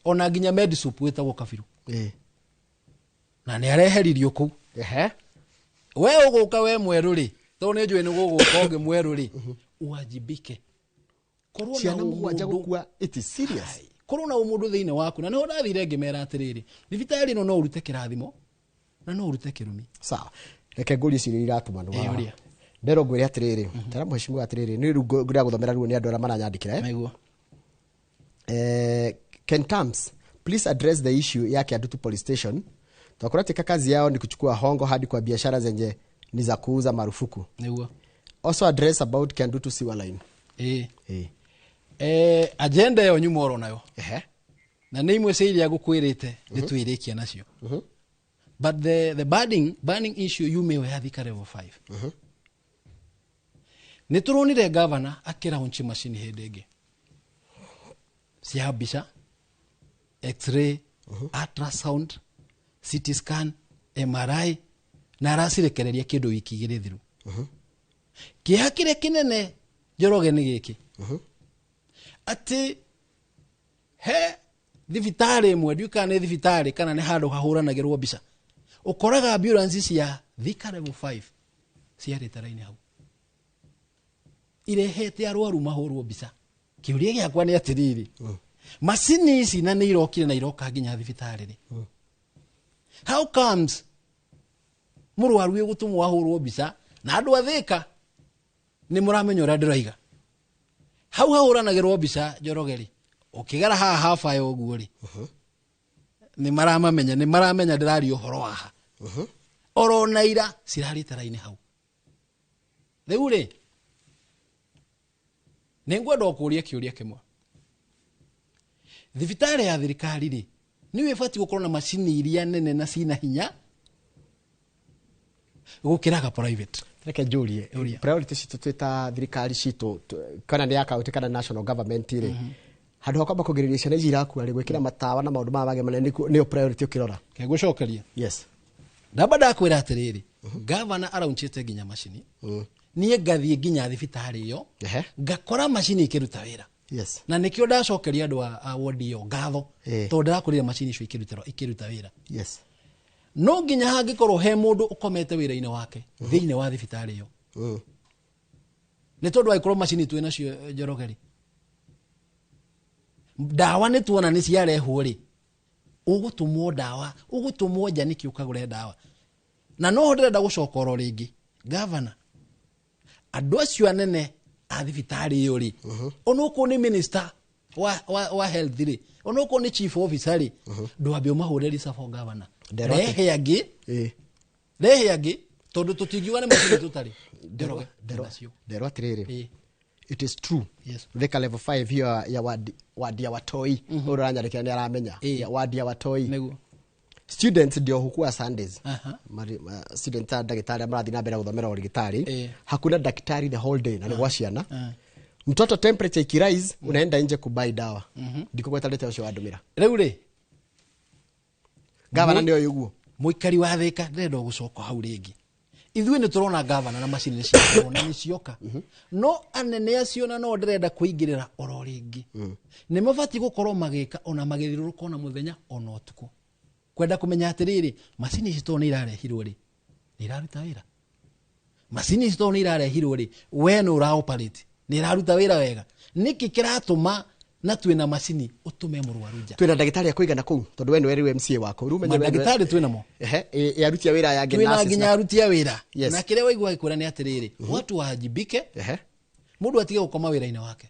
Ona ginya medisup wetagwo Kabiru. Na ni areheririo ku. We uguka we mweru ri. To ni njui ni guguka ungi mweru ri. Uwajibike. Korwo na mugwanja gukua it is serious. Korwo na umundu thiine waku na niho ndathire ngimera atiriri. Thibitari no urute kirathimo na no urute kirumi. Sawa. Reke nguri ciri iratuma no. Ndero ngwire atiriri. Tara muheshimu atiriri. Ni ngira guthomera ruo ni andu ara maranyandikira Naiguo. Ken Tams, please address the issue ya Kiadutu police station. Tunakuletea kazi yao ni kuchukua hongo hadi kwa biashara zenye ni za kuuza marufuku. Naiguo. Also address about Kiadutu sewer line. Agenda yo nyumoro nayo. Na ni imwe seiri ya gukwirite nitwirikia nacio. But the banning issue you may have Thika level 5. Nituronire governor akira unchi machine hedege. Cia mbica, x-ray, ultrasound, CT scan, MRI na aracirekereria kindu wiki igiri thiru. Kihakire kinene Joroge ni giki. Ati he thibitari imwe nduka ni thibitari kana ni handu hahuranagirwo mbica. Ukoraga ambulance cia Thika level 5 cia ritaraini hau. Irehete arwaru mahurwo mbica. Kiuria giakwa ni atiriri. Macini ici na ni irokire na iroka nginya thibitari ri. How comes murwaru wi gutumwa ahurwo mbica na andu athika ni muramenya ura ndiraiga. Hau hahuranagirwo mbica Jorogeri. Ukigara haha hafa yo guo ri. Ni maramenya ndirari uhoro haha. Oro naira cirari taraini hau. Riu ri Nengwenda okuria kiuria kimwe. Thibitari ya thirikari ri niwe fati gukorwo na macini iria nene na cina hinya gukiraga private. Reke njurie priority citu twita thirikari citu kana ni akaunti kana national government ri handu hakamba kugiriria ciana iraku ari gwikira matawa na maundu mage manene ni priority ukirora kegucokeria. Yes, ndaba ndakwira atiriri governor araunchite ginya macini niye ngathie ginya thibitari iyo ngakora macini ikiruta wira. Yes, na nikio ndacokeria andu a ward iyo ngatho tondu ndirakurira macini icio ikiruta wira. Yes, no nginya hangikorwo he mundu ukomete wira-ini wake thiine wa thibitari iyo ni tondu aikorwo macini twina cio Njorogeri dawa ni tuona ni ciarehwo ri ugutumwo dawa ugutumwo nja niki ukagure dawa na no ndirenda gucokoro ringi governor andu acio anene a thibitari iyo ri onuko ni minister wa health ri onuko ni chief officer ri ndwambe umahureri safo governor rehe agi tondu tutingiwa ni macini tutari ndero atiriri. It is true. Yes. Thika level 5 hiyo ya wadi ya watoi uranyarikira ni aramenya ya wadi ya watoi students ndio hukua Sundays students daktari amrathi na mbere guthomera urigitari hakuna daktari the whole day na ni gwaciana mtoto temperature ikirise unaenda nje kubai dawa ndiko gwetarite ucio wadumira riu ri gavana ndio yuguo muikari wa Thika ndendo gucoka hau ringi ithuĩ ni turona gavana na macini cio na ni cioka no anene acio na no ndirenda kuingirira oro ringi ni mabati gukorwo magika ona magithiruruka ona muthenya ona utuku kwenda kumenya atiriri macini icio ni irarehirwo ri ni iraruta wira macini icio ni irarehirwo ri we no ura operate ni iraruta wira wega niki kiratuma na twina macini utume murwaru nja twina ndagitari akuigana kuu tondu we ni weri MCA wako rumenye ndagitari twina mo yarutia wira ya twina ginya arutia wira na kire waigua ikura ni atiriri watu wajibike mundu atige gukoma wira-ini wake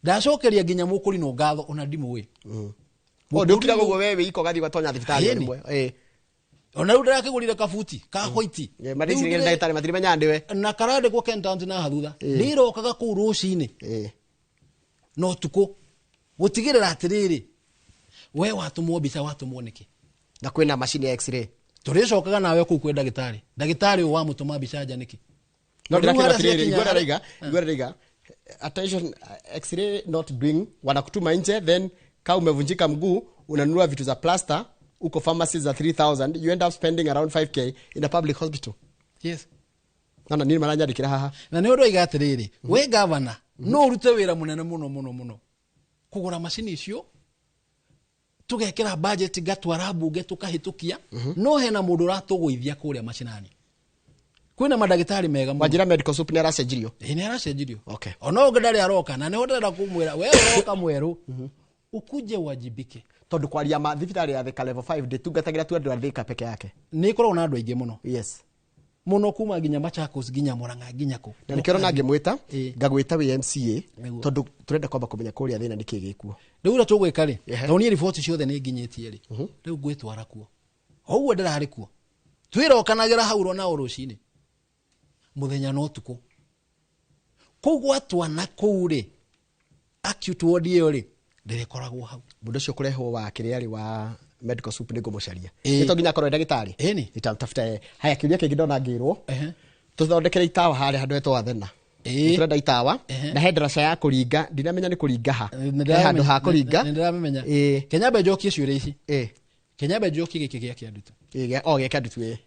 ndacokeria ginya mukuri no ngatho ona ndimu we ndukira gugo wewe iko gathi gwatonya thibitari rimwe ona rudra kigurire kafuti ka white marisi ngere ndagitari matirimenya ndiwe na karade kwa kentant na hathutha ndirokaga ku rucini no tuko gutigirira atiriri we watumwo bica watumwo niki na kwina machine ya x-ray turicokaga nawe ku kwenda ndagitari wa mutuma bica nja niki no ndakira atiriri igora riga attention x-ray not doing wanakutuma nje then kama umevunjika mguu unanunua vitu za plaster uko pharmacy za 3000 you end up spending around 5k in a public hospital. Yes, na nini maranya dikira haha na ni undu igatiriri we governor no urute wira munene muno kugura macini icio tugekira budget gatwara bunge tukahitukia no hena mundu ratuguithia kuria macinani kwina madagitari mega muno wajira medical soup ni aracenjirio ni aracenjirio okay ono ngedari aroka na ni ndenda kumwira we uroka mweru ukuje wajibike tondu kwaria ma thibitari ya Thika level 5 nditungatagira tu andu a Thika peke yake ni korwo na andu aingi muno. Yes, muno kuma ginya Machakos ginya Murang'a ginya ku na nikero na ngimwita ngagwita we MCA tondu turenda kwamba kumenya kuria thina niki gikuo riu ra tugwika ri tondu ni report ciothe ni nginyitie ri riu gwitwara kuo hauo ndirari kuo twirokanagira hauro na urucini muthenya no tuko kugwatwa na kuuri acute ward iyo ri ndirekoragwo hau mundu cio kurehwo wa kiriari wa medical soup ni ngumucaria nito nginya korwo ndagitari nitamtafuta haya kiuria kingi ndona ngirwo tuthondekere itawa hali handu etwa thena turenda itawa na hedrasha ya kuringa ndinamenya ni kuringa ha handu ha kuringa ndiramenya Kenyambe njoki ciuria ici Kenyambe njoki giki gia kiandutu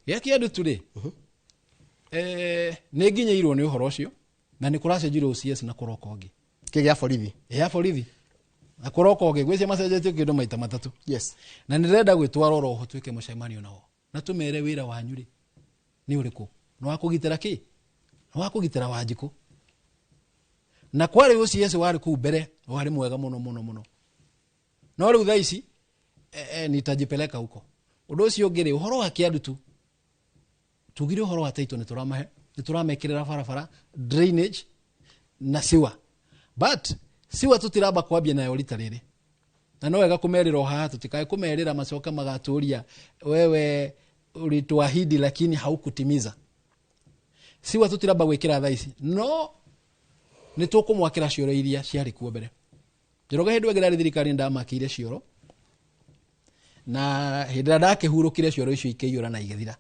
gia kiandutu ri ni nginyirwo ni uhoro ucio na ni kuracenjirwo CS na kuroko ngi kigia borithi ya borithi na kuroko ngi gwicia macenjetie kindu maita matatu. Yes, na ndirenda gwitwara oro ho twike mucemanio nao na tumere wira wanyu ri ni uriku no wakugitira ki no wakugitira Wanjiku na kwari ucio CS wari ku mbere wari mwega muno no riu thaici nitajipeleka huko undu ucio ngiri uhoro wa kiandutu tugire uhoro wa taito nituramekirira barabara drainage na siwa but siwa tutiraba kwambia nayo rita riri na no wega kumerira haha tutikae kumerira macoka magaturia wewe ulituahidi lakini haukutimiza siwa tutiraba gwikira thaici no nĩ tũkũmwakĩra cioro iria ciarĩ kuo mbere. Njoroge hĩndĩ ĩngĩ ndarĩ thirikari ndamakĩire cioro, na hĩndĩ ĩrĩa ndakĩhurũkire cioro icio ikĩiyũra na igĩthira.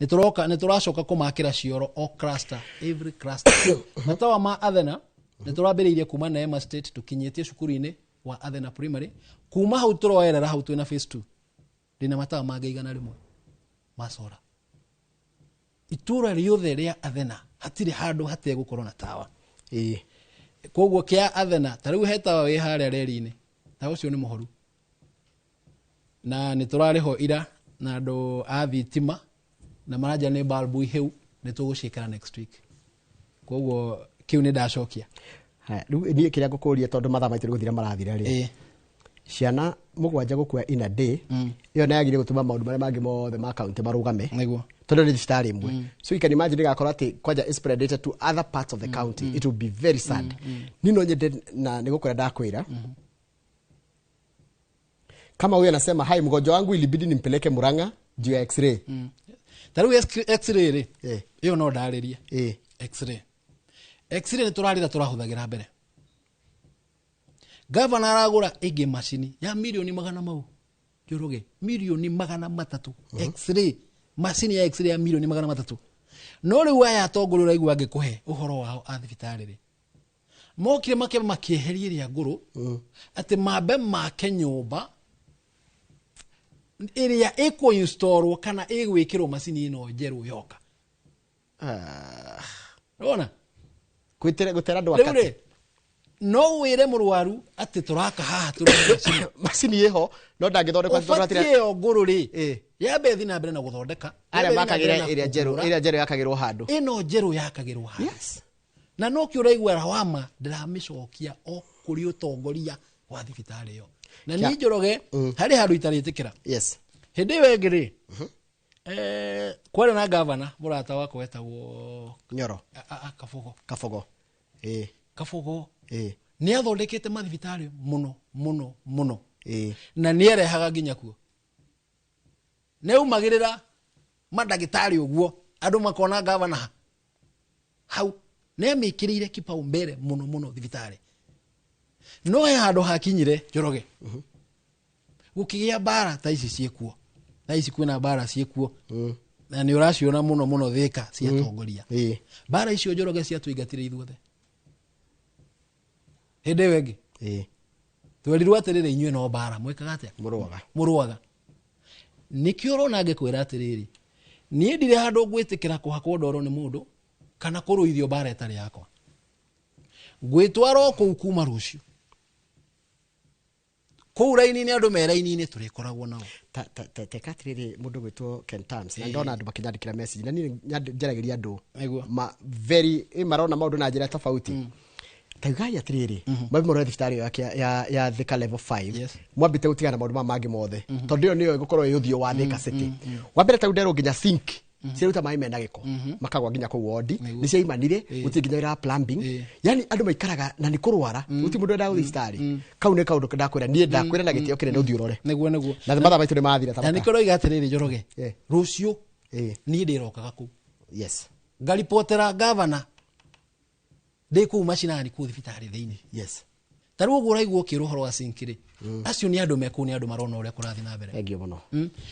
Nĩ tũracoka kũmakĩra cioro o cluster, every cluster. Matawa ma Athena nĩ tũrambĩrĩirie kuma Neema State tũkinyĩtie cukuru-inĩ wa Athena Primary. Kuma hau tũroerera hau twĩna phase 2 ndĩna matawa mangĩ 100 macora. Itũra riothe rĩa Athena hatirĩ handũ hategũkorwo na tawa. Koguo kĩa Athena ta rĩu he tawa wĩ harĩa reri-inĩ, tawa ũcio nĩ mũhoru, na nĩ tũrarĩho ira na andũ a thitima na maranja nĩ balbu iheu nĩ tũgũciĩkĩra next week. Koguo kiu nĩ ndacokia. Rĩu niĩ kĩrĩa ngũkũria tondũ mathaa maitũ nĩ gũthira marathira rĩ, ciana mũgwanja gũkua in a day, ĩyo nĩ yagĩrĩire gũtũma maũndũ marĩa mangĩ mothe ma kaunti marũgame, tondũ nĩ thibitarĩ ĩmwe. So you can imagine ĩgakorwo atĩ kwanja is spread to other parts of the county. It would be very sad. Nino nyende na nĩgũkwĩra ndakwĩra kama huyu anasema hai, mgonjwa wangu ilibidi nimpeleke Murang'a juu ya x-ray. Ta rĩu x-ray rĩ, ĩyo no ndarĩrie. X-ray nĩ tũrarĩra tũrahũthagĩra mbere. Governor aragũra ĩngĩ macini ya milioni 100 mau. Njoroge milioni 300 x-ray, macini ya x-ray ya milioni 300. No rĩu aya atongoria ũraigua angĩkũhe ũhoro wao a thibitarĩ rĩ, mokire makĩeheria rĩa ngũrũ atĩ mambe make nyũmba ĩrĩa ĩkũ-installwo kana ĩgwĩkĩrwo macini ĩno njerũ yoka. Rona gũtera andũ wakati no wĩre mũrwaru atĩ tũraka haha tũrona macini ĩho no ndangĩthondekwo tũratira ĩyo ngũrũ rĩ, yambe thiĩ na mbere na gũthondeka arĩa makagĩra ĩrĩa njerũ yakagĩrwo handũ, ĩno njerũ yakagĩrwo handũ. Na no kĩ ũraigua rawama ndiramĩcokia o kũrĩ ũtongoria wa thibitarĩ ĩyo. Na niĩ Njoroge harĩ handũ itarĩtĩkĩra. Hĩndĩ ĩyo ĩngĩ rĩ, kwarĩ na governor mũrata wakwa wetagwo Nyoro Kabogo. Kabogo nĩ athondekete mathibitarĩ mũno na nĩ arehaga nginya kuo. Nĩ umagĩrĩra mandagĩtarĩ ũguo andũ makona governor hau nĩ amĩkĩrĩire kipaumbele mũno thibitarĩ. No he handũ hakinyire Njoroge gũkĩgĩa mbara ta ici ciĩkuo, na ici kwĩna mbara ciĩkuo, na nĩ ũraciona mũno Thika cia tongoria. Mbara icio Njoroge ciatũingatire ithuothe. Hĩndĩ ĩyo ĩngĩ twerirwo atĩrĩrĩ, inyuĩ no mbara mwĩkaga atĩa? Mũrũaga. Nĩkĩo ũrona ngĩkwĩra atĩrĩrĩ, niĩ ndirĩ handũ ngwĩtĩkĩra kũhakwo ndoro nĩ mũndũ kana kũrũithio mbara ĩtarĩ yakwa. Ngwĩtwara kũu kuma rũciũ kũu raini-inĩ, andũ me raini-inĩ tũrĩkoragwo nao. Teka atĩrĩrĩ, mũndũ gwĩtwo Ken Tams, na ndona andũ makĩnyandĩkĩra message, na niĩ njaragĩria andũ very marona maũndũ na njĩra tofauti. Taugai atĩrĩrĩ, mabimoro thibitarĩ ya Thika level 5 mwambĩte gũtigana maũndũ mangĩ mothe, tondũ ĩyo nĩyo ĩgũkorwo ĩ ũthiũ wa Thika City. Wambere ta nderwo nginya sink ciruta maĩ mena gĩko makagwa nginya kũu wodi, nĩ ciaimanire gũtirĩ nginya wĩra plumbing. Yani andũ maikaraga na nĩ kũrwara, gũtirĩ mũndũ endaga gũthiĩ thibitarĩ. Kau nĩ kaũndũ ndakwĩra, niĩ ndakwĩra na gĩtĩo kĩnene ũthiĩ ũrore. Nĩguo na mathaa maitũ nĩ mathira. Na nĩ kĩroiga atĩrĩrĩ Njoroge, rũciũ niĩ ndĩrokaga kũu ngaripotera governor ndĩ kũu macinani kũu thibitarĩ thĩinĩ. Ta rĩu ũguo ũraigua ũkĩrwo ũhoro wa sink rĩ, acio nĩ andũ mekũu, nĩ andũ marona ũrĩa kũrathiĩ na mbere.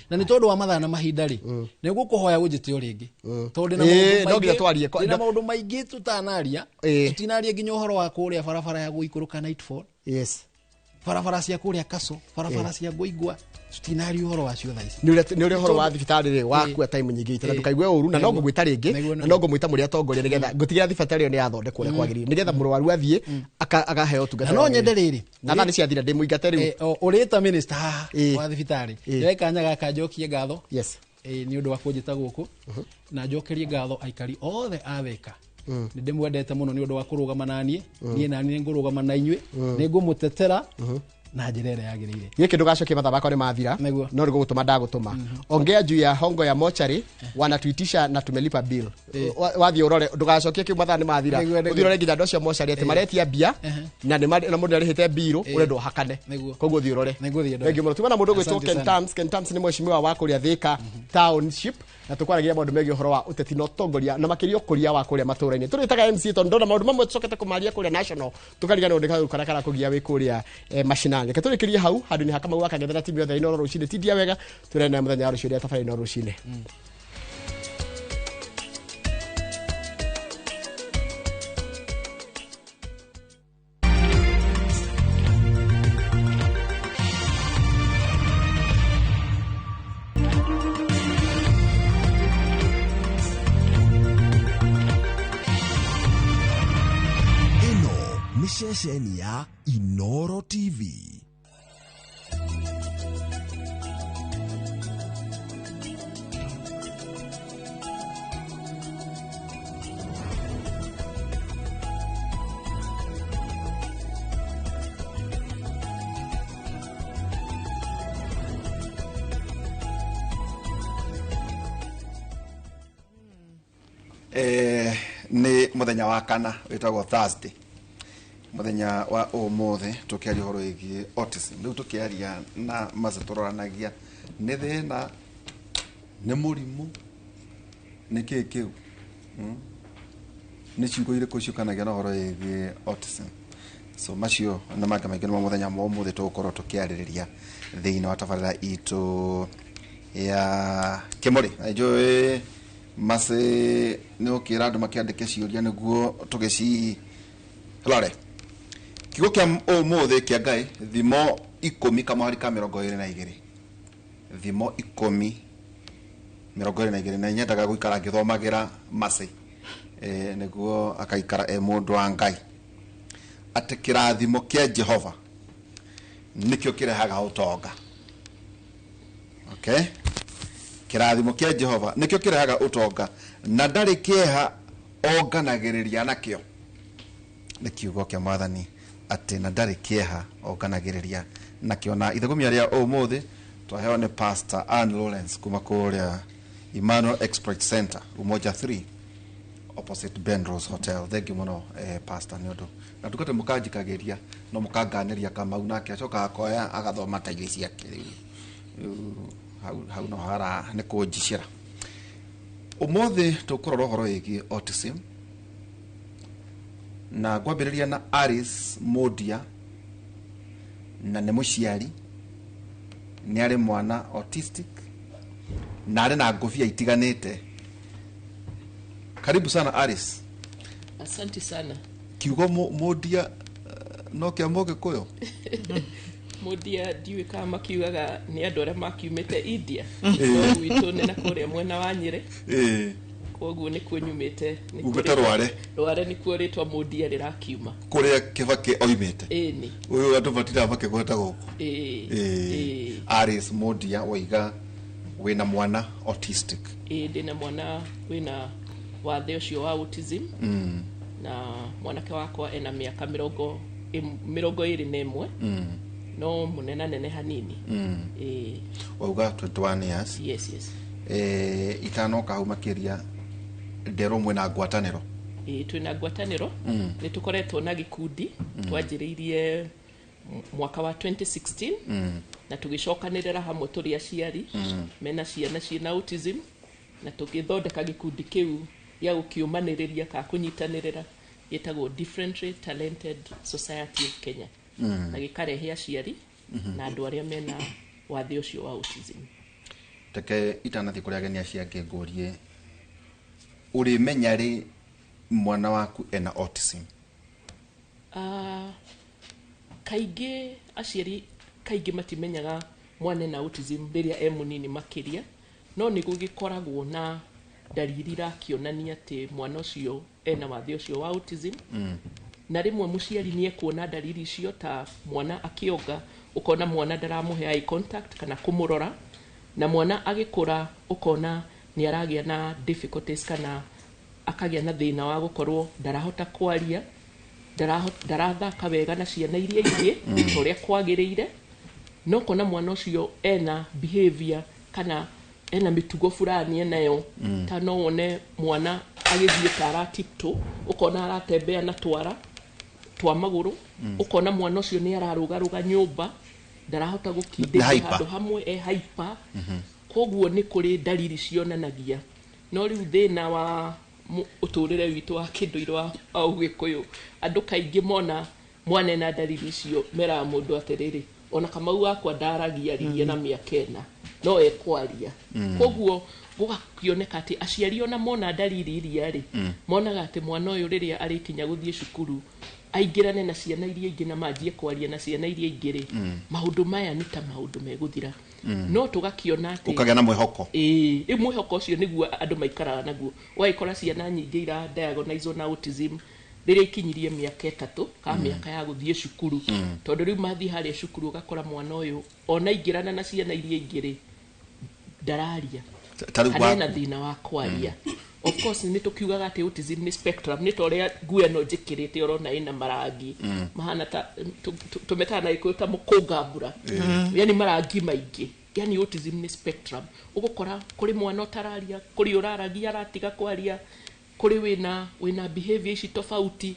Na nĩ tondũ wa mathaa na mahinda rĩ, nĩ gũkũhoya ũnjĩte o rĩngĩ, tondũ na maũndũ maingĩ tũtanaria, tũtinaria nginya ũhoro wa kũrĩa barabara ya gũikũrũka Nightfall, barabara cia kũrĩa Kaso, barabara cia Ngoigwa, tũtinaria ũhoro wacio thaa ici. Nĩ ũrĩa ũhoro wa thibitarĩ rĩ wakua time nyingĩ itana ndũkaigue ũru, na no ngũgwĩta rĩngĩ, na no ngũmwĩta mũrĩa atongoria nĩgetha ngũtigĩra thibitarĩ ĩyo nĩ yathondekwo ũrĩa kwagĩrĩire, nĩgetha mũrwaru athiĩ akaheo ũtungata. No nyende rĩrĩ, na thaa nĩ ciathira ndĩ mũingate rĩu ũrĩta minister haha wa thibitarĩ, nĩ kanya gaka njokie ngatho nĩ ũndũ wa kũnjĩta gũkũ, na njokerie ngatho aikari othe a Thika. Nĩ ndĩmwendete mũno nĩ ũndũ wa kũrũgama naniĩ, niĩ naniĩ ngũrũgama na inyuĩ, nĩ ngũmũtetera na njĩra ĩrĩa yagĩrĩire. Gĩkĩ ndũgacokie mathaa makwa nĩ mathira, no nĩ gũgũtũma ndagũtũma. Ongea juu ya hongo ya mochari wanatuitisha na tumelipa bill. wathi urore ndugacokie kiu mathaa ni mathira uthi urore nginya ndocio mocaria ati maretia mbia na ni na mundu arihite mbiro urendo hakane koguo uthi urore thank you muno tuma na mundu gwitwo Ken Tams ni mweshimiwa wa kuria Thika Township na tukwaragia maundu megi uhoro wa uteti no tongoria na makirio kuria wa kuria maturaini turitaga MC to ndona maundu mamwe tucokete kumaria kuria national tukarigana ndika karakara kugia wi kuria mashinani ke turikirie hau handu ni hakama waka ngethera timu yothe ino rucine tidia wega turena muthenya wa rucine tafari ino rucine Ceceni ya Inoro TV. Ni muthenya wa kana witagwo Thursday. Muthenya wa umuthe tukiaria horo igi autism riu tukiaria na mazatoranagia ni thina ni murimu ni kiu ni ciugo ire kuciukanagia na horo igi autism so macio na manga maingi no muthenya wa umuthe tugukorwo tukiaririria thiini wa tabarira itu ya Kimuri ajo mase no kira andu makiandike ciuria niguo tugici lore kigo kia umuthe kia Ngai thimo 10 kama hari ka 22 thimo 10 22 na nyendaga guikara ngithomagira mase niguo akaikara mundu wa Ngai ati kirathimo kia Jehova nikio kirehaga utonga okay kirathimo kia Jehova nikio kirehaga utonga na ndari kieha onganagiriria nakio ni kiugo kia Mwathani ati na ndari kieha onganagiriria nakio na ithugumia ria umuthi twaheo ni Pastor Ann Lawrence kuma kuria Emmanuel Exploit Center Umoja 3 opposite Ben Rose Hotel. Thank you muno Pastor niondo na tukate mukajikagiria no mukanganiria kama unake acoka akoya agathoma tairi ciake hau no hara ni kunjicira umuthi tukurora horo igi autism na gwambiriria na Aris Modia na ne muciari ni ari mwana autistic na ari na ngofia itiganite. Karibu sana Aris. Asante sana. Kiugo Modia no kia moge koyo. Modia diwe kama kiugaga ni andu aria makiumite India no witu ne na kuria mwena wa Nyeri koguo ni kunyumite ni kuria rware ni kuo ritwa Modia rirakiuma kuria Kibaki oimite ni uyu andu batira bake gweta guku Aris Modia waiga wina mwana autistic ndina mwana wina wathe ucio wa autism na mwanake wakwa ena miaka 21 no munena nene hanini wauga 21 years yes itano hau makiria ndero mwena ngwataniro twina ngwataniro ni tukoretwo na gikundi twanjiriirie mwaka wa 2016 na tugicokanirira hamwe turi aciari mena ciana ciina autism na tugithondeka gikundi kiu ya gukiumaniriria ka kunyitanirira yetagwo Differently Talented Society of Kenya na gikarehe aciari na andu aria mena wathi ucio wa autism. Teke itanathi kuria genia ciake ngurie uri menyari mwana waku ena autism. Kaige aciari kaige matimenyaga mwana na autism riria munini makiria no ni gugikoragwo na dalili rakionania ati mwana ucio ena wathi ucio wa autism na rimwe muciari nie kuona dalili icio ta mwana akioga ukona mwana ndaramuhe eye contact kana kumurora na mwana agikura ukona ni aragia na difficulties kana akagia na thina wa gukorwo ndarahota kwaria ndarathaka wega na ciana iria ingi uria kwagiriire no kona mwana ucio ena behavior kana ena mitugo fulani enayo ta no one mwana agithie tara tipto ukona aratembea na twara twa maguru ukona mwana ucio ni araruga nyumba ndarahota gukindika handu hamwe hyper koguo ni kuri dalili cionanagia no riu thina wa uturire witu wa kinduire wa Ugikuyu andu kaingi mona mwana na dalili cio mera mundu atiriri ona Kamau wakwa ndaragia riria na miakena no ekwaria koguo gugakioneka ati aciari ona mona dalili iria ri monaga ati mwana uyu riria ari kinya guthie cukuru aingirane na ciana iria ingi na manjie kwaria na ciana iria ingiri maundu maya ni ta maundu meguthira no tugakiona ati ukagena mwihoko mwihoko cio niguo andu maikara naguo waikora ciana nyingi ira diagonize na autism riria ikinyirie miaka 3 ka miaka ya guthie cukuru tondu riu mathi haria cukuru ugakora mwana uyu ona ingirana na ciana iria ingiri ndararia kana thina wa kwaria of course ni tukiugaga ati autism ni spectrum ni toria nguo no njikirite orona ina marangi mahana ta tumetana ikuta mukungambura yani marangi maingi yani autism ni spectrum ugukora kuri mwana utararia kuri uraragia aratiga kwaria kuri wina behavior ici tofauti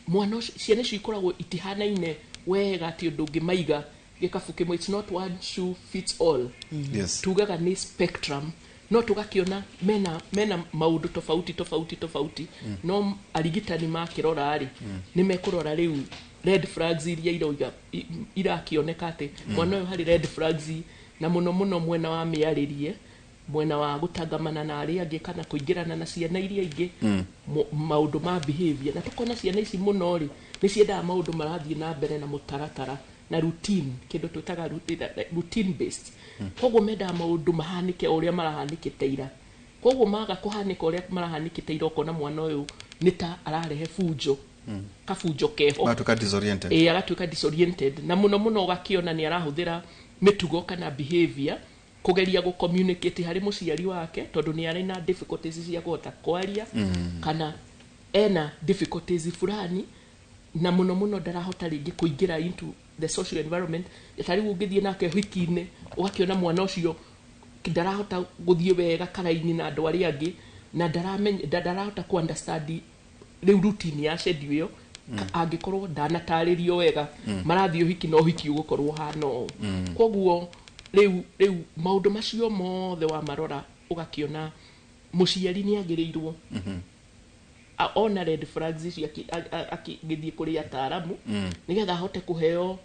mwana ciana cikoragwo itihanaine wega ati undu ngimaiga gikabu kimwe it's not one shoe fits all yes tugaga ni spectrum no tugakiona mena maundu tofauti no arigitani makirora ari ni mekurora riu red flags iria irakioneka ate mwana uyu hari red flags na muno mwena wa miaririe mwena wa gutangamana na aria angi kana kuingirana na ciana iria ingi maundu ma behavior na tukona ciana ici muno ri ni ciendaga maundu marathie na mbere na mutaratara na routine kindu twitaga routine based koguo menda maundu mahanike uria marahanikite ira koguo maga kuhanika uria marahanikite ira ukona mwana uyu nita ararehe fujo kafujo keho agatuka disoriented agatuka disoriented na muno ugakiona ni arahuthira mitugo kana behavior kugeria go communicate hari muciari wake tondu ni ari na difficulties cia gota kwaria kana ena difficulties fulani na muno ndarahota ringi kuingira into the social environment yatari ungithie nake hwiki-ini ugakiona mwana ucio ndarahota guthie wega karaini na andu aria angi na ndarahota ku understand riu routine ya schedule yo angikorwo ndanataririo wega marathio hiki no hiki ugukorwo hano koguo riu maundu macio mothe wa marora ugakiona muciari ni agirirwo ona red flags ici akigithie kuri ataramu nigetha ahote kuheo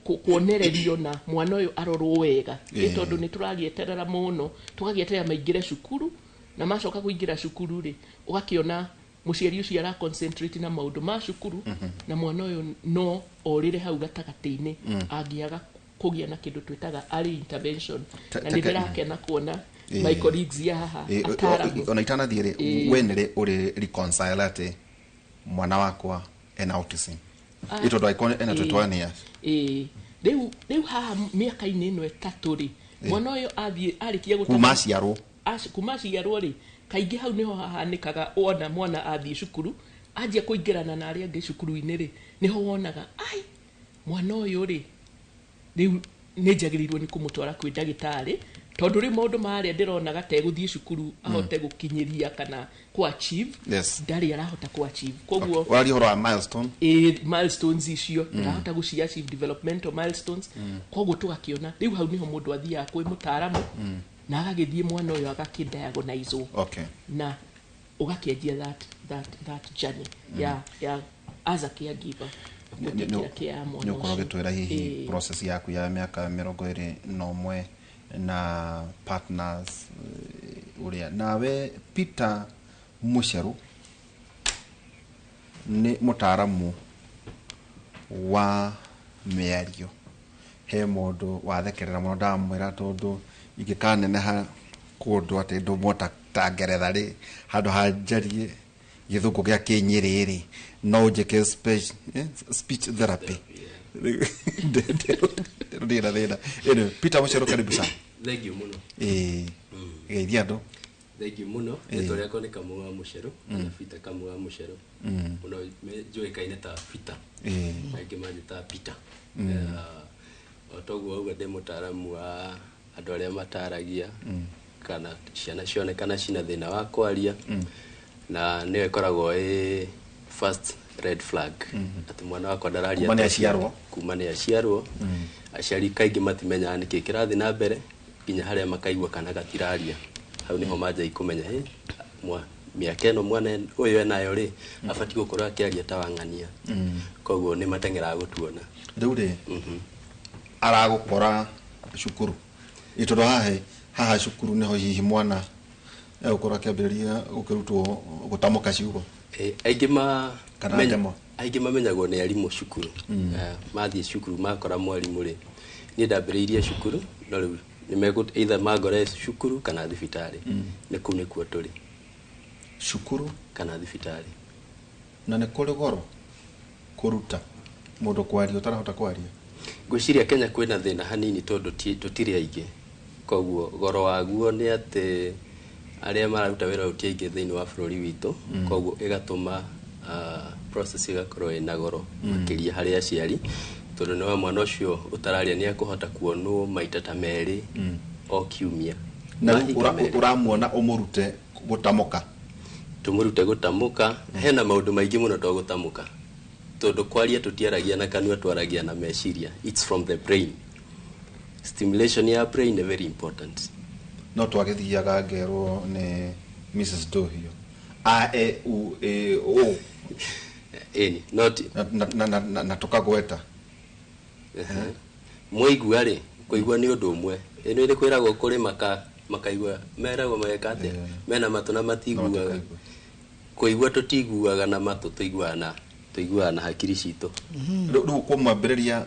kuonererio na mwana uyu arorwo wega tondu ni turagieterera muno tugagieterera maingire cukuru na macoka kuingira cukuru ri ugakiona muciari ucio ara concentrate na maundu ma cukuru na mwana uyu no orire hau gatagati-ini angiaga kugia na kindu twitaga early intervention na ndirakena kuona my colleagues ya haha ataramu ona itana thiere wenere uri reconcile ate mwana wakwa ena autism ito ndo icon ena 21 years riu haha miaka-ini ino 3 ri mwana uyu athie arikia kumaciarwo ri kaingi hau niho hahanikaga ona mwana athie cukuru anjia kuingirana na aria angi cukuru-ini ri niho wonaga ai mwana uyu ri riu ninjagirirwo ni kumutwara kwi ndagitari tondu ri maundu maria ndironaga te guthie cukuru ahote gukinyiria kana ku achieve ndari arahota ku achieve koguo wali horo milestone milestones icio arahota guci achieve developmental milestones koguo tugakiona riu hau niho mundu athia kwi mutaramu na agagithie mwana uyu agakidiagonize na ugakiendia that journey ya as a caregiver ni ukorwo gitwira hihi process yaku ya miaka 21 na partners uria nawe Peter Musheru ni mutaramu wa miario he mundu wathekerera muno ndamwira tondu ingikaneneha kundu ati ndu mota tangeretha ri handu hanjarie githungu gia kinyiriri no njike speech therapy ndira Peter Musheru karibu sana. Thank you muno. Geithia ndo. Thank you muno. Nito riako ni Kamau wa Musheru na Peter Kamau wa Musheru. Muno joy kaine ta Peter. Nake manje ta Peter. Otoguo uga de mutaramu wa andå arä a mataragia kana ciana cionekana cina thina wa kwaria na nä ĩkoragwo ĩ first red flag atĩ mwana wakwa ndararia kuma nĩ aciarwo aciari kaingĩ matimenyaga nĩ kĩĩ kĩrathiĩ na mbere nginya harĩa makaigua kana gatiraria hau nĩho manjia kũmenya mĩaka ĩno mwana ũyũ enayo rĩ abatiĩ gũkorwo akĩaria ta wang'ania koguo nĩ mateng'eraga gũtuona rĩu rĩ aragũkora cukuru itũndũ haha cukuru nĩho hihi mwana egũkorwo akĩambĩrĩria gũkĩrutwo gũtamũka ciugo aingĩ mamenyagwo nĩ arimũ cukuru mathiĩ cukuru makora mwarimũ rĩ niĩ ndambĩrĩirie cukuru no rĩu either magore cukuru kana thibitarĩ nĩ kũu nĩkuo tũrĩ cukuru kana thibitarĩ na nĩ kũrĩ goro kũruta mũndũ kwaria ũtarahota kwaria ngwĩciria Kenya kwĩna thĩna hanini tondũ tũtirĩ aingĩ koguo goro waguo nĩ atĩ arĩa mararuta wĩra ũcio aingĩ thĩinĩ wa bũrũri witũ koguo ĩgatũma process ĩgakorwo ĩna goro makĩria harĩ aciari tondũ nĩ wa mwana ũcio ũtararia nĩ ekũhota kuonwo maita ta merĩ o kiumia na ũramuona ũmũrute gũtamũka tũmũrute gũtamũka hena maũndũ maingĩ mũno to gũtamũka tondũ kwaria tũtiaragia na kanua twaragia na meciria it's from the brain stimulation ya brain is very important no twagĩthiaga ngerwo nĩ Mrs. Dohio a e u e o not na tukagweta mwaigua rĩ kũigua nĩ ũndũ ũmwe ĩno ĩrĩ kwĩragwo kũrĩ makaigua meragwo mageka atĩa mena matũ na matiguaga kũigua tũtiguaga na matũ tũiguaga na hakiri citũ rĩu kũmwambĩrĩria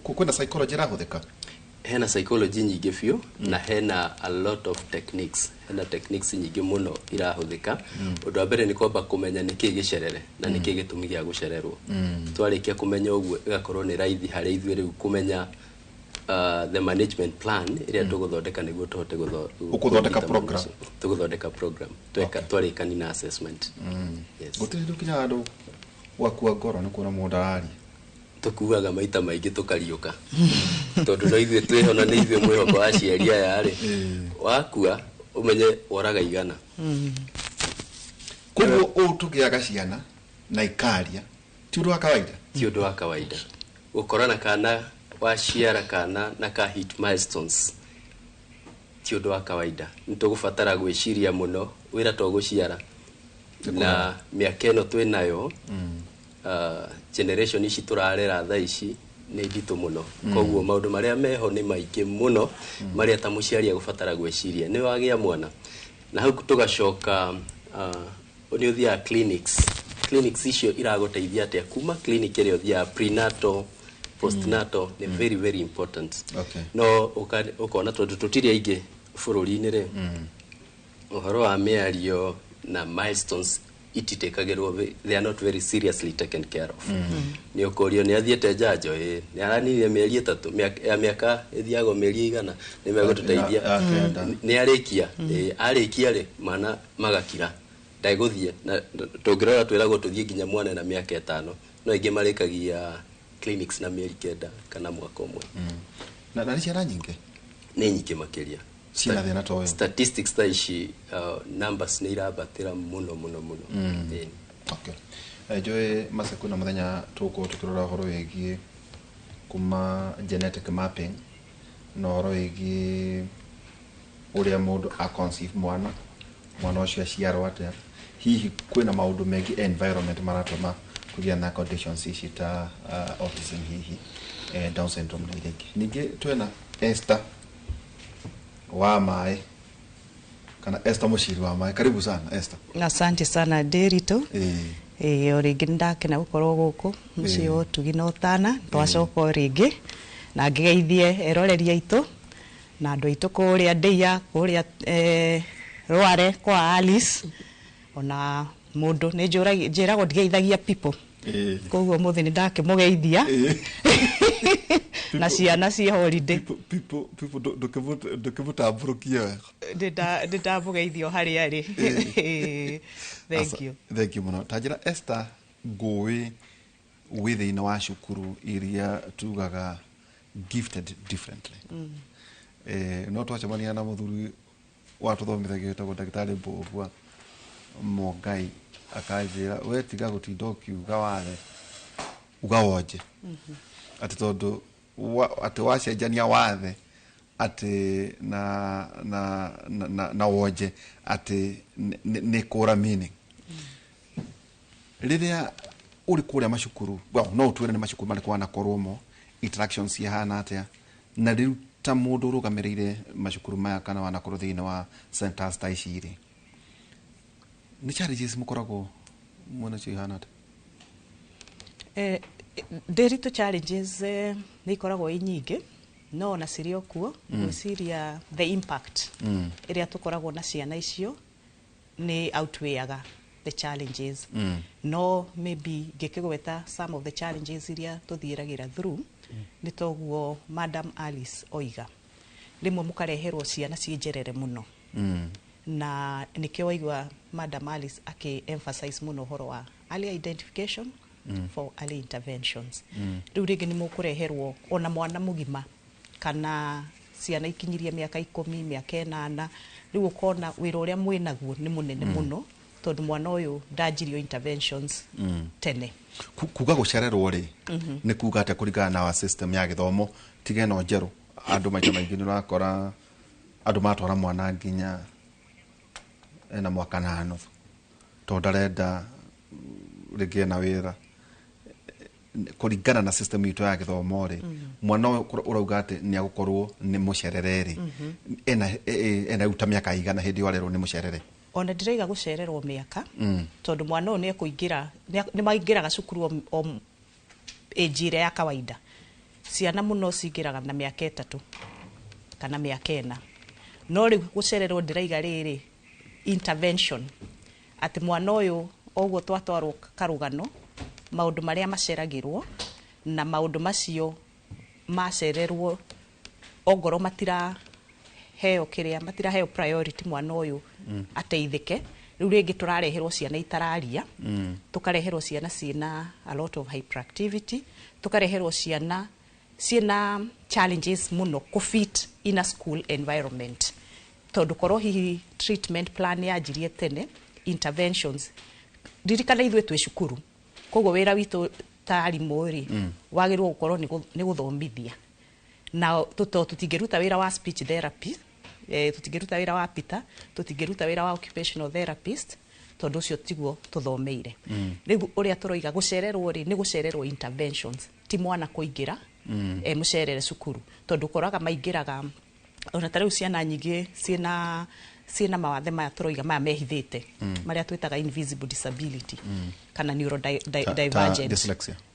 kwĩna psychology ĩrahũthĩka hena psychology nyingĩ biũ na hena a lot of techniques hena techniques nyingĩ mũno irahũthĩka ũndũ wa mbere nĩ kwamba kũmenya nĩkĩ gĩcerere na nĩkĩ gĩtũmi gĩa gũcererwo twarĩkia kũmenya ũguo ĩgakorwo nĩ raithi harĩ ithuĩ rĩu kũmenya the management plan ĩrĩa tũgũthondeka nĩguo tũhote gũthondeka program twarĩkani na assessment gũtirĩ nginya andũ wakua ngoro nĩ kuona mũndũ araria tukuaga maita maingĩ tukariũka tondũ no ithuĩ twĩhona nĩ ithuĩ mwĩhoko wa aciari aya rĩ wakua umenye oraga igana koguo ũtũgĩaga ciana na ikaria ti ũndũ wa kawaida ti ũndũ wa kawaida gũkorana kana waciara kana na ka hit milestones ti ũndũ wa kawaida nĩtũgũbatara gwĩciria mũno wĩra tũgũciara na mĩaka ĩno twĩnayo generation ici turarera tha ici nĩ nditũ mũno koguo maũndũ marĩa meho nĩ maingĩ mũno marĩa ta mũciari agũbatara gwĩciria nĩ wagĩa mwana na hau tũgacoka nĩ ũthiaga clinics icio iragũteithia atĩa kuma clinic ĩrĩa ũthiaga prenatal postnatal nĩ very very important no ũkona tondũ tũtirĩ aingĩ bũrũri-inĩ rĩ ũhoro wa mĩario na milestones ititekagĩrwo they are not very seriously taken care of nĩ ũkũrio nĩ athiĩte njanjo nĩ aranire mĩeri 3 ya mĩaka ĩthiagwo mĩeri 100 nĩ megũtũteithia nĩ arĩkia rĩ mana magakira ndagũthiĩ na tũngĩrora twĩragwo tũthiĩ nginya mwana na mĩaka 5 no ingĩ marĩkagia clinics na mĩeri 9 kana mwaka ũmwe na nĩ ciana nyingĩ nĩ nyingĩ makĩria ciana thĩna toyo statistics ta ici numbers nĩ irabatĩra mũno okay njoe Maseku na mũthenya tũkĩrora ũhoro wĩgiĩ kuma genetic mapping na ũhoro wĩgiĩ ũrĩa mũndũ aconceive mwana ũcio aciarwo atĩa hihi kwĩna maũndũ megiĩ environment maratũma kũgĩa na conditions ici ta autism hihi Down syndrome na irĩngĩ ningĩ twĩna Esther wa Mai kana Esther Mushiri wa Mai karibu sana Esther asante sana Derito orĩngĩ ndakena gũkorwo gũkũ mũciĩ wa Ũtugi na Ũtana twacoka orĩngĩ na ngĩgeithie eroreri aitũ na andũ aitũ kũrĩa Ndeia kũrĩa Rware kwa Alice ona mũndũ nĩ njĩragwo ndigeithagia people koguo mũthĩ nĩ ndakĩmũgeithia na ciana cia holiday people ndũkĩmũtambũrũkia ndĩndamũgeithio harĩa arĩ thank you mũno ta njĩra Esther ngũĩ wĩ thĩinĩ wa cukuru iria tugaga gifted differently no twacemania na muthuri watuthomithagia wĩtagwo ndagĩtarĩ Mbũgua Mongai akanjĩra we tiga gũtinda ũkiuga wathe uga wonje atĩ tondũ atĩ wacenjania wathe atĩ na wonje atĩ nĩ kũra meaning rĩrĩa uri kũrĩa macukuru no ũtwĩre nĩ macukuru marĩkũ wanakorwo mo interactions cihana atĩa na rĩu ta mũndũ ũrũgamĩrĩire macukuru maya kana wanakorwo thĩinĩ wa centers ta ici rĩ nĩ challenges mũkoragwo mwena cihana atĩa ndĩritũ challenges nĩ ikoragwo i nyingĩ no na cirĩ o kuo gwĩciria the impact ĩrĩa tũkoragwo na ciana icio nĩ outweyaga the challenges no maybe ngĩkĩgweta some of the challenges iria tũthiĩragĩra through nĩ toguo Madam Alice oiga rĩmwe mũkareherwo ciana ciĩnjerere mũno na nĩkĩo waigua Madam Alice akĩ-emphasize mũno ũhoro wa early identification for early interventions rĩu rĩngĩ nĩ mũkũreherwo ona mwana mũgima kana ciana ikinyirie mĩaka 10 mĩaka 8 rĩu ũkona wĩra ũrĩa mwĩnaguo nĩ mũnene mũno tondũ mwana ũyũ ndanjirio interventions tene kuga gũcererwo rĩ nĩ kuga atĩ kũringana na wa system ya gĩthomo tiga ĩno njerũ andũ maita maingĩ nĩ ũrakora andũ matwara mwana nginya ena mwaka na nuthu tondũ ndarenda rĩngĩ na wĩra kũringana na system itũ ya gĩthomo rĩ mwana ũrauga atĩ nĩ agũkorwo nĩ mũcerere rĩ ena ruta mĩaka igana hĩndĩ warerwo nĩ mũcerere ona ndĩraiga gũcererwo mĩaka tondũ mwana ũyũ nĩ ekũingĩra nĩ maingĩraga cukuru o age ĩrĩa ya kawaida ciana mũno cingĩraga na mĩaka 3 kana mĩaka 4 no rĩu gũcererwo ndĩraiga rĩrĩ intervention atĩ mwana ũyũ oguo twatwarwo karũgano maũndũ marĩa maceragĩrwo na maũndũ macio macererwo ongorwo matiraheo priority mwana ũyũ ateithĩke rĩu rĩngĩ tũrareherwo ciana itararia tũkareherwo ciana ciĩna a lot of hyperactivity tũkareherwo ciana ciĩna challenges mũno kũfit in a school environment tondũ korwo hihi treatment plan yanjirie tene interventions ririkana ithuĩ twĩ cukuru koguo wĩra witũ ta arimũ rĩ wagĩrĩirwo gũkorwo nĩ gũthomithia na tũtingĩruta wĩra wa speech therapy tũtingĩruta wĩra wa Peter tũtingĩruta wĩra wa occupational therapist tondũ ũcio tiguo tũthomeire rĩu ũrĩa tũroiga gũcererwo rĩ nĩ gũcererwo interventions ti mwana kũingĩra mũcerere cukuru tondũ ũkoraga maingĩraga ona ta rĩu ciana nyingĩ ciĩna mawathe maya tũroiga maya mehithĩte marĩa twĩtaga invisible disability kana neurodivergent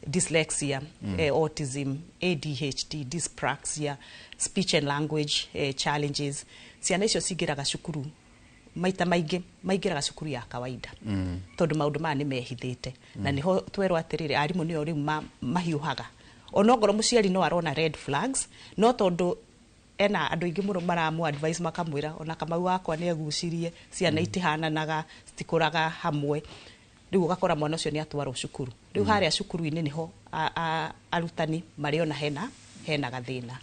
dyslexia autism ADHD dyspraxia speech and language challenges ciana icio cingĩraga cukuru maita maingĩ maingĩraga cukuru ya kawaida tondũ maũndũ maya nĩ mehithĩte na niho twerwo atĩrĩrĩ arimũ nĩo rĩu mahiũhaga onongorwo mũciari no arona red flags no tondũ ena andũ aingĩ mũno maramu advice makamwĩra ona Kamau wakwa nĩ agucirie ciana itihananaga citikũraga hamwe rĩu ũgakora mwana ũcio nĩ atwarwo cukuru rĩu harĩa cukuru-inĩ niho arutani mariona hena gathĩna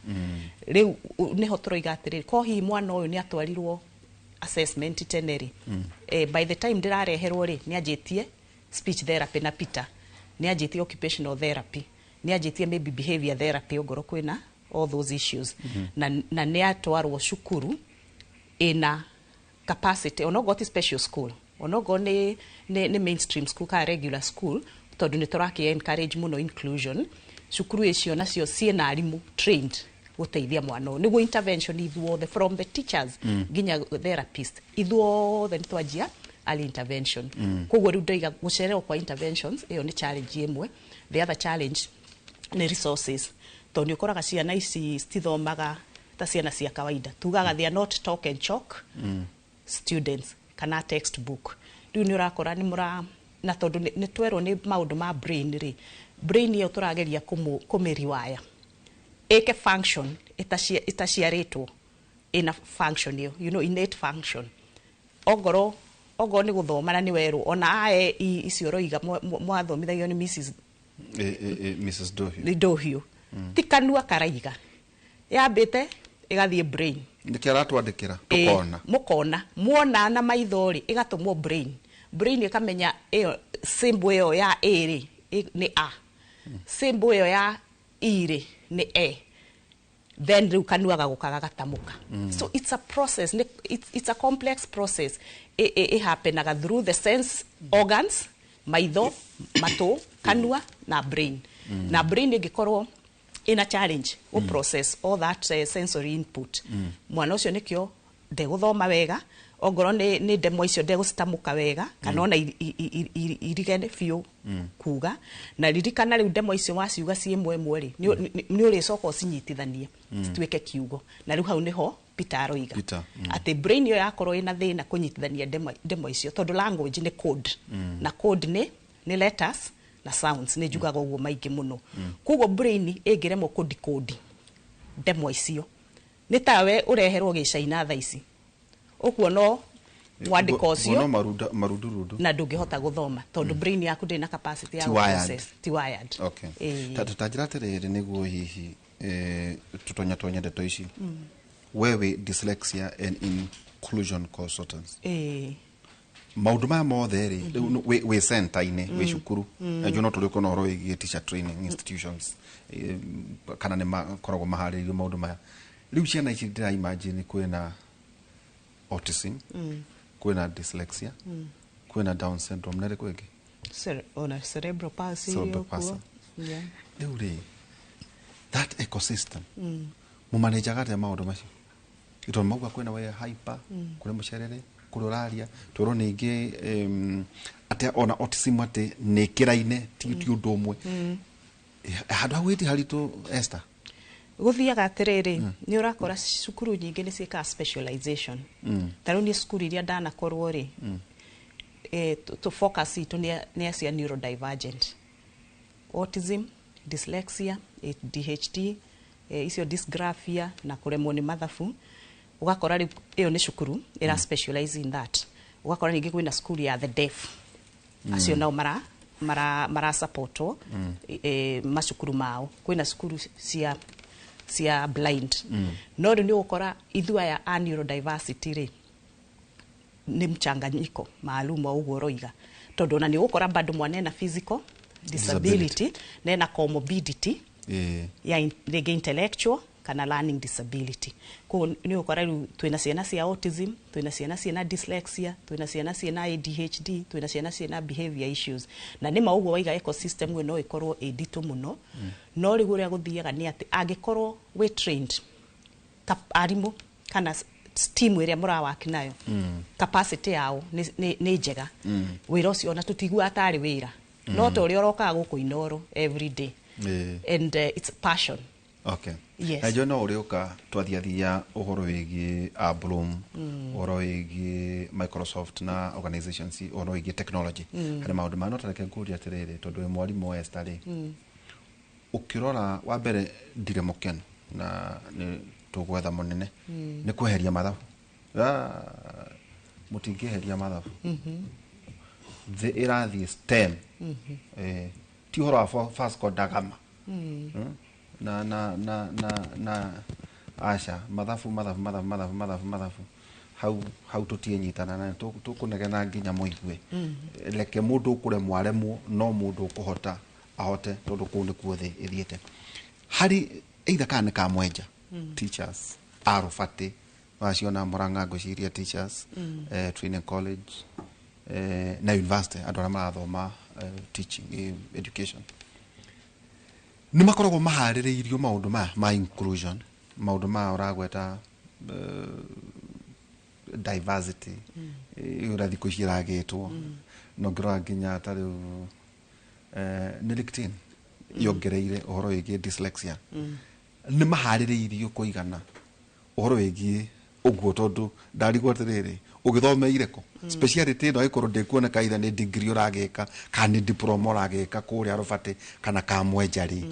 rĩu niho tũroiga atĩrĩrĩ ko hihi mwana ũyũ nĩ atwarirwo assessment tene rĩ by the time ndĩrareherwo rĩ nĩ anjĩtie speech therapy na Peter nĩ anjĩtie occupational therapy nĩ anjĩtie maybe behavior therapy ongorwo kwĩna all those issues na nĩ atwarwo cukuru ina capacity onogo ti special school onogo nĩ mainstream school ka regular school tondũ nĩ tũraki encourage mũno inclusion cukuru icio nacio ciĩna arimũ trained gũteithia mwana nĩguo intervention ithuothe from the teachers nginya therapist ithuothe nĩ twanjia early intervention koguo rĩu ndaiga gũcererwo kwa interventions ĩyo nĩ challenge ĩmwe the other challenge nĩ resources tondũ nĩ ũkoraga ciana ici citithomaga ta ciana cia kawaida tugaga they are not talk and chalk students kana textbook rĩu nĩ ũrakora na tondũ nĩ twerwo nĩ maũndũ ma brain rĩ brain ĩyo tũrageria kũmĩriwaya ĩke function ĩtaciarĩtwo ĩna function ĩyo you know innate function ongorwo nĩ gũthoma na nĩ werwo ona ae icio roiga mwathomithagio nĩ Mrs. Dohio ti kanua karaiga yambĩte igathie brain ndikira twandikira tukona mukona muona na maitho ri igatumwo brain ikamenya iyo symbol iyo ya A ri ni A symbol iyo ya E ri ni E then riu kanua gagukaga gatamuka so it's a process it's a complex process it happens through the sense organs maitho mato kanua na brain na brain igikorwo in a challenge o process all that sensory input mwana ucio nikio ndeguthoma wega ongoro ni demo icio ndegusitamuka wega kana ona irigene biu kuga na ririkana riu demo icio waciuga ci imwe ri ni uri coka ucinyitithanie cituike kiugo na riu hau niho Peter aroiga ati brain yo yakorwo ina thina kunyitithania demo icio tondu language ni code na code ni letters na sounds ni jugaga uguo maingi muno kugo brain ingiremwo decode demo icio ni tawe ureherwo gicaina tha ici okuo no mwandiko ucio marundu na ndungihota guthoma tondu brain yaku ndina capacity ya process ti wired tutanjira tiriri niguo hihi tutonya ndeto ici wewe dyslexia and inclusion consultants maundu maya mothe ri we center-ine we cukuru najua no tuliko no roigie teacher training institutions kana ne makoragwo maharĩrĩirio maundu maya riu ciana ici ndira imagine kwina autism kwina dyslexia kwina down syndrome nere kwege ona cerebral palsy yeah ri that ecosystem mumanage gate maundu macio ito mauga kwina we hyper kure mucerere kururaria toro ningi ate ona autism ate nekiraine ti undu umwe handu hawiti haritu Esther guthiaga atiriri ni urakora cukuru nyingi ni ciika specialization taru ni cukuru iria ndanakorwo ri to focus itu ni acia neurodivergent autism dyslexia ADHD icio dysgraphia na kuremwo ni mathabu ugakora ri iyo ni cukuru ira specialize in that ugakora ningi kwina school ya the deaf acio nao mara supportwo macukuru mao kwina cukuru cia blind no ni ukora ithua ya neurodiversity ri ni mchanganyiko maalum wa uguo roiga tondu na ni ukora bado mwana na physical disability na comorbidity ya intellectual kana learning disability ko ni ukora twina ciana cia autism twina ciana cia dyslexia twina ciana cia ADHD twina ciana cia behavior issues na ni maugo waiga ecosystem we no ikorwo edito muno no riguria guthiaga ni ati angikorwo we trained arimu kana team iria murawaki nayo capacity yao ni njega wira ucio na tutigua atari wira no to ri oroka guku inoro every day and it's passion okay yes ajo no urioka twathiathia uhoro wigi Bloom uhoro wigi Microsoft na organizations uhoro wigi technology hari maundu ma no tareke nguria atiriri tondu mwalimu Esther ri ukirora wa mbere ndire mukenu na ni tugwetha munene ni kweheria mathabu mutingeheria mathabu the irathi STEM ti uhoro wa Vasco da Gama na asha mathabu hau tutinyitana na tukunegena nginya muigue leke mundu kure mwaremwo no mundu kuhota ahote tondu kunde kuothe ithiete hari either kana ka mwenja teachers arufate waciona Murang'a ngociria teachers training college na university andora marathoma teaching education ni makoragwo maharĩrĩirio maundu ma inclusion maundu ma uragweta diversity urathi kuciragitwo no ngira nginya tari ni LinkedIn yongereire uhoro wigi dyslexia ni maharĩrĩirio kuigana uhoro wigi uguo tondu ndarigwo atiriri ugithomeire ko speciality no ikoro ndekuona kaitha ni degree urageka kana ni diploma urageka kuria rufate kana ka mwenjari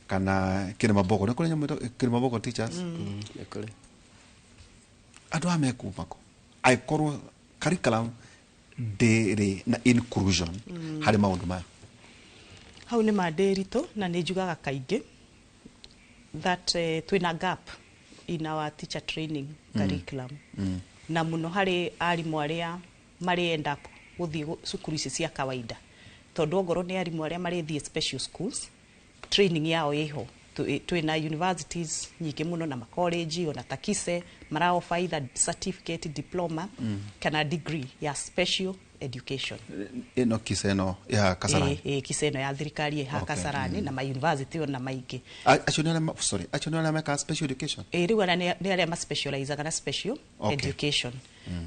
kana kirima boko ni kunya kirima boko teachers ekole adu amekumako aikoro curriculum dere na inclusion hari maundu maya hau ni maderito na ni jugaga kaingi that twina gap in our teacher training curriculum na muno hari arimu aria marienda guthii cukuru ici cia kawaida tondu ongoro ni arimu aria marithie special schools training yao iho twina universities nyingi muno na college ona takise mara offer either certificate diploma kana degree ya special education ino kiseno ya Kasarani kiseno ya thirikari ya Kasarani na ma university ona maingi actually make special education riu ana ni aria ma specialize kana special education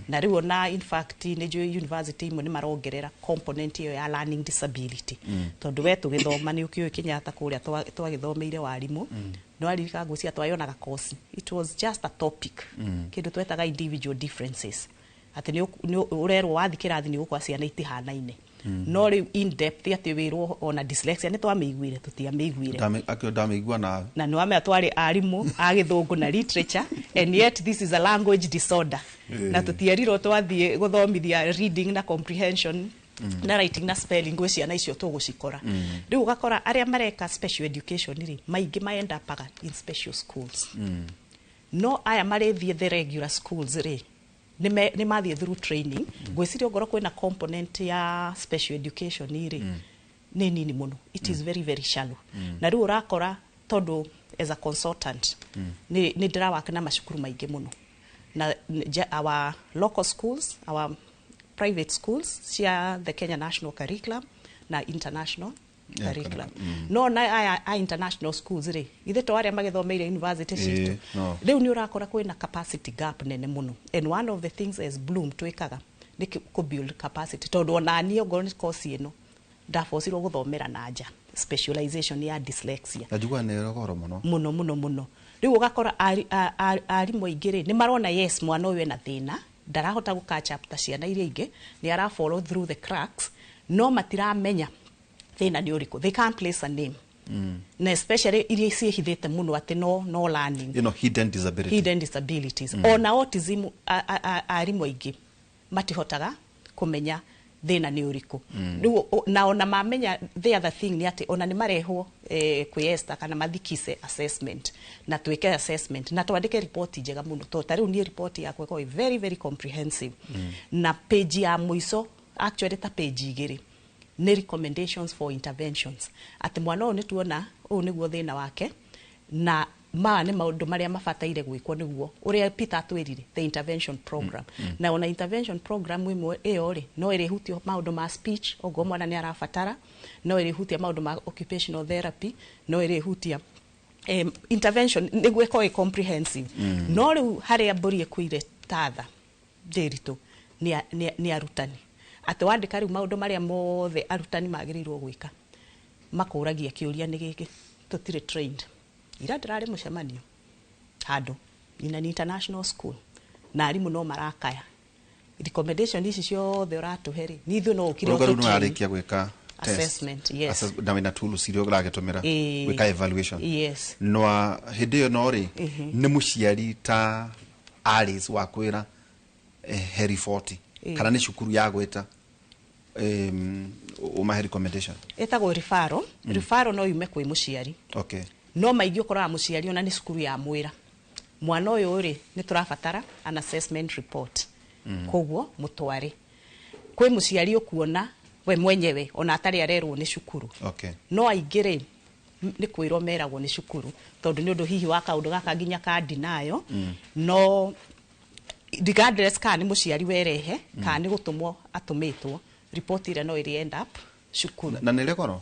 na riu na in fact ni jo university imwe ni marongerera component yo ya learning disability tondu we tugithoma ni ukio Kenyatta kuria twagithomeire warimu no arika ngucia twayonaga course it was just a topic kindu twetaga individual differences ati ni urerwo wathi kirathi ni gukwa ciana itihanaine no riu in depth ati wirwo ona dyslexia ni twamiguire tutiamiguire damigua na no ame atwari arimu agithungu na literature and yet this is a language disorder na tutierirwo twathie guthomithia reading na comprehension na writing na spelling gwiciana icio tugucikora riu ugakora aria mareka special education ri maingi maenda paga in special schools no aya marethie the regular schools ri ni mathie through training gwicirio ngoro kwina component ya special education iri ni nini muno it is very very shallow na riu urakora tondu as a consultant ni ndirawaka na mashukuru maingi muno na our local schools our private schools cia the Kenya National Curriculum na international curriculum no na international schools ri ithe to aria magithomeire university citu riu ni urakora kwina capacity gap nene muno and one of the things as Bloom twikaga ni ku build capacity tondu ona ni ogoni course ino ndafosirwo guthomera nanja specialization ya dyslexia najua ni rogoro muno riu ugakora arimu ingire ni marona yes mwana uyu ena thina ndarahota guka chapter ciana iria ingi ni ara follow through the cracks no matiramenya thina ni uriku they can't place a name na especially iria ciehithite muno ati no learning hidden disabilities ona autism arimu ingi matihotaga kumenya thina ni uriku na ona mamenya the other thing ni ati ona ni marehwo kwesta kana mathikise assessment na tweke assessment na twandike report njega muno to tariu ni report yakwe ko very very comprehensive na page ya muico actually ta page igiri ni recommendations for interventions ati mwana ni tuona niguo thina wake na ni maundu maria mafataire gwikwo niguo uria Peter atwirire the intervention program na ona intervention program imwe iyo ri no iri hutio maundu ma speech ogo mwana ni arafatara no iri hutia maundu ma occupational therapy no iri hutia intervention niguo ko comprehensive no ri haria mburi kuire tatha derito ni arutani ati wandika riu maundu maria mothe arutani magirirwo gwika makuragia kiuria ni giki tutire trained ira ndirari mucemanio handu in an international school na arimu no marakaya recommendation ici ciothe uratuheri ni ithu no ukire ukirikia gwika assessment yes na tools cirio uragetumira gwika evaluation yes no hindi no ri ni muciari ta Alice wa kwira Harry 40 kana ni cukuru ya gwita uma recommendation etagwo referral no yume kwi muciari okay no maigi ukora muciari ona ni cukuru ya mwira mwana uyu ri ni turafatara an assessment report koguo mutware kwi muciari ukuona we mwenyewe ona atari arerwo ni cukuru okay no aigire ni kwirwo meragwo ni cukuru tondu ni undu hihi wa kaundu gaka nginya kandi nayo no regardless kana ni muciari werehe kana ni gutumwo atumitwo report ire no iri end up cukuru na nirekoro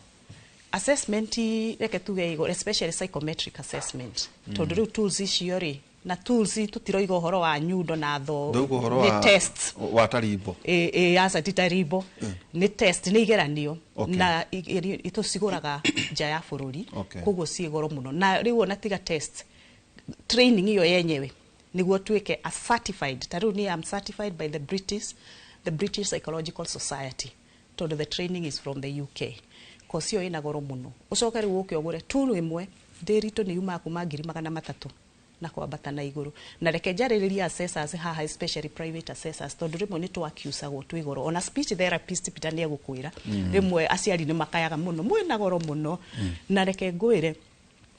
assessment reke tuge igore especially psychometric assessment tondu riu tools icio ri na tools tutiroiga uhoro wa nyundo na tho ni tests wa taribo asa titaribo ni test ni igeranio na itusiguraga nja ya bururi koguo ciigoro muno na riu ona tiga test training iyo yenyewe niguo twike a certified tariu ni am certified by the British Psychological Society tondu the training is from the UK kosio ina goro muno ucoke riu uke ogure tool imwe ndirito ni yuma kuma 300 na kwambata na iguru na reke jaririria assessors haha especially private assessors tondu rimwe ni twakiusagwo twigoro ona speech therapist pitania gukwira rimwe aciari ni makayaga muno mwina goro muno na reke ngwire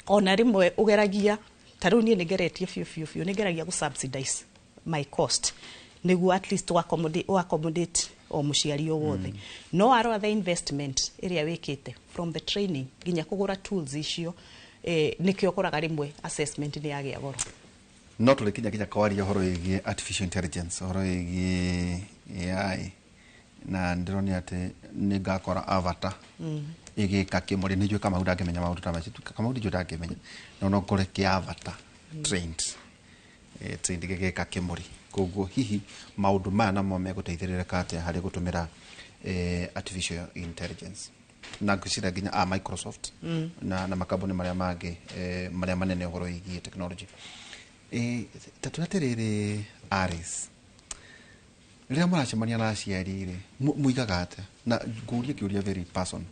ona rimwe ugeragia taru nie nigeretie fiu nigeragia gu subsidize my cost niguo at least to accommodate o muciari o wothe no aro the investment area wikite from the training ginya kugura tools icio nikio koraga rimwe assessment ni yagia goro no tulikinya kwaria horo igi artificial intelligence horo igi AI na ndroni ate nigakora avatar igi kakimori nijue kama udakemenya maundu tamaci kama udijue dakemenya no kore ki avatar trained trained igi kakimori koguo hihi maundu mana mo meguteithirira kate hari gutumira artificial intelligence na ngwicira ginya Microsoft na makambuni maria mangi maria manene horo igi technology tatunaterere Aris rĩrĩa mũracemania na aciari-rĩ mũigaga atĩa na ngũria kĩũria very personal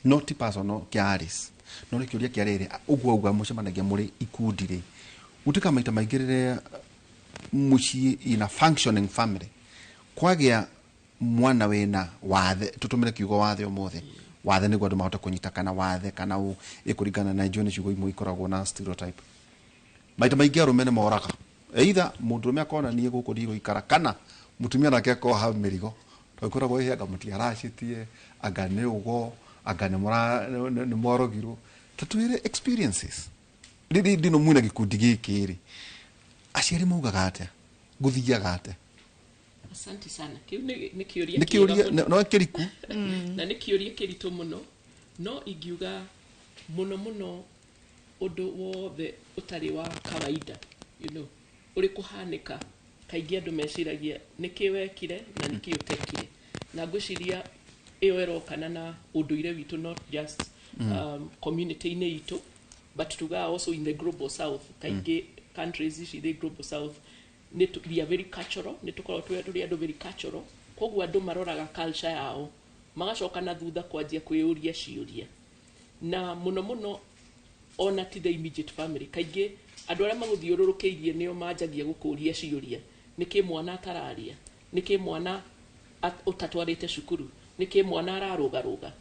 not personal kĩa Aris no nĩ kĩũria kĩa rĩrĩ ũguo uga mũcemanagia mũrĩ ikundi-rĩ gũtuĩka maita maingĩ rĩrĩa mũciĩ in a functioning family kwagĩa mwana wĩna wathe tũtũmĩre kiugo wathe ũmũthĩ wathe nĩguo andũ mahota kũnyita kana wathe kana ĩkũringana na njũĩ nĩ ciugo imwe ikoragwo na stereotype maita maingĩ arũme nĩ moraga either mũndũrũme akona niĩ gũkũ ndigũikara kana mũtumia nake akoha mĩrigo twakoragwo ĩhĩ anga mũtiaracitie anga nĩ ũgo anga nĩ mwarogirwo tatwĩre experiences rĩrĩ ndino mwĩna gĩkundi gĩkĩ-rĩ aciari maugaga atĩa gũthiaga atĩa Asante sana. Kiu ni kiuria no kiriku na ni kiuria kiritu muno no ingiuga muno undu wothe utari wa kawaida uri kuhanika kaingi andu meciragia niki wekire na niki utekire na ngwiciria iyo erokana na unduire witu not just community ine itu but tuga also in the global south kaingi countries ici the global south we are very cultural nitukoro turi andu very cultural koguo andu maroraga culture yao magacoka na thutha kwanjia kwiuria ciuria na muno ona ti the immediate family kaingi andu aria maguthiururukiirie nio manjagia gukuria ciuria niki mwana atararia niki mwana utatwarite cukuru niki mwana ararugaruga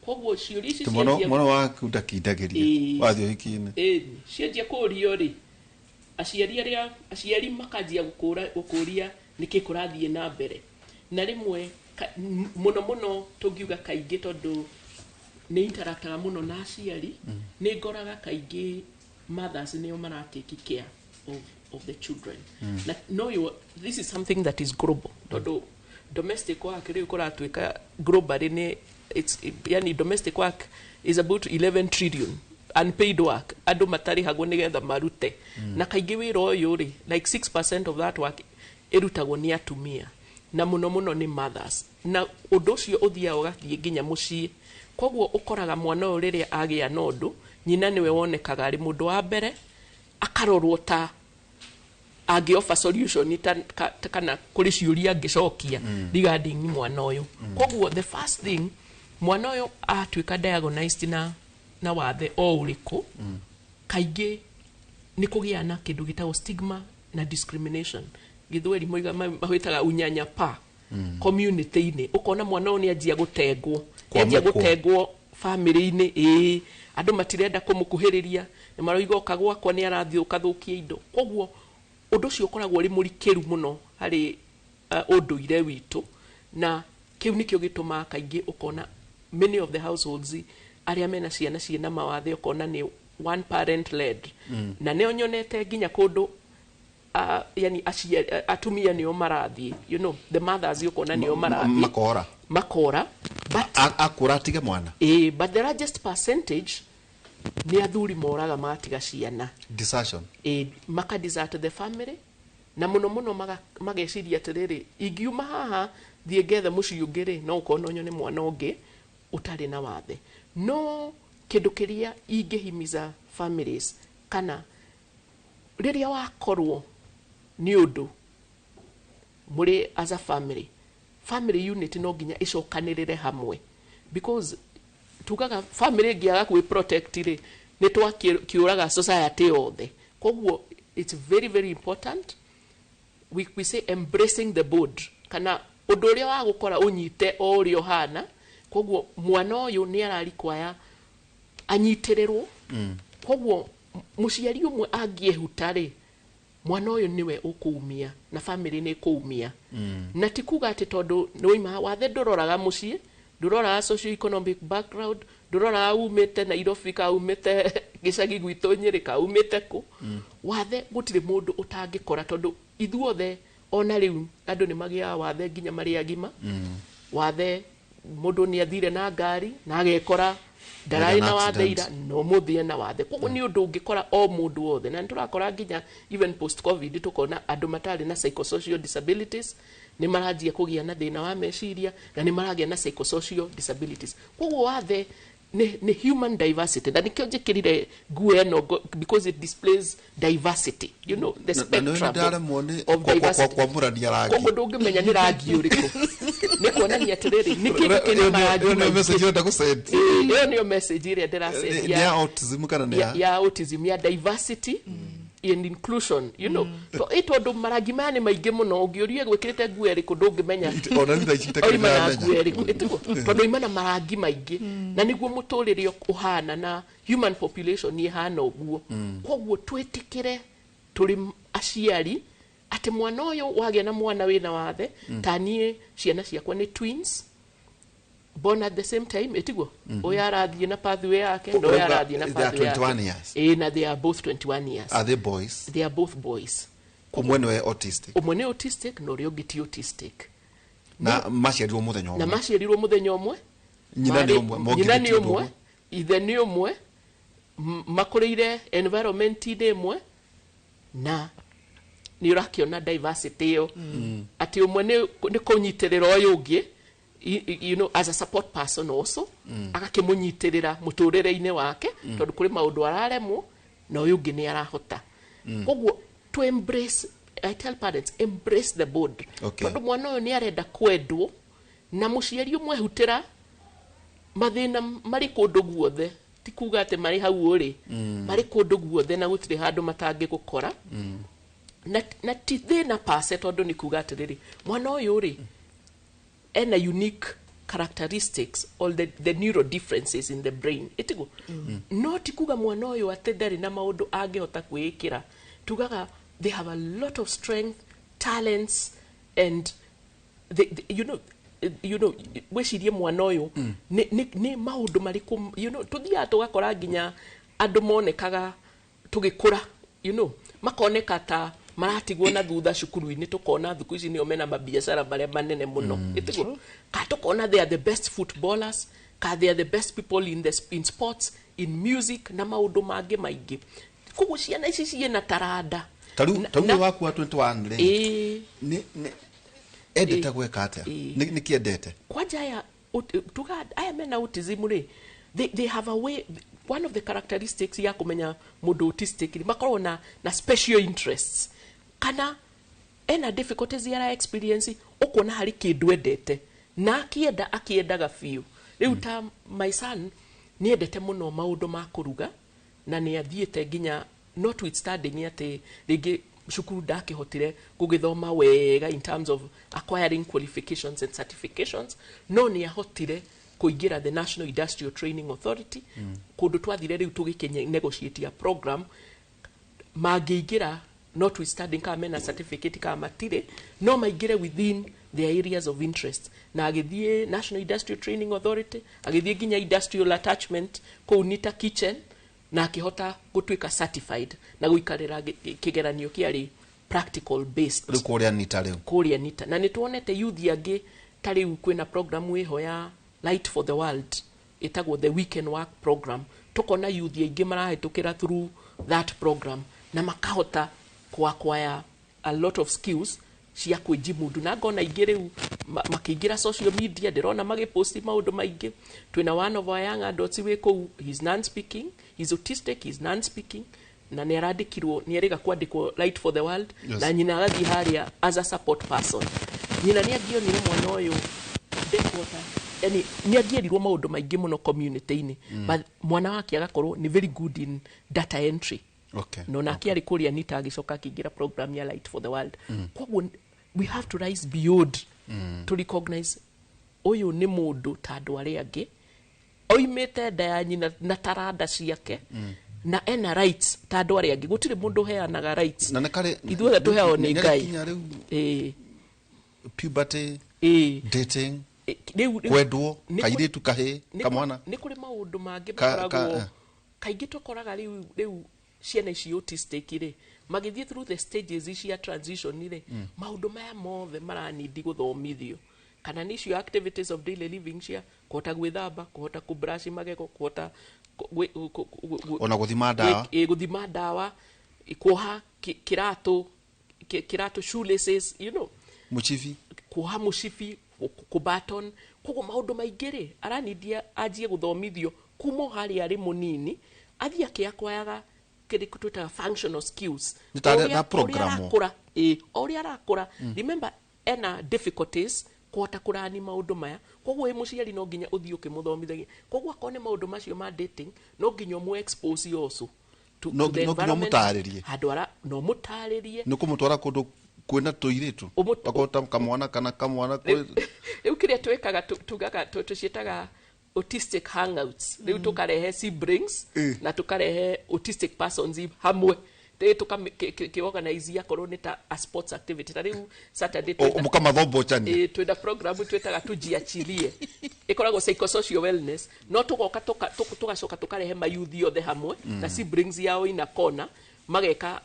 koguo ciuria ici mwana waku ndakindagiria wathio hikine cianjia kurio ri aciari makajia gukuria niki kurathie na mbere na rimwe muno tungiuga kaingi tondu ni interactaga muno na aciari ni ngoraga kaingi mothers nio maratake care of the children na no this is something that is global tondu domestic work riu kuratwika globally ni yani domestic work is about 11 trillion unpaid work andu matari hago nigetha marute na kaingi wira uyu ri like 6% of that work irutagwo ni atumia na muno ni mothers na undu ucio uthia ugathie nginya mucii koguo ukoraga mwana uyu riria agia nondu nyina niwe wonekaga ari mundu wa mbere akarorwo ta agi offer solution kana kuri ciuria ngicokia regarding mwana uyu koguo the first thing mwana uyu atwika diagnosed na wathe o uriku kaingi ni kugia na kindu gitagwo stigma na discrimination githweri moiga mahwitaga unyanya pa community ine ukona mwana oni ajia gutegwo family ine andu matirenda kumukuhiriria ni maroiga kagwakwa ni arathii ukathukia indo koguo undu ucio ukoragwo ri murikiru muno hari unduire witu na kiu nikio gituma kaingi ukona many of the households aria mena ciana mawathe ukona ni one parent led na ne onyonete ginya kundu yani atumia nio marathie the mothers ukona nio marathie makora but akuratiga mwana but the largest percentage ni athuri moraga matiga ciana desertion maka desert the family na muno mageciria atiriri ingiuma haha thie getha muci ungiri no ukona onyone mwana ungi utari na wathe no kindu kiria ingihimiza families kana riria wakorwo ni undu muri as a family unit no ginya icokanirire hamwe because tugaga family ngiaga kwi protect ri ni twakiuraga society yothe koguo it's very very important we say embracing the board kana undu uria wa gukora unyite o rio hana koguo mwana uyu ni ararikwaya anyitirirwo koguo muciari umwe angiehuta ri mwana uyu niwe ukuumia na family ni kuumia na tikuga ati tondu noima wathe nduroraga mucii nduroraga socio economic background nduroraga umite Nairobi ka umite gicagi gwitu Nyeri ka umite ku wathe gutire mundu utangikora tondu ithuothe ona riu andu ni magia wathe nginya mari agima wathe mundu ni athire na ngari na agekora ndarai na watheira no muthie na wathe koguo ni undu ungikora o mundu wothe na niturakora nginya even post covid tukona andu matari na psychosocial disabilities ni marajia kugia na thina wa meciria na ni maragia na psychosocial disabilities koguo wathe ni human diversity na nikio njikirire nguo eno because it displays diversity, you know, the spectrum of diversity kwa murania rangi koguo ndungimenya ni rangi uriku ni kuonania atiriri ni kindu kina marangi ni message yonda kusend iyo ni message ire ndira send ya autism kana ya autism ya diversity and inclusion, you know. So ito ndo marangi mane maingi muno ungiuria gwikirite nguo iriku ndungimenya ona ni thaici tekira nguo iriku tondu imana marangi maingi na niguo muturire uhana na human population ni hana uguo koguo twitikire turi aciari ati mwana uyu wagia na mwana wina wathe tanie ciana ciakwa ni twins born at the same time etiguo uyu arathie na pathway yake ndo uyu arathie na pathway yake na they are both 21 years. Are they boys? They are both boys. Umwe ni autistic. Umwe ni autistic no rio giti autistic na maciarirwo muthenya umwe na maciarirwo muthenya umwe nyina ni umwe ithe ni umwe makurire environment ni imwe na ni urakiona diversity yo ati umwe ni kunyitirira uyu ungi you know, as a support person also agakimunyitirira muturire-ini wake tondu kuri maundu araremwo na uyu ungi ni arahota koguo to embrace, I tell parents embrace the board tondu mwana uyu ni arenda kwendwo na muciari umwe hutira mathina mari kundu guothe ti kuga ati mari hau uri mari kundu guothe na gutire handu matangi gukora na ti thina pase tondu ni kuga atiriri mwana uyu uri and unique characteristics, all the neuro differences in the brain. Itigo. No tikuga mwana uyu atendari na maundu angehota kwikira. Tugaga they have a lot of strength, talents and you know wecirie mwana uyu ni maundu mariku you know tuthia tugakora nginya andu monekaga tugikura you know makoneka ta maratigwo na thutha cukuru-ini tukona thuku ici nio mena mabiacara maria manene muno itigo ka tukona they are the best footballers ka they are the best people in sports in music na maundu mangi maingi koguo ciana ici ciena taranda taru waku wa 21 le ni edita gweka atia ni kiendete kwanja ya tuga aya mena autism ri they have a way. One of the characteristics ya kumenya mundu autistic ni makorwo na special interests kana ena difficulties ya experience ukona hari kindu endete na akiendaga fiu riu ta my son ni endete muno maundu ma kuruga na ni athiete nginya notwithstanding ati rigi cukuru ndakihotire gugithoma wega in terms of acquiring qualifications and certifications no ni ahotire kuingira the National Industrial Training Authority kundu twathire riu tugikenye negotiate a program magiingira notwithstanding kama mena certificate kama matire no maingire within their areas of interest na agithie National Industrial Training Authority agithie nginya industrial attachment ko Nita Kitchen na akihota gutwika certified na guikarira kigeranio kiari practical based kuria Nita na nituonete youth yage tari kwina program wiho ya Light for the World itagwo the weekend work program tukona youth yaingi marahitukira through that program na makahota kuacquire a lot of skills cia kwijimundu na ngona ingi riu makiingira social media ndirona magiposti maundu maingi twina one of our young adults wiko he's non speaking, he's autistic, he's non speaking na ni arandikirwo ni eriga kwandikwo Light for the World na nyina agathi haria as a support person nyina ni agionire mwana uyu dekota yani ni agierirwo maundu maingi muno community-ini but mwana wake agakorwo ni very good in data entry no na kiari kuria Nita agicoka kigira program ya Light for the World koguo we have to rise beyond to recognize uyu ni mundu ta andu aria angi oimete nda ya nyina na taranda ciake na ena rights ta andũ arĩa angĩ gũtirĩ mũndũ heanaga rights na kare ithuothe tũheagwo nĩ Ngai puberty dating kwendwo kairĩtu kahĩ kamwana nĩ kũrĩ maũndũ mangĩ makoragwo kaingĩ tũkoraga rĩu ciana ici autistic rĩ magĩthiĩ through the stages cia transition rĩ maũndũ maya mothe maranidi gũthomithio kana nĩ cio activities of daily living cia kũhota gwĩthamba kũhota kubrush magego kũhota ona gũthima ndawa kuoha kĩratũ shoelaces you know muchifi kuoha muchifi kubaton koguo maũndũ maingĩ rĩ aranidia anjie gũthomithio kuma harĩa arĩ mũnini athiĩ akĩakwayaga kĩrĩkũ twĩtaga functional skills ũrĩa arakũra remember ena difficulties kũhota kũrani maũndũ maya koguo wĩ mũciari no nginya ũthiĩ ũkĩmũthomithagia koguo akone maũndũ macio ma dating no nginya ũmũ expose also no nginya mũtarĩrie handũ ara no mũtarĩrie nĩ kũmũtwara kũndũ kwĩna tũirĩtu akota kamwana kana kamwana rĩu kĩrĩa twĩkaga tugaga tũciĩtaga autistic hangouts rĩu tũkarehe siblings na tũkarehe autistic persons hamwe organize akorwo nĩ ta a sports activity ta rĩu Saturday mũkamathombochania twenda program twĩtaga tujiachilie ĩkoragwo psychosocial wellness no tũgoka tũgacoka tũkarehe mayuthi othe hamwe na siblings yao ina kona mageka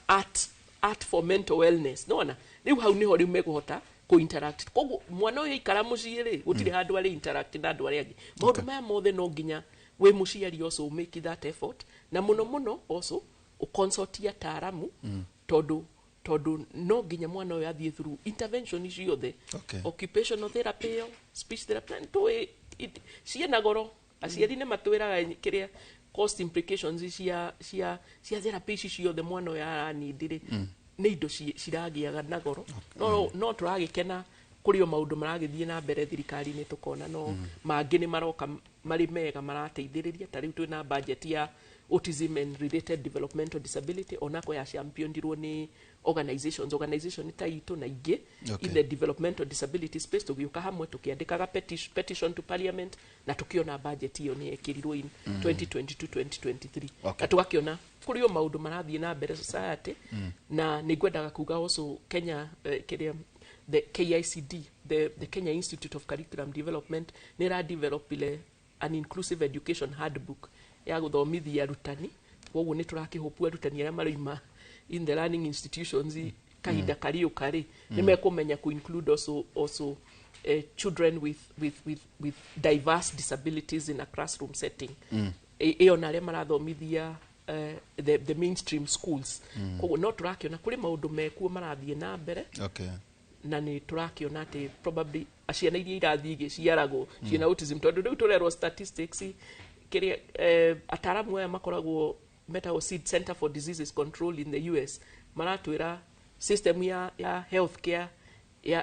art for mental wellness nona rĩu hau niho rĩu megũhota interact koguo mwana ũyũ ikara mũciĩ rĩ gũtirĩ handũ arĩ interact na andũ arĩa angĩ maũndũ maya mothe no nginya wĩ mũciari also make that effort na mũno also ukonsultia taaramu tondu no nginya mwana ũyũ athiĩ through intervention ciothe occupational therapy speech therapy ciena goro aciari nĩ matwĩraga kĩrĩa cost implications cia therapy ici ciothe mwana ũyũ aranindire nĩ indo ciragiaga na goro no tũragĩkena kũrĩ o maũndũ maragĩthiĩ na mbere thirikari-inĩ tũkona no mangĩ nĩ maroka marĩ mega marateithĩrĩria ta rĩu twĩna budget ya autism and related developmental disability onako ya championirwo nĩ organization ta itũ na ingĩ in the developmental disability space tũgĩũka hamwe tũkĩandĩkaga petition to parliament na tũkĩona budget iyo nĩ ĩkĩrirwo in 2022-2023 na tũgakĩona kũrĩ o maũndũ marathiĩ na mbere society na nĩ ngwendaga kuga also Kenya the KICD the Kenya Institute of Curriculum Development nĩ ra develop an inclusive education handbook ya gũthomithia arutani koguo nĩ tũrakĩhopu arutani arĩa maroima in the learning institutions kahinda kariũka rĩ nĩ mekũmenya ku include also children with diverse disabilities in a classroom setting ĩyo na arĩa marathomithia the mainstream schools koguo no tũrakĩona kũrĩ maũndũ mekuo marathiĩ na mbere na nĩ tũrakĩona atĩ probably aciana iria irathiĩ igĩciaragwo ciĩna autism tondũ rĩu tũrerwo statistics kĩrĩa ataaramu aya makoragwo metagwo Seed Center for Diseases Control in the US maratwĩra system ya healthcare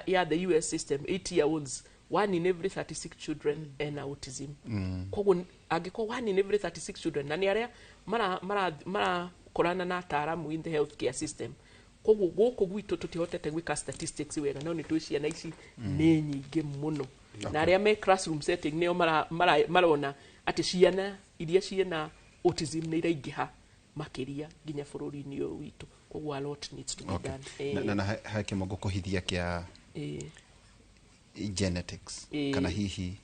ya the US system 8-year-olds 1 in every 36 children and autism koguo angĩkorwo 1 in every 36 children na nĩ arĩa marakorana na ataaramu in the healthcare system koguo gũkũ gwitũ tũtihotete gwĩka statistics wega no nĩ twĩ ciana ici nĩ nyingĩ mũno na arĩa me classroom setting nĩo marona atĩ ciana iria ciena autism nĩ iraingĩha makĩria nginya bũrũri-inĩ ũyũ witũ koguo a lot needs to be done na ha kĩmongo kũhithia kĩa genetics kana hihi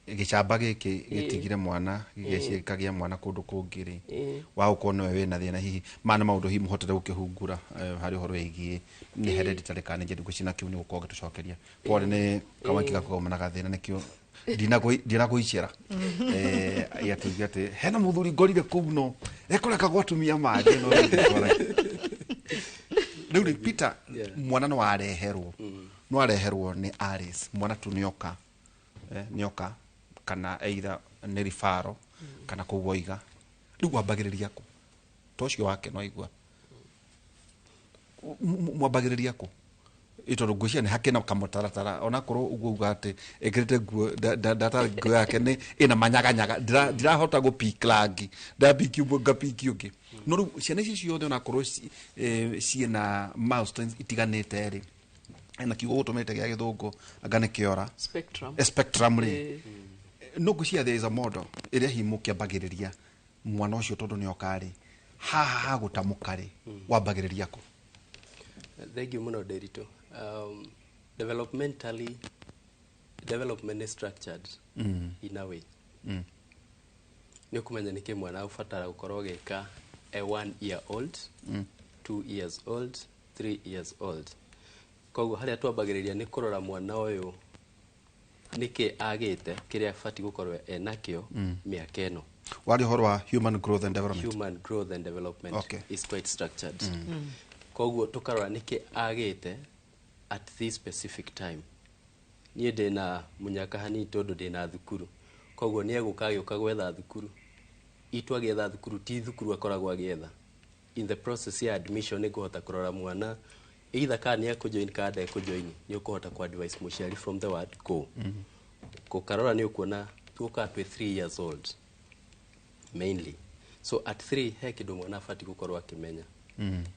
gĩcamba gĩkĩ gĩtigire mwana gĩgĩkagĩa mwana kũndũ kũngĩ rĩ wa gũkorwo nĩwe wĩna thĩna hihi mana maũndũ hihi mũhotete gũkĩhungura harĩ ũhoro wĩgiĩ nĩ hereditary kana njĩra gũcina kĩu nĩ gũkorwo gĩtũcokeria pole nĩ kawanki gakũgomanaga thĩna nĩkĩo ndinagũicĩra yatugia atĩ hena mũthuri ngorire kũu no ekũreka gwatumia mangĩ no rĩu rĩ Peter mwana no areherwo nĩ Alice mwana tu nĩoka kana either nĩ rifaro kana kũwoiga rĩu wambagĩrĩria kũ tocio wake no aigua mwambagĩrĩria kũ ĩtondũ ngũcia nĩ hakena kamũtaratara onakorwo ũguo uga atĩ ĩkĩrĩte nguo data nguo yake nĩ ĩna manyaganyaga ndirahota gũpiki rangi ndapiki ũmwe ngapiki ũngĩ no rĩu ciana ici ciothe onakorwo ciĩna milestones itiganĩte rĩ ena kiugo gũtũmĩte gĩa gĩthũngũ anga nĩ kĩora spectrum rĩ no ngũcia there is a model ĩrĩa hihi mũkĩambagĩrĩria mwana ucio tondu ni okari haha gutamukari wambagiriria ko? Thank you muno Derito. Developmentally, development is structured in a way. Ni kumenya ni ke mwana ufatara gukorwo geka a 1 year old, 2 years old, 3 years old. Koguo haria twambagiriria ni kurora mwana uyu nike agite kiria afati gukorwo enakio miaka eno. Wali horwa human growth and development. Human growth and development is quite structured. Koguo tukarora nike agite at this specific time. Nie ndina munyaka hani tondu ndina thukuru. Koguo nie gukagiuka gwetha thukuru. Itu agetha thukuru ti thukuru akoragwo agetha. In the process ya admission ni kuhota kurora mwana either kana ya kujoin kada ya kujoin ni ukuhota ku advise muciari from the word go. Kukarora ni ukuona tuka to 3 years old mainly. So at 3 he kindu mwana afati gukorwo akimenya.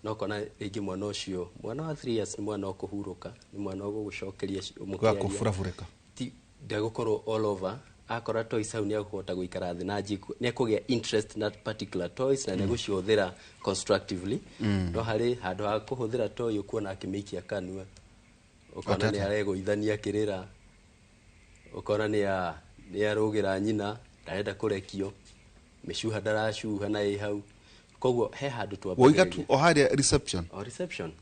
No kona rigi mwana ucio mwana wa 3 years ni mwana okuhuruka ni mwana ogugucokeria umukiaria kwa kufurafurika ti ndagukorwo all over akora toys hau ni akuhota guikara thi na jiku ni akugia interest na particular toys na neguciothira constructively no hari handu ha kuhuthira toy ukuona akimikia kanua ukona ni areguithania kirira ukona ni arugira nyina ndaenda kurekio mishuha darashuha na hau koguo he handu twa woigatu oharia reception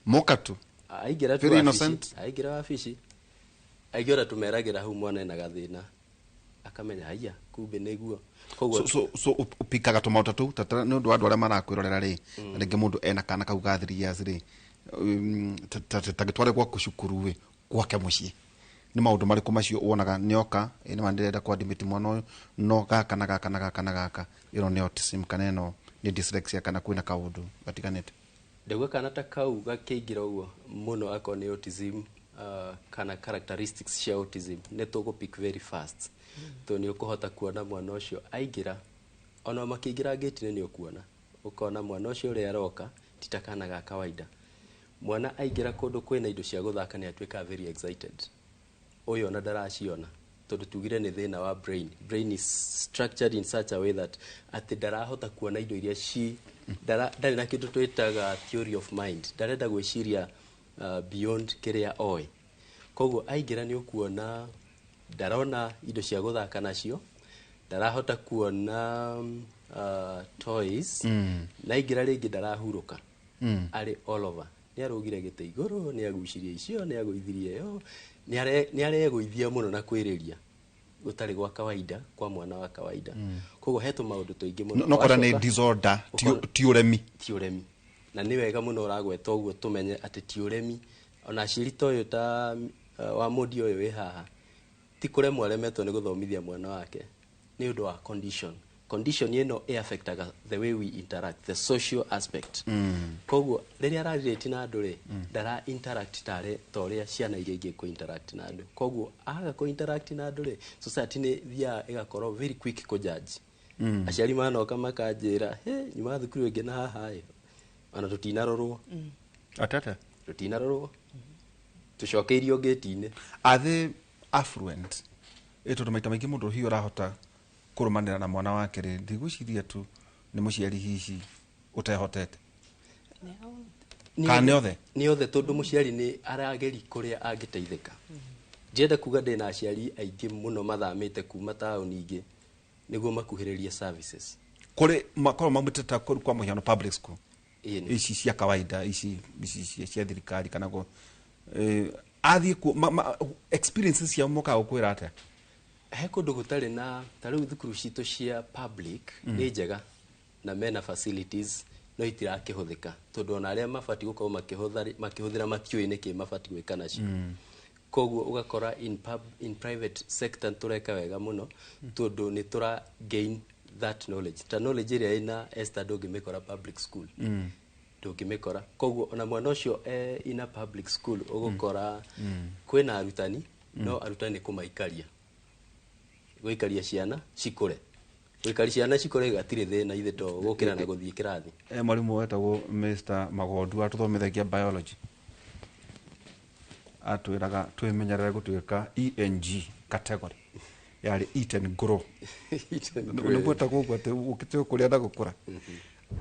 mokatu aigira tu innocent aigira wafici aigira tumeragira hau mwana ena gathina akamenya haya kumbe niguo koguo so upikaga tumauta tu tata ni ndu andu aria marakwirorera ri ringi mundu ena kana kau ga 3 years ri tagitware kwa kushukuru we gwake mucii ni maundu mariku macio wonaga nioka ni mandirenda kwa admit mwana uyu no gaka na gaka iro ni autism kana no ni dyslexia kana kwina kaundu gatiganite ndegwa kana ta kau gakiingira uguo muno ako ni autism kana characteristics cia autism ne to go pick very fast to ni ukuhota kuona mwana ucio aingira ona makiingira gate ni ukuona ukona mwana ucio uri aroka titakana ga kawaida mwana aingira kundu kwina indo cia guthaka ni atwika very excited uyo na daraciona tondu tugire ni thina wa brain is structured in such a way that ati darahota kuona indo iria ndari na kindu twitaga theory of mind ndarenda gwiciria beyond kiria oi koguo aingira ni ukuona ndarona indo cia guthaka nacio ndarahota kuona toys na aingira ringi ndarahuruka ari all over ni arugire gite iguru ni agucirie icio ni aguithirie yo ni areguithia muno na kwiriria gutari gwa kawaida kwa mwana wa kawaida koguo hetu maundu tuingi muno no kora ni disorder ti uremi na ni wega muno uragweta uguo tumenye ati ti uremi ona cirito uyu ta wa mudi uyu wi haha ti kuremwo aremetwo ni guthomithia mwana wake ni undu wa condition yeno affectaga the way we interact, the social aspect. Koguo riria ararelate na andu ri ndara interact tare toria ciana iria ingi ko interact na andu. Koguo aga ko interact na andu ri society ni thia igakorwo very quick ko judge. Aciari manoka makanjira nyuma thukuru ingi na haha ana tutinarorwo atata tutinarorwo tucokeirio gate-ini. Are they affluent? Eto maita maingi mundu hiyo rahota kurumanira na mwana wake ri ndigwiciria tu ni muciari hihi utehotete ni othe tondu muciari ni arageri kuria angiteithika. Ndienda kuga ndina aciari aingi muno mathamite kuma tauni ingi niguo makuhiririe services kuri makoro mamuteta kwa muhiano public school ici cia kawaida ici cia thirikari kana go athi experiences cia muka ukwira ate he kundu gutari na tariu thukuru citu cia public ni njega na mena facilities no itirakihũthĩka tondu ona aria mabati gukorwo makihũthĩra matiũĩ niki mabati gwĩka nacio. Koguo ugakora in private sector tureka wega muno tondu ni tura gain that knowledge. Ta knowledge iria ina esta ndũngĩmĩkora public school ndũngĩmĩkora. Koguo ona mwana ũcio ina public school ugukora kwĩna arutani no arutani kumaikaria gwikaria ciana cikure gwikaria ciana cikure gatire thina ithe to gukira na guthii kirathi. Mwalimu wetagwo Mr. Magondu atuthomithagia biology atwiraga twimenyerere gutuika ENG category yari eat and grow nä mweta gå guo atä å kä te kå rä a na gå kå ra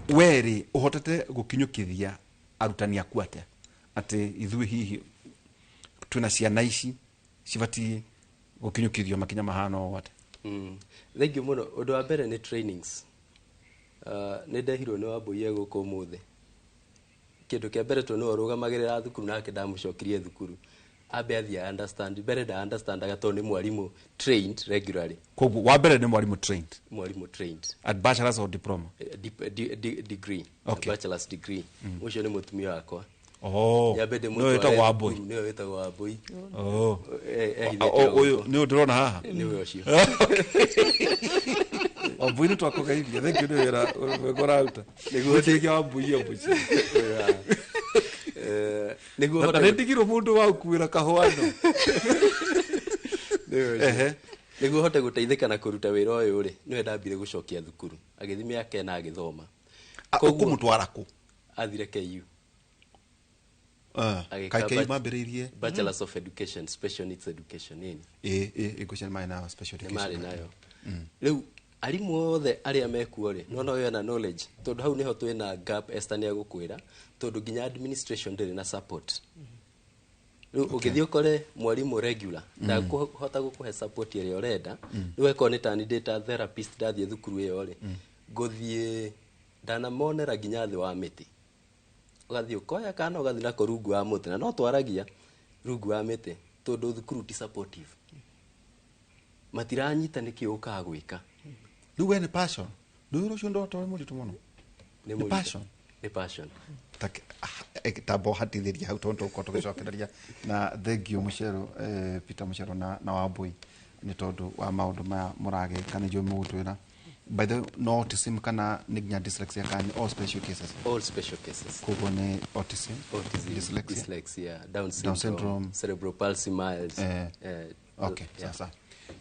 werä å hotete gå kinyå kä thia arutani aku atä atä ithuä hihi twä ciana ici cibatiä gå kinyå kä rio makinya mahana å atä thengiå må no å ndå wa mbere nä trainings nä ndehirwo nä wambåie gå kå må thä kä ndå kä a mbere to nä å rå gamagä rä ra thukuru nake ndamå cokirie thukuru ambe athi understand mbere da understandaga to nä mwarimå trained regularly koguo wa mbere nä mwarimå trained at bachelor's or diploma degree okay. bachelor's degree ucio nä må tumia wakwa nyambe ndä må twa wambui nä wä tagwo wambui å yå nä å ndä rona haha nä we å cio wambui nä twakå geithia thengio nä wä ra gå rauta nä guo tä kia wambui nä ndigirwo må ndå wa kuä ra kahåano nä guo hote gå teithä ka na kå ruta wä ra å yå rä nä we ndambire gå cokia thukuru agä thi mä ake na agä thoma kå må twara kå athire KU kaikei mambä bachelors of education special needs education nini ngå cia marä nayo special marä nayo rä u arimũ othe arĩa mekuo rĩ no we na knowledge tondũ hau nĩho twĩna gap Esther nĩ agũkwĩra tondũ nginya administration ndĩrĩ na support rĩu ũgĩthiĩ ũkore mwarimũ regular ndakũhota gũkũhe support ĩrĩa ũrenda nĩ wekwo nĩ tani data therapist ndathiĩ thukuru ĩyo rĩ ngũthiĩ ndanamonera nginya thĩ wa mĩtĩ ũgathiĩ ũkoya kana ũgathiĩ nako rungu wa mũtĩ na no twaragia rungu wa mĩtĩ tondũ thukuru ti supportive matiranyita nĩkĩ ũkaga gwĩka rĩu we nĩ passion rĩu rũcio ndoto wĩ mũritũ mũno nĩ passion tamba ũhatithĩria hau tondũ tũkorwo tũgĩcokereria na thengio mũcero Peter mũcero na wambui nĩ tondũ wa maũndũ maya mũragĩka nĩ njũĩ mũgũtwĩra by the no autism kana nĩ nginya dyslexia kana all special cases koguo nĩ autism dyslexia Down syndrome cerebral palsy mild okay sasa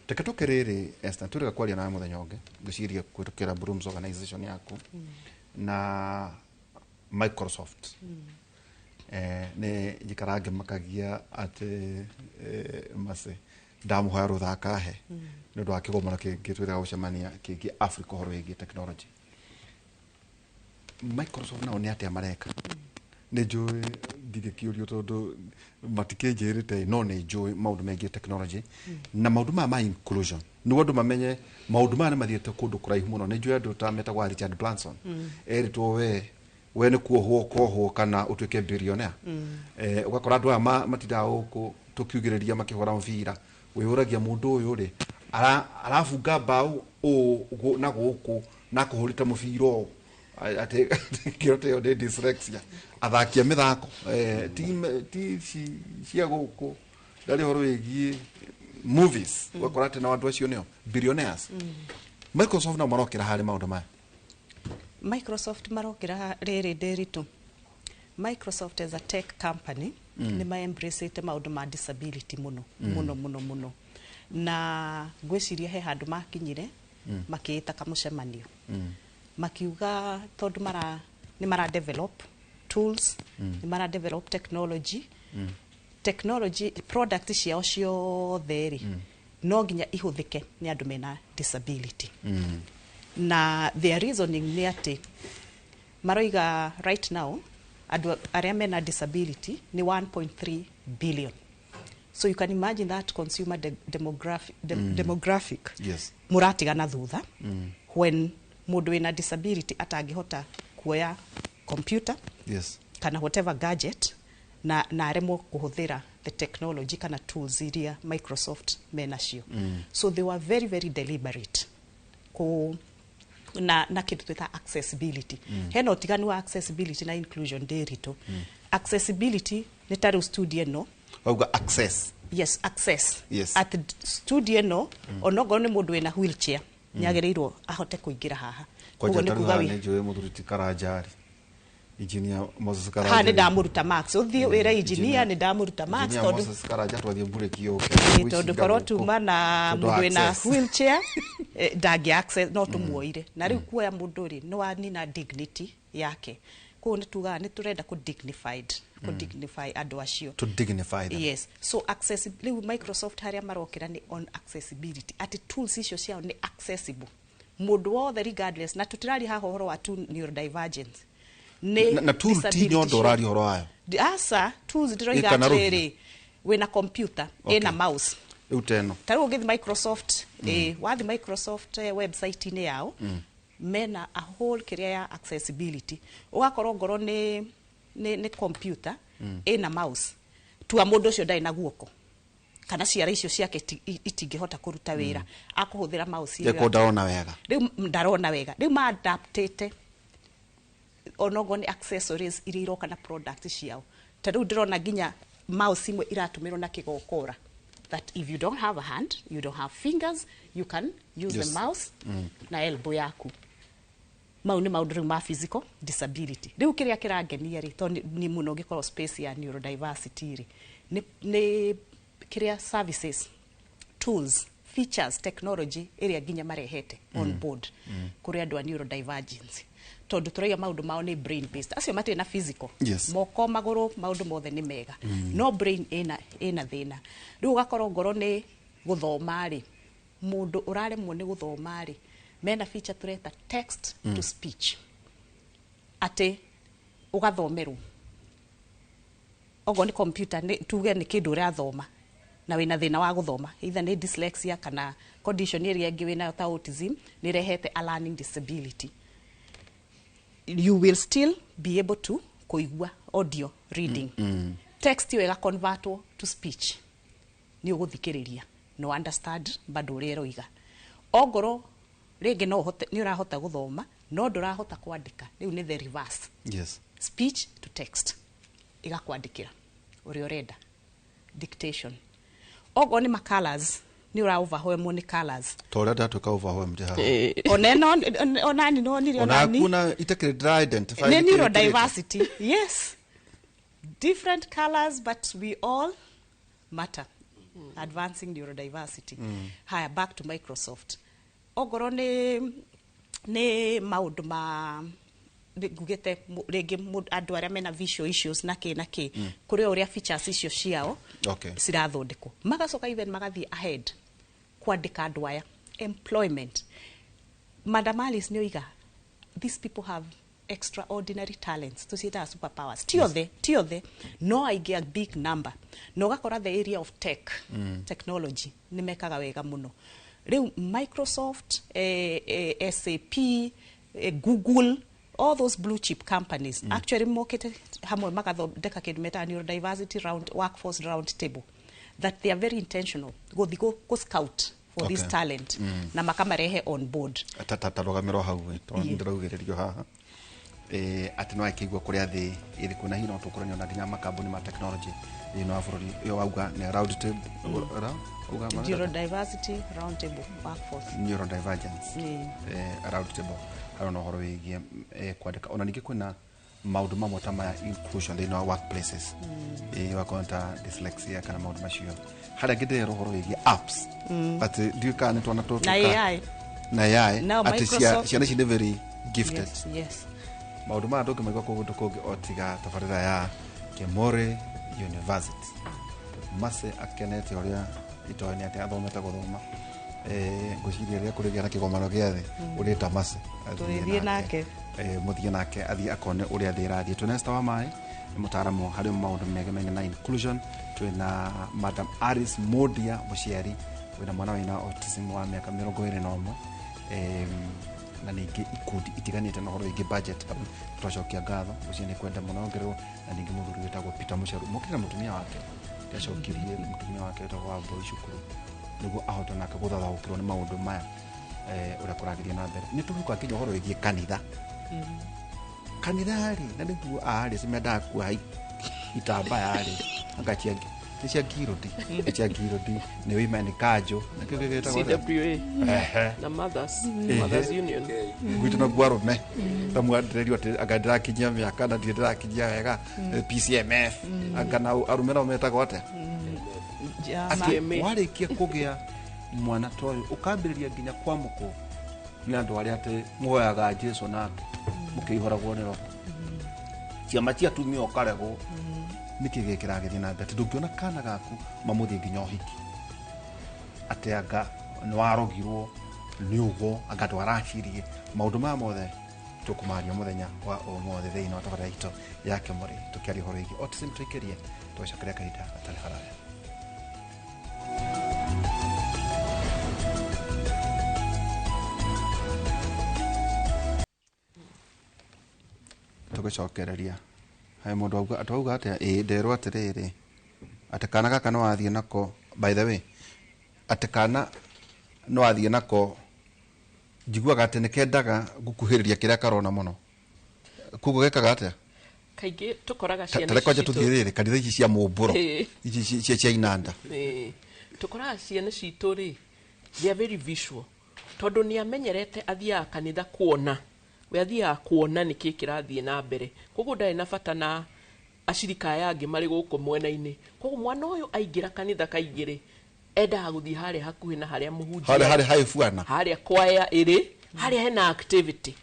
teke tå kä rä rä Esther tå rä ga kwaria nawe må thenya å ngä ngä ciria kwä tå kä ra Brooms organization yaku na Microsoft nä njikara ngä makagia atä mace ndamå hoya rå thakahe nä å ndå wa kä gomano kä ngä twä rega gå cemania kä ngä Africa horo ä gä technology Microsoft nao nä atä a mareka nä njå ndigä kä å rio tondå matikä njä rä te no nä njå maå ndå megiä technology na maå ndå maya ma inclusion nä andå mamenye maå ndå maya nä mathiä te kå ndå kå raihu må no nä njå andå ta metagwa Richard Branson erä two we nä kuohwo kana å tuä ke billionaire å gakora andå aya matindaga gå kå tå kiugä rä ria makä hora mbira wä å ragia må ndå å yå rä arabunga mbaå na gå kå na kå hå rä te må bira å atä kä rote yo nä dyslexia athakia mä thako ti cia gå kå ndarä horo wä giä movies gakora atä na andå acio nä o billionaires Microsoft nao marokä ra harä maå ndå maya Microsoft marokira riri ndiritu Microsoft as a tech company ni ma embrace te maundu ma disability muno na gwiciria he handu makinyire makiita kamucemanio makiuga tondu ni mara develop tools ni mara develop technology product ciao ciothe no nginya ihuthike ni andu mena disability na their reasoning ni ati maroiga right now adu aria mena disability ni 1.3 billion so you can imagine that consumer demographic yes muratigana thutha when mundu wina disability atangihota kuoya computer yes kana whatever gadget na aremwo kuhuthira the technology kana tools iria Microsoft menacio so they were very very deliberate na kitu twita accessibility hena utiganu wa accessibility na inclusion ndiritu accessibility ni tari studio no wauga access yes at studio no onogo ni mundu wina wheelchair nyagereirwo ahote kuingira haha koguo ni kuga wi njwe muthuriti Karanjari engineer Moses Karanja ha ni ndamuruta max uthi wira engineer ni ndamuruta max tondu Moses Karanja twathie mbure kioke tondu korwo tuma na mundu wina wheelchair ndagi access no tumuoire na riu kuoya mundu ri no anina dignity yake ko ni tuga ni turenda ku dignified ku dignify andu acio to dignify them. Yes, so accessibility Microsoft haria marokira ni on accessibility ati tools icio ciao ni accessible mundu wothe regardless na tutirari haho horo wa neurodivergence na tool ti nyondo rari horo ayo asa tools ndiroiga atiriri wina computer ina mouse uteno taru ngithi Microsoft wathi Microsoft website ni yao mena a whole career ya accessibility ugakorwo ngoro ni computer ina mouse tua mundu ucio ndai na guoko kana ciara icio ciake itingihota kuruta wira akuhuthira mouse yeko ndarona wega riu ndarona wega riu ma adaptate onogo ni accessories iria iroka na products ciao tariu ndirona ginya mouse imwe iratumirwo na kigokora that if you don't have a hand, you don't have fingers, you can use the mouse na elbow yaku. Mau ni maundu ma physical disability. Riu kiria kirangenia ri to ni muno gikorwo space ya neurodiversity ri. Ni kiria services, tools, features, technology area ginya marehete on board kuri andu a neurodivergence. Tondu turaiga maundu mao ni brain based. Acio mate na physical. Moko maguru maundu mothe ni mega. No brain ina thina. Riu gakorwo ngoro ni guthoma ri. Mundu uraremwo ni guthoma ri. Mena feature tureta text to speech. Ate ugathomeru. Ogo ni computer ni tuge ni kindu urathoma na wina thina wa guthoma. Either ni dyslexia kana condition iria ingi wina ta autism ni rehete a learning disability. You will still be able to kuigua audio reading. Text you convert to speech. Ni uguthikiriria. No understand bado ureroiga. Ogoro rege no hote ni urahota guthoma no ndurahota kwandika. Riu ni the reverse. Yes. Speech to text. Igakwandikira. Uri urenda. Dictation. Ogo ni colors. Ni ura overwhelm ni colors. Tora datu ka overwhelm jaha. Oneno onani no ni onani. Kuna itakire identify. Ni neurodiversity. Yes. Different colors but we all matter. Advancing neurodiversity. Haya back to Microsoft. Ogoro ni maundu ma gugete rege andu aria mena visual issues na ki kuri uria features icio ciao cirathondekwo magacoka even magathie ahead kwandika andu aya employment. Madam Alice nioiga these people have extraordinary talents to see that superpowers tiothe no I get a big number no gakora the area of tech technology ni mekaga wega muno. Riu Microsoft SAP Google all those blue chip companies actually mokete hamwe magathondeka kindu meta neurodiversity workforce round table that they are very intentional go scout for this talent na makamarehe on board atatarogamiro hau ndiraugiririo haha ati no akigwa kuria thi iri kuna hino tukuranyo na nginya makambuni ma technology ino afurori yo auga ne round table neurodiversity round table workforce neurodivergence round table harono horo wigie kwandika ona ningi kwina maundu mamwe ta ma inclusion in our workplaces wakonta dyslexia kana maundu macio hada gide horo wigie apps but do you can to na AI ati cia very gifted. Yes. Maundu ma ndoke maigwa kugundu kungi otiga tafarira ya Kemore University mase akenete oria itoani ati athomete guthoma ngociria ria kurigia na kigomano giathe urita mase tuithie nake muthie nake athie akone uria thirathie tunesta wa mai mutaramu hari maundu megemenge na inclusion twina Madam Aris Modia muciari wina mwana wina autism wa miaka 21 na ningi ikundi itiganite no horo ingi budget twacokia ngatho ucio ni kwenda muno ngerwo na ningi muthuri witagwo Peter Musharu mukira mutumia wake yacokirie mutumia wake witagwo Wambui Cukuru niguo ahota nake guthathaukirwo ni maundu maya uria kuragiria na mbere ni turuka kinyo horo igie kanitha kanithari na niguo ari cimenda kuha itambaya ari angachia cia girodi ni women kajo na kigegeta CWA na mothers union gwitu na gwarume tamu adirerio ati agadira kinya miaka na ndira kinya wega PCMF agana arume na meta gote wale kia kugia mwana toyo ukambiriria ginya kwa muko ni andu ari ati muoyaga Jesu nake mukihora gwonero ciama cia tumio karego niki gikiragithi na mbere ndungiona kana gaku mamuthi nginya uhiki ate anga ni warogirwo ni ugo anga twaracirie maundu ma mothe tukumaria muthenya wa omothe thiini wa tabara ito yake muri tukiari horo igi autism twikerie twacokeria kahinda atari haraya tugicokereria hai mundu auga atauga atia nderwo atiriri atikana gaka no athie nako by the way atikana no athie nako njiguaga ati nikendaga gukuhiriria kiria karona muno kugo gekaga atia kaingi tukoraga ciana tare kwaje tuthirire kanitha ici cia mumburo ici cia inanda tukoraga ciana citu ri they are very visual tondu ni amenyerete athia kanitha kuona we athia kuona niki kirathie na mbere koguo ndari na bata na acirika yangi mari guku mwena-ini koguo mwana uyu aingira kanitha kaingire enda guthie haria hakuhi na haria muhunjia haria haifuana haria kwaya iri haria hena activity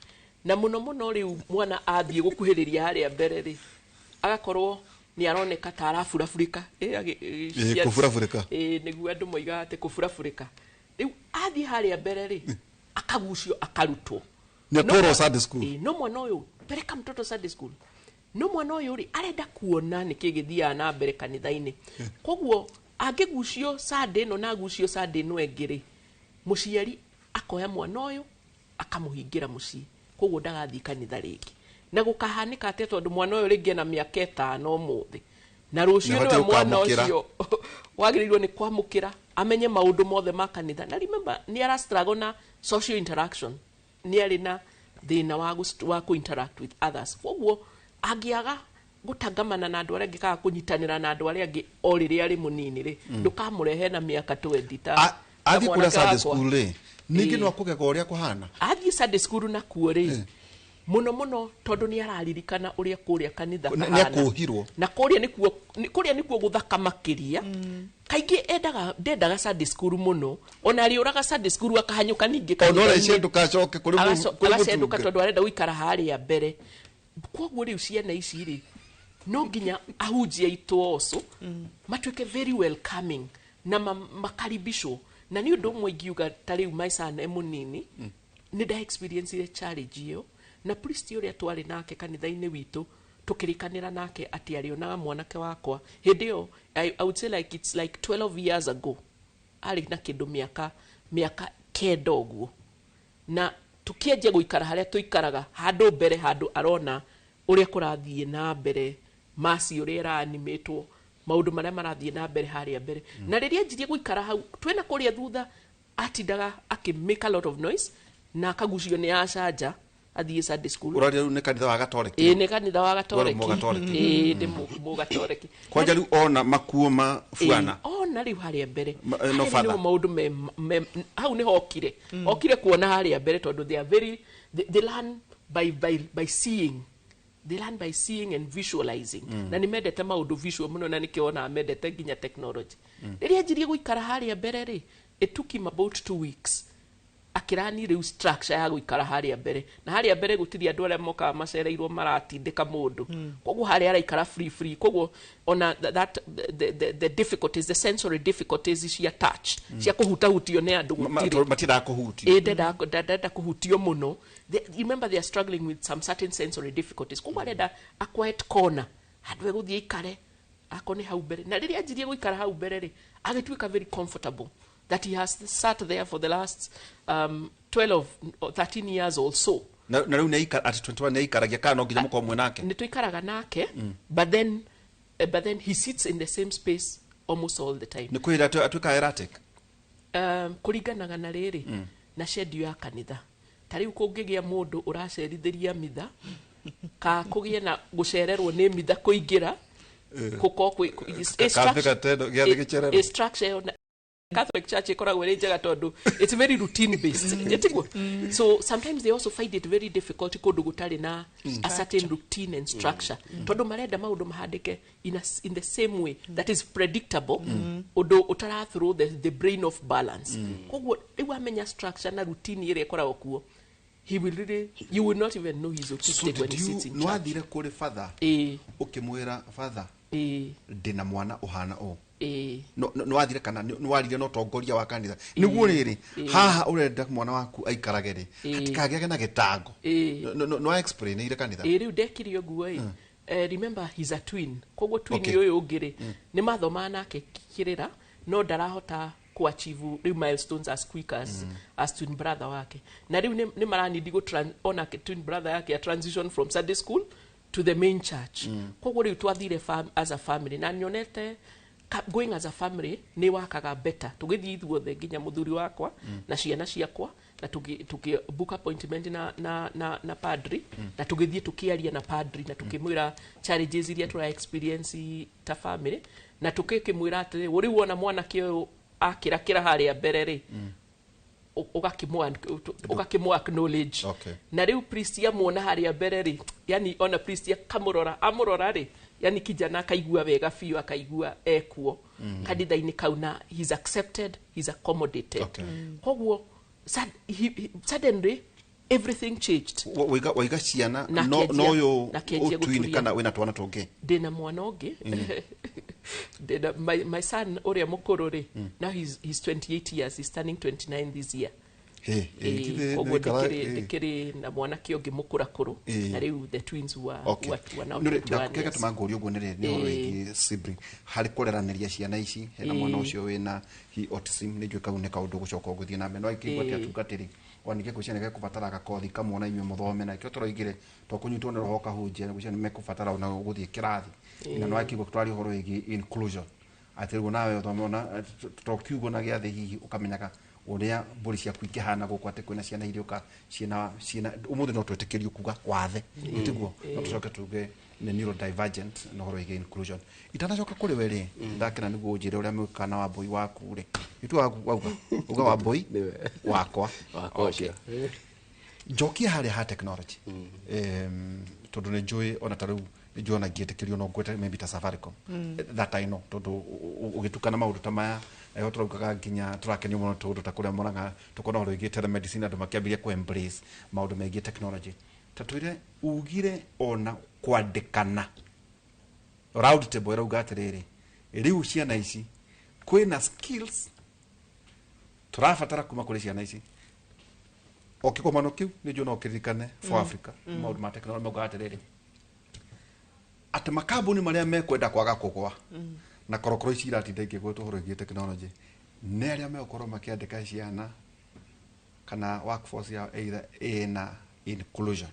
na muno riu mwana athie gukuhiriria haria mbere ri agakorwo ni aroneka ta arafurafurika kufurafurika niguo andu moiga ati kufurafurika riu athie haria mbere ri akagucio akarutwo ni toro Sunday school no mwana uyu pereka mtoto Sunday school no mwana uyu ri arenda kuona nikigithia na mbere kanitha-ini koguo angigucio Sunday no na gucio Sunday no engiri muciari akoya mwana uyu akamuhingira mucii koguo ndagathii kanitha ringi na gukahanika ate tondu mwana uyu ringi na miaka 5 umuthi na rucio niwe mwana ucio wagirirwo ni kwamukira amenye maundu mothe ma kanitha na remember ni ara struggle na social interaction ni ari na thina wa ku interact with others koguo angiaga gutangamana na andu aria ngikaga kunyitanira na andu aria ngi o riria ari munini ri ndukamurehe na miaka 20 ta athi kura Sunday school ri ningi no akugega uria kuhana athi Sunday school na kuo ri muno tondu ni araririkana uria kuria kanitha kahana ni akuhirwo na kuria nikuo guthaka makiria kaingi endaga Sunday school muno ona riuraga Sunday school akahanyuka ningi kanitha ona icendo kacoke kuri agacenduka tondu arenda guikara haria mbere koguo riu ciana ici ri no nginya ahunjia itu oso matuike very welcoming na makaribisho na ni undu mwe ngiuga tari my son emunini ni da experience challenge iyo na priest uria twari nake kanitha-ini witu tukirikanira nake ati arionaga mwanake wakwa hindi yo I would say like it's like 12 years ago ari na kindu miaka kenda uguo na tukienje guikara haria tuikaraga handu mbere handu arona uria kurathie na mbere masi uria iranimitwo maundu maria marathie na mbere haria mbere na riria njirie guikara hau twena kuria thutha atindaga make a lot of noise na akagucio ni acanja athie Sunday school uraria ni kanitha wa Gatoreki ni kanitha wa Gatoreki ndi mu Gatoreki kwanja riu ona makuo ma fuana ona riu haria mbere no father maundu me hau ni hokire okire kuona haria mbere tondu they are very they learn by seeing. They learn by seeing and visualizing. Na ni medete maundu visual muno na nikiona medete ginya technology. Riria njirie guikara haria mbere ri it took him about 2 weeks akirani riu structure ya guikara haria mbere na haria mbere gutiri andu aria moka macereirwo maratindika mundu koguo haria araikara free koguo ona that the difficulties, the sensory difficulties cia touch cia kuhutahutio ne andu gutiri matira kuhutio dada kuhutio muno. Remember they are struggling with some certain sensory difficulties koguo arenda a quiet corner andu eguthie ikare akone hau mbere na riria njirie guikara hau mbere ri agituika very comfortable that he has sat there for the last 12 or 13 years or so. Na riu ni at 21 ni ikaragia kana nginya muko mwe nake. Ni tuikaraga nake but then he sits in the same space almost all the time. Ni kwira atuika erratic. Kuringanaga na riri na schedule ya kanitha. Tariu kungigia mundu uracerithiria mitha ka kugie na gucererwo ni mitha kuingira kuko structure Catholic Church ikoragwo ri njega tondu it's very routine based. So sometimes they also find it very difficult kundu gutari na a certain routine and structure. Tondu marenda maundu mahandike in the same way that is predictable. Undu utara through the brain of balance. Koguo iwa menya structure na routine ire ikoragwo kuo. He will really, you will not even know he's autistic when he sits in church. No athire kuri father ukimwira father ndina mwana uhana o no wathire kana no warire no tongoria wa kanitha niguo riri haha urenda mwana waku aikarage ri hatikagege na gitango no explain ire kanitha riu ndekirio guo remember he's a twin koguo twin uyu ungiri ni mathoma nake kirira no ndarahota kuachieve riu milestones as quick as twin brother wake na riu ni maranidi go ona twin brother yake a transition from Sunday school to the main church koguo riu twathire as a family na nyonete going as a family ni wakaga better tugithii ithuothe nginya muthuri wakwa na ciana ciakwa na tuki book appointment na padri na tugithii tukiaria na padri na tukimwira challenges iria tura experience ta family na tukikimwira ati uri wona mwana kio akirakira haria mbere ri ugakimwa acknowledge na riu priest ya muona haria mbere ri yani ona priest ya amurora ri yani kijana akaigua wega fiu akaigua ekuo kanitha-ini kauna he's accepted, he's accommodated koguo suddenly everything changed waiga ciana no yo utwini kana wina twana tungi ndina mwana ungi ndina my son uria mukuru ri now he's 28 years, he's turning 29 this year koguo ndikiri na mwana kiongi mukurakuru na riu the twins were now ndakeka tumangurio guo ni horo sibling hari kureraniria ciana ici hena mwana ucio wina autism ni njwe kaune kaundu gucoka guthie na mbere no ikigwa ti atungatiri wanike kuciana ge kubatara gakothi kamona imwe muthome na ikio toroigire to kunyitwo ni roho kahunjia ni guciana mekubatara ona guthie kirathi ina no akigwa twari horo igi inclusion atirwo nawe uthomona to kiugo na giathi hihi ukamenyaga uria mburi cia kwikihana guko ate kwina ciana irio ka ciana umuthi no twetikirio kuga wathe itiguo no tucoke tuge ni neurodivergent no horo ige inclusion itanacoka kuri weri ndakena niguo njire uria mwikana wa boy waku ri itu uga wa boy wakwa okay jokia hari ha technology tondu ni njui ona taru njona ngietekirio no gwete maybe ta Safaricom that I know tondu ugitukana maundu ta maya eho turaugaga nginya turakenio muno tondu ta kuria moranga tukona horo igi telemedicine andu makiambiria ku embrace maundu megi technology tatwire ugire ona kwandikana round table rauga atiriri riu ciana ici kwina skills turafatara kuma kuri ciana ici okikomano kiu ni njona okirikane for Africa maundu ma technology mauga atiriri ati makambuni maria mekwenda kwaga kugwa na korokoro ici iratinda ingigwetwo horo igi technology ne aria mekorwo makiandika ciana kana workforce ya either ina inclusion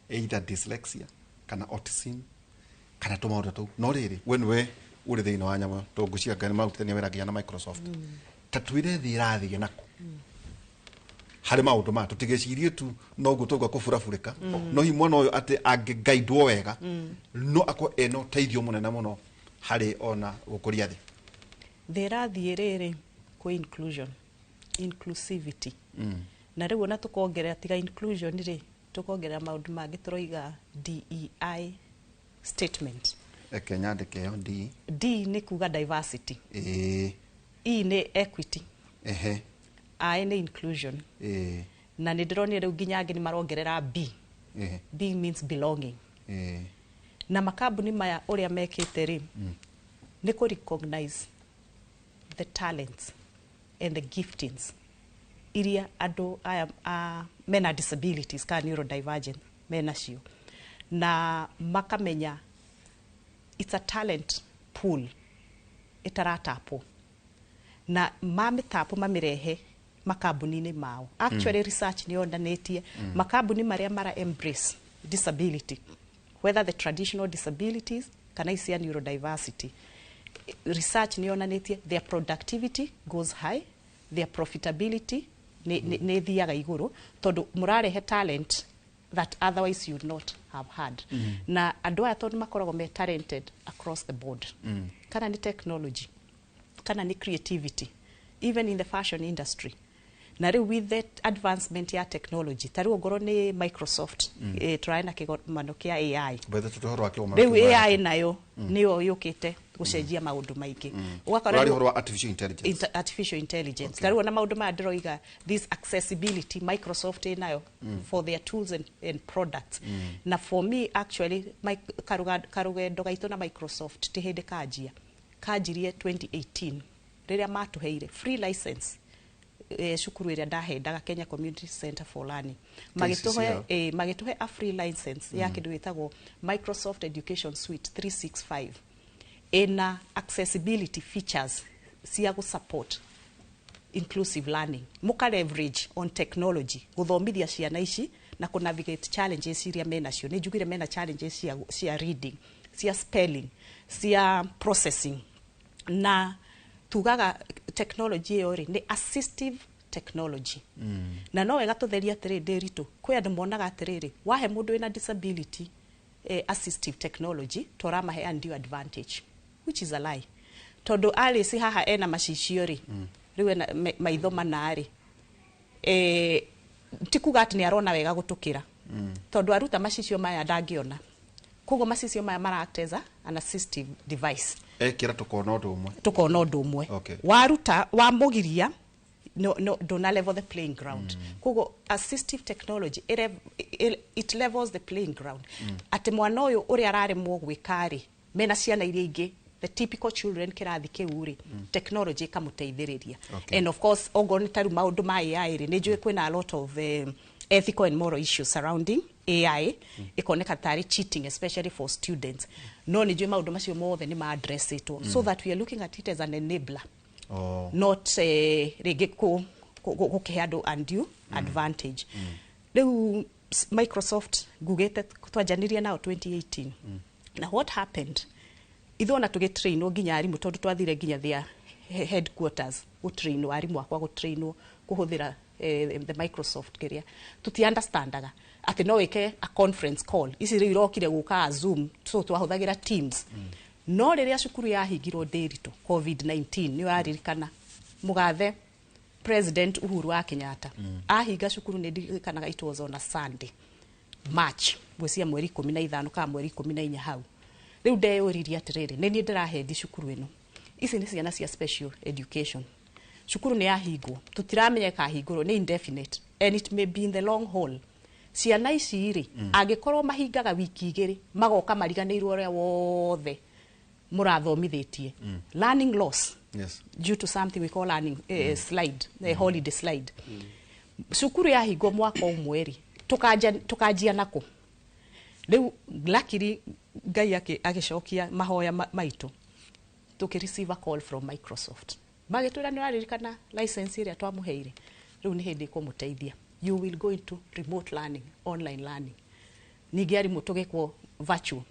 either dyslexia kana autism kana tumaundu tu no riri we uri thiina wa nyama to ngucia ngani mautithania wira nginya na Microsoft tatwire thirathi nako hari maundu ma tutigecirie tu no gutogwa kuburafurika no hi mwana uyu ati angigaidwo wega no akwa eno teithio munene muno hari ona gukuria thi thirathi riri ku inclusivity na riu ona tukongerera tiga inclusion ri tukongerera maundu mangi turoiga DEI statement Kenya ndikeo D ni kuga diversity E ni equity I ni inclusion na ni ndironire riu nginya ngi ni marongerera B B means belonging na makambuni maya uria mekite ri ni ku recognize the talents and the giftings iria ando mena disabilities ka neurodivergent mena cio na makamenya it's a talent pool itaratapo na mamitapo mamirehe makambuni-ini mao actually research ni ondanetie makambuni maria mara embrace disability whether the traditional disabilities kana isia neurodiversity research ni onanetie their productivity goes high, their profitability ne thiaga iguru tondu murarehe talent that otherwise you would not have had na andu aya tondu makoragwo me talented across the board kana ni technology kana ni creativity even in the fashion industry na riu with the advancement ya technology tariu ngoro ni Microsoft turaina kigomano kia AI riu AI nayo niyo yukite gucenjia maundu maingi ugakora horo artificial intelligence tarua na maundu ma ndroiga this accessibility Microsoft inayo for their tools and products na for me actually karugendo gaito na Microsoft ti hindi kanjirie 2018 riria matuheire free license shukuru iria ndahendaga Kenya Community Center for Learning magituhe a free license ya kindu gitagwo Microsoft Education Suite 365 ina accessibility features cia gu support inclusive learning muka leverage on technology guthomithia ciana ici na ku navigate challenges iria mena cio ni njugire mena challenges cia reading cia spelling cia processing na tugaga technology yori ni assistive technology na no wega tutheria atiri ndiritu kwi andu monaga atiriri wahe mundu ina disability assistive technology toramahe undue advantage which is a lie tondu ali si haha ena macicio ri riwe maitho manari tikuga ati ni arona wega gutukira tondu aruta macicio maya ndangiona kogo macicio maya marakteza an assistive device kira tukona undu umwe waruta wa mugiria no do na level the playing ground kogo assistive technology it levels the playing ground ati mwana uyu uri arare mu gwikari mena ciana iria ingi the typical children kirathi kiuri technology kamuteithiriria and of course ogoni taru maundu ma AI ri njue kwina a lot of ethical and moral issues surrounding AI ikoneka tari cheating especially for students no njue maundu macio mothe ni ma address it so that we are looking at it as an enabler not rege ko kihandu undue advantage riu Microsoft gugete twanjanirie nao 2018 na what happened ithona tugitrainwo ginya arimu tondu twathire ginya their headquarters gutrainwo arimu akwa gutrainwo kuhuthira the Microsoft kiria tuti understandaga ati no wike a conference call isi ri irokire guka Zoom so twahuthagira Teams no riria cukuru yahingirwo ndiritu COVID-19 ni waririkana mugathe President Uhuru wa Kenyatta ahinga cukuru ni ndirikanaga it was on a Sunday March gwecia mweri 15 ka mweri 14 hau riu ndeyuriria atiriri ni ndirahethi cukuru ino ici ni ciana cia special education cukuru ni yahingwo tutiramenya kahingurwo ni indefinite and it may be in the long haul ciana ici ri angikorwo mahingaga wiki igiri magoka mariganirwo ria wothe murathomithitie learning loss due to something we call learning slide holiday slide cukuru yahingwo mwaka umwe tukajia nako riu luckily Ngai agicokia mahoya maitu tukireceive a call from Microsoft magitwira ni waririkana license iria twamuheire riu ni hindi kumuteithia you will go into remote learning online learning ningi ari mutugekwo virtual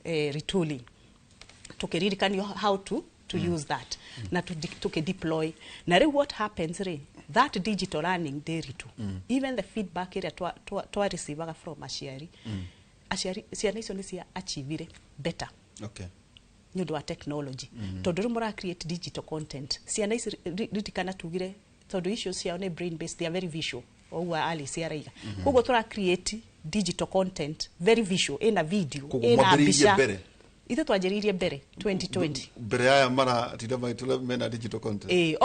retooling tukiririkana how to use that na to deploy na riu what happens that digital learning deritu even the feedback iria twa receive from aciari ciana icio ni cia achievire better nyondo wa technology tondu mura create digital content ciana ici ritikana tugire tondu icio cia ne brain based they are very visual owa ali ciaraiga kogo tura create digital content very visual ina video ina bisha ithe twanjiririe mbere 2020 mbere aya mara tidama tule mena digital content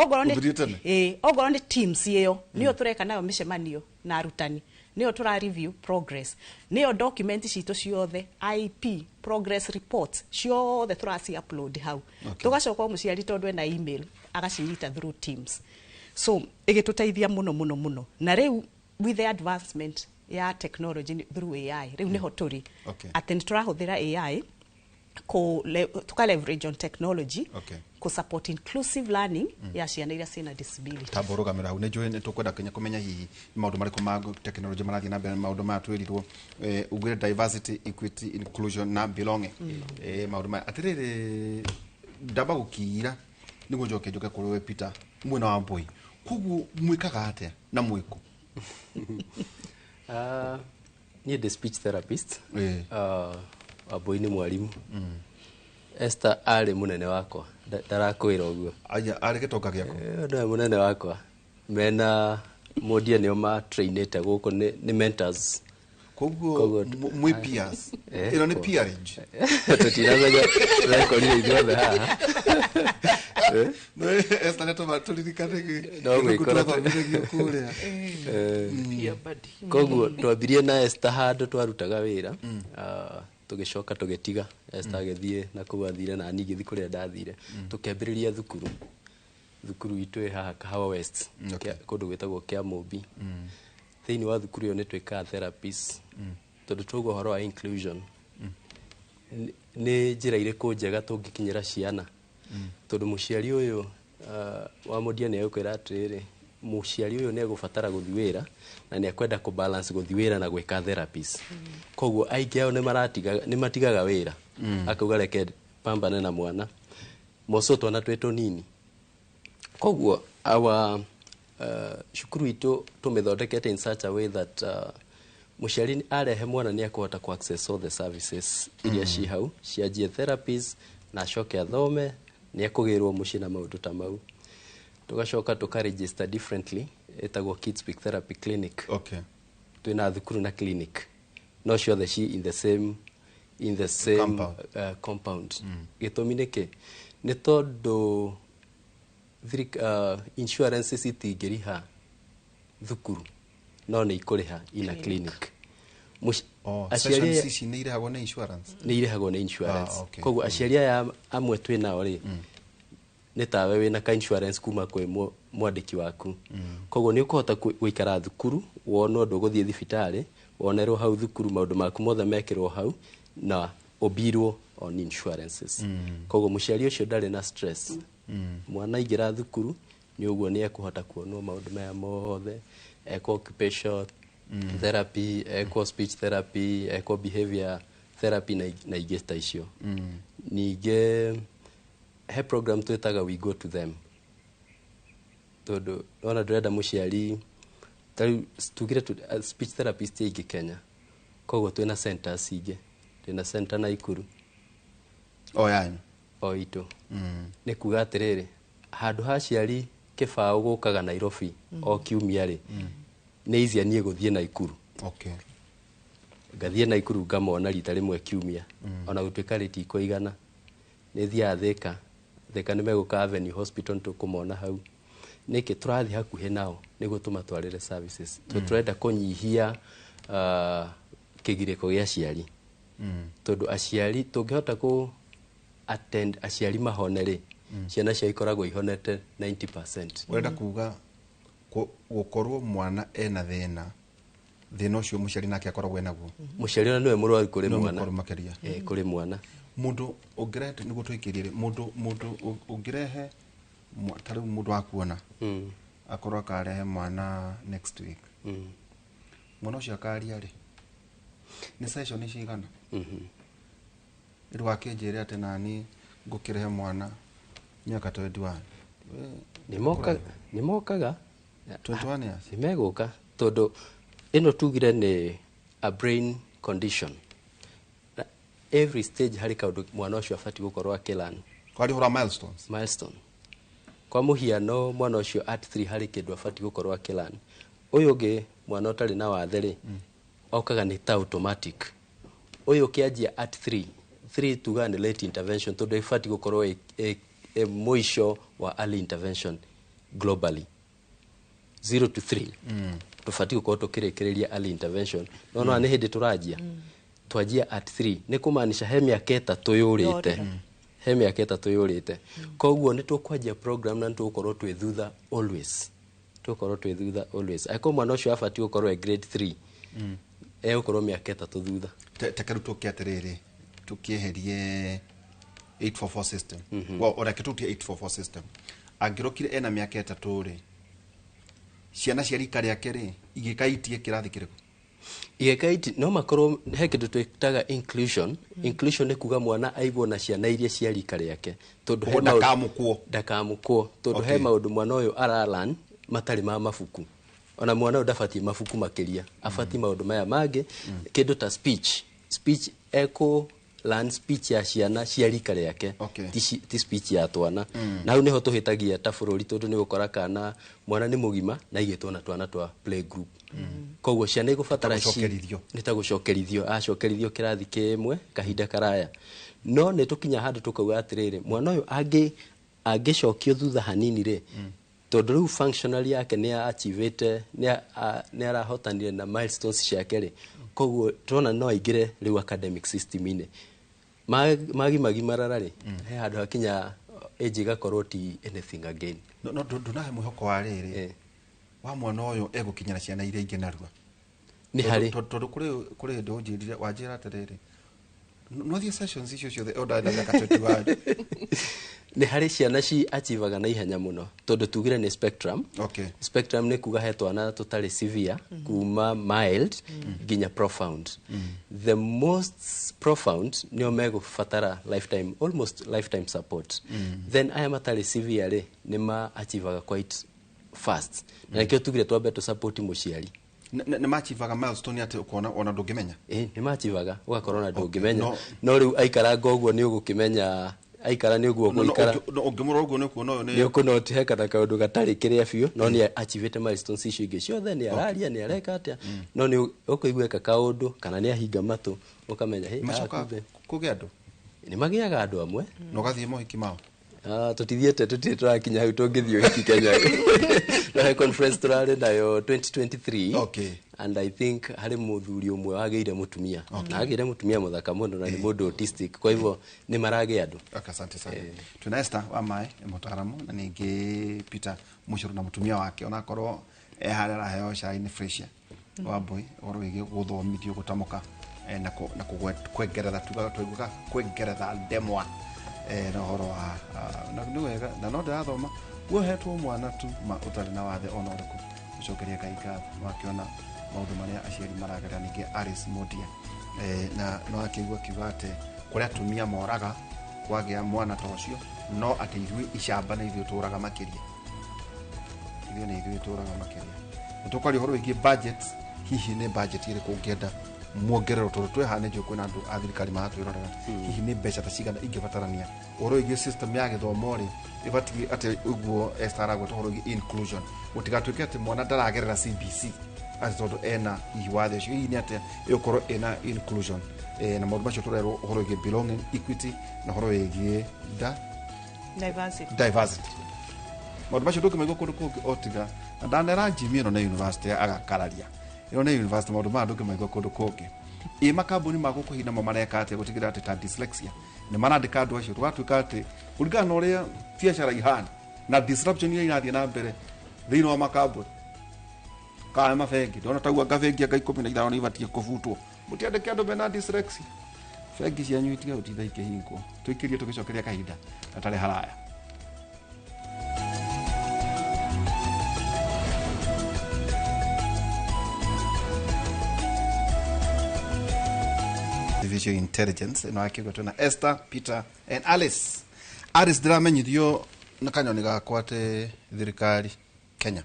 ogoro ni teams iyo niyo tureka nayo mishemanio na arutani niyo tura review progress niyo document ciito ciothe IP progress reports ciothe turasi upload hau tugacoka muciari tondu na email agacinyita through Teams so igituteithia muno na riu with the advancement ya technology through AI riu niho turi ateni turahuthira AI tuka leverage on technology ku support inclusive learning ya ciana iria cina disability taborugamira une joe ne tukwenda Kenya kumenya hihi maundu mariko ma technology marathi na maundu ma twirirwo ugire diversity equity inclusion na belonging maundu ma atiriri ndaba gukira nigo njoke kuri Peter mwena wa Mbui kugu mwikaga atia na mwiko ni the speech therapist Aboi ni mwalimu Esther ari munene wakwa ndarakwira uguo aya ari gitoka giako ndo munene wakwa mena modia nio ma trainete guko ni mentors koguo mwi peers ino ni peerage tutiramenye rekorire ithuothe haha no esta neto baturirikane no gwikora kuria koguo twambirie na Esther handu twarutaga wira tugicoka tugitiga Esther agithie na kuwa thire na ni githi kuria ndathire tukembiriria thukuru itu haha Kahawa West kundu gwitagwo kia Mobi thiini wa thukuru yo ni twika therapies tondu tugo horo wa inclusion ni njira iriku njega tungikinyira ciana tondu muciari uyu wa mudia ni akwira atiriri muciari uyu ni egubatara guthiwira na ni akwenda ku balance guthiwira na gwika therapies koguo aingi ao ni matigaga wira akauga reke pambane na mwana mosoto na tweto nini koguo our shukuru itu tumethondekete in such a way that muciari arehe mwana ni akuhota ku access all the services iria ci hau cianjie therapies na acoke athome ni akugirwo muci na maundu ta mau tugacoka tukaregister differently etagwo Kids Speak Therapy Clinic twina thukuru na clinic no ciothe ci in the same compound gitumi niki ni tondu insurance citingiriha thukuru no ni ikuriha ina clinic aciari ici ni irihagwo na insurance koguo aciari aya amwe twinao ri ni tawe wina ka insurance kuma kwi mwandiki waku koguo ni ukuhota guikara thukuru wona ndu guthie thibitari wonerwo hau thukuru maundu maku mothe mekirwo hau na obirwo on insurances koguo muciari ucio ndari na stress mwana ingira thukuru ni uguo ni ekuhota kuonwo maundu maya mothe occupation therapy speech therapy behavior therapy na igesta icio nige he program twetaga we go to them todo ona ndreda muciari tugire speech therapist ingi Kenya koguo twina centers ingi twina center na Ikuru yani oito ni kuga atiriri handu ha ciari kibao gukaga Nairobi o kiumia ri ni izia nie guthie na Ikuru ngathie na Ikuru ngamona rita rimwe kiumia ona gutwika riti ikoigana ni thia theka ni meguka Avenue Hospital tukumona hau niki turathi hakuhe nao niguo tumatwarire services turenda kunyihia kigiriko gia ciari tondu aciari tungihota ku attend aciari mahonere ciana cia ikoragwo ihonete 90%. Wenda kuga gukorwo mwana ena thina ucio muciari nake akoragwo enaguo muciari ona niwe murwaru kuri mwana kuri mwana mundu ungirete niguo twikirire mundu ungirehe tari mundu akuona akorwo akarehe mwana next week mwana ucio akaria ri ni session cigana irwakinjire ati nani ngukirehe mwana miaka 21 ni mokaga 21 years nimeguka tondu ino tugire ni a brain condition every stage hari kaundu mwana ucio afati gukorwo akilan kwari hura milestone kwa muhiano mwana ucio at 3 hari kindu afati gukorwo akilan uyu ngi mwana utari na watheri okaga ni ta automatic uyu kianjia at 3 tuga ni late intervention tondu ifati gukorwo mwisho wa early intervention globally 0 to 3 tufati gukorwo tukirikiria early intervention no ni hindi turajia twajia at 3 ni kumaanisha he miaka 3 yurite he miaka 3 yurite koguo ni tukwanjia program na tukorwo twi thutha always ako mwana ucio afati gukorwo grade 3 gukorwo miaka 3 thutha tekeru tukiatiriri tukieherie 844 system ora kitutia 844 system angirokire ena miaka 3 ri ciana cia rika riake ri igikaitie kirathi kiriku igekaiti no makorwo he kindu twitaga inclusion ni kuga mwana aigwo na ciana iria cia rika riake tondu he ndakamukwo tondu he maundu mwana uyu aralan matari ma mafuku ona mwana udafatie mafuku makiria afati maundu maya mangi kindu ta speech eco learn speech ya ciana cia rika riake ti speech ya twana na hau niho tuhitagia ta bururi tondu ni gukora kana mwana ni mugima na igitwo na twana twa play group koguo ciana igubatara nitagucokerithio acokerithio kirathi kimwe kahinda karaya no nitukinya handu tukauga atiriri mwana uyu angicokio thutha hanini ri tondu riu functionally yake ni achievete ni arahotanire na milestones ciake ri koguo turona no aingire riu academic system ine magi marara ri he handu hakinya age gakorwo ti anything again no ndunahe mwihoko wa riri wa mwana uyu egukinyira ciana iria ingi narua ni hari tondu kuri ndo njirire wanjira atiriri no thie sessions icio ciothe oda na miaka 21 ni hari ciana ci achivaga na ihenya muno tondu tugire ni spectrum spectrum ni kuga hetwa na totally severe kuma mild ginya profound the most profound ni omego fatara lifetime almost lifetime support then I am totally severe ni ma achivaga quite fast na kio tugire twambe to support muciari ne machivaga milestone ate ukona ona ndungimenya ni machivaga ugakorwo na ndungimenya no riu aikara goguo ni ugukimenya aikara ni uguo guikara ungimura uguo ni kuona ni ukuno tiheka na kaundu gatari kiria biu no ni achievete milestones icio ingi ciothe ni araria ni areka atia no ni ukuigueka kaundu kana ni ahinga matu ukamenya hey kugia andu ni magiaga andu amwe no gathie mohiki mao tutithiete turakinya hau tungithio hiki Kenya na conference turare nayo 2023 and I think hari muthuri umwe wageire mutumia na ageire mutumia muthaka muno na ni mundu autistic kwa hivyo ni marage andu asante sana tuna Esther wa mai mutaramu na ningi Peter Mushuru na mutumia wake onakorwo harera heo shaini fresh wa boy oro wige guthomithio gutamuka na kwegeretha tuga kwegeretha ndemwa na horo wa na niwega na no ndathoma guhetwo mwana tu utari na wathe ona uriku ucokeria kaika wakiona maundu maria aciari marageria ningi Aris Modia na no akigwa kibate kuria tumia moraga kwagia mwana tocio no ateithwe icamba na ithio turaga makiria tukari horo igi budget hihi ne budget ire kungienda muongerero tondu twehane jo kwina andu a thirikari maratwirorera hihi ni mbeca ta cigana ingibatarania oro igi system ya githomo ri ibati ate uguo estaragwo tondu igi inclusion utigatuike ati mwana ndaragerera CBC tondu ena iwathe cio hihi ni ate ikoro ena inclusion na maundu macio turerwo horo igi belonging equity na horo igi diversity maundu macio ndukimaigo kundu kungi otiga na ndanera Jimmy no na university agakararia ino na university maundu ma nduke maigo kundu kungi makambuni mako kuhina mamareka ate gutigira ate ta dyslexia ni marandika andu acio twatuika ate kuringana uria biashara ihana na disruption ile inathie na mbere thino wa makambuni ka mafengi ndona tagua gafengi anga 15 ni ibatie kuvutwo mutiandike andu bena dyslexia fengi cia nyuitia utithaike hingo twikirie tugicokeria kahinda atare haraya Division Intelligence no akigo tuna Esther, Peter and Alice. Alice dramenyithio na kanyoni gakwate thirikari Kenya.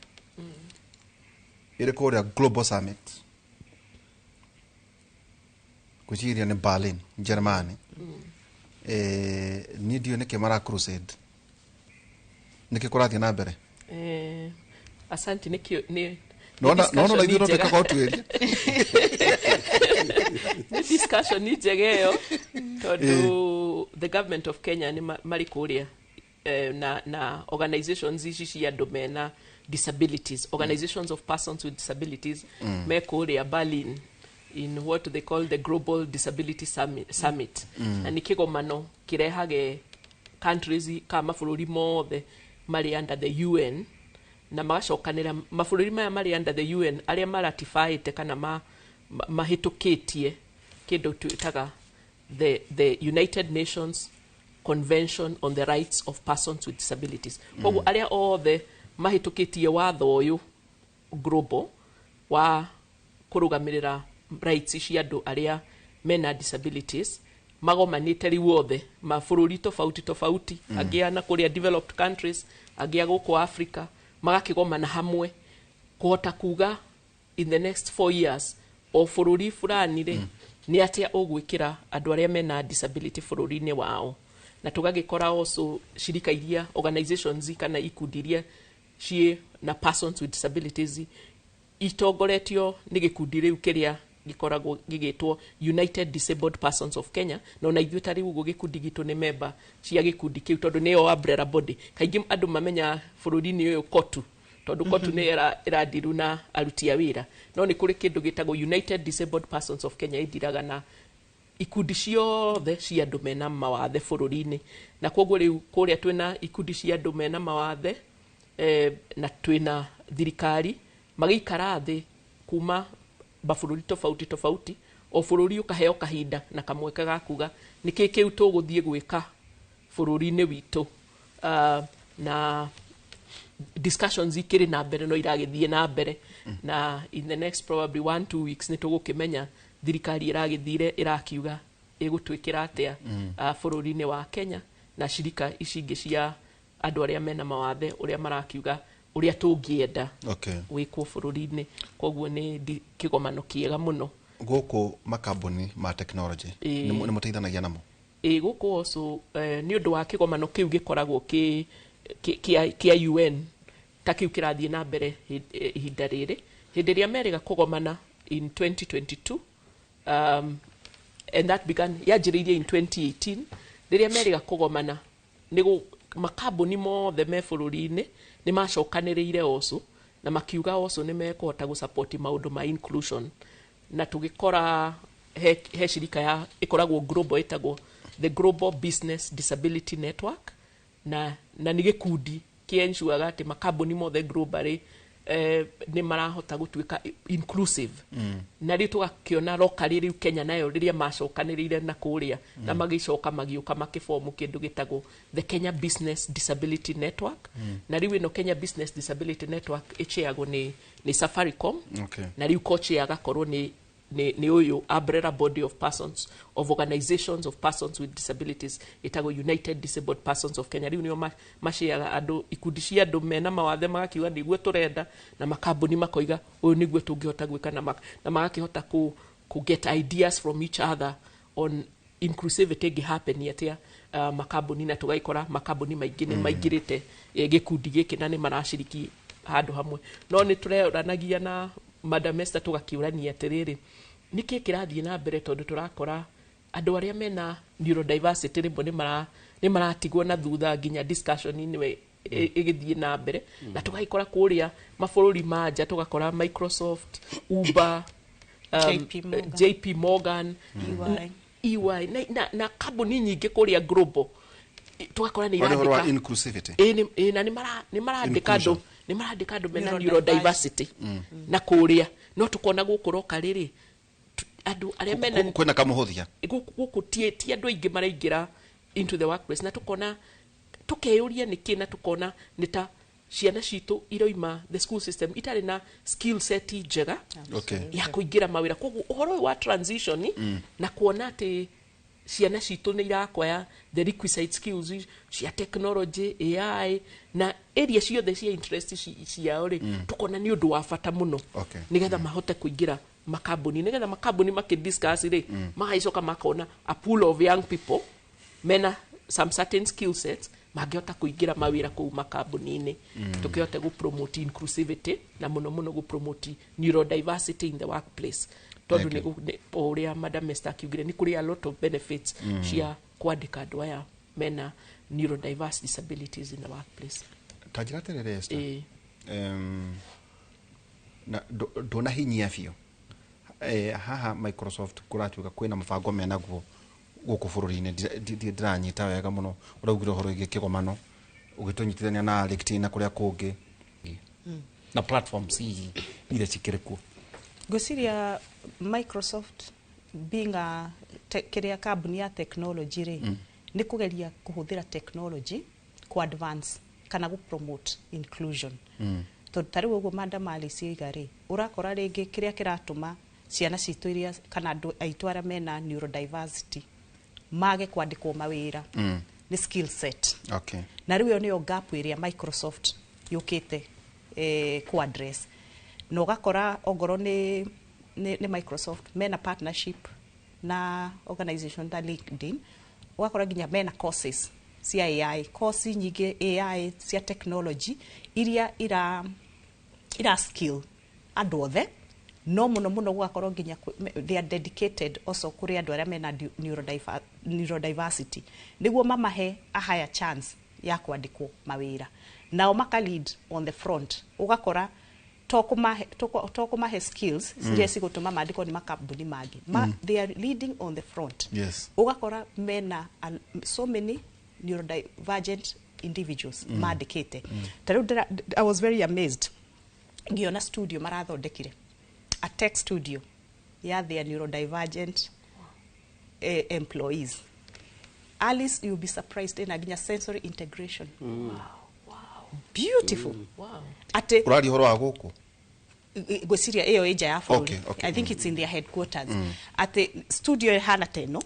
Ire kuria Global Summit. Kujiria ni Berlin, Germany. Ni dio nike mara crusade. Nike kurathi na mbere. Asante ni no na ithiro tukako twiri the discussion ni jegeo tondu the government of Kenya ni mari kuria na organizations ici cia domena disabilities organizations of persons with disabilities me kuria Berlin in what they call the Global Disability Summit na ni kigomano kirehage countries kama bururi mothe mari under the UN na magacokanira mabũrũri maya mari under the UN aria maratified kana mahitukitie kindu twitaga the United Nations Convention on the Rights of Persons with Disabilities. Koguo aria othe mahitukitie watho uyu global wa kurugamirira rights cia andu aria mena disabilities magomanite riu othe mabũrũri tofauti agia na kuria developed countries agia guku Africa magakigomana hamwe kuhota kuga in the next 4 years o bururi fulani ri ni atia ugwikira andu aria mena disability bururi-ini wao na tugagikora also shirika iria organizations kana ikundi iria cie na persons with disabilities itongoretio nĩ gĩkundi rĩu kĩrĩa gikoragwo gigitwo United Disabled Persons of Kenya no na ithuĩ ta rĩu ũguo gĩkundi gitũ nĩ member cia gĩkundi kĩu tondũ nĩyo umbrella body. Kaingĩ andũ mamenya bũrũri-inĩ ũyũ kotu tondũ kotu nĩ ĩradiru na aruti a wĩra no nĩ kũrĩ kĩndũ gĩtagwo United Disabled Persons of Kenya ĩndiraga na ikundi ciothe cia andũ mena mawathe bũrũri-inĩ na koguo rĩu kũrĩa twĩna ikundi cia andũ mena mawathe na twĩna thirikari magĩikara thĩ kuma mabũrũri tofauti o bũrũri ũkaheo kahinda na kamweka ga kuga nĩkĩ kĩu tũgũthiĩ gwĩka bũrũri-inĩ witũ na discussions ikĩrĩ na mbere no iragĩthiĩ na mbere na in the next probably 1-2 weeks nĩ tũgũkĩmenya thirikari ĩragĩthire ĩrakiuga ĩgũtwĩkĩra atĩa bũrũri-inĩ wa Kenya na shirika ici ingĩ cia andũ arĩa mena mawathe ũrĩa marakiuga ũrĩa tũngĩenda wĩkwo bũrũri-inĩ koguo nĩ kĩgomano kĩega mũno gũkũ makambuni ma technology nĩ mũteithanagia namo gũkũ also nĩ ũndũ wa kĩgomano kĩu gĩkoragwo kĩa UN ta kĩu kĩrathiĩ na mbere ihinda rĩrĩ hĩndĩ ĩrĩa merĩga kũgomana in 2022 and that began yanjĩrĩirie in 2018 rĩrĩa merĩga kũgomana nĩ makambuni mothe me bũrũri-inĩ nĩ macokanĩrĩire also na makiuga also nĩ mekũhota gũsupport maũndũ ma inclusion na tũgĩkora he shirika ya ĩkoragwo global ĩtagwo the Global Business Disability Network na nĩ gĩkundi kĩensuaga atĩ makambuni mothe globally nĩ marahota gũtuĩka inclusive na rĩu tũgakĩona locally rĩu Kenya nayo rĩrĩa macokanĩrĩire na kũrĩa na magĩcoka magĩũka makĩbomu kĩndũ gĩtagwo the Kenya Business Disability Network na rĩu ĩno Kenya Business Disability Network ĩcheagwo nĩ Safaricom na rĩu co-chair agakorwo nĩ ũyũ umbrella body of persons of organizations of persons with disabilities ĩtagwo United Disabled Persons of Kenya rĩu nĩo macheaga andũ ikundi cia andũ mena mawathe magakiuga nĩguo tũrenda na makambuni makoiga ũyũ nĩguo tũngĩhota gwĩka na magakĩhota ku get ideas from each other on inclusivity ĩngĩhappen atĩa makambuni na tũgaikora makambuni maingĩ nĩ maingĩrĩte gĩkundi gĩkĩ na nĩ marashiriki handũ hamwe no nĩ tũreranagia na Madam Esther tũgakiũrania atĩrĩrĩ nĩkĩ kĩrathiĩ na mbere tondũ tũrakora andũ arĩa mena neurodiversity rĩmwe nĩ maratigwo na thutha nginya discussion-inĩ ĩgĩthiĩ na mbere na tũgaikora kũrĩa mabũrũri ma nja tũgakora Microsoft, Uber, JP Morgan, EY na kambuni nyingĩ kũrĩa global tũgakora nĩ irandĩka inclusivity na nĩ marandĩka andũ mena neurodiversity na kũrĩa no tũkona gũkũ roka rĩrĩ andũ arĩa mena kwĩna kamũhũthia gũkũ ti andũ aingĩ maraingĩra into the workplace na tũkona tũkeyũria nĩkĩ na tũkona nĩ ta ciana citũ iroima the school system itarĩ na skill set njega ya kũingĩra mawĩra koguo ũhoro wa transition na kuona atĩ ciana citũ nĩ irakwaya the requisite skills cia technology AI na area ciothe cia interest ciao rĩ tũkona nĩ ũndũ wa bata mũno nĩgetha mahote kũingĩra makambuni nĩgetha makambuni makidiscuss rĩ magaicoka makona a pool of young people mena some certain skill sets mangĩhota kũingĩra mawĩra kũu makambuni-inĩ tũkĩhote gũpromote inclusivity na mũno gũpromote neurodiversity in the workplace tondũ nĩ ũrĩa Madam Esther akiugire nĩ kũrĩ a lot of benefits cia kwandĩka andũ aya mena neurodiverse disabilities in the workplace ta njĩra terere Esther na ndũnahinyia biũ haha Microsoft kũratuĩka kwĩna mũbango menaguo gũkũ bũrũri-inĩ ndĩranyita wega mũno ũraugire ũhoro wĩgiĩ kĩgomano ũgĩtũnyitithania na LinkedIn na kũrĩa kũngĩ na platforms iria cikĩrĩ kuo ngwĩciria Microsoft being a kĩrĩa kambuni ya technology rĩ nĩ kũgeria kũhũthĩra technology ku advance kana gu promote inclusion tondũ tarĩu ũguo Madam Alice oiga rĩ ũrakora rĩngĩ kĩrĩa kĩratũma ciana citũ iria kana andũ aitũ arĩa mena neurodiversity mage kwandĩkwo mawĩra nĩ skill set na rĩu ĩyo nĩyo gap ĩrĩa Microsoft yũkĩte ku address na ũgakora ongorwo nĩ Microsoft mena partnership na organization ta LinkedIn ũgakora nginya mena courses cia AI course nyingĩ AI cia technology iria ira skill andu othe no muno gugakorwo nginya they are dedicated also kuri andu aria mena neurodiversity niguo mamahe a higher chance ya kwandikwo mawira nao maka lead on the front ugakora tokumahe skills ziria cigutuma mandikwo ni makambuni mangi they are leading on the front. Yes. Ugakora mena so many neurodivergent individuals mandikite. I was very amazed ngiona studio marathondekire a tech studio ya their neurodivergent employees. Alice, you'll be surprised in aginya sensory integration. Wow. Beautiful. Wow. Ate urari horo aguku gwiciria iyo ija ya bũrũri. I think it's in their headquarters. Ate studio hana teno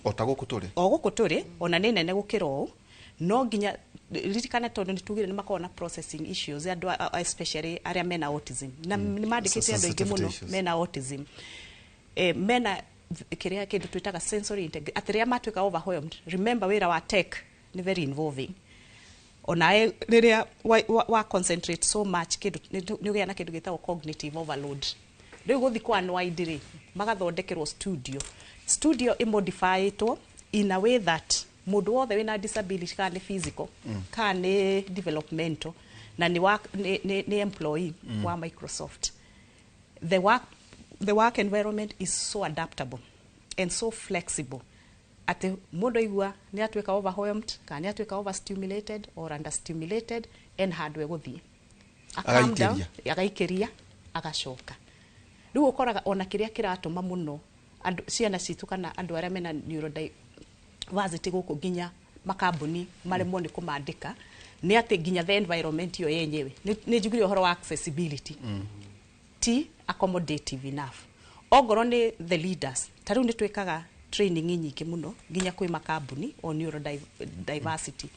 oguku turi ona ni nene gukira o no nginya ririkane tondu nitugire ni makona processing issues andu especially aria mena autism na ni mandikite andu ingi muno mena autism mena kiria kindu twitaga sensory integration atiria matwika overwhelmed. Remember wira wa tech ni very involving ona riria wa concentrate so much kindu ni ugia na kindu gitagwo cognitive overload. Riu guthi kwa nwaidiri magathondekerwo studio imodifyitwo in a way that mundu wothe wina disability kana ni physical kana ni developmental na ni employee wa Microsoft. The work environment is so adaptable and so flexible ati mundu igua ni atweka overwhelmed kana ni atweka overstimulated or understimulated and hardware guthie calm down agaikiria agacoka. Riu ukoraga ona kiria kiratuma muno andu ciana citu kana andu aria mena neurodiversity guku nginya makambuni maremwo ni kumandika ni ati nginya the environment yo yenyewe ni njugire uhoro wa accessibility ti accommodative enough. Ogoro ni the leaders tariu ni twikaga training nyingi muno nginya kwi makambuni on neurodiversity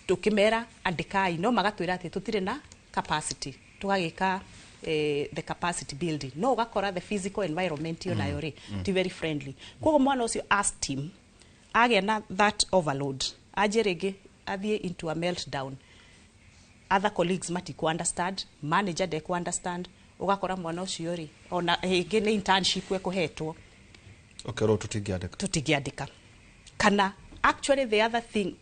tukimera andikai no magatwira ati tutire na capacity tugagika the capacity building no ugakora the physical environment yo nayo ri ti very friendly kogo mwana ucio asked him again that overload ajerege athie into a meltdown. Other colleagues mati ku understand, manager de ku understand, ugakora mwana ucio ri ona hingi ni internship we kuhetwo okero tutigiandika kana actually the other thing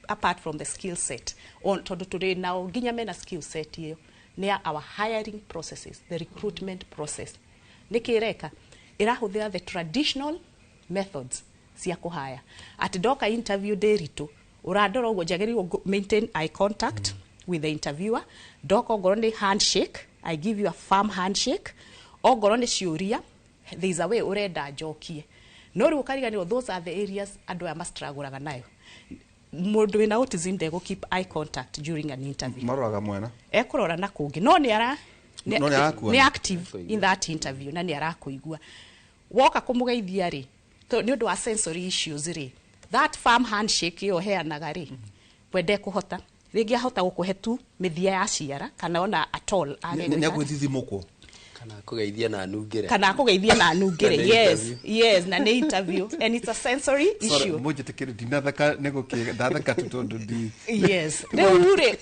apart from the skill set on tondu today now nginya mena skill set iyo ni our hiring processes, the recruitment process nikireka irahuthira the traditional methods cia kuhaya at doka interview derito uradora ugo jageri maintain eye contact with the interviewer. Doka ogoro ni handshake, I give you a firm handshake. Ogoro ni ciuria, there is a way urenda jokie. No ri ukariganirwo those are the areas andu ya struggle nayo. Mundu wina autism they go keep eye contact during an interview. Maroraga mwena ekurora na kungi no ni active in that interview na ni arakuigua woka kumugeithia ri ni undu wa sensory issues ri that firm handshake yo heanaga ri wende kuhota ringi ahota gukuhe tu mithia ya ciara kana ona at all ni agwithithimukwo kana kugeithia na nungire yes na ni interview and it's a sensory issue moje tekere dinathaka nego kidathaka tutondo di yes ure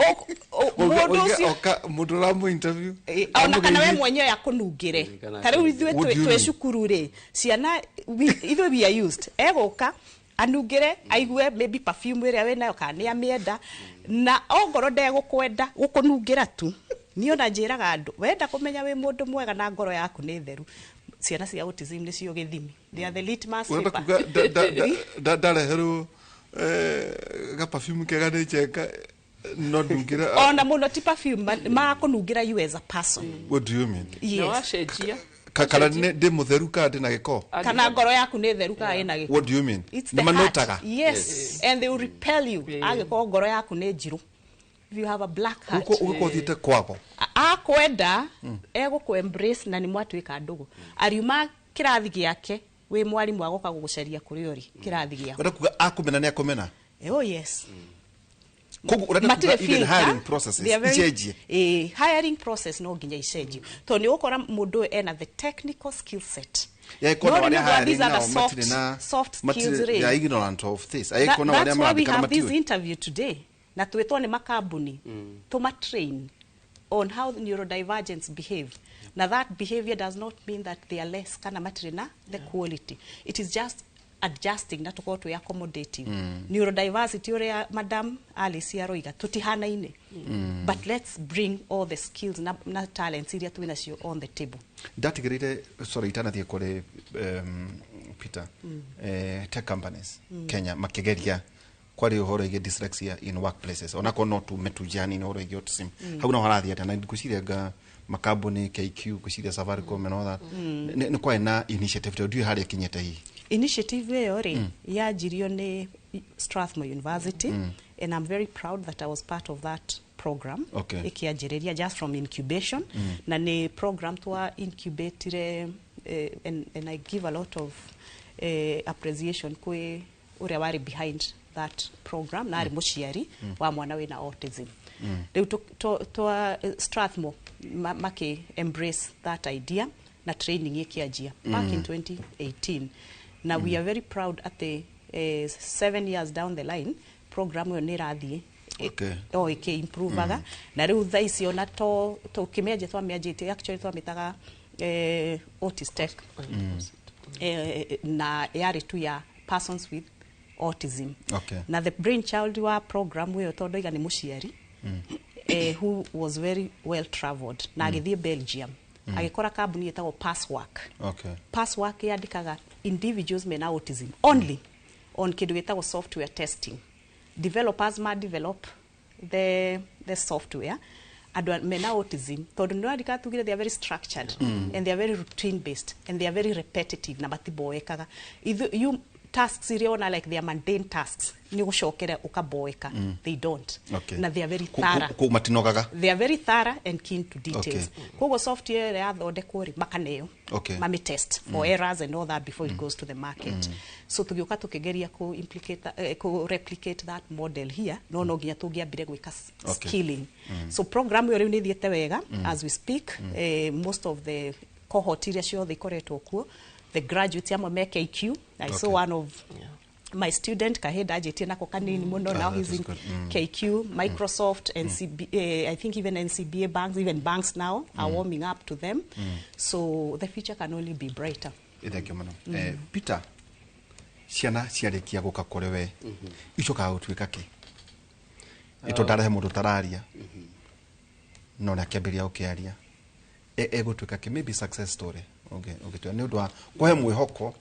mundu ramu interview ona kana we mwenyewe yakunungire tariu ithuĩ twe cukuru ri ciana ithuĩ we are used egoka anungire aigue maybe perfume ĩrĩa we nayo kana amienda na ongoro ndegũkwenda gũkũnungira tu niona njiraga andu wenda kumenya we mundu mwega na ngoro yaku ni theru ciana cia autism ni cio githimi they are the litmus paper dareheru ga perfume kega ni cheka no nungira ona muno ti perfume ma kunungira you as a person. What do you mean? Yes. Washenjia kakala ndi mutheru ka ndi na giko kana ngoro yaku ni theru ka ina giko. What do you mean? Ni manotaga yes and they will repel you agiko ngoro yaku ni njiru. If you have a black heart uko thite kwako akwenda eguku embrace na ni mwatwika ndugu ariuma kirathi giake we mwarimu agoka gugucaria kuri ori kirathi giako urakuga akumena ni akumena oh yes kogu urenda even hiring processes icenjie hiring process no nginya icenjie to ni ukora mundu ena the technical skill set these are the soft skills they are ignorant of this that's why we have this interview today na twetwo ni makambuni tuma train on how neurodivergents behave Now that behavior does not mean that they are less kana matrina the quality. It is just adjusting na tuko to accommodating. Neurodiversity ore Madam Alice Aroiga tutihanaine. But let's bring all the skills na talents iria twinacio on the table. Datigirite sorry itana thie kore Peter tech companies Kenya makigeria kwari uhoro ige dyslexia in workplaces onako no tu metujani no uhoro ige autism hau no harathi ata na kucirenga makambuni KQ kuciria Safaricom and all that ni kwa na initiative do you hari kinyete hii initiative yo ri yajirio ni Strathmore University and I'm very proud that I was part of that program. Ikianjiriria just from incubation na ni program twa incubate and I give a lot of appreciation kwe ure wari behind that program na ari muciari wa mwana wina autism. Riu to Strathmore make embrace that idea na training ikiajia back in 2018. Now we are very proud at the 7 years down the line program yo nirathie okay improve na riu thaisi ona to kimeje twamiajite actually twamitaga autistic na yari tu ya persons with autism. Na the brainchild wa program we tondo iga ni muciari who was very well traveled na agithie Belgium agikora kambuni yetagwo Passwork. Passwork yandikaga individuals mena autism only on kindu yetagwo software testing. Developers ma develop the software and mena autism tondu no andika tugire they are very structured and they are very routine based and they are very repetitive na batiboekaga you tasks iriona like they are mundane tasks ni gucokera ukaboeka they don't na they are very thorough they are very thorough and keen to details kogo software ya thondekwo ri makaneo mami test for errors and all that before it goes to the market so tugioka tukigeria ko replicate that model here no ginya tungiambire gwika skilling so program yo ni thiete wega as we speak most of the cohort iria cio they koretwo kuo the graduates amwe me KQ. I saw one of my student kaheda ajete nako kanini muno now he's in KQ, Microsoft, NCBA, I think even NCBA banks, even banks now are warming up to them. So the future can only be brighter. Thank you, madam. Peter, ciana ciarekia guka korewe icoka gutwika ki ito ndarahe mundu tararia no na kiambiria ukiaria gutwika ki maybe success story okay ni ndwa kwa mwihoko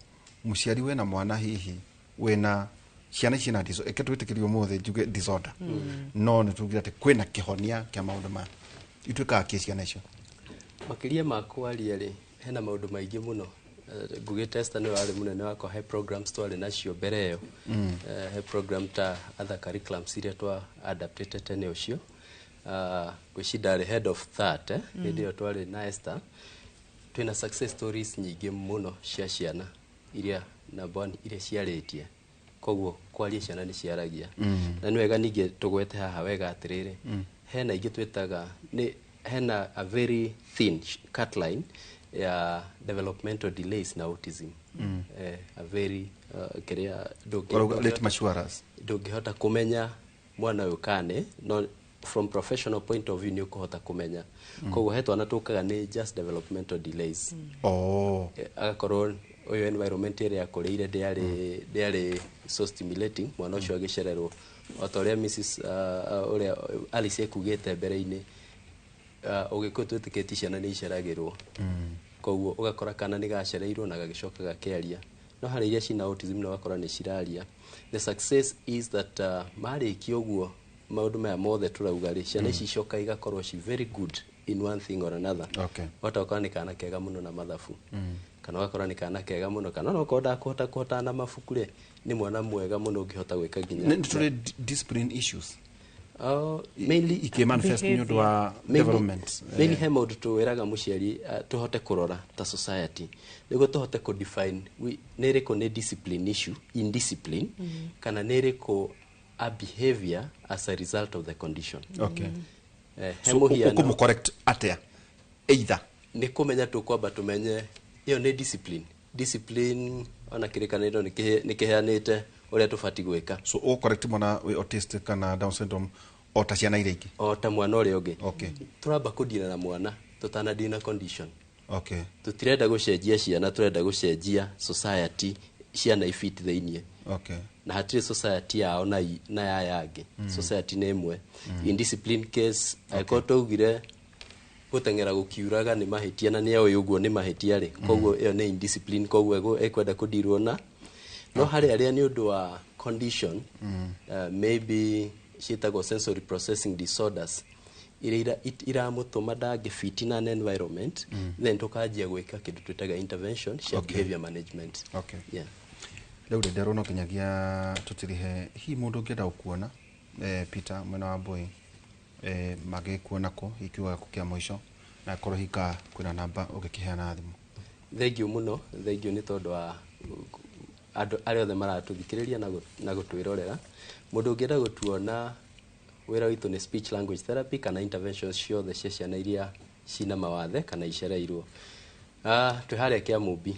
muciari we na mwana hihi we na ciana cina diso eketwitikirio mothe juge disorder no ni tugira te kwina kihonia kia maundu ma itwika ki ciana icio makiria makwaria ri hena maundu maingi muno Google test no ari munene wako high programs twari nacio mbere yo high program ta other curriculums iria twa adapted tene ucio gwicindari head of that ndio twari na Esther twina success stories nyingi muno cia ciana iria na bond iria ciaretie koguo kwaria ciana ni ciaragia na ni wega ninge tugwete haha wega atiriri hena ingi twetaga ni hena a very thin cut line ya developmental delays na autism a very keria ndungihota kumenya mwana uyu kane no from professional point of view ni ukuhota kumenya koguo hetwa na tukaga ni just developmental delays agakorwo uyu environment area kureire diari so stimulating mwana ucio agicererwo otoria Mrs uria Alice ekugite mbere-ini ugikuo twitiketie ciana ni iceragirwo koguo ugakora kana ni gacereirwo na gagicoka gakiaria no hari iria cina autism no gakora ni ciraria. The success is that mariki uguo maundu maya mothe turauga ri ciana ici coka igakorwo she very good in one thing or another watoka ni kana kega muno na mathafu kana wakora ni kana kega muno kana no koda kuhota na mafuku ri ni mwana mwega muno ngihota gwika ginya discipline issues mainly ike manifest ni ndu wa development mainly he maundu tuwiraga muciari tuhote kurora ta society niguo tuhote ku define neriko ne discipline issue in discipline kana neriko a behavior as a result of the condition so uko correct atia either ni kumenya tu kwamba tumenye iyo ni discipline ona kirikaniro ni kiheanite uria tufati gwika so o correct mwana we autistic kana down syndrome o ta ciana iria ingi o ta mwana uria ungi turamba kudira na mwana tutana dina condition. Okay. Tutirenda gucenjia ciana, turenda gucenjia society ciana ifit theinie. Okay. Na hatire society yao na ya yangi. Society nä ĩmwe. In discipline case aikoto ugire gutengera gukiuraga ni mahitia na ni oyo uguo ni mahitia ri koguo iyo ni indiscipline koguo ekwenda kudirwo na no hari aria ni undu wa condition maybe shitagwo sensory processing disorders ira mutuma ndangifiti na environment then tukanjia gwika kindu twitaga intervention cia behavior management. Okay. Yeah. Leo ndero no kinyagia tutirihe hi mundu ngenda ukuona Peter mwena wa boy magikuona ko ikiwa kukia mwisho na korwo hika kwina namba ugikiheana thimu. Thengio muno, thengio ni tondu wa andu aria othe maratuthikiriria na gutwirorera. Mundu ngenda gutuona wira witu ni speech language therapy kana interventions ciothe cia ciana iria cina mawathe kana icereirwo. Twi haria Kiamumbi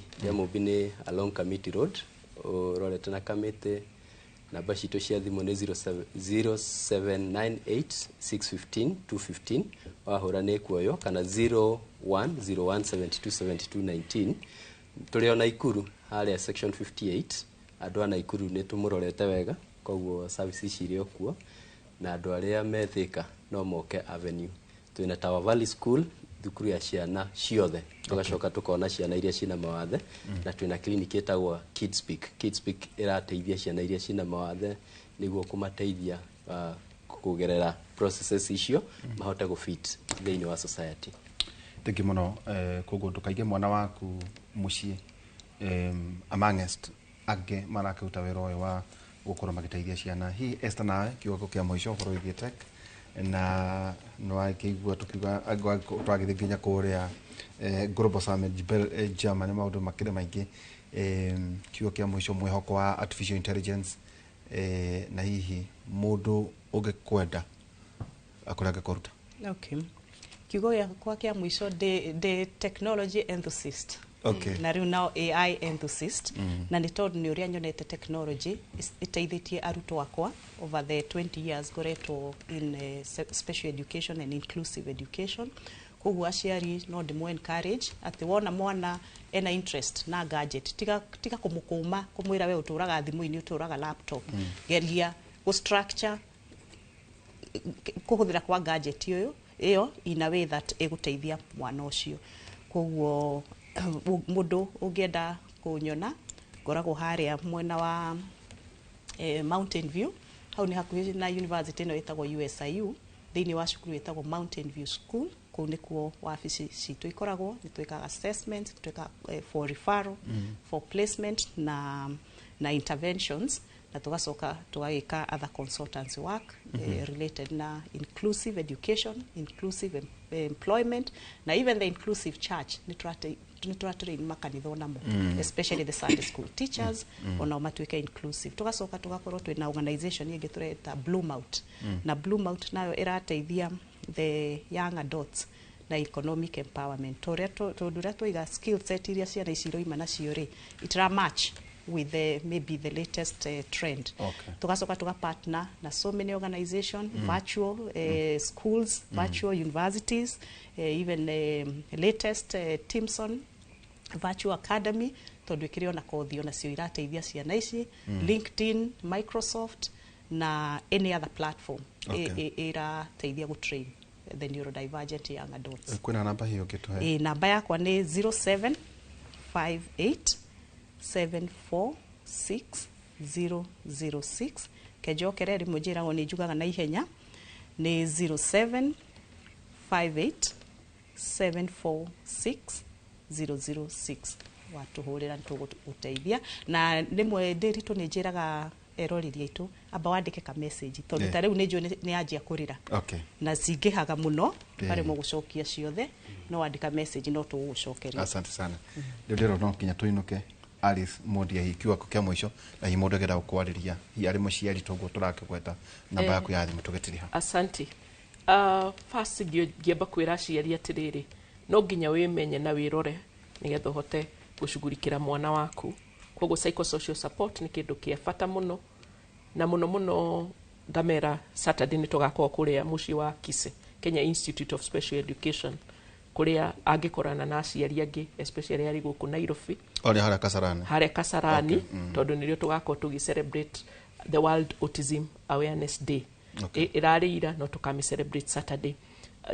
ni along Kamiti Road urorete na Kamiti. Namba citu cia thimu ni 0798615215 wahura ni kuoyo kana 0101727219 tuli ona Ikuru haria section 58 andu ana Ikuru ni tumurorete wega koguo services cirio kuo na andu aria methika no moke avenue twina Tower Valley School thukuru ya ciana ciothe tugacoka tukona ciana iria cina mawathe na twina clinic etagwo Kids Peak irateithia ciana iria cina mawathe niguo kumateithia kugerera processes icio mahote gufit thĩinĩ wa society. Thank you muno koguo tukaige mwana waku mucie amongst age marakuta wĩra ũyũ wa gukorwo magiteithia ciana hi Esther nawe kiugo kia mwisho horo igitech na no akigua tukiuga twagithinya kuria Global Summit Germany maundu makire maingi kiugo kia mwisho mwihoko wa artificial intelligence na hihi mundu ugikwenda akoraga koruta. Okay. Kiugo kwa kia mwisho the technology enthusiast. Okay. Na riu now AI enthusiast na ni tondu ni uria nyonete technology iteithitie arutwo akwa over the 20 years goretwo in special education and inclusive education. Koguo aciari no ndimo encourage ati wona mwana ena interest na gadget tiga kumukuma kumwira we uturaga thimu-ini uturaga laptop geria go structure kuhuthira kwa gadget iyo in a way that eguteithia mwana ucio. Koguo mundu ungienda kunyona ngoragwo haria mwena wa Mountain View hau ni hakuhi na university no itagwo USIU thiini wa cukuru itagwo Mountain View School kuu nikuo wabici citu ikoragwo ni twikaga assessment twika for referral for placement na interventions na tugacoka tugagika other consultancy work related na inclusive education, inclusive employment na even the inclusive church ni train makanitho namo especially the Sunday school teachers ona matuika inclusive. Tugacoka tugakorwo twina organization ingi tureta Bloomount na Bloomount nayo irateithia the young adults na economic empowerment tondura twiga skill set iria ciana iciroima nacio ri itira match with maybe the latest trend. Okay. Tugacoka tuga partner na so many organization virtual schools, virtual universities, even latest Timson Virtual Academy tondu ikirio na kothi ona cio irateithia ciana ici LinkedIn, Microsoft na any other platform irateithia go train the neurodivergent young adults. Kuna namba hiyo kitoe. Namba yakwa ni 0758746006 kejokereri mujira ni jugaga na ihenya ni 0758746006 watuhurira ntuguteithia na rimwe ndiritu ni njiraga eroriria itu amba wandike ka message tondu ta riu ni anjia kurira na cingihaga muno bari mu gucokia ciothe no wandika message no tugucokeria. Asante sana. Ndero no kinya tuinuke Alice Modia hikiwa kwa mwisho na himundo geda ukwariria yari muciari togo turakigweta namba yaku ya thimu tugetiriha. Asante. First ngiamba kwira ciari atiriri no nginya wimenye na wirore nigetha hote gushugurikira mwana waku. Koguo psychosocial support ni kindu kia bata muno na muno ndamera Saturday ni tugakorwo kuria muci wa Kise Kenya Institute of Special Education kuria angikorana na aciari angi especially ari guku Nairobi ori hara Kasarani tondu nirio tugako tugi celebrate the World Autism Awareness Day irari ira no tukami celebrate Saturday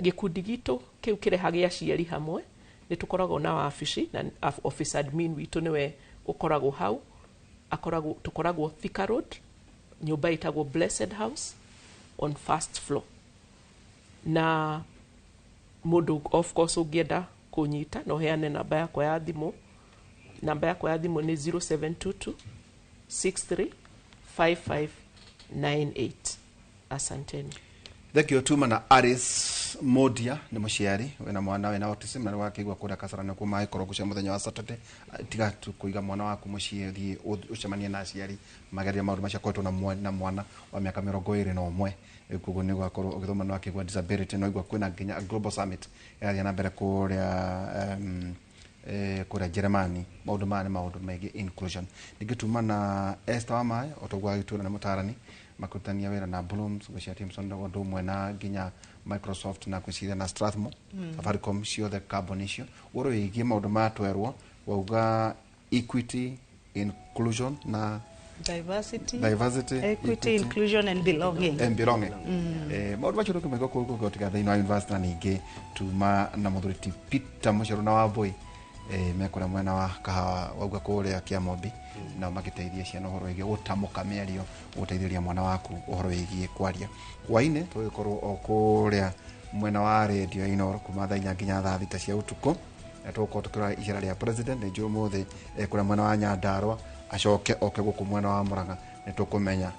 gikundi gitu kiu kirehagia aciari hamwe ni tukoragwo na wabici na office admin witu niwe ukoragwo hau tukoragwo Thika Road nyumba itagwo Blessed House on first floor na mundu of course ungienda kunyita no heane namba yakwa ya thimu ni 0722 635598 asanteni. Thank you tuma na Aris Modia ni muciari wena mwana wena autism na wakigwa kura Kasarani kuma ikoro gucia muthenya wa Saturday tiga kuiga mwana waku mucie thie ucemanie na aciari magaria maundu macia kwetwo na mwana wa miaka 21 kugo ni gwakorwo ugithoma no akigwa disability no igwa kwina nginya global summit ya na mbere kuria kuria Germany maundu megi inclusion ndigituma na Esther Wamai otogwa gituna na mutarani makutania wera na Blooms gucia Timson ndo mwena nginya Microsoft na kuciria na Strathmore Safaricom cio the carbon issue woro igie maundu matwerwo wauga equity inclusion na diversity equity inclusion and belonging maundu macio ndo kumego kugo tiga ino university na ninge tuma na muthuriti Peter Mucheru na Wambui mekora mwena wa kahawa wauga kuria Kiamobi na magiteithia ciana uhoro wigi gutamuka miario guteithĩria mwana waku uhoro wigi kwaria kwaine tugikorwo okuria mwena wa radio ino kuma thaa nginya thaa 6 cia utuku na tuko tukira icera ria president ne juru mothe kura mwena wa Nyandarua acoke oke guku mwena wa Murang'a ne tukumenya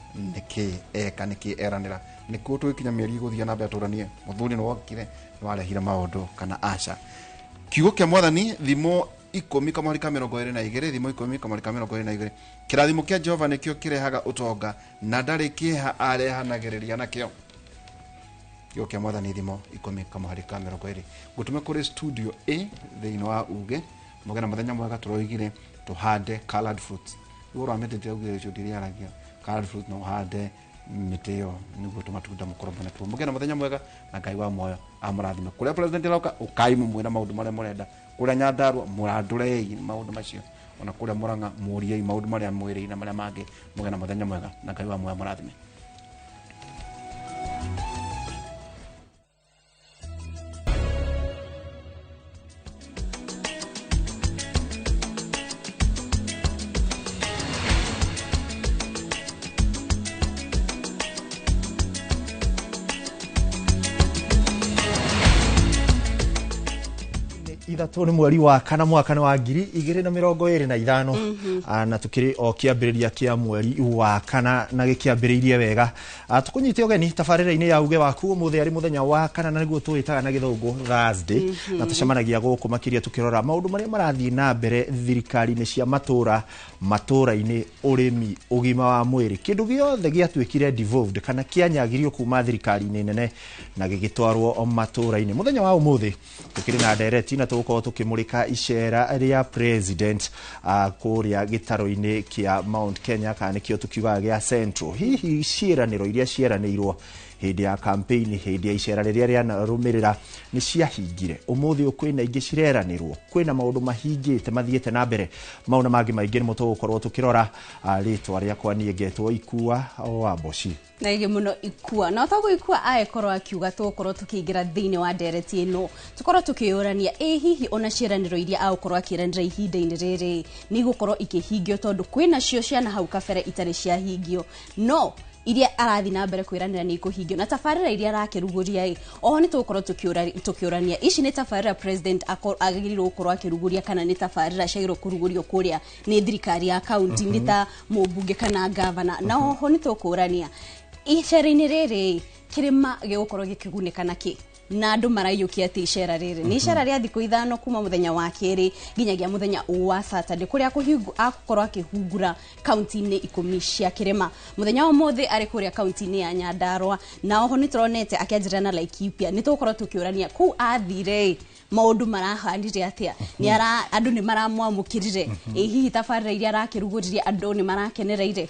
niki eranira niku twikinya mieri guthia na beturanie muthuri no wokire warehira maundu kana aca kiugo kia mwathani thimo 10:22 thimo 10:22 kirathimo kia Jehova nikio kirehaga utonga na ndari kiha arehanagiriria nakio kiugo kia mwathani thimo 10:22 gutume kuri studio A thiini wa uge mugena muthenya mwega turoigire tuhande colored fruits uro ametete ugire chudiri aragia colored fruit no hande miteo niguo tumatunda mukorobo na mugena muthenya mwega na Ngai wa moyo amurathime kuria president roka ukaimu mwina maundu maria murenda kuria Nyandarua muradurei maundu macio ona kuria Murang'a muriei maundu maria mwiri na maria mangi mugena muthenya mwega na Ngai wa moyo amurathime. Ithatu ni mweri wa kana mwaka wa 2025 na tukiri o kiambiriria kia mweri wa kana na gikiambiririe wega tukunyite ogeni tafarira-ini ya uge waku muthe ari muthenya wa kana na niguo tuitaga na githungu Thursday na tucemanagia guku makiria tukirora maundu maria marathii na mbere thirikari-ini cia matura-ini urimi ugima wa mwiri kindu giothe giatwikire devolved kana kianyagirio kuma thirikari-ini nene na gigitwarwo matura-ini muthenya wa umuthi tukiri na direct na tuko tukimurika icera ria president kuria gitaro-ini kia Mount Kenya kana kio tukiuga gia Central hihi ciiraniro iria ciaranirwo hindi ya campaign hindi ya icera riria ria rumirira ni ciahingire umuthi ukwina ingi cireranirwo kwina maundu mahingite mathiete na mbere mauna mangi maingi ni mutu gukorwo tukirora ritwa ria kwa nie ngetwo Ikua wa Boshi na ige muno Ikua na utago Ikua aekorwo akiuga tukorwo tukiingira thiini wa ndereti ino tukorwo tukiurania hihi ona ciiraniro iria akorwo akiranira ihinda-ini riri ni gukorwo ikihingio tondu kwina cio ciana hau kabere itari ciahingio no iria arathi na mbere kwiranira ni kuhingio na tafarira iria arakiruguria oho ni tukorwo tukiurania ici ni tafarira president agiriirwo gukorwo akiruguria kana ni tafarira ciagirwo kurugurio kuria ni thirikari ya county ni ta mubunge kana governor na oho ni tukurania icera-ini riri kirima gigukorwo gikigunika naki na andu maraiyukia ati icera riri ni icera ria thiku 5 kuma muthenya wa keri nginyagia muthenya wa Saturday kuria akukorwo akihungura county-ini 10 cia kirima muthenya wa mothe ari kuria county-ini ya Nyandarua na oho ni turonete akianjira na Laikipia ni tukorwo tukiurania ku athire maundu marahanire atia ni ara andu ni maramwamukirire hihi tabarĩra iria arakĩrugũririe andu ni marakenereire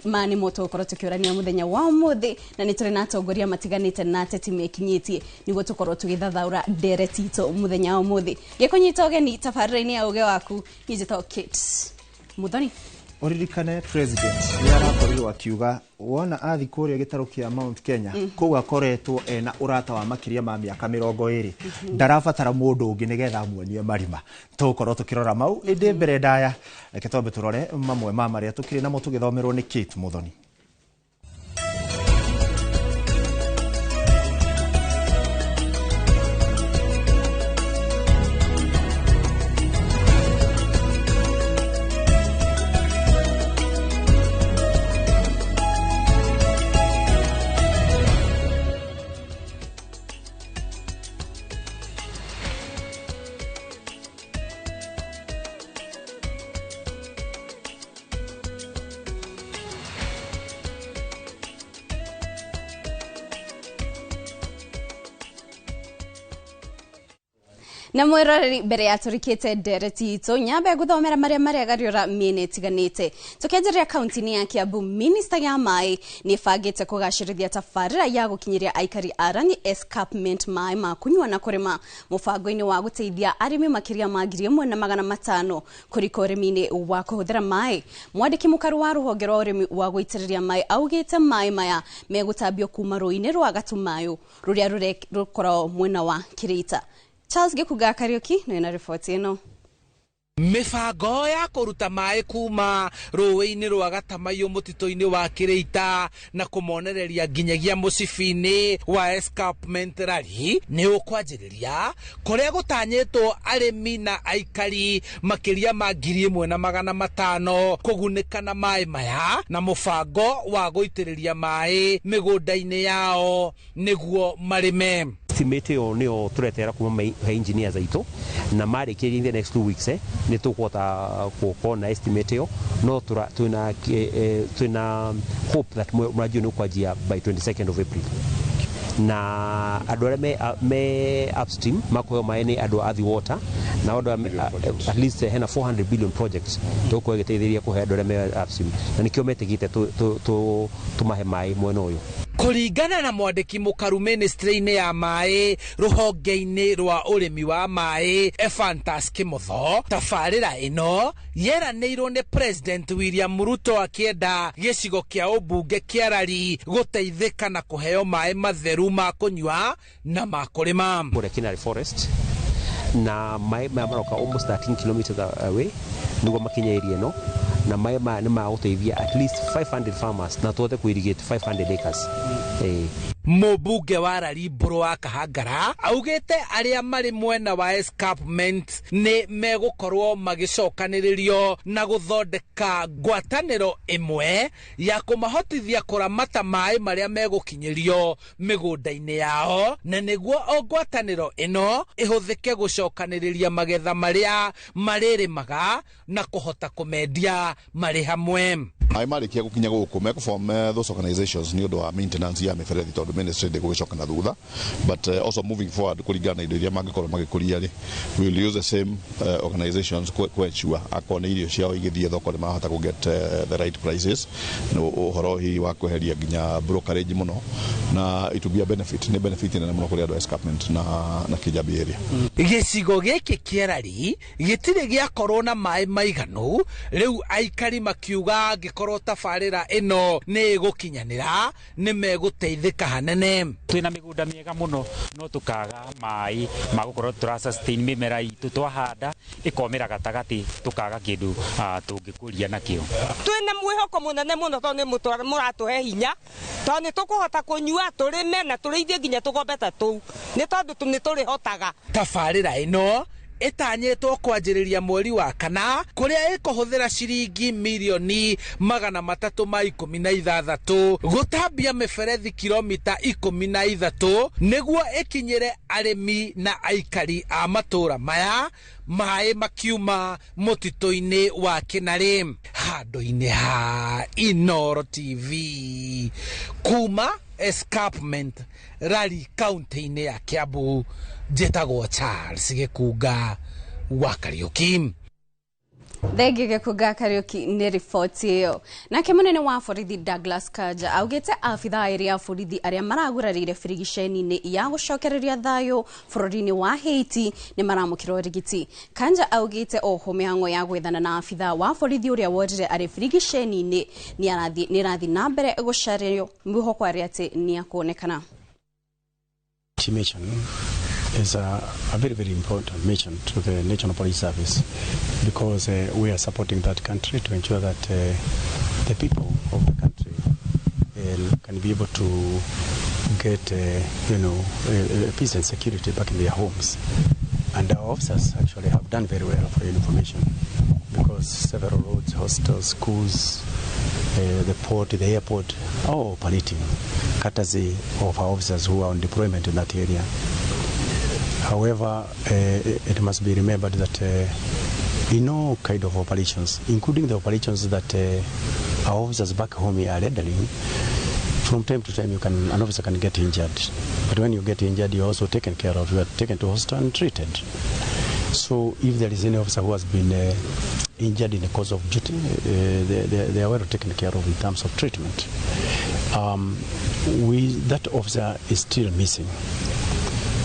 mani moto korwo tukiorania muthenya wa umuthi na ni turi na atongoria matiganite na ateti mekinyitie niguo tukorwo tugithathaura ndereti itu muthenya wa umuthi gikunyita ugeni tabarĩra-inĩ ya uge waku njito Kate Muthoni. Oririkane president ni arakorirwo akiuga wona athi kuria gitaro kia Mount Kenya koguo akoretwo ena urata wa makiria ma miaka 20 ndarabatara mundu ungi nigetha amuonie marima tukorwo tukirora mau indi mbere ndaya reke twambe turore mamwe ma maria tukiri namo tugithomerwo ni Kate Muthoni. Na mwiroreri mbere ya turikite ndereti itu nyambe guthomera maria gariora miene tiganite tukianjiria kaunti-ini ya Kiambu minister ya mai ni fagite kugacirithia tabarĩra ya gukinyiria aikari arani escarpment mai ma kunywa na kurima mubango-ini wa guteithia arimi makiria ma 1,500 kuriko urimi-ini wa kuhuthira mai. Mwandiki mukaru wa ruhonge rwa urimi wa guitiriria mai augite mai maya megutambio kuma rũĩ-inĩ rwa Gatumayo ruria rukorwo mwena wa Kirita. Charles Gikuga Kariuki na ripoti ino. Mibango ya kuruta mai kuma rũĩ-inĩ rwa Gatamayo mũtitũ-inĩ wa Kirita na kũmonereria nginyagia mũcibi-inĩ wa escarpment rally nĩ ũkwanjĩrĩria kũrĩa gũtanyĩtwo arĩmi na aikari makĩria ma 1,500 kũgunĩka na mai maya na mũbango wa gũitĩrĩria mai mĩgũnda-inĩ yao nĩguo marĩme. Estimate nio turetera kuma engineers aitu na marĩkia in the next 2 weeks ni tukwota kuona estimate yo no tuna hope that mrajio ni kwajia by 22nd of April na andu aria me upstream makoyo maene andu athi water na andu at least hena 400 billion projects tuko giteithiria kuhe andu aria me upstream na nikio metigite tumahe mai mwena uyu. Kuringana na mwandiki mukaru ministry-inĩ ya mai ruhonge-inĩ rwa urimi wa mai Ephantus Kimotho tabarĩra ĩno yeranĩirwo ni President William Ruto akienda gĩcigo kia ũmbunge kia Rari guteithĩka na kuheo mai matheru ma kunywa na ma kurima. Kinari Forest na mai maroka almost 13 kilometers away niguo makinya area ĩno na mai ma nĩ magũteithia at least 500 farmers na tuote kuirigate 500 acres. Mũmbunge wa Rari Mbũrũ wa Kahangara augĩte arĩa marĩ mwena wa escarpment nĩ megũkorwo magĩcokanĩrĩrio na gũthondeka ngwatanĩro ĩmwe ya kũmahotithia kũramata mai marĩa megũkinyĩrio mĩgũnda-inĩ yao na nĩguo o ngwatanĩro ĩno ĩhũthĩke gũcokanĩrĩria magetha marĩa marĩrĩmaga na kũhota kũmendia marĩ hamwe. Ai marikia gukinya guku form those organizations ni undu wa maintenance ya miferethi tondu ministry ndigucoka na thutha but also moving forward kuringana indo iria mangikorwo magikuria ri we will use the same organizations kwechua akona irio ciao igithie thoko ni mahota ku get the right prices no uhoro hi wa kuheria ginya brokerage muno na it will be a benefit ni benefit na muno kuri andu escarpment na Kijabi area. Gicigo gĩkĩ kĩa Rari gĩtirĩ gĩakorwo na mai maiganu riu aikari makiuga korwo tabarĩra ĩno nĩ gũkinyanĩra nĩ megũteithĩka hanene. Twĩna mĩgũnda mĩega mũno no tukaga mai ma gũkorwo tura sustain mĩmera itũ twahanda ĩkomera gatagatĩ tukaga kĩndũ tũngĩkũria nakĩo. Twĩna mwĩhoko mũnene mũno tondũ nĩ mũratũhe hinya tondũ nĩ tũkũhota kũnyua tũrĩme na tũrĩithie nginya tũgombe ta tũu nĩ tondũ nĩ tũrĩhotaga. Tabarĩra ĩno itanyĩtwo kwanjĩrĩria mweri wa kana kũrĩa ĩkũhũthĩra ciringi milioni 316 gũtambia mĩberethi kilomita 13 nĩguo ĩkinyĩre arĩmi na aikari a matũra maya mai makiuma mũtitũ-inĩ wa Kinari. Handũ-inĩ ha Inoro TV kuma escarpment rally county-inĩ ya Kiambu. Njĩtagwo Charles Gĩkunga wa Kariũki. Thenge Gĩkunga Kariũki nĩ riboti ĩyo. Nake mũnene wa borithi Douglas Kanja augĩte abithaa erĩ a borithi arĩa maragurarĩire birigiceni-inĩ ya gũcokereria thayũ bũrũri-inĩ wa Haiti nĩ maramũkĩra ũrigiti. Kanja augĩte oho mĩhang'o ya gwethana na abithaa wa borithi ũrĩa worire arĩ birigiceni-inĩ nĩ ĩrathiĩ na mbere gũcario mwĩhoko arĩ atĩ nĩ akuonekana. Is a very, very important mission to the National Police Service because we are supporting that country to ensure that the people of the country can be able to get, peace and security back in their homes. And our officers actually have done very well for your information because several roads, hostels, schools, the port, the airport, are all operating courtesy of our officers who are on deployment in that area. However, it must be remembered that in all kind of operations, including the operations that our officers back home are rendering, from time to time an officer can get injured. But when you get injured, you're also taken care of. You are taken to hospital and treated. So if there is any officer who has been injured in the course of duty, they are well taken care of in terms of treatment. That officer is still missing.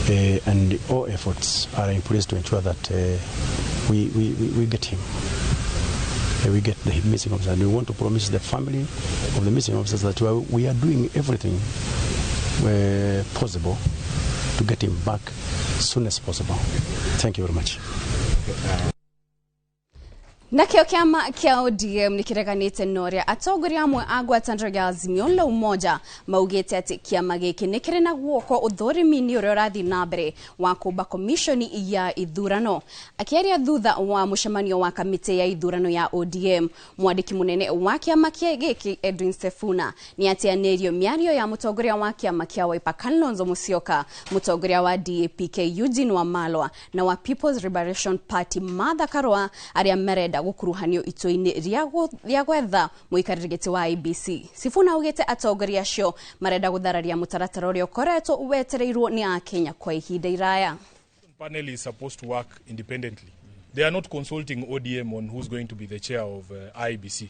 And all efforts are in place to ensure that we get him. We get the missing officer. And we want to promise the family of the missing officers that we are doing everything possible to get him back as soon as possible. Thank you very much. Nakio kiama kia ODM nikireganite noria atongoria amwe a ngwatanĩro ya Azimio la Umoja maugĩte atĩ kiama gĩkĩ nĩ kĩrĩ na guoko ũthũrimi-inĩ ũrĩa ũrathiĩ na mbere wa kũmba komishoni ya ithurano. Akĩaria thutha wa mũcemanio wa kamĩtĩ ya ithurano ya ODM, mwandĩki mũnene wa kiama gĩkĩ Edwin Sifuna nĩ atianĩirio mĩario ya mũtongoria wa kiama kia Wiper Kalonzo Musyoka, mũtongoria wa DAP-K Eugene Wamalwa na wa People's Liberation Party Martha Karua arĩa merenda gukuruhanio itoini rĩa gwetha mũikarĩri gĩtĩ wa IEBC. Sifuna augĩte atongoria acio marenda guthararia mũtaratara ũrĩa ũkoretwo wetereirwo nĩ a Kenya kwa ihinda iraya. Panel is supposed to work independently. They are not consulting ODM on who's going to be the chair of IEBC.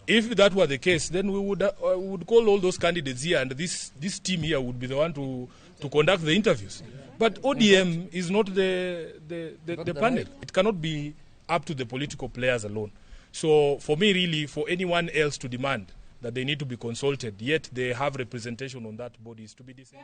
If that were the case, then we would call all those candidates here, and this team here would be the one to conduct the interviews. But ODM is not the panel. It cannot be up to the political players alone. So for me, really, for anyone else to demand that they need to be consulted, yet they have representation on that body is to be decent.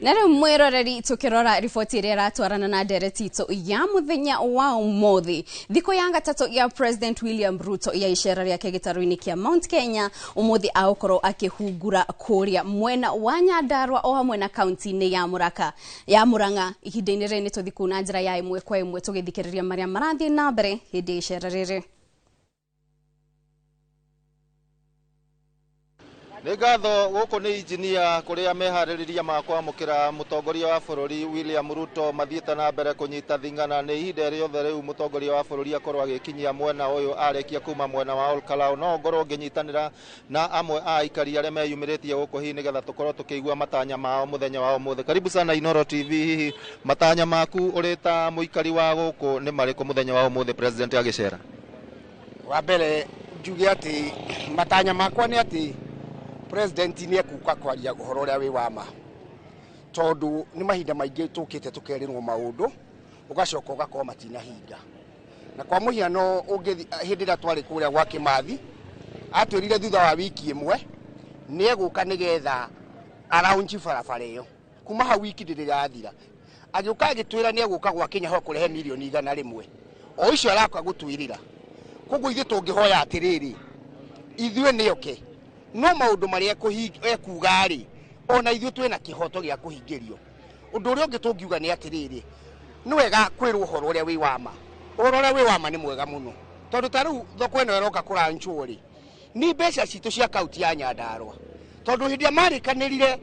Nero mwiroreri tukirora riboti ĩrĩa ratwarana na ndereti itũ ya mũthenya wa ũmũthĩ. Thikũ ya gatatũ ya President William Ruto ya icera rĩake gĩtarũ-inĩ kĩa Mount Kenya ũmũthĩ agũkorwo akĩhungura kũrĩa mwena wa Nyandarua o hamwe na kaunti-inĩ ya Murang'a. Ihinda-inĩ rĩrĩ nĩ tũthiĩ na njĩra ya ĩmwe kwa ĩmwe tũgĩthikĩrĩria marĩa marathiĩ na mbere hĩndĩ ya icera rĩrĩ. Ngatho guku ni injinia kuria mehaririria ma kwamukira mutongoria wa bururi William Ruto mathiete na mbere kunyita thingana ni ihinda riothe riu mutongoria wa bururi akorwo agikinyia mwena uyu arekia kuma mwena wa Olkalau no ngorwo nginyitanira na amwe a ikari aria meyumiritie guku hi nigetha tukorwo tukigua matanya mao muthenya wa umuthi. Karibu sana Inoro TV. Hihi matanya maku urita muikari wa guku ni mariku muthenya wa umuthi president agicera? Wa mbere njuge ati matanya makwa ni ati President ni ekuka kwaria uhoro uria wi wama tondu ni mahinda maingi tukite tukerirwo maundu ugacoka ugakorwo matina hinga na kwa muhiano ungi hindi ria twari kuria gwa Kimathi atwirire thutha wa wiki imwe ni eguka nigetha araunji barabara iyo kuma ha wiki ndirathira agiuka agitwira ni eguka gwa Kenya ho kurehe milioni 100 o icio araka gutwirira koguo ithe tungihoya atiriri ithwe ni oke no maundu maria ekuga ri ona ithuĩ twina kihoto gia kuhingirio undu uria ungi tungiuga ni atiriri ni wega kwirwo uhoro uria wi wama uhoro uria wi wama ni mwega muno tondu taru thoko ino iroka kuranchwo ri ni mbeca citu cia kaunti ya Nyandarua tondu hindia marikanirire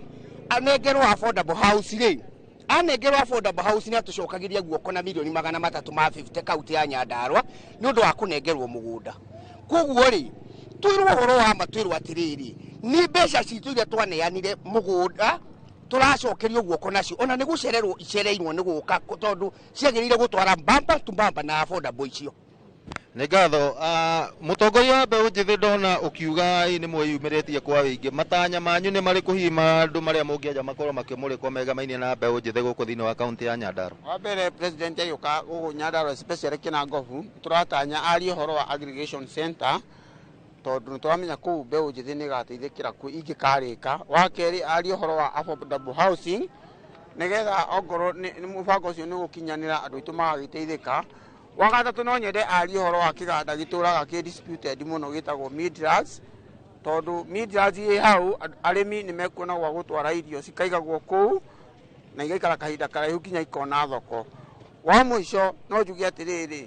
anengerwo affordable house ri anengerwo affordable house ni atucokagiria guoko na milioni 350 kaunti ya Nyandarua ni undu wa kunengerwo mugunda koguo ri twirwo horo wa matwirwo atiriri ni mbeca citu iria twaneanire mugunda turacokerio guoko nacio ona ni gucererwo icereirwo ni guka tondu ciagirire gutwara mbamba tumbamba na affordable icio nĩ ngatho mũtongoria wa mbeũ njĩthĩ ndona ũkiuga nĩ mwĩyumĩrĩtie kwa wĩingĩ matanya manyu nĩ marĩkũ hihi andũ marĩa mũngĩenja makorwo makĩmũrĩkwo megamainie na mbeũ njĩthĩ gũkũ thĩinĩ wa kaunti ya Nyandarua wa mbere president ayuka gũkũ Nyandarua especially Kinangofu tũratanya arie ũhoro wa aggregation center tondu nĩ tũramenya kũu mbeũ njĩthĩ nĩ ĩgateithĩkĩra ingĩkarĩka wa kerĩ arie ũhoro wa affordable housing nĩgetha ongorwo nĩ mũbango ũcio nĩ gũkinyanĩra andũ aitũ magagĩteithĩka wa gatatũ no nyende arie ũhoro wa kĩganda gĩtũraga kĩ disputed mũno gĩtagwo Midlands tondu Midlands ĩ hau arĩmi nĩ mekuona gwa gũtwara irio cikaigagwo kũu na igaikara kahinda karaihu kinya ikona thoko wa mũico no njuge atĩrĩrĩ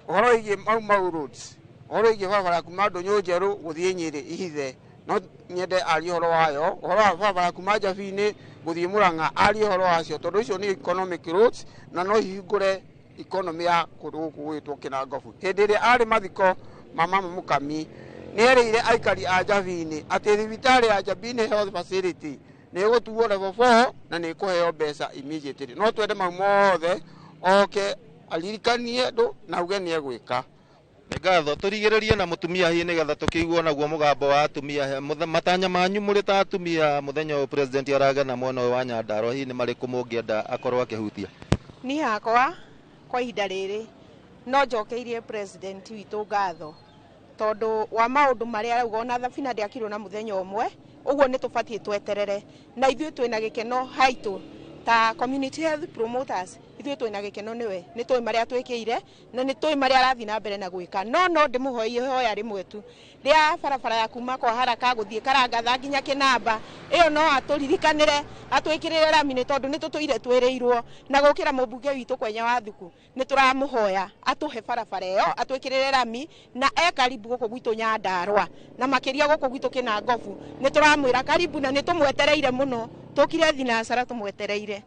ũhoro wĩgiĩ mau roads ũhoro wĩgiĩ barabara kuma Ndũnyũ Njerũ gũthiĩ Nyĩrĩ ihithe no nyende arie ũhoro wayo ũhoro wa barabara kuma Njabi-inĩ gũthiĩ Mũrang'a arie ũhoro wacio tondu icio nĩ economic roads na no ihingũre economy ya kũndũ gũkũ gwĩtwo Kinangofu hĩndĩ ĩrĩa arĩ mathiko mama Mũkami nĩ erĩire aikari a Njabi-inĩ atĩ thibitarĩ ya Njabi-inĩ health facility nĩ ĩgũtuo level 4 na nĩ ĩkũheo mbeca immediately no twende mau mothe oke aririkanie andũ na uge nĩ egwĩka nĩ ngatho tũrigĩrĩrie na mũtumia hihi nĩgetha tũkĩiguo naguo mũgambo wa atumia matanya manyu mũrĩ ta atumia mũthenya ũyũ president aragena mwena ũyũ wa Nyandarua hihi nĩ marĩkũ mũngĩenda akorwo akĩhutia niĩ hakwa kwa ihinda rĩrĩ no njokeirie president witũ ngatho tondu wa maundu maria arauga ona thabina ndiakirwo na muthenya umwe uguo ni tubatie tweterere na ithuĩ twina gĩkeno haitũ ta community health promoters ithuĩ twina gĩkeno niwe ni tũĩ maria twĩkĩire na ni tũĩ maria arathi na mbere na gwĩka no ndĩmũhoie hoya rĩmwe tu rĩa barabara ya kuma kwa haraka gũthiĩ Karangatha nginya Kinamba ĩyo no atũririkanĩre atwĩkĩrĩre rami nĩ tondu nĩ tũtũire twĩrĩirwo na gũkĩra mũmbunge witũ Kwenya wa Thuku nĩ tũramũhoya atũhe barabara ĩyo atwĩkĩrĩre rami na karibu gũkũ gwitũ Nyandarua na makĩria gũkũ gwitũ Kinangofu nĩ tũramwĩra karibu na nĩ tũmwetereire mũno tũkire thinacara tũmwetereire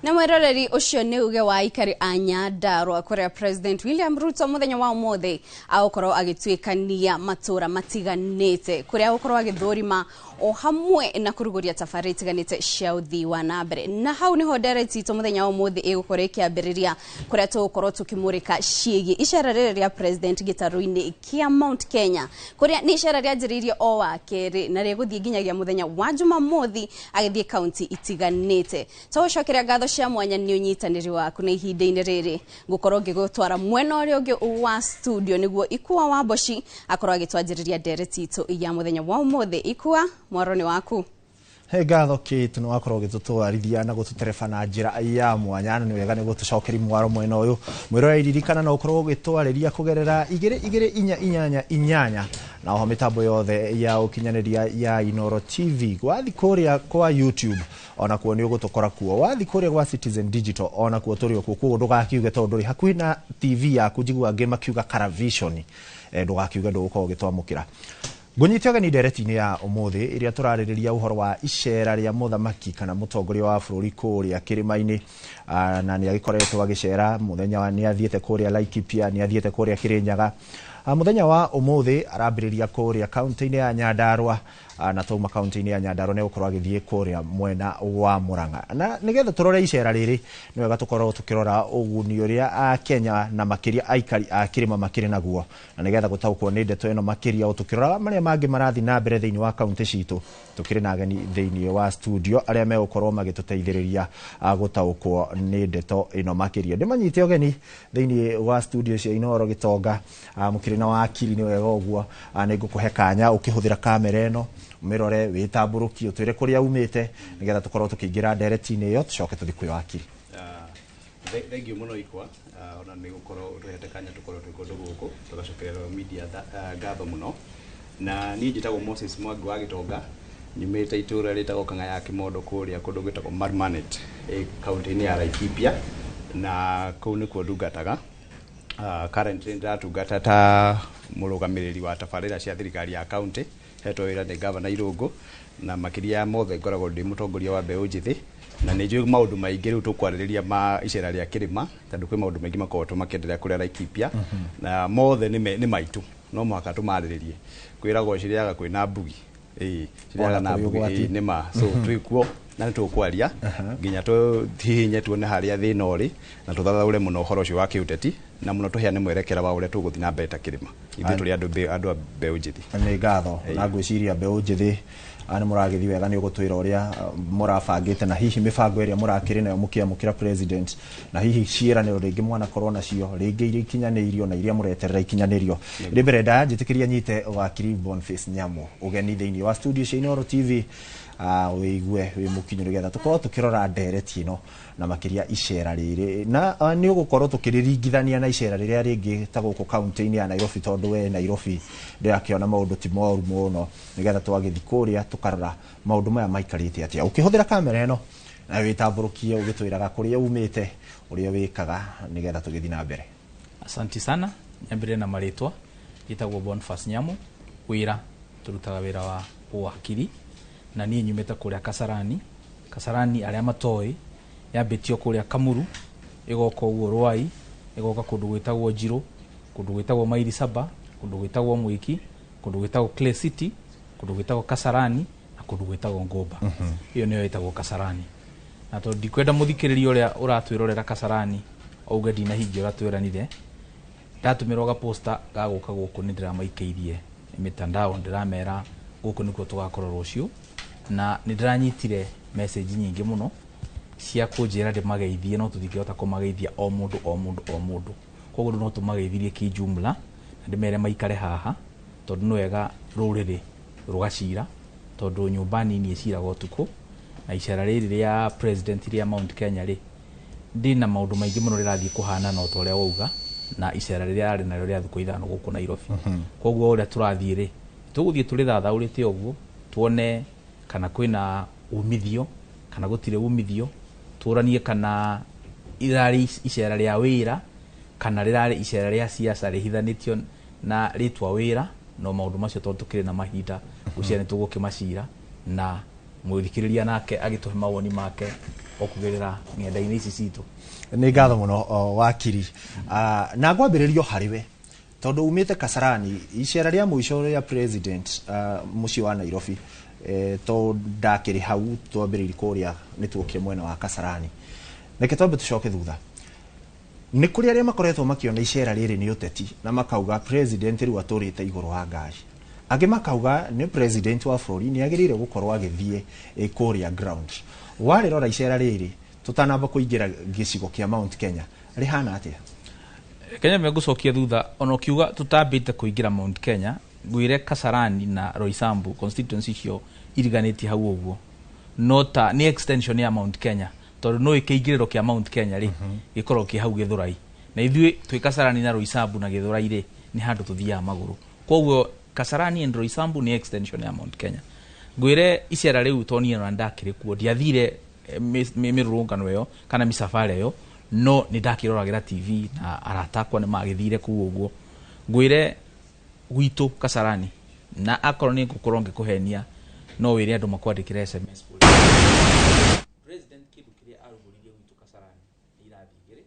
na mweroreri ucio ni uge wa ikari a Nyandarua kuria president William Ruto muthenya wa umuthi agukorwo agituikania matura matiganite kuria agukorwo agithurima o hamwe na kuruguria tafari tiganite cia uthii wa nambere na hau niho ndereti itu muthenya wa umuthi igukorwo ikiambiriria kuria tugukorwo tukimurika ciĩgiĩ icera rĩrĩ rĩa president gĩtarũ-inĩ kia Mount Kenya kuria ni icera rĩanjĩrĩirie o wa kerĩ na rĩgũthiĩ nginyagia muthenya wa Jumamothi agĩthiĩ kaunti itiganite tũcokeria ngatho cia mwanya nĩ ũnyitanĩri waku na ihinda-inĩ rĩrĩ ngũkorwo ngĩgũtwara mwena ũrĩa ũngĩ wa studio nĩguo Ikua wa Mboci akorwo agĩtwanjĩrĩria ndereti itu ya muthenya wa umuthi Ikua mwaroni waku he ngatho Kate no akorwo gĩtũtwarithia na gũtũtereba na njĩra ya mwanya nĩ wega nĩ gũtũcokeria mwaro mwena ũyũ mwĩrora iririkana no ũkorwo gĩtwarĩria kũgerera 288 na oho mĩtambo yothe ya ũkinyanĩria ya Inoro TV wathi kũrĩa kwa YouTube ona kuo nĩ ũgũtũkora kuo wathi kũrĩa gwa Citizen Digital ona kuo tũrĩ okuo kuo ndũgakiuge tondũ rĩ hakuhĩ na TV yaku njigua angĩ makiuga Caravision ndũgakiuge ndũgũkorwo gĩtwamũkĩra Gunyitio gani ndereti-inĩ ya umuthi iria turarĩrĩria uhoro wa icera rĩa muthamaki kana mutongoria wa bũrũri kũrĩa kĩrĩma-inĩ na nĩ agĩkoretwo agĩcera muthenya wa nĩ athiĩte kũrĩa Laikipia nĩ athiĩte kũrĩa Kĩrĩnyaga muthenya wa umuthi arambĩrĩria kũrĩa kaunti-inĩ ya Nyandarua na tuma kaunti-inĩ ya Nyandarua nĩ gũkorwo agĩthiĩ kũrĩa mwena wa Mũrang'a na nĩgetha tũrore icera rĩrĩ nĩ wega tũkorwo tũkĩrora ũguni ũrĩa Kenya na makĩria aikari a kĩrĩma makĩrĩ naguo na nĩgetha gũtaũkwo nĩ ndeto ĩno makĩria o tũkĩrora marĩa mangĩ marathi na mbere thĩinĩ wa kaunti citũ tũkĩrĩ na ageni thĩinĩ wa studio arĩa megũkorwo magĩtũteithĩrĩria gũtaũkwo nĩ ndeto ĩno makĩria ndĩmanyite ũgeni thĩinĩ wa studio cia Inoro Gĩtonga mũkĩrĩ na wakiri nĩ wega ũguo nĩ ngũkũhe kanya ũkĩhũthĩra kamera ĩno mirore witamburuki utwire kuria umite nigetha tukorwo tukingĩra ndereti-inĩ iyo tucoke tuthi kwĩ wakiri thank you muno Ikwa ona nĩ gukorwo tuhete kanya tukorwo twi kundu guku tugacokerera media ngatho muno na niĩ njĩtagwo Moses Mwangi wa Gĩtonga nyumĩte itũra rĩtagwo Kang'aya Kĩmondo kũrĩa kũndũ gwĩtagwo Marmanet kaunti-inĩ ya Laikipia na kũu nĩkuo ndungataga currently ndatungata ta mũrũgamĩrĩri wa tabarĩra cia thirikari ya kaunti hetwo wĩra nĩ gavana Irũngũ na makĩria mothe ngoragwo ndĩ mũtongoria wa mbeũ njĩthĩ na nä njå maå ndå maingä rä u tå kwarä ma icera rä a kä rä ma tondå kwä maå ndå maingä makoretwo makenderea kå rä a Laikipia na mothe nä maitå no mũhaka tå marä rä rie kwä ragwo cirĩaga kwä na mbugi cirĩaga na mbugi nä ma so twä kuo na nä tå kwaria nginya tå hihinye tuone harä a thä na å rä na tå thathaå re må no å horo å cio wa kä å teti na må no tå heane mwerekera wa å rä a tå gå thiä na mbere ta kä rä ma ithuä tå rä andå a mbeå njä thĩ nä ngatho na ngwä ciria mbeå njä thĩ nä må ragä thiä wega nä å gå twä ra å rä a må rabangä te na hihi mä bango ä rä a må rakä rä nayo må kä amå kä ra president na hihi ciäranä ro rä ngä mwanakorwo nacio rä ngä iria ikinyanä irio na iria må reterera ikinyanä rio rä mbere ndaya njä tä kä ria nyite wakiri Boniface Nyamũ å geni thä inä wa studio cia Inooro TV wä igue wä må kinyo nä getha tå korwo tå kä rora ndereti ä no na makä ria icera rä rä na nä å gå korwo tå kä rä ringithania na icera rä rä a rä ngä ta gå kå kauntä-inä ya Nairobi tondå we Nairobi ndä rakä ona maå ndå ti moru må no nä getha twagä thi kå rä a tå karora maå ndå maya maikarä te atä a å kä hå thä ra kamera ä no na wä tambå rå kie å gä twä raga kå rä a umä te å rä a wä kaga nä getha tå gä thi na mbere. Asanti sana nyambire na marĩtwa gĩtagwo Boniface Nyamũ wĩra tũrutaga wĩra wa wakiri na niĩ nyumĩte kũrĩa Kasarani arĩa matoĩ yambĩtio kũrĩa Kamuru ĩgoka ũguo Rwai ĩgoka kũndũ gwĩtagwo Njirũ kũndũ gwĩtagwo Mairi Saba kũndũ gwĩtagwo Mwiki kũndũ gwĩtagwo Clay City kũndũ gwĩtagwo Kasarani na kũndũ gwĩtagwo Ngomba ĩyo nĩyo ĩtagwo Kasarani na tondũ ndikwenda mũthikĩrĩria ũrĩa ũratwĩrorera Kasarani auga ndinahingia ũrĩa twĩranire ndatumĩrwo ga poster ga gũka gũkũ nĩ ndĩramaikĩirie mitandao ndiramera gũkũ nĩkuo tũgakorwo rũciũ na nĩ ndĩranyitire message nyingĩ mũno cia kũnjĩra ndĩmageithie no tũtingĩhota kũmageithia o mũndũ koguo no tũmageithirie kĩjumla na ndĩmere maikare haha tondũ nĩ wega rũrĩrĩ rũgacira tondũ nyũmba nini ĩciragwo ũtukũ na icera rĩrĩ rĩa president rĩa Mount Kenya rĩ ndina maũndũ maingĩ mũno rĩrathiĩ kũhana no torĩa wauga na icera rĩrĩa arĩ narĩo rĩa thikũ ithano gũkũ Nairobi koguo ũrĩa tũrathiĩ rĩ tũgũthiĩ tũrĩ thathaũrĩte ũguo tuone kana kwĩna umithio kana gũtirĩ umithio tũranie kana irarĩ icera rĩa wĩra kana rĩrarĩ icera rĩa siasa rĩhithanĩtio na rĩtwa wĩra no maũndũ macio tondũ tũkĩrĩ na mahinda gũcia nĩ tũgũkĩmacira na mũthikĩrĩria nake agĩtũhe mawoni make okũgerera ng'enda-inĩ ici citũ. Nĩ ngatho mũno wakiri na ngwambĩrĩrio harĩ we tondũ umĩte Kasarani icera rĩa mũico rĩa president mũciĩ wa Nairobi to ndakĩrĩ hau twambĩrĩirie kũrĩa nĩ tuokire mwena wa Kasarani reke twambe tũcoke thutha nĩ kũrĩ arĩa makoretwo makĩona icera rĩrĩ nĩ ũteti na makauga president rĩu atũrĩte igũrũ wa ngari angĩ makauga nĩ president wa bũrũri nĩ agĩrĩire gũkorwo agĩthiĩ kũrĩa ground warĩrora icera rĩrĩ tũtanamba kũingĩra gĩcigo kĩa Mount Kenya rĩhana atĩa? Kenya megũcokia thutha ona ũkiuga tũtambĩte kũingĩra Mount Kenya ngwĩre Kasarani na Roysambu constituency cio iriganĩtie hau ũguo no ta nĩ extension ya Mount Kenya tondũ no ĩkĩingĩrĩro kĩa Mount Kenya rĩ gĩkorwo kĩ hau Gĩthũrai na ithuĩ twĩ Kasarani na Roysambu na Gĩthũrai rĩ nĩ handũ tũthiaga magũrũ koguo Kasarani and Roysambu nĩ extension ya Mount Kenya ngwĩre icera rĩu to niĩ na ndakĩrĩ kuo ndiathire mĩrũrũngano ĩyo kana mĩsafara ĩyo no nĩ ndakĩroragĩra TV na aratakwa nĩ magĩthire kũu ũguo ngwĩre gwitũ Kasarani na akorwo nĩ ngũkorwo ngĩkũhenia no wĩre andũ makwandĩkĩre SMS president kĩndũ kĩrĩa arugũririe gwitũ Kasarani nĩ irathi igĩrĩ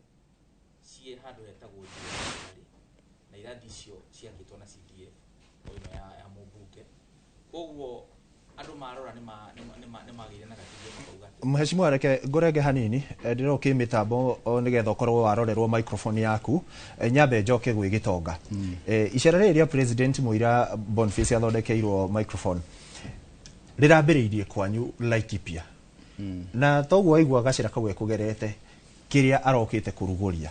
ciĩ handũ hetagwo na irathi icio ciakĩtwo na CDF ĩno ya mũmbunge koguo andũ marora nĩ magĩire na gatigio makauga Mheshimiwa reke ngorenge hanini ndĩroke mĩtambo nĩgetha ũkorwo warorerwo microphone yaku nyambe njoke gwĩ Gĩtonga icera rĩrĩ rĩa president Mũira Boniface athondekeirwo microphone rĩrambĩrĩirie kwanyu Laikipia na toguo waigua gacĩra kau ekũgerete kĩrĩa arokĩte kũrugũria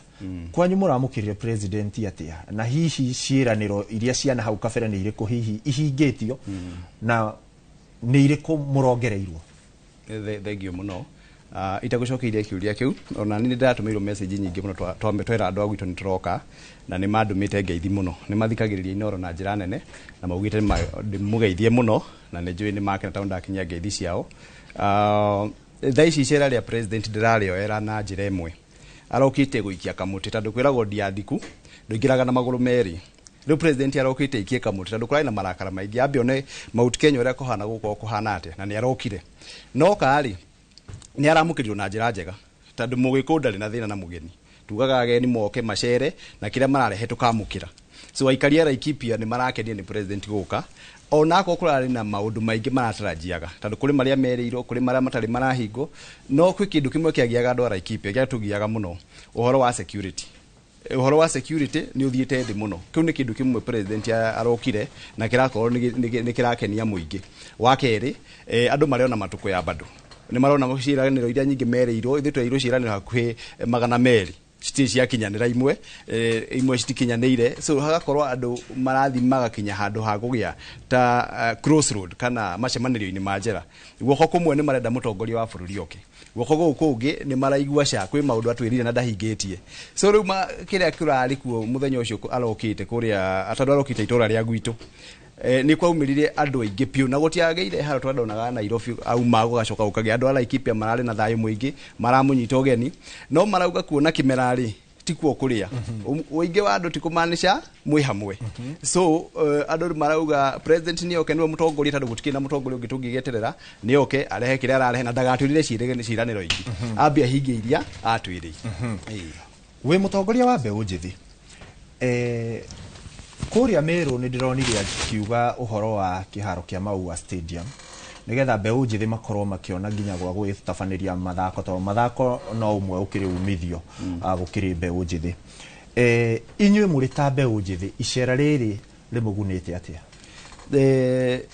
kwanyu mũramũkĩrire president atĩa na hihi ciĩranĩro iria ciana hau kabere nĩ irĩkũ hihi ihingĩtio na nĩ irĩkũ mũrongereirwo? Thengio mũno itagũcokeirie kiũria kĩu ona nĩ ndatũmĩirwo message nyingĩ mũno twera andũ a gwitũ nĩ tũroka na nĩ mandũmĩte ngeithi mũno nĩ mathikagĩrĩria Inooro na njĩra nene na maugĩte ndĩmũgeithie mũno na nĩ njũĩ nĩ makena tondũ ndakinyia ngeithi ciao thaa ici icera rĩa president ndĩrarĩoera na njĩra ĩmwe arokĩte gũikia kamũtĩ tondũ kwĩragwo ndiathiku ndũingĩraga na magũrũ merĩ rĩu president arokĩte ikie kamũtĩ tondũ kũrarĩ na marakara maingĩ ambe one Mount Kenya ũrĩa kũhana gũkũ kũhana atĩa na nĩ arokire no karĩ nĩ aramũkĩrirwo na njĩra njega tondũ mũgĩkũyũ ndarĩ na thĩna na mũgeni, tugaga ageni moke macere na kĩrĩa mararehe tũkamũkĩra. So aikari a Laikipia nĩ marakenio nĩ president gũka, onako kũrarĩ na maũndũ maingĩ maratarajiaga tondũ kũrĩ marĩa merĩirwo, kũrĩ marĩa matarĩ marahingo, no kwĩ kĩndũ kĩmwe kĩagiaga andũ a Laikipia gĩa tũgiaga mũno, ũhoro wa security. Ũhoro wa security nĩ ũthiĩte thĩ mũno. Kĩu nĩ kĩndũ kĩmwe president arokire na kĩrakorwo nĩ kĩrakenia mũingĩ. Wa kerĩ, andũ marĩona matũkũ ya bado nĩ marona ciĩranĩro iria nyingĩ merĩirwo, ithuĩ twerirwo ciĩranĩro hakuhĩ 200 citirĩ ciakinyanĩra imwe citikinyanĩire, so hagakorwo andũ marathi magakinya handũ ha kũgĩa ta crossroad kana macemanĩrio-inĩ ma njera. Guoko kũmwe nĩ marenda mũtongoria wa bũrũri oke, guoko gũkũ kũngĩ nĩ maraigua ca kwĩ maũndũ atwĩrire na ndahingĩtie. So rĩu kĩrĩa kĩrarĩ kuo mũthenya ũcio arokĩte kũrĩa atandũ arokĩte itũra rĩa gwitũ, nĩ kwaumĩrire andũ aingĩ piũ na gũtiagĩire haro twandonaga Nairobi auma gũgacoka gũkagĩa andũ a Laikipia mararĩ na thayũ mũingĩ, maramũnyita ũgeni, no marauga kuona kĩmerarĩ ti kuo kũrĩa ũingĩ wa andũ ti kũmaanisha mwĩ hamwe. So andũ marauga president nĩ oke nĩwe mũtongoria tondũ gũtikĩrĩ na mũtongoria ũngĩ tũngĩgeterera, nĩ oke arehe kĩrĩa ararehe na ndagatwĩrire ciĩranĩro ingĩ, ambia hingia iria atwĩrĩire. Wĩ mũtongoria wa mbeũ njĩthĩ, kũrĩa Meru nĩ ndĩronire akiuga ũhoro wa kĩharo kĩa Maua Stadium nigetha mbeũ njĩthĩ makorwo makĩona nginya gwa gwĩtabanĩria mathako, tondũ mathako no ũmwe ũkĩrĩ umithio gũkĩrĩ mbeũ njĩthĩ. Inyuĩ mũrĩ ta mbeũ njĩthĩ, icera rĩrĩ rĩmũgunĩte atĩa?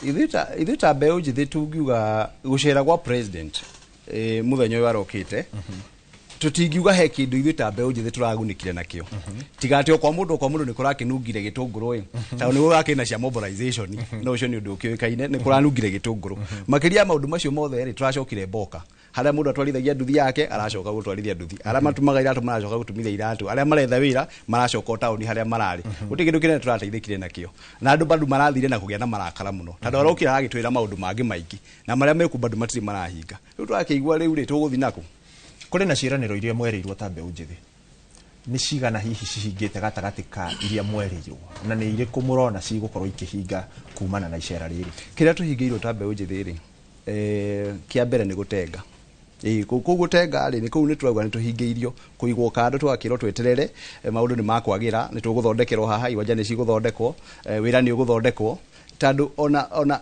Ithuĩ ta mbeũ njĩthĩ tungiuga gũcera gwa president mũthenya ũyũ arokĩte, tutingiuga he kindu ithuĩ ta mbeũ njĩthĩ tũragunĩkire nakĩo, tiga atĩ kwa mũndũ nĩ kũrakinungire gĩtũngũrũ tondũ nĩ gũgakĩna cia mobilization, no ũcio nĩ ũndũ ũkĩũĩkaine, nĩ kũranungire gĩtũngũrũ. Makĩria maũndũ macio mothe rĩ tũracokire mboka, harĩa mũndũ atwarithagia nduthi yake aracoka gũtwarithia nduthi, arĩa matumaga iratũ maracoka gũtumithia iratũ, arĩa maretha wĩra maracoka taũni harĩa mararĩ. Gũtirĩ kĩndũ kĩnene tũrateithĩkire nakĩo, na andũ bado marathire na kũgĩa na marakara mũno tondũ arokira agĩtwĩra maũndũ mangĩ maingĩ na marĩa meku bado matirĩ marahinga. Rĩu tũrakĩigua rĩu rĩ tũgũthiĩ nakũ? Kũrĩ na ciĩranĩro iria mwerĩirwo ta mbeũ njĩthĩ, nĩ cigana hihi cihingĩte gatagatĩ ka iria mwerĩirwo, na nĩ irĩkũ mũrona cigũkorwo ikĩhinga kumana na icera rĩrĩ? Kĩrĩa tũhingĩirwo ta mbeũ njĩthĩ rĩ, kĩa mbere nĩ gũtenga. Kũu gũtenga rĩ, nĩ kũu nĩ tũrauga nĩ tũhingĩirio, kũigwo kando twakĩrwo tweterere maũndũ nĩ makwagĩra, nĩ tũgũthondekerwo haha, iwanja nĩ cigũthondekwo, wĩra nĩ ũgũthondekwo, tondũ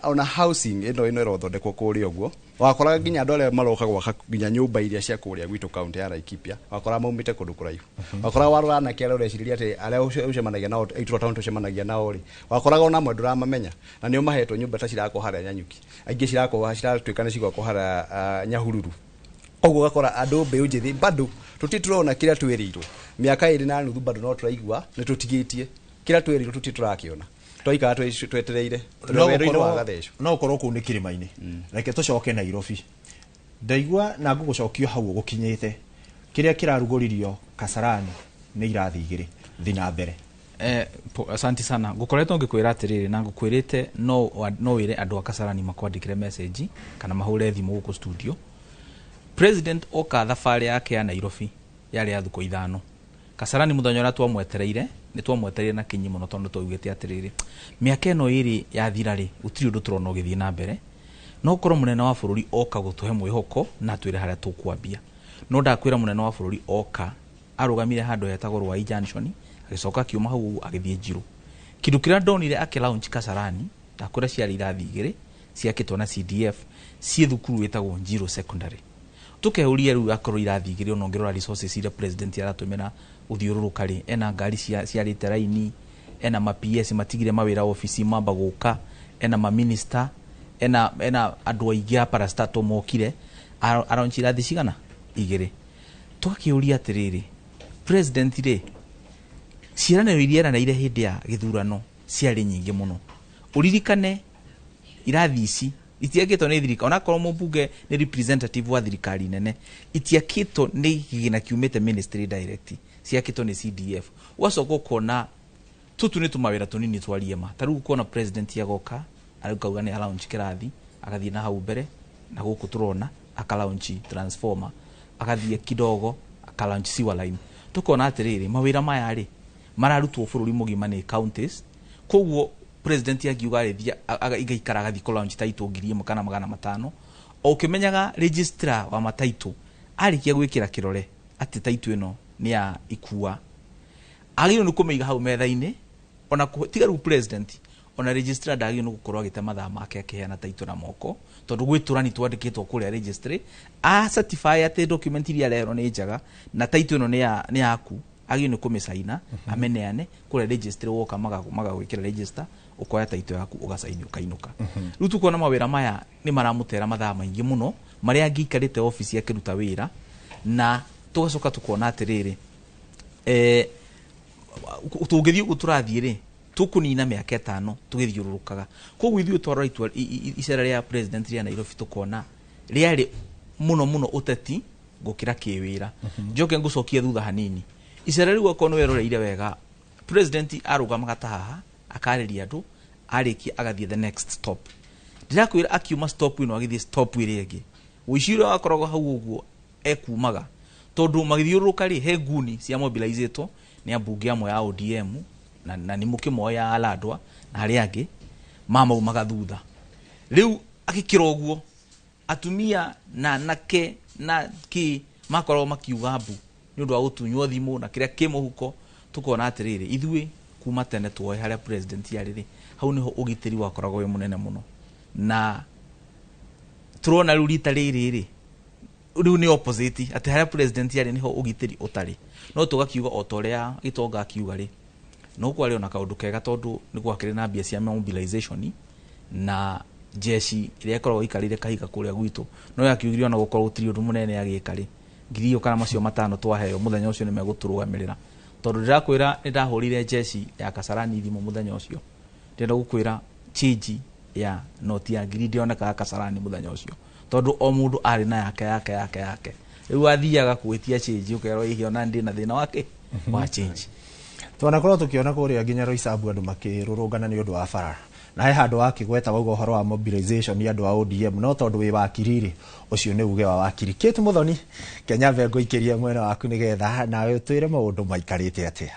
ona housing ĩno ĩrothondekwo kũrĩa ũguo. Wakoraga nginya andũ arĩa maroka gwaka nginya nyũmba iria cia kũrĩa gwitũ kaunti ya Laikipia, wakoraga maumĩte kũndũ kũraihu. Wakoraga warora anake arĩa ũreciriria atĩ arĩa ũcemanagia nao itũra taũni tũcemanagia nao rĩ, wakoraga ona amwe ndũramamenya, na nĩo mahetwo nyũmba ta cirakwo harĩa Nyanyuki, aingĩ ciratuĩka nĩ cigwakwo harĩa Nyahururu. Koguo gakora andũ mbeũ njĩthĩ bado tũtirona kĩrĩa twĩrĩirwo, mĩaka 2 na nuthu bado no tũraigua nĩ tũtigĩtie kĩrĩa twĩrĩirwo tũtirakĩona, twaikara twetereire no ũkorwo kũu nĩ kĩrĩma-inĩ. Reke tũcoke Nairobi, ndaigua na ngũgũcokio hau gũkinyĩte, kĩrĩa kĩrarugũririo Kasarani nĩ irathi igĩrĩ thiĩ na mbere. Asante sana. Ngukoretwo ngĩkwĩra atĩrĩrĩ na ngũkwĩrĩte no wĩre andũ a Kasarani makwandĩkĩre message kana mahũre thimũ gũkũ studio. President oka thabarĩ yake ya Nairobi yarĩ ya thukũ 5. Kasarani mũthenya ũrĩa twamwetereire nĩ twamwetereire na kinyi mũno tondũ twaugĩte atĩrĩrĩ, mĩaka ĩno ĩrĩ yathira rĩ gũtirĩ ũndũ tũrona ũgĩthiĩ na mbere, no gũkorwo mũnene wa bũrũri oka gũtũhe mwĩhoko na twĩre harĩa tũkwambia. No ndakwĩra mũnene wa bũrũri oka arũgamire handũ hetagwo Rwai Junction, agĩcoka akiuma hau agĩthiĩ Njirũ. Kĩndũ kĩrĩa ndonire akĩ-launch Kasarani, ndakwĩra ciarĩ irathi 2 ciakĩtwo na CDF ciĩ thukuru wĩtagwo Njirũ Secondary. Tukeuria rĩu akorwo irathi 2 onongerera resources iria president aratũmĩra uthiũrũrũka rĩ, ena ngari ciarĩte raini, ena ma PS matigire mawĩra ofici mamba gũka, ena ma minister, ena andũ aingĩ a parastato mokire aronchi irathi cigana 2. Tukakĩuria atĩrĩrĩ, president rĩ, ciĩranĩro iria eranĩire hĩndĩ ya gĩthurano ciarĩ nyingĩ mũno. Uririkane irathi ici itiakĩtwo nĩ thirikari, onakorwo mũmbunge nĩ representative wa thirikari nene, itiakĩtwo nĩ kĩgĩna kiumĩte ministry direct, ciakĩtwo nĩ CDF. Ũgacoka ũkona tutu nĩ tũmawĩra tũnini twa Riema. Ta rĩu ũkona president agoka arauga nĩ alaunch kĩrathi, agathiĩ na hau mbere na gũkũ tũrona akalaunch transformer, agathiĩ kidogo akalaunch sewer line. Tukona atĩrĩrĩ, mawĩra maya rĩ mararutwo bũrũri mũgima nĩ counties. Koguo president akiuga rĩthia igaikara gathi kũlaunch taito 1,000 kana 500, o kimenyaga registrar wa mataitu arikia gwikira kirore ati taitu ino ni ya ikua agiro ni kumeiga hau metha-ini ona tigaru president ona registrar ndagio no gukorwo agite mathaa make akiheana taitu na moko tondu gwiturani twandikitwo kuria registry a certify ati document iria rero ni njaga na taitu ino ni yaku agio ni kumisaina ameneane kuria registry woka maga gwikira register ukoya taitu yaku ugasaini ukainuka riu tukona mawira maya ni maramutera mathaa maingi muno maria angikarite office yake ruta wira na tugacoka tukona atiriri tugithii guturathie ri tukunina miaka 5 tugithiururukaga koguo ithuĩ twarora icera ria president ria Nairobi tukona riari muno uteti gukira kiwira njoke ngucokie thutha hanini icera riu akono weroreire wega president arugamaga ta haha akariria andu ariki agathie the next stop ndirakwira akiuma stop ino agithie stop iri ingi wiciro akoragwo hau uguo ekumaga tondu magithiururuka ri he nguni cia mobilizeto ni ambunge amwe ya ODM na ni mukimoya aladwa na hari angi mama magathutha riu akikira uguo atumia na nake na ki makorwo makiuga mbu ni undu wa gutunywo thimu na kiria kimuhuko tukona atiriri ithui kuma tene tuoe haria president yariri hau niho ugitiri wakoragwo we munene muno na turona riu rita riri riu ni opposite ati haria president yari niho ugitiri utari no tugakiuga otoria gitonga akiuga ri no kwari ona kaundu kega tondu ni gwakire na mbia cia mobilization na jeshi iria ikoragwo ikarire kahiga kuria gwitu no yakiugire ona gukorwo utiri undu munene agikari ngirio kana macio matano twaheo muthenya ucio ni meguturugamirira tondu ndirakwira ni ndahurire jeshi ya Kasarani thimu muthenya ucio ndenda gukwira chiji ya noti ya ngiri ndioneka Kasarani muthenya ucio tondu o mundu ari na yake riu athiaga kwitia chiji ukero ihio na ndi na thina wake wa change twanakorwo tukiona kuria nginya Roysambu andu makirurungana ni undu wa bara na he handu wakigweta wauga uhoro wa mobilization ni andu wa ODM no tondu wi wakiriri ucio ni uge wa wakiri Kate Muthoni Kenya vengo ikiria mwena waku nigetha nawe twire maundu maikarite atia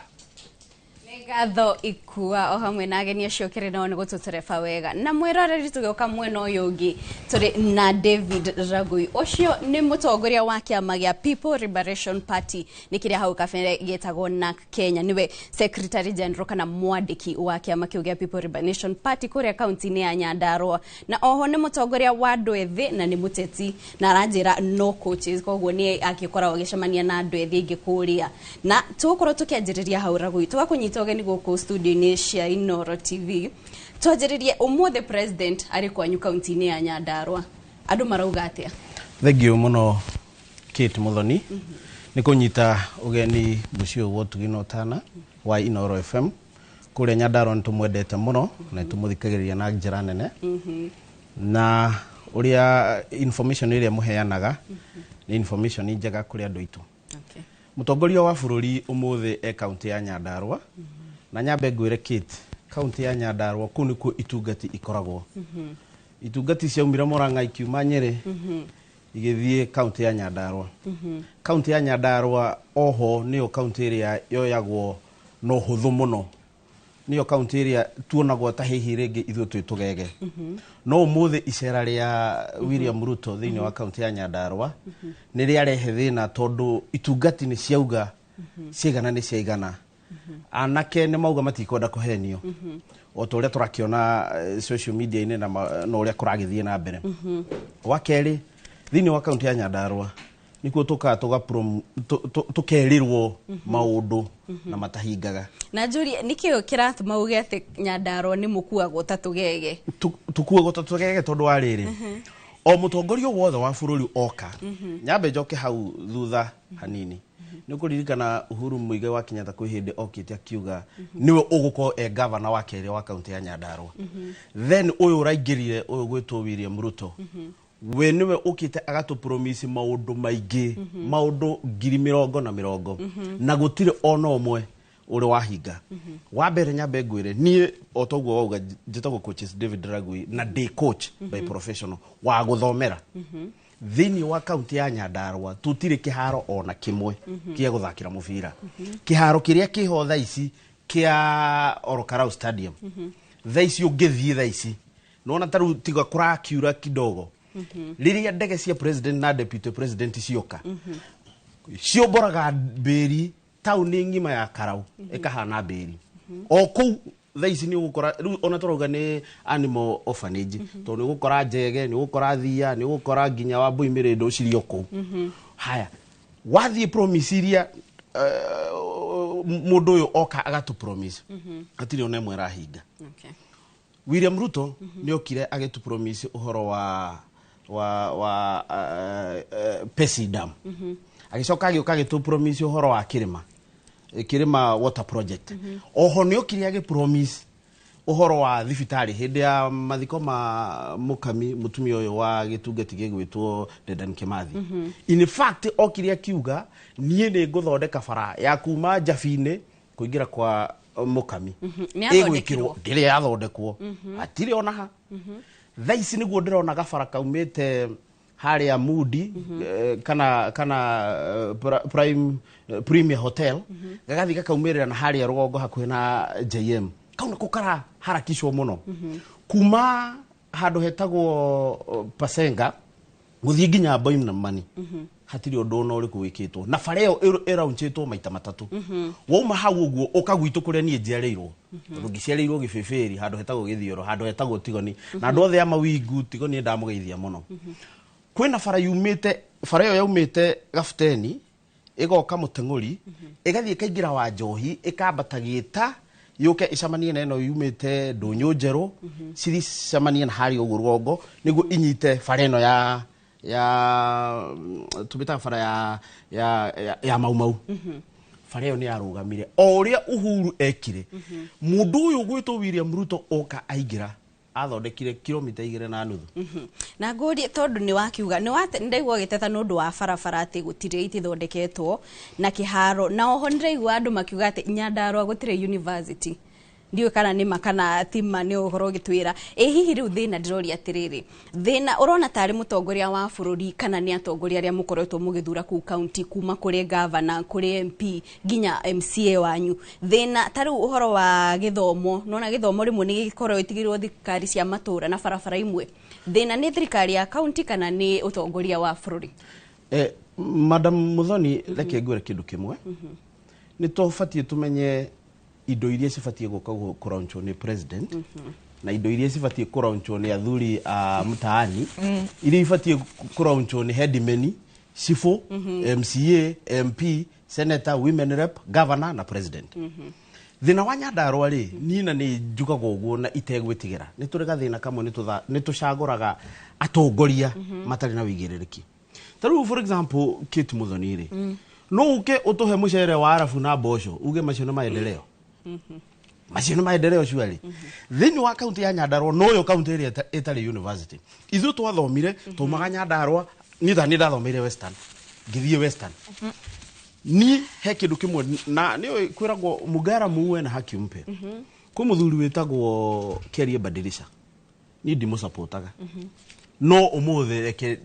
gatho ikua o hamwe na ageni acio kire no ni gututereba wega na mwiroreri tugoka mwena uyu ungi turi na David Ragui ucio ni mutongoria wa kiama gia People Liberation Party ni kiria hau kabere getagwo NARC Kenya niwe secretary general kana mwandiki wa kiama kiu gia People Liberation Party kuria county ni ya Nyandarua na oho ni mutongoria wa andu ethi na ni muteti na aranjira no coaches koguo ni akikoragwo gicemania na andu ethi ingi kuria na tukorwo tukianjiriria hau Ragui tugakunyita ni goko studio ni cia Inoro TV twajiririe umuthe president ari kwanyu county ni ya Nyandarua andu marauga atia thank you muno Kate Muthoni ni kunyita ugeni mucio wo tugino tana wa Inoro FM kuria Nyandarua nitumwendete muno na tumuthikagiriria na njira nene na uria information iria muheanaga ni information njega kuria andu itu mutongoria wa bururi umuthe county ya Nyandarua na nyambe ngwire Kate county ya Nyandarua kuni ku itungati ikoragwo itungati cia umira Murang'a ikiuma Nyeri igithie county ya Nyandarua county ya Nyandarua oho niyo county area yoyagwo no huthu muno niyo county area tuonagwo ta hihi ringi ithu twitugege no umuthe icera ria William Ruto thiini wa county ya Nyandarua ni ria rehe thina tondu itungati ni ciauga ciigana ni ciigana anake ni mauga matikwenda kuhenio o to uria turakiona social media ine na no uria kuragithie na mbere wakeri thiini wa county ya Nyandarua nikuo tukerirwo maundu na matahingaga na njuri nikio kiratuma uge ati Nyandarua ni mukuagwo tatugege tukuagwo tatugege tondu wa riri o mutongorio wothe wa bururi oka nyambe njoke hau thutha hanini nikuririkana Uhuru Muigai wa Kenyatta kwi hindi okite akiuga niwe uguko governor wa keri wa county ya Nyandarua then uyu uraingirire uyu gwitwo William Ruto we niwe ukite agatu promise maundu maingi maundu 20,000 na gutire ona omwe uri wahinga wa mbere nyambe ngwire nie otoguo wauga njitagwo coaches David Ragui na day coach by professional wa guthomera thiini wa county ya Nyandarua tutire kiharo ona kimwe kia guthakira mubira kiharo kiria kiho tha ici kia Orokarau Stadium tha ici ungithie tha ici nona taru tiga kurakiura kidogo riria ndege cia president na deputy president cioka cioboraga mbĩri tauni ngima ya Karau ikahana mbĩri o kuu thaa ici nĩ ũgũkora rĩu ona tũrauga nĩ animal orphanage tondũ nĩ ũgũkora njege nĩ ũgũkora thia nĩ ũgũkora nginya Wambui Mĩrĩndũ cirio kũu haya wathiĩ promise iria mũndũ ũyũ oka agatu promise atirĩ ona ĩmwe rahinga William Ruto nĩ okire agetu promise ũhoro wa Pesi Dam agicoka agĩũka agĩtu promise ũhoro wa Kirima water project oho nĩ okire age promise ũhoro wa thibitarĩ hĩndĩ ya mathiko ma Mũkami mũtumia ũyũ wa gĩtungati gĩgwĩtwo Dedan Kimathi in fact okire akiuga niĩ nĩ ngũthondeka bara ya kuma Njabi-inĩ kũingĩra kwa Mũkami ĩgwĩkĩrwo ndĩrĩ yathondekwo atirĩ ona ha thaa ici nĩguo ndĩrona gabara kaumĩte harĩa Mudi kana Premier Hotel gagathi gakaumĩrĩra na harĩa rũgongo hakuhĩ na JM kau nĩko karaharakicwo mũno kuma handũ hetagwo Pasenga gũthiĩ nginya Boimani hatirĩ ũndũ ona ũrĩkũ wĩkĩtwo na bara ĩyo ĩraunchĩtwo maita matatũ wauma hau ũguo ũkagwitũ kũrĩa niĩ njiarĩirwo tondũ ngĩciarĩirwo Gĩbĩbĩri handũ hetagwo Gĩthioro handũ hetagwo Tigoni na andũ othe a Mawingu Tigoni ndamũgeithia mũno kwĩna bara ĩyo yaumĩte Gabuteni ĩgoka Mũteng'ũri ĩgathiĩ ĩkaingĩra wa Njohi ĩkambata Gĩta yũke ĩcamanie na ĩno yumĩte Ndũnyũ Njerũ cicamanie na harĩa ũguo rũgongo nĩguo inyite bara ĩno ya tũbĩtaga bara ya Maumau bara ĩyo nĩ yarũgamire o ũrĩa Uhuru ekire mũndũ ũyũ gwĩtwo William Ruto oka aingĩra athondekire kilomita 2.5 na ngũrie tondũ nĩ wakiuga nĩ ndaigua gĩteta nĩ ũndũ wa barabara atĩ gũtirĩ itithondeketwo na kĩharo na oho nĩ ndaigua andũ makiuga atĩ Nyandarua gũtirĩ university ndiyo kana nĩ makana thima nĩ ũhoro gĩtwĩra hihi rĩu thĩna ndĩroria atĩrĩrĩ thĩna ũrona tarĩ mũtongoria wa bũrũri kana nĩ atongoria arĩa mũkoretwo mũgĩthura kũu county kuma kũrĩ governor kũrĩ MP nginya MCA wanyu thĩna tarĩ ũhoro wa gĩthomo nona gĩthomo rĩmwe nĩ gĩkorwo itigirwo thirikari cia matũra na barabara imwe thĩna nĩ thirikari ya county kana nĩ ũtongoria wa bũrũri Madam Muthoni reke ngwĩre kĩndũ kĩmwe nĩ tũbatie tũmenye indo iria cibatie gũka kũraunchwo nĩ president na indo iria cibatie kũraunchwo nĩ athuri a mtaani iria ibatie kũraunchwo nĩ headmen cifo MCA MP senator women rep governor na president thina wa Nyandarua rĩ niĩ na nĩ njugaga ũguo na itegwĩtigĩra nĩ tũrĩ gathĩna kamwe nĩ tũcagũraga atongoria matarĩ na wĩigĩrĩrĩki tarĩu for example Kate Muthoni rĩ no uke ũtũhe mũcere wa arabu na mboco uge macio nĩ maendeleo macio nĩ maendeleo ciarĩ thĩinĩ wa kaunti ya Nyandarua no yo kaunti ĩrĩa ĩtarĩ university ithuĩ twathomire tumaga Nyandarua niĩ ndathomeire Western ngĩthiĩ Western niĩ he kĩndũ kĩmwe na nĩ kwĩragwo Mugara muwe na haki mpe kwĩ mũthuri wĩtagwo Kerie Badilisha niĩ ndimũsupportaga no ũmũthĩ reke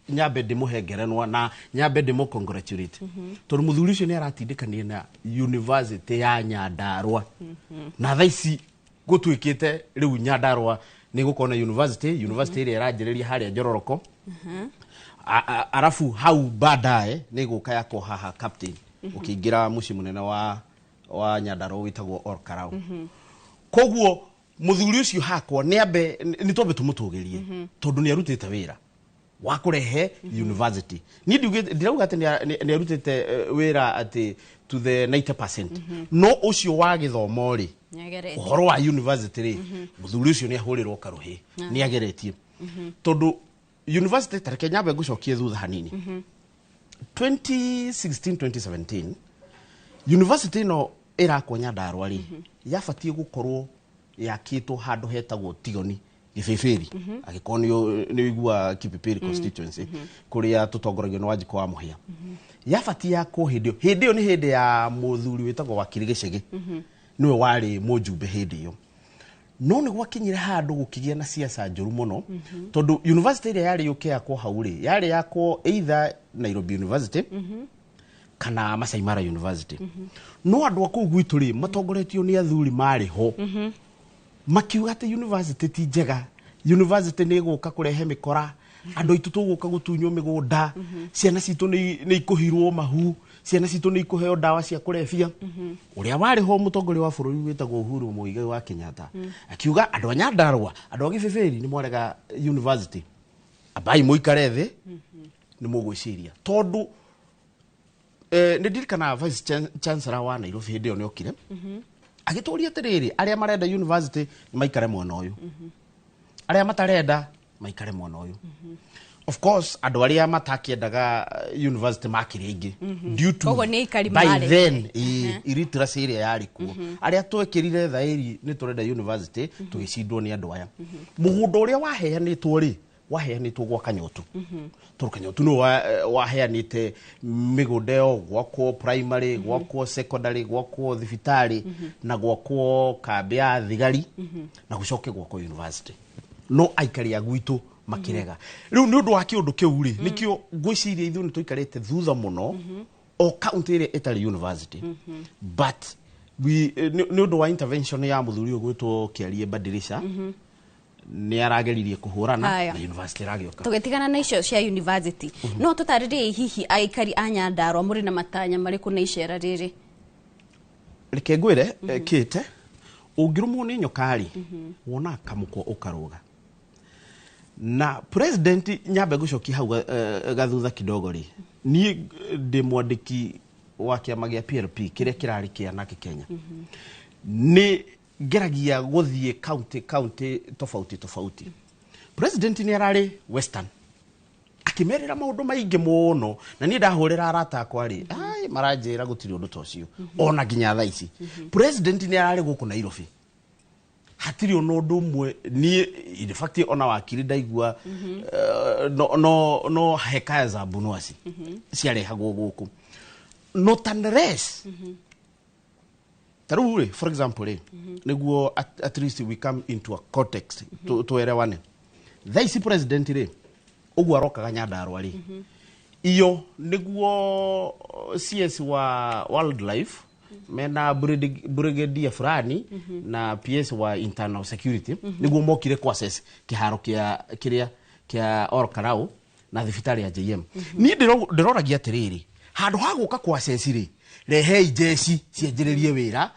nyambe ndĩmũhe ngerenwa na nyambe ndĩmũ congratulate tondũ mũthuri ũcio nĩ aratindĩkania na university ya Nyandarua na thaa ici gũtuĩkĩte rĩu Nyandarua nĩ gũkorwo na university ĩrĩa ĩranjĩrĩria harĩa Njororoko arafu hau baadaye nĩ gũka yako haha captain ũkĩingĩra mũciĩ mũnene wa Nyandarua wĩtagwo Orkarau koguo mũthuri ũcio hakwa nĩ twambe tũmũtũgĩrie tondũ nĩ arutĩte wĩra wa kũrehe university ni ndirauga atĩ nĩ arutĩte wĩra atĩ to the 90% no ũcio wa gĩthomo rĩ ũhoro wa university rĩ mũthuri ũcio nĩ ahũrĩrwo karũhĩ nĩ ageretie tondũ university tareke nyambe ngũcokie thutha hanini 2016-2017 university no ĩrakwo Nyandarua rĩ yabatie gũkorwo yakĩtwo handũ hetagwo Tigoni Gĩbĩbĩri agĩkorwo nĩ igua Kipipiri constituency kũrĩa tũtongoragio nĩ Wanjikũ wa Mũhia yabatie yakwo hĩndĩ ĩyo nĩ hĩndĩ ya mũthuri wĩtagwo Wakiri Gĩchagĩ nĩwe warĩ mũjumbe hĩndĩ ĩyo no nĩ gwakinyire handũ gũkĩgĩa na siasa njũru mũno tondũ university ĩrĩa yarĩ yũke yakwo hau rĩ yarĩ yakwo either Nairobi University kana Masai Mara University no andũ a kũu gwitũ rĩ matongoretio nĩ athuri marĩ ho makiuga atĩ university ti njega university nä gå ka kå rehe mä kora andå aitå tå gå ka gå tunywo mä gå nda ciana citå nä ikå hirwo mahu ciana citå nä ikå heo ndawa cia kå rebia å rä a warä ho må tongoria wa bå rå ri wä tagwo Uhuru Muigai wa Kenyatta akiuga andå a Nyandarua andå a gä bä bä ri nä mwarega university ambai må ikare thä nä må gwä ciria tondå nä ndirikana vice chancellor wa Nairobi hä ndä ä yo nä okire agä tå ria atä rä rä arä a marenda university nä maikare mwena å yå arä a matarenda maikare mwena å yå of course andå arä a matakiendaga university makä rä aingä by then illiteracy ä rä a yarä kuo arä a twekä rire thaäri nä tå renda university tå gä cindwo nä andå aya må gå nda å rä a waheanä two rä waheanä two gwa Kanyotu tondå Kanyotu nä waheanä te mä gå nda ä yo gwakwo primary gwakwo secondary gwakwo thibitarä na gwakwo kambä ya thigari na gå coke gwakwo university no aikari a gwitå makirega riu ni undu wa kiundu kiu ri nikio ngwiciria ithu ni tuikarite thutha muno o county ire etari university but we ni undu wa intervention ya muthuri ugwitwo Kiarie Badirisha ni arageririe kuhurana na university ragioka tugetigana na icio cia university no tutaririe hihi aikari a Nyandarua muri na matanya mariku na icera riri reke ngwire kite ungirumwo ni nyokari wona kamuko ukaruga na president nyambe gucoki hau gathutha kidogo ri ni ndi mwandiki wa kiama gia PLP kiria kirari kiana Kenya ni geragia guthie county tofauti president ni arari western akimerera maundu maingi muno na ni ndahurira arata akwa ri ai maranjira gutiri undu tocio ona ginya tha ici president ni arari guku Nairobi hatiri ono ndumwe ni in fact ona wakiri ndaigua no hekaya za Bunwasi ciarehagwo guku not unless taruri for example niguo at least we come into a context to erewane thaisi president ri ugwa rokaga Nyandarua ri iyo niguo CS wa wildlife mena brigadier fulani na PS wa internal security niguo mokire kwa access kiharo kia Orkarau na thibitari ya JM ni ndiroragia atiriri handu ha guka kwa access ri rehe jeshi cienjererie wira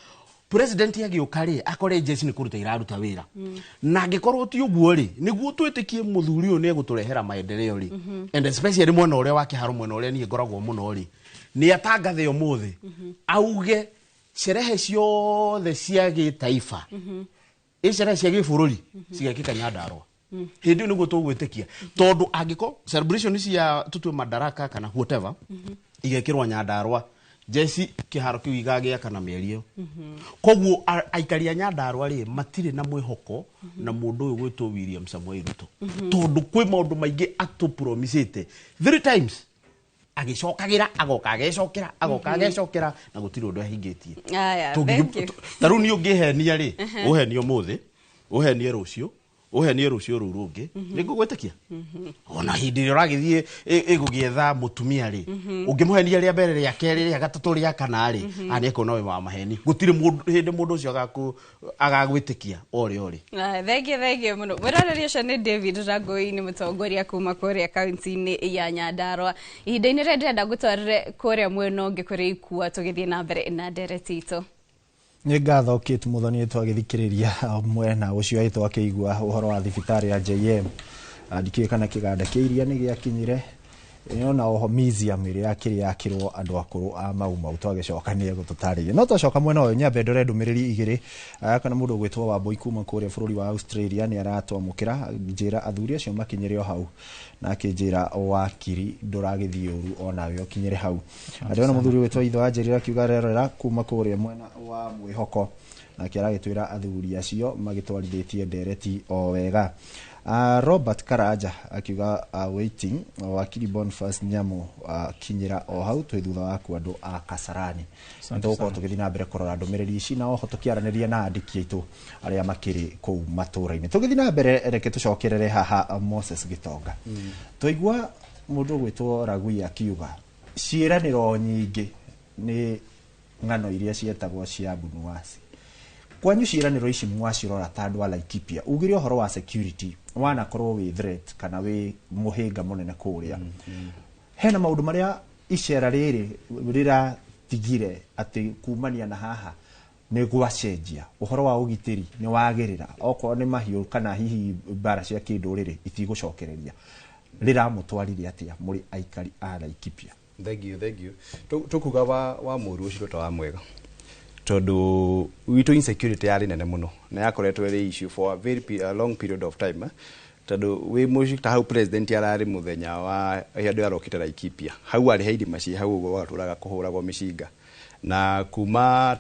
president yagiuka ri akore jeshi ni kuruta iraruta wira na ngikorwo ti uguo ri niguo twitikie muthuri uyu ni eguturehera maendeleo ri and especially mwena uria wa kiharo mwena uria ni ngoragwo muno ri ni atangathe umuthi auge sherehe ciothe cia gitaifa sherehe cia gibururi cigekika Nyandarua hindi niguo tugwitikia tondu angiko celebration cia tutwe madaraka kana whatever igekirwa Nyandarua jeshi kiharo kiu igagia kana mierio koguo aikari a Nyandarua ri matire na mwihoko na mundu uyu gwitwo William Samoei Ruto tondu kwi maundu maingi atu promisete 3 times agicokagira agoka agecokera na gutiri undu ahingitie taru ni ungihenia ri uhenio muthi uhenie rucio ru rungi ningugwitikia ona hindi ri uragithie igugietha mutumia ri ungimuhenia ria mbere ria keri ria gatatu ria kana ri ani ekona we wa maheni gutiri hindi mundu ucio agagwitikia ori thenge muno mwirareria cia ni David Ragoi ni mutongoria kuma kuria county-ini ya Nyandarua ihinda-ini ria ndirenda gutwarire kuria mwena ungi kuria ikua tugithie na mbere na ndereti itu nä ngatho Kate Muthoni twagithikiriria mwena ucio aitwa akigua uhoro wa thibitari ya JM ndikiwe kana kiganda kia iria ni giakinyire na oho museum iri yakirwo andu akuru a mau twagicokanie gututariria no twacoka mwena uyu nyambe ndore ndumiriri igiri kana mundu gwitwo wa boy kuma kuria bururi wa Australia ni aratwamukira njira athuri acio makinyire o hau na akinjira wakiri nduragithie uru onawe okinyire hau ariona muthuri witwo itho anjirira kiuga rerera kuma kuria mwena wa mwihoko na kiragitwira athuri acio magitwarithitie ndereti o wega Robert Karaja akiuga waiting wakiri Boniface Nyamo kinyira o hau twithutha wa kwandu a Kasarani ndoko tugithi na mbere korora ndumiriri ici na oho tukiaraniria na andiki aitu aria makiri ku matura-ini tugithi na mbere reke tucokerere haha Moses Gitonga tuigua mundu gwitwo Ragui akiuga ciiraniro nyingi ni ngano iria cietagwo cia Bunwasi kwanyu ciiraniro ici mwacirora ta andu a Laikipia ugire uhoro wa security wana korwo wi threat kana wi muhinga munene kuria hena maundu maria icera rira tigire ati kumania na haha ni gwacenjia uhoro wa ugitiri ni wagirira okorwo ni mahiu kana hihi bara cia kinduriri itigucokereria rira mutwarire atia muri aikari a Laikipia. Thank you. Tukuga wa muru ucio ta wa mwega. Tondu witu insecurity yari nene muno na yakoretwo iri issue for a very long period of time. Tondu we muci ta hau president yarari muthenya wa hindu yarokite Laikipia. Hau ari heidi maci hau gwaturaga kuhuragwo mishinga. Na kuma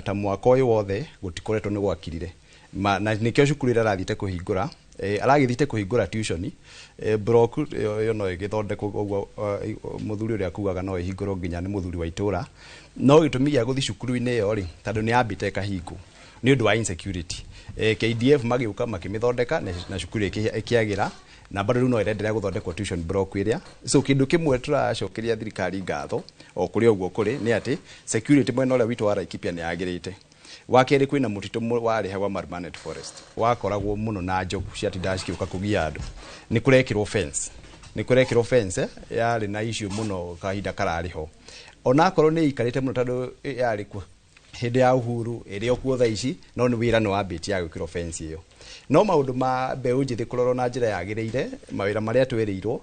ta mwaka uyu wothe gutikoretwo ni gwakirire. Na nikio cukuru irathite kuhingura aragithite kuhingura tuition block yo no igithondekwo ogwo muthuri uria kugaga no ihingurwo nginya ni muthuri wa itura no gitumi gya guthi cukuru-ini yo ri tondu ni ambite kahingu ni undu wa insecurity KDF magiuka makimithondeka na cukuru ikiagira na bado no irenderea guthondekwo tuition block iria so kindu kimwe turacokeria thirikari ngatho o kuri ogwo kuri ni ati security mwena uria witu wa Laikipia ni yagirite wakere kwina mutito wari hawa Marmanet Forest wakoragwo muno na njogu cia tidashkiuka kugia andu ni kurekirwo fence yari na issue muno kahinda karariho ona korwo ni ikarite muno tondu yari ku hindi ya uhuru iri okuo tha ici no ni wira no wambiti ya gwikirwo fence iyo no maundu ma mbeu njithi kurorwo na njira yagireire mawira maria twerirwo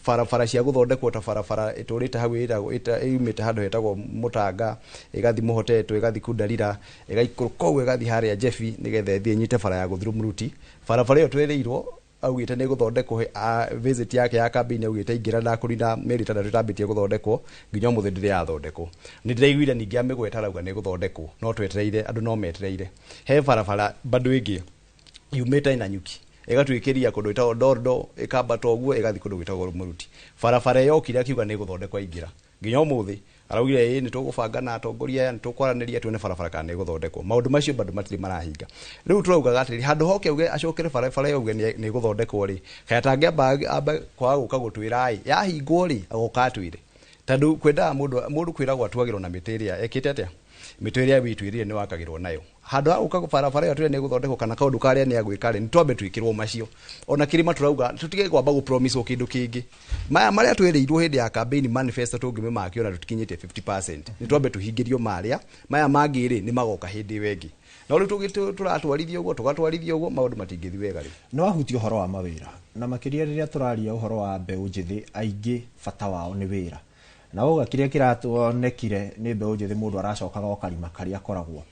farafara cia guthondekwo ta farafara iturite hau yumite handu hetagwo Mutanga igathi Muhoteto igathi Kundarira igaikuru koguo igathi haria Jefi nigetha ithie nyite fara ya guthiru Muruti farafara iyo twerirwo augite ni guthondekwo visit yake ya campaign augite ingira na kurina meri tandatu tambitie guthondekwo nginya muthi ndire yathondekwo ni ndiraiguire ningi amigweta rauga ni guthondekwo no twetereire andu no metereire he farafara bado ingi yumite na nyuki igatwikiria kundu itago Dordo ikambata oguo igathi kundu gwitagwo Muruti farafara yo kira kiuga ni guthondekwo ingira nginya muthi araugire ni tugubanga na atongoria ni tukwaraniria tuone farafara kana guthondekwo maundu macio bado matiri marahinga riu turauga atiri handu hoke uge acokere farafara yo uge ni guthondekwo ri kayata amba kwa guka gutwira yahingwo ri agoka atwire tondu kwenda mundu kwiragwo atwagirwo na mitiria ekite atia mitiria bitwirire ni wakagirwo nayo handu aguka farafara yo twire ni guthondekwo kana kaundu karia ni agwikare ni twambe twikirwo macio ona kirima turauga tutige kwamba gu promise kindu kingi maya maria twereirwo hindi ya campaign manifesto tungime makio na tutikinyite 50% ni twambe tuhingirio maria maya mangiri ni magoka hindi wengi no riu turatwarithio uguo tugatwarithio uguo maundu matingithi wega ri no ahuti uhoro wa mawira na makiria riria turaria uhoro wa mbeu njithi aingi fata wao ni wira na uga kiria kiratuonekire ni mbeu njithi mundu aracokaga okarima karia koragwo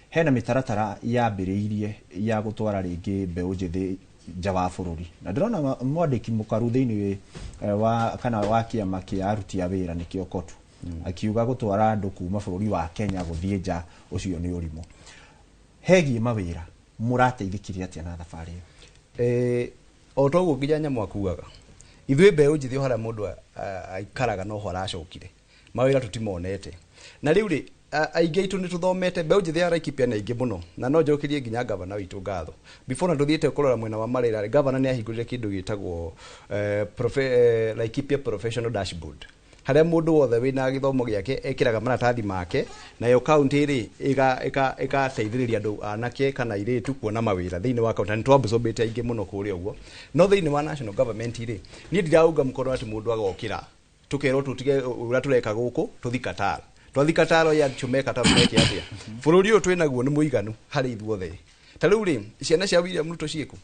hena mitaratara yambiriirie ya gutwara ringi mbeu njithi nja wa bururi na ndirona mwandiki mukaru thiini wa kana wa kiama kia aruti a wira nikio Kotu akiuga gutwara andu kuma bururi wa Kenya guthie nja ucio ni urimo hegi mawira murateithikiria atia na thabari o toguo nginya nyamu akugaga ithuĩ mbeu njithi hora mundu aikaraga no hora acokire mawira tutimonete na riu ri aingi itu ni tuthomete mbeu njithi ya Laikipia na ingi muno na no njokirie nginya gavana witu ngatho before na tuthiete kurora mwena wa marira gavana ni ahingurire kindu gitagwo Laikipia professional dashboard haria mundu wothe wina githomo giake ekiraga maratathi make na yo county ri igateithiriria andu anake kana iritu kuona mawira thiini wa county twambucombete aingi muno kuri uguo no thiini wa national government ri ni ndirauga mukono ati mundu agokira tukero tutige ura tureka guku tuthikatara twathikataro ya chumeka tameke atia bururi uyu twinaguo ni muiganu hari ithuothe ta riu ri ciana cia William Ruto ciku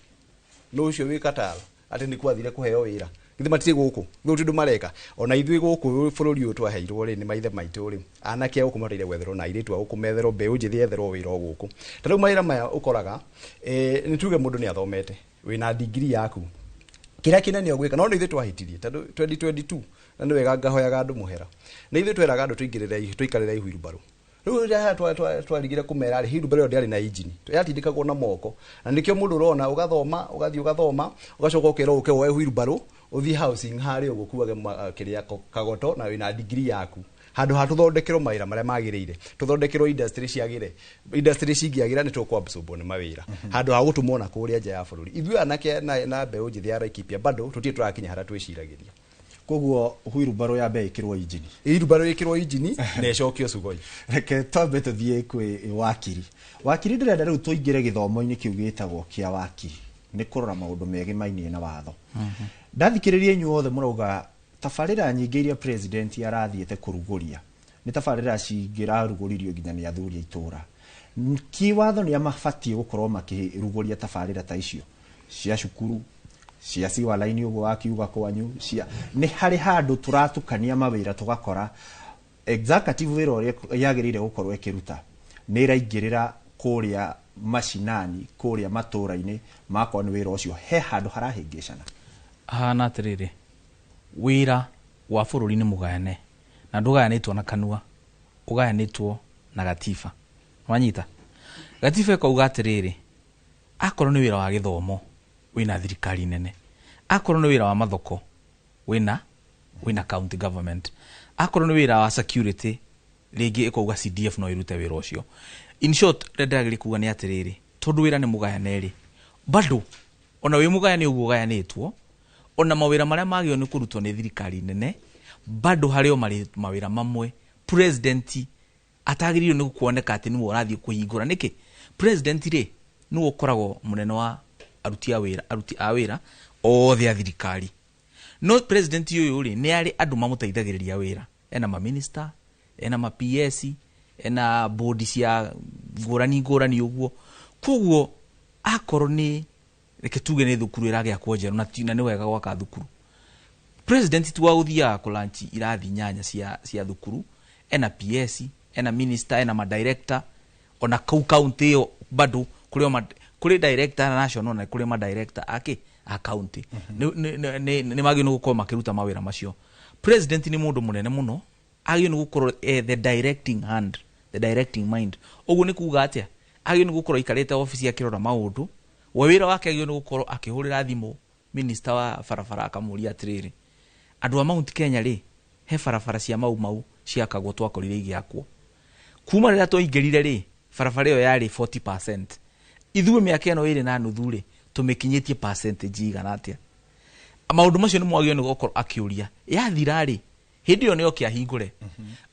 no ucio wi kataro ati ni kwathire kuheo wira githi matire guku no tundu mareka ona ithui guku bururi uyu twaheirwo ri ni maithe maitu ri anake guku marire gwetherwo na iritu guku metherwo mbeu njithi etherwo wira guku ta riu maira maya ukoraga ni tuge mundu ni athomete wina degree yaku kira kinene ogwika no ithui twahitirie tondu 2022 na niwega ngahoyaga andu muhera na ithui tweraga andu tuikarire ihuirubaru riu ya twarigire kumera ri hirubaru ndiari na engine yatindikagwo na moko na nikio mundu urona ugathoma ugathi ugathoma ugacoka ukero uke woe ihuirubaru uthi housing hari ugukuage kiria kagoto na wina degree yaku handu hatuthondekerwo mawira maria magirire tuthondekerwo industry ciagire industry cingiagira ni tukwabsorbo ni mawira handu ha gutumwo na kuria nja ya bururi ithui anake na mbeu njithi ya Laikipia bado tutie turakinya hara twiciragiria koguo huirubaro ya be ikirwo injini irubaro ikirwo injini na icokio Sugoi. Reke twambe tuthie kwi wakiri ndirenda riu tuingire githomo-ini kiu gitagwo kia wakiri ni kurora maundu megimainie na watho. Ndathikiririe inyuothe murauga tabarira nyingi iria president arathiete kuruguria ni tabarira cingiraruguririo nginya ni athuri itura. Kiwatho ni amabatie gukorwo makiruguria tabarira ta icio cia cukuru cia ciwala-ini uguo wakiuga kwanyu cia ni hari handu turatukania mawira tugakora executive wira uria yagirire gukorwo ikiruta ni iraingirira kuria mashinani kuria matura-ini makwa ni wira ucio he handu harahingicana hana atiriri wira wa bururi ni mugayane na ndugayanitwo na kanua ugayanitwo na gatiba wanyita gatiba ikauga atiriri akorwo ni wira wa githomo wina thirikari nene akorwo ni wira wa mathoko wina county government akorwo ni wira wa security ringi ikauga CDF no irute wira ucio. In short ndagiri kuga ni atiriri tondu wira ni mugayane ri bado ona wi mugayane uguo gayanitwo ona mawira maria magio ni kurutwo ni thirikari nene bado hario mari mawira mamwe president atagirio ni kuoneka ati ni morathie kuhingura niki president ri ni ukoragwo munene wa aruti a wira othe a thirikari no president uyu ri ni ari andu mamuteithagiriria wira ena ma minister ena ma PS ena board cia ngurani uguo koguo akorwo ni reke tuge ni thukuru iragia kuonjeru na ni wega gwaka thukuru president tu authia kulanchi irathi nyanya cia thukuru ena PS ena minister ena ma director ona county yo bado kuri director na national na kuri ma director ake a county ni magio no gukoma makiruta mawira macio. President ni mundu munene muno agio no gukorwo the directing hand the directing mind oguo ni kuga atia agio no gukorwo ikarete office akirora maundu we wira wake agio no gukorwo akihurira thimu minister wa farafara akamuria atiriri andu a Mount Kenya ri he farafara cia mau ciakagwo twakorire igiakwo kuma rira twaingirire ri farafara iyo yari 40%. Ithuwe miaka eno iri na nuthu ri tumikinyitie percentage igana atia maundu macio ni mwagio ni gukorwo akiuria yathira ri hindi yo ni okia hingure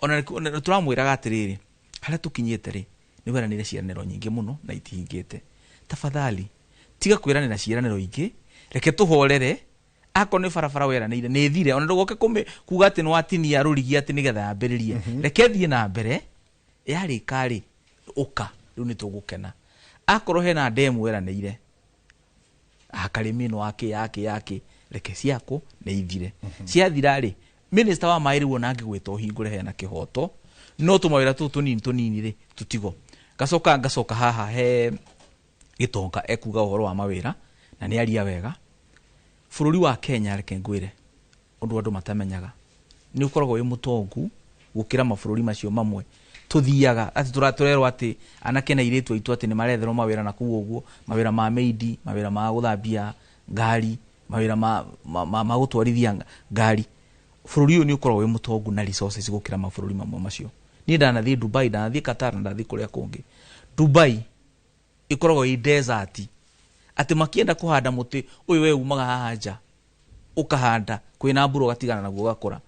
ona turamwiraga atiriri haria tukinyite ri ni weranire ciaraniro nyingi muno na itihingite tafadhali tiga kwiranira ciaraniro ingi reke tuhorere ako ni farafara weranire ni thire ona ndugoke kuga ati no atini ya rurigi ati nigetha yambiririe reke thie na mbere yari kari uka riu ni tugukena akorwo hena demu weranire akarimino yake reke ciako ni ithire ciathira ri minister wa mairi wona ngigwita hingure hena kihoto no tumawira tunini ri tutigo gacoka haha he gitonga ekuga uhoro wa mawira na ni aria wega bururi wa Kenya reke ngwire undu andu matamenyaga ni ukoragwo wi mutongu gukira mabururi macio mamwe tuthiaga ati turatorerwo ati anake na iretu aitu ati ni maretherwo mawira na kuo uguo mawira ma meidi mawira ma guthambia ngari mawira ma gutwarithia ngari bururi uyu ni ukoragwo wi mutongu na resources gukira mabururi mamwe macio ni ndanathie Dubai ndanathie Qatar ndathie kuria kungi Dubai ikoragwo i desert ati makienda kuhanda muti uyu we umaga haja ukahanda kwina mburu gatigana naguo gakora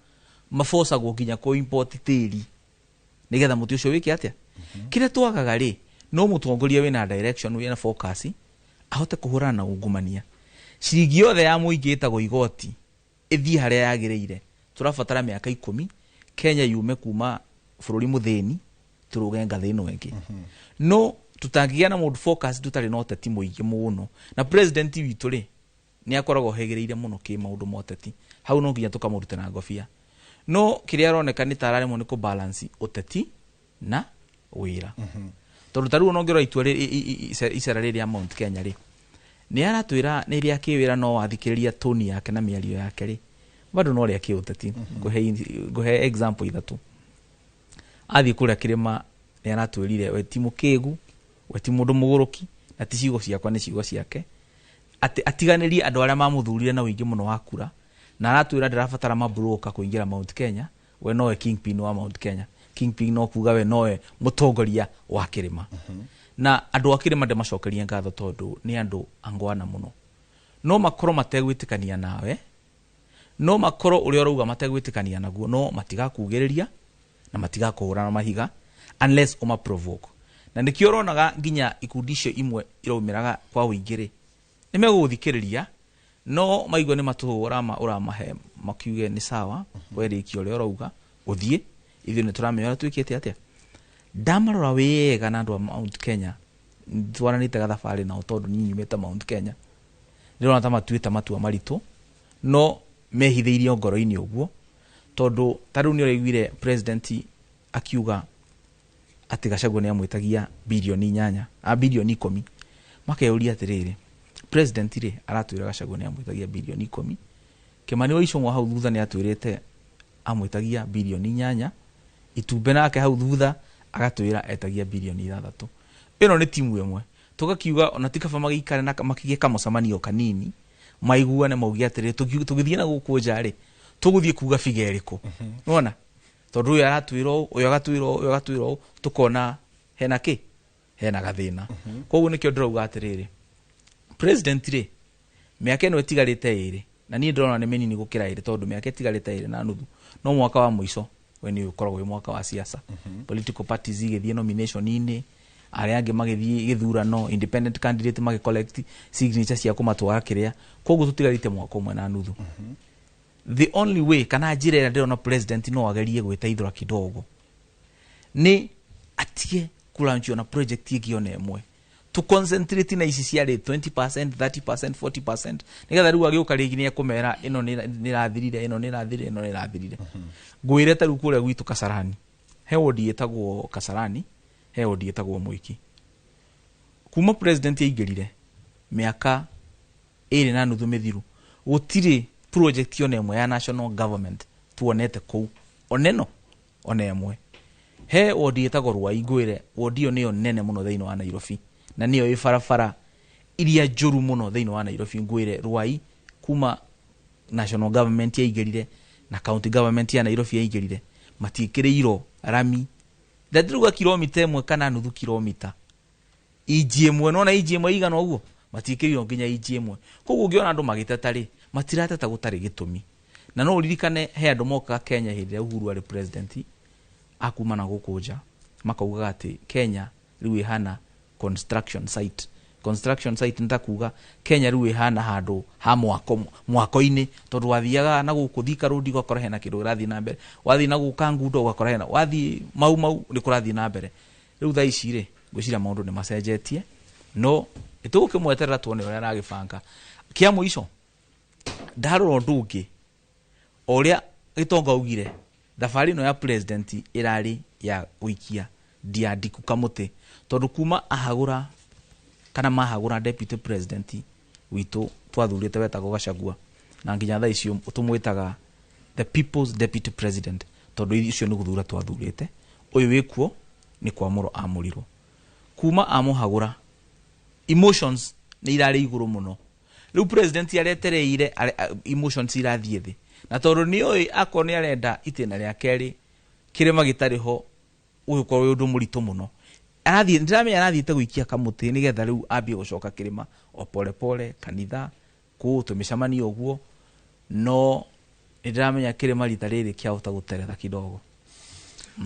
mafosa gukinya ko import tiri nigetha muti ucio wiki atia kire twagaga ri no mutongoria wina direction wina focus ahote kuhurana na ungumania ciringi yothe ya muingita go igoti ithie haria yagireire turafatara miaka 10 Kenya yume kuma bururi mutheni turuge ngathi ino ingi no tutangigia na mode focus tutari no teti muingi muno na president witu ri ni akoragwo hegereire muno ki maundu moteti hau no nginya tukamurute na ngofia no kiria aroneka ni tarare mo ni ku balance uteti na wira tondu taru no ngiro itwa icera riri ya Mount Kenya ri ni aratwira ni ria kiwira no athikiriria toni yake na miario yake ri bado no ria kiuteti guhe example ithatu athi kuria kirima ni aratwirire we timu kegu we ti mundu muguruki na ti cigo ciakwa ni cigo ciake atiganirie andu aria mamuthurire na wingi muno wa kura na aratwira ndirabatara mabroka kuingira Mount Kenya we noe kingpin wa Mount Kenya kingpin no kuga we noe mutongoria wa kirima na andu akirima ndemacokeria ngatho tondu ni andu angwana muno no makoro mategwitikania nawe no makoro uri oruga mategwitikania naguo no matigakugiriria na matigakuhura na mahiga unless uma provoke na nikio ronaga nginya ikundi icio imwe iraumiraga kwa uingire nimegũthikiriria no maigwa ni matuhura uramahe makiuge ni sawa werikio uri oruga uthie ithu ni turamenya twikite atia damarora wega na andu a Mount Kenya twaranite gathafari na utondu nyinyi meta Mount Kenya ndirona ta matuita matua maritu no mehitheirie ngoro-ini uguo tondu taru ni uraiguire president akiuga ati Gachagua ni amwitagia bilioni 8 bilioni 10 makeuria atiriri president ri aratwira Gachagua ni amwitagia bilioni 10 Kimani Waicung'wa hau thutha ni atwirite amwitagia bilioni 8 Itumbe nake hau thutha agatwira etagia bilioni 6 ino ni timu imwe tugakiuga ona tikaba magikare na makigie kamucamanio kanini maiguane maugia atiri tugithie na guku njari tuguthie kuga figeriko unaona tondu uyu aratwiro uyu agatwiro tukona hena ki hena gathina koguo nikio ndirauga atiriri president ri miaka ino etigarite iri na ni ndona ni menini gukira iri tondu miaka etigarite iri na nuthu no mwaka wa muico when you koragwo wi mwaka wa siasa political parties igithie nomination ini aria ange magithie githurano independent candidate magi collect signatures cia kumatwara kiria koguo tutigarite mwaka umwe na nuthu the only way kana njira ira ndirona president no agerie gwitaithura kidogo ni atie kulanchio na project ikione emwe to concentrate na ici ciari 20% 30% 40% nigetha riu agiuka rigi ni akumera ino ni rathirire ino ni rathirire ino ni rathirire ngwire ta riu kuria gwitu Kasarani he wodi etagwo Kasarani he wodi etagwo Mwiki kuma president yaigirire miaka iri na nuthu mithiru gutiri project yone emwe ya national government tuonete kou oneno onemwe he wodi etagwo Ruai ngwire wodi yo niyo nene muno thiini wa Nairobi na niyo ifarafara iria njuru muno thiini wa Nairobi ngwire Ruai kuma national government yaigirire na county government ya Nairobi yaigirire matikireiro rami ndadiruga kilomita imwe kana nuthu kilomita iji imwe nona iji imwe igana uguo matikiriro nginya iji imwe koguo ngiona andu magitatari matirateta gutari gitumi na no uririkane he andu moka Kenya hindi Uhuru ari president akuma na gukuja makauga ati Kenya riu ihana construction site ntakuga Kenya riu ihana handu ha mwako-ini tondu wathiaga na gukuthika rudi gukora hena kindu rathi na mbere wathi na guka ngundo gukora hena wathi mau ni kurathi na mbere riu tha ici ri gwicira maundu ni macenjetie no itukimweterera tuone uria aragibanga kia muico ndarora ndungi uria Gitonga ugire thabari no ya president irari ya wikia diadiku kamuti tondu kuma ahagura kana mahagura deputy president witu twathurite wetagwo Gachagua na nginya tha icio tumwitaga the people's deputy president tondu icio ni guthura twathurite uyu wikuo ni kwamuro amurirwo kuma amuhagura emotions ni irari iguru muno riu president aretereire emotions irathie thi na tondu ni oi akoni arenda itena ria keri kirema gitariho uyu kwa undu muritu muno arathie ndiramenya arathiite gwikia kamuti nigetha riu ambie gucoka kirima o pole pole kanitha ku tumicamanio uguo no ndiramenya kirima rita riri kiahota guteretha kidogo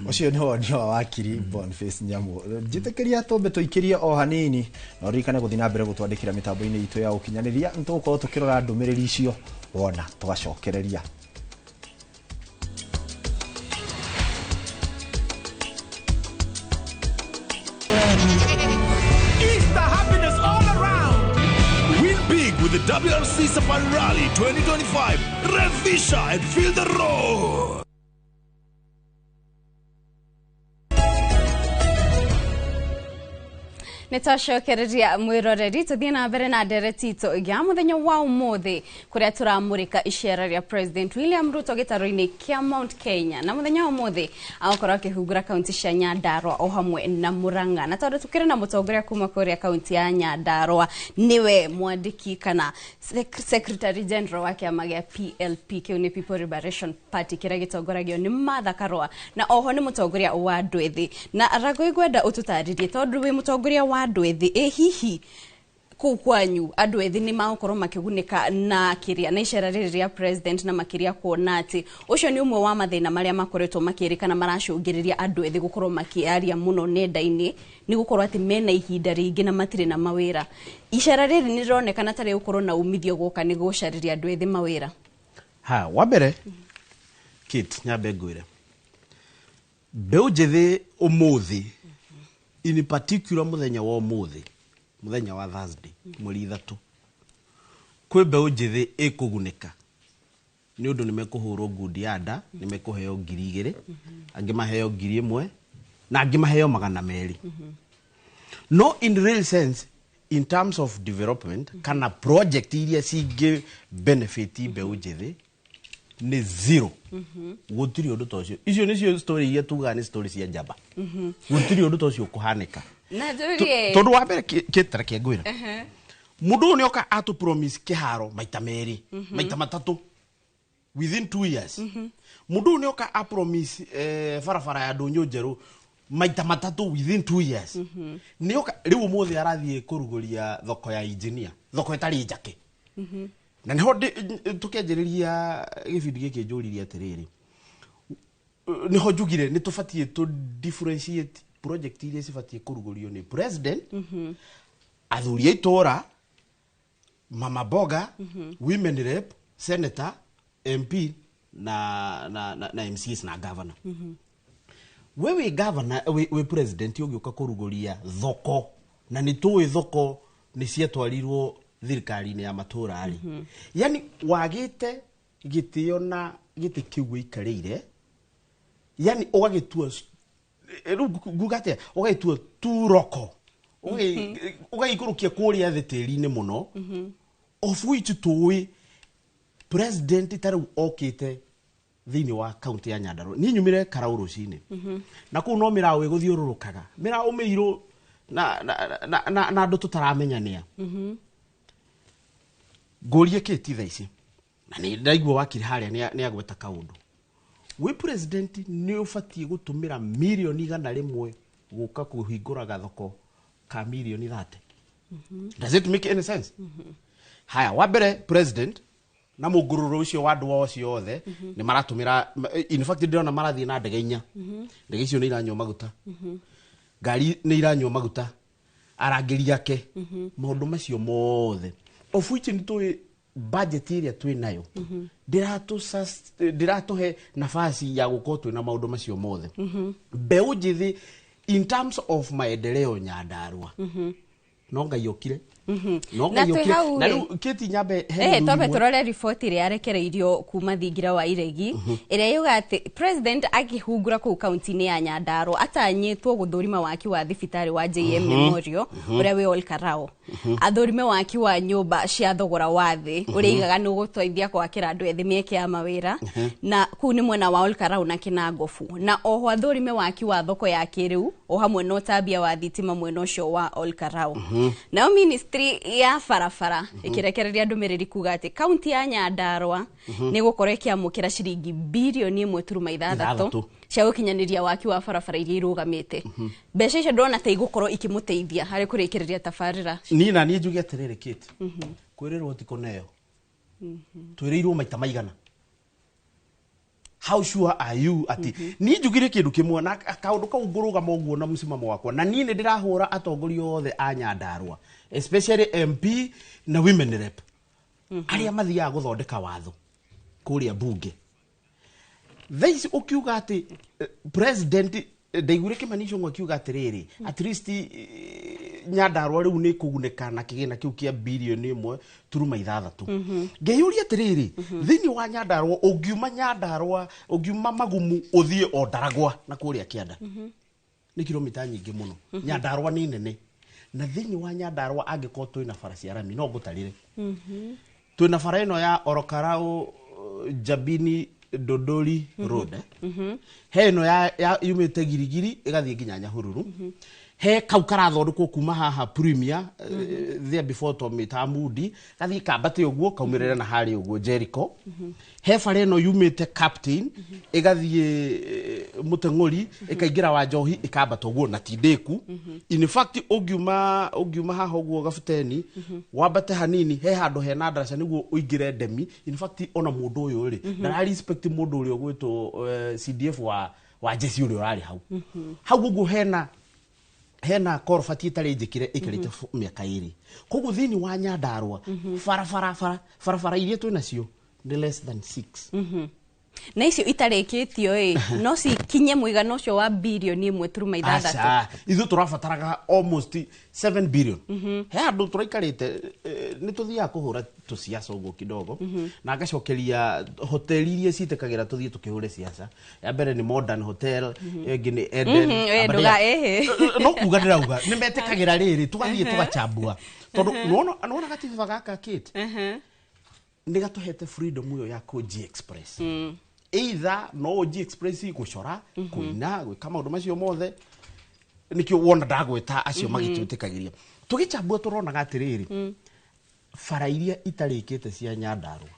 ucio ni woni wa wakiri Boniface Nyamu njitikiria tumbe tuikirie o hanini no rikane guthina mbere gutwandikira mitambo-ini itu ya ukinyaniria ntuko tukirora ndumiriri icio wona tugacokereria with the WRC Safari Rally 2025. Revisha and feel the roar. Nitwacokereria mwiroreri tuthie na mbere na ndereti itu ya muthenya wa umuthi kuria turamurika icera ria President William Ruto gitaro-ini kia Mount Kenya na muthenya wa umuthi akorwo akihungura kaunti cia Nyandarua o hamwe na Murang'a na tondu tukire na mutongoria kuma kuria kaunti ya Nyandarua niwe mwandiki kana secretary general wa kiama gia PLP kiu ni People Liberation Party kiria gitongoragio ni Martha Karua na oho ni mutongoria wa andũ ethĩ na arago igwenda ututaririe tondu wi mutongoria wa andũ ethĩ hihi kuu kwanyu andu ethi ni magukorwo makiguneka na kiria na icera riri ria president na makiria kuona ati ucio ni umwe wa mathina maria makoretwo makirikana maracungiriria andu ethi gukorwo makiaria muno nenda-ini ni gukorwo ati mena ihinda ringi na matire na mawira. Icera riri ni rironekana tari gukorwo na umithio guka ni gucariria andu ethi mawira. Wa mbere Kate nyambe ngwire Mbeũ Njĩthĩ umuthi in particular muthenya wa umuthi muthenya wa Thursday mweri 3 kwi Mbeũ Njĩthĩ ikuguneka ni undu ni mekuhurwo ngundi ya nda ni mekuheo 2,000 angi maheo 1,000 na angi maheo 200. No in real sense in terms of development kana project iria singe benefit Mbeũ Njĩthĩ ni zero. Gutiri undu tocio icio nicio story iria tuga ni story cia njamba. Gutiri undu tocio kuhanika na ndurie tondu wa mbere kitara kia ngwira mundu ni oka atu promise kiharo maita meri maita matatu within 2 years. Mundu ni oka a promise farafara ya ndunyu njeru maita matatu within 2 years. Ni oka riu muthi arathie kuruguria thoko ya engineer thoko itari njake. Na niho tukenjiriria gibindi giki njuriria atiriri niho njugire ni tufatie to differentiate project iria cifatie kurugurio ni president athuri itora mama boga women rep senator MP na MCs na governor. Wewe governor we president ugiuka kuruguria thoko na ni tuwe thoko ni cietwarirwo thirikari-ini ya matura ari. Yani wagite gitio na giti kiu ikarire yani ugagitua gugate ugagitua turoko ugaikurukia kuria thitiri-ini muno of which tuwe president taru okite thini wa county ya Nyandarua ni nyumire Karauru cine na ku no mira we guthiururukaga mira umiiro na andu tutaramenya Gorie Kate tha ici na ni ndaigua wakiri haria ni agweta kaundu we president ni ufatie gutumira milioni 100 guka kuhinguraga thoko ka milioni 30. Does it make any sense? Haya wabere president na mugururu ucio wa andu ocio othe ni maratumira in fact ndona marathie na ndege 4 ndege icio ni iranywa maguta ngari ni iranywa maguta arangiri yake maundu macio mothe of which ni tu budget iria twi nayo ndiratuhe nafasi ya gukorwo twi na maundu macio mothe. Mbeũ Njĩthĩ in terms of maendeleo Nyandarua no Ngai okire no Ngai okire na riu Kiti nyambe tobe turore report iria yarekereirio kuma thingira wa iregi iria yuga ati president akihungura ku county-ini ya Nyandarua atanyitwo guthurima waki wa thibitari wa JM Memorial uria we Olkarao athurime waki wa nyumba cia thogora wa thi uria igaga ni gutwaithia kwakira andu ethi mieke ya mawira na ku ni mwena wa Olkarao na Kinangofu na oho athurime waki wa thoko ya kiriu o hamwe no tabia wa thitima mwena ucio wa Olkarao. Na ministry ya farafara ikirekereria ndumiriri kuga ati county ya Nyandarua ni gukorwo ikiamukira ciringi bilioni 1.6 cia gukinyaniria waki wa farafara iria irugamite. Mbeca icio ndona ta igukorwo ikimuteithia hari kurikireria tafarira. Nina ni njuge atiriri Kate kwirirwo tiko nayo twirirwo maita maigana. How sure are you ati ni njugire kindu kimwe na kaundu kau nguruga moguo na musimamo wakwa na ni ndirahura atongoria othe a Nyandarua especially MP na women rep aria mathiaga guthondeka watho kuria bunge. This ukiuga ati president ndaigure Kimani Ichung'wa akiuga atiriri at least Nyandarua riu ni kuguneka na kigina kiu kia bilioni 1.6. Ngeyuria atiriri thini wa Nyandarua ungiuma Nyandarua ungiuma Magumu uthie o Ndaragwa na kuria Kianda ni kilomita nyingi muno. Nyandarua ni nene na thini wa Nyandarua angikorwo twina farasi ya rami no ngutarire twina fara ino ya Orokarao Jabini Dodoli road he no ya yumite Girigiri igathie nginya Nyahururu he kau karathondekwo kuma haha Premier there before Tommy Tamudi gathi kambate uguo kaumirere na hari uguo Jericho he bare no yumite captain igathie Muteng'ori ikaingira wa Njohi ikambata uguo na Tindeku in fact ogiuma haha uguo Gabuteni wambate hanini he handu he na ndaraca niguo uingire Ndemi in fact ona mundu uyu ri na respect mundu uri ogwitwo CDF wa Jesse uri urari hau uguo hena korofati itari njikire ikarite miaka iri koguo thini wa Nyandarua farafara iria twinacio ni less than 6 na icio itarikitio no cikinye muigana ucio wa bilioni 1.6 ithu turabataraga almost 7 billion he andu turaikarite ni tuthia kuhura tusiasa uguo kidogo na ngacokeria hoteli iria citekagira tuthie tukihure siasa ya mbere ni Modern Hotel ingi ni Eden no kuga ndirauga ni metekagira riri tugathie tugachambua tondu nuona gatiba gaka Kate ni gatuhete freedom yo ya Koji Express either no G Express gucora kuina gwika maundu macio mothe nikio wona ndagweta acio magitutikagiria tugichambua turona gatiriri fara iria itarikite cia Nyandarua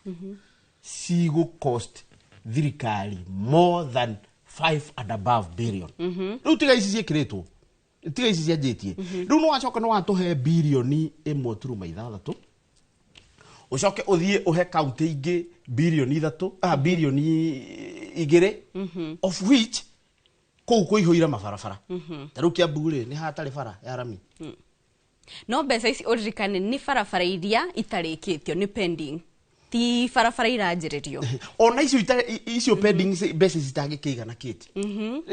sigo cost thirikari more than 5 and above billion riu tiga ici cikiritwo tiga ici cianjitie riu no wacoka no watuhe bilioni 1.6 ucoke uthie uhe county ingi bilioni 3 bilioni 2 of which kuihoira mabarabara taru Kiambu ri ni hatari bara ya rami no mbeca ici uririkane ni barabara iria itarikitio ni pending ti barabara iranjiririo ona icio pending mbeca citangikigana Kate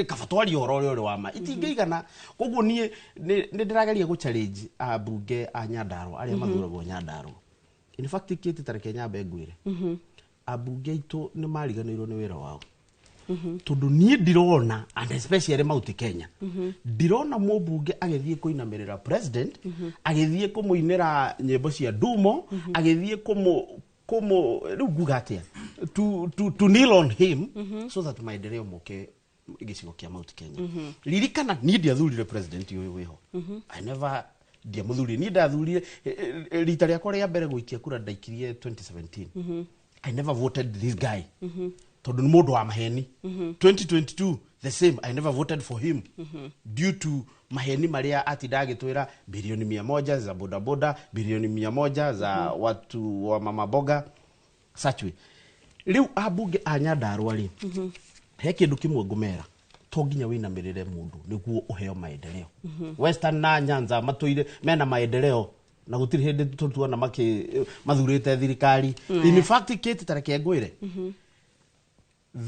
kabatwari oro wa ma itingigana koguo nie ni ndirageria gu challenge abunge a Nyandarua aria mathuragwo Nyandarua in fact Kate tareke nyambe ngwire abunge itu ni mariganirwo ni wira wao tondu nie ndirona and especially Mount Kenya ndirona mubunge agithie kuinamirira president agithie kumuinira nyimbo cia Dumo agithie kumu rugugatia to kneel on him so that maendeleo moke gicigo kia Mount Kenya lirikana nie ndiathurire president uyu wiho I never dia muthuri ni ndathurire rita riakwa ria mbere guikia kura ndaikirie 2017 I never voted this guy tondu ni mundu wa maheni 2022 the same I never voted for him due to maheni maria atidagitwira bilioni 100 za bodaboda bilioni 100 za watu wa mama boga sachwe riu abunge a Nyandarua ri he kindu kimwe ngumera to nginya winamirire mundu niguo uheo maendeleo Western na Nyanza matuire mena maendeleo na gutiri hindi tutuana mathurite thirikari in fact Kate tareke ngwire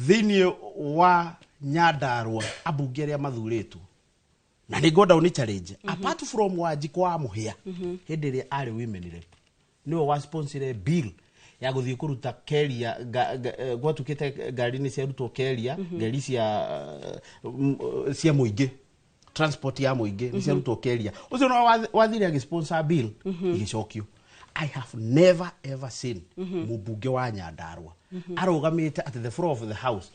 thini wa Nyandarua abunge aria mathuritwo na ni goda uni challenge apart from Wanjiku wa Muhia hindi iria ari women rep niwe wa sponsor bill ya guthie kuruta keria gwatukite gari ni cia rutwo keria gari cia muingi transport ya muingi ni cia rutwo keria ucio no wathire agi sponsor bill igicokio I have never ever seen mubunge wa Nyandarua arugamite at the floor of the house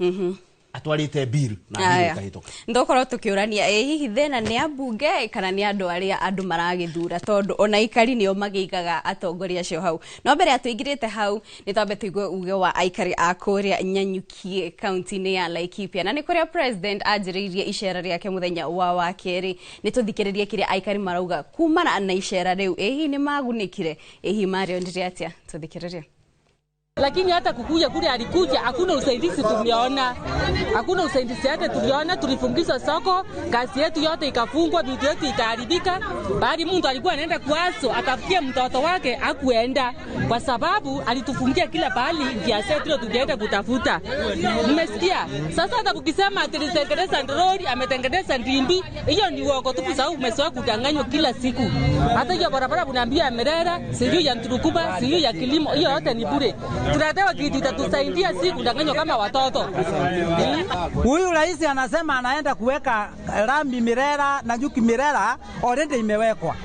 atwarite bill na bill kahitoka ndokoro tukiurania hihi thena ni abunge kana ni andu aria andu maragithura tondu ona ikari nio magigaga atongoria cio hau no mbere atuingirite hau ni twambe tuigue uge wa aikari a kuria Nyanyukie county ni ya Laikipia na ni kuria president ajiririe icera riake muthenya wa keri ni tuthikiririe kiria aikari marauga kumana na icera riu hihi ni magunikire hihi Mario ndiriatia tuthikiririe. Lakini hata kukuja kule alikuja hakuna usaidizi tuliona. Hakuna usaidizi yake tuliona, tulifungisha soko, kazi yetu yote ikafungwa, vitu yetu ikaharibika. Bali mtu alikuwa anaenda kuaso atafikia mtoto wake hakuenda kwa sababu alitufungia kila pahali njia zetu tukienda kutafuta. Mmesikia? Sasa hata ukisema atitengeneza road, ametengeneza ndimbi, hiyo ni uongo tu kwa sababu umesoa kudanganywa kila siku. Hata hiyo barabara unaambia Merera, sio ya Nturukuba, sio ya kilimo, hiyo yote ni bure. Tunatewa kitu itatusaidia si kudanganywa kama watoto. Huyu rais anasema anaenda kuweka rambi Mirera na Nyuki Mirera already imewekwa.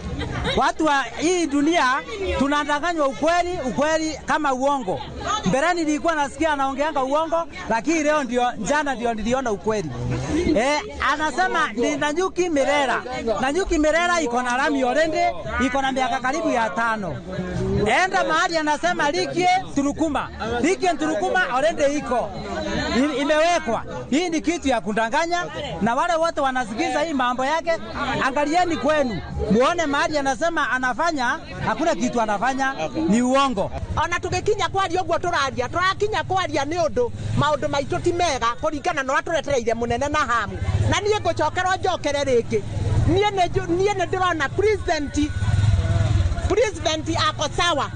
Watu wa hii dunia tunadanganywa ukweli kama uongo. Mbeleni nilikuwa nasikia anaongeanga uongo, lakini leo jana ndio niliona ukweli. Anasema ni Nanyuki Mirera. Nanyuki Mirera iko na lami already, iko na miaka karibu ya 5. Enda mahali anasema Likie Turukuma. Likie Turukuma already iko. Imewekwa. Hii ni kitu ya kundanganya, na wale wote wanasikiza hii mambo yake, angalieni kwenu. Muone mahali anasema anafanya, hakuna kitu anafanya, ni uongo. Ona tugikinya kwaria uguo turakinya kwaria ni undu maundu maitu ti mega kuringana na waturetereire munene na hamu. Na nie ngucokerwo njokere ringi. Nie ne ndirona president ako sawa.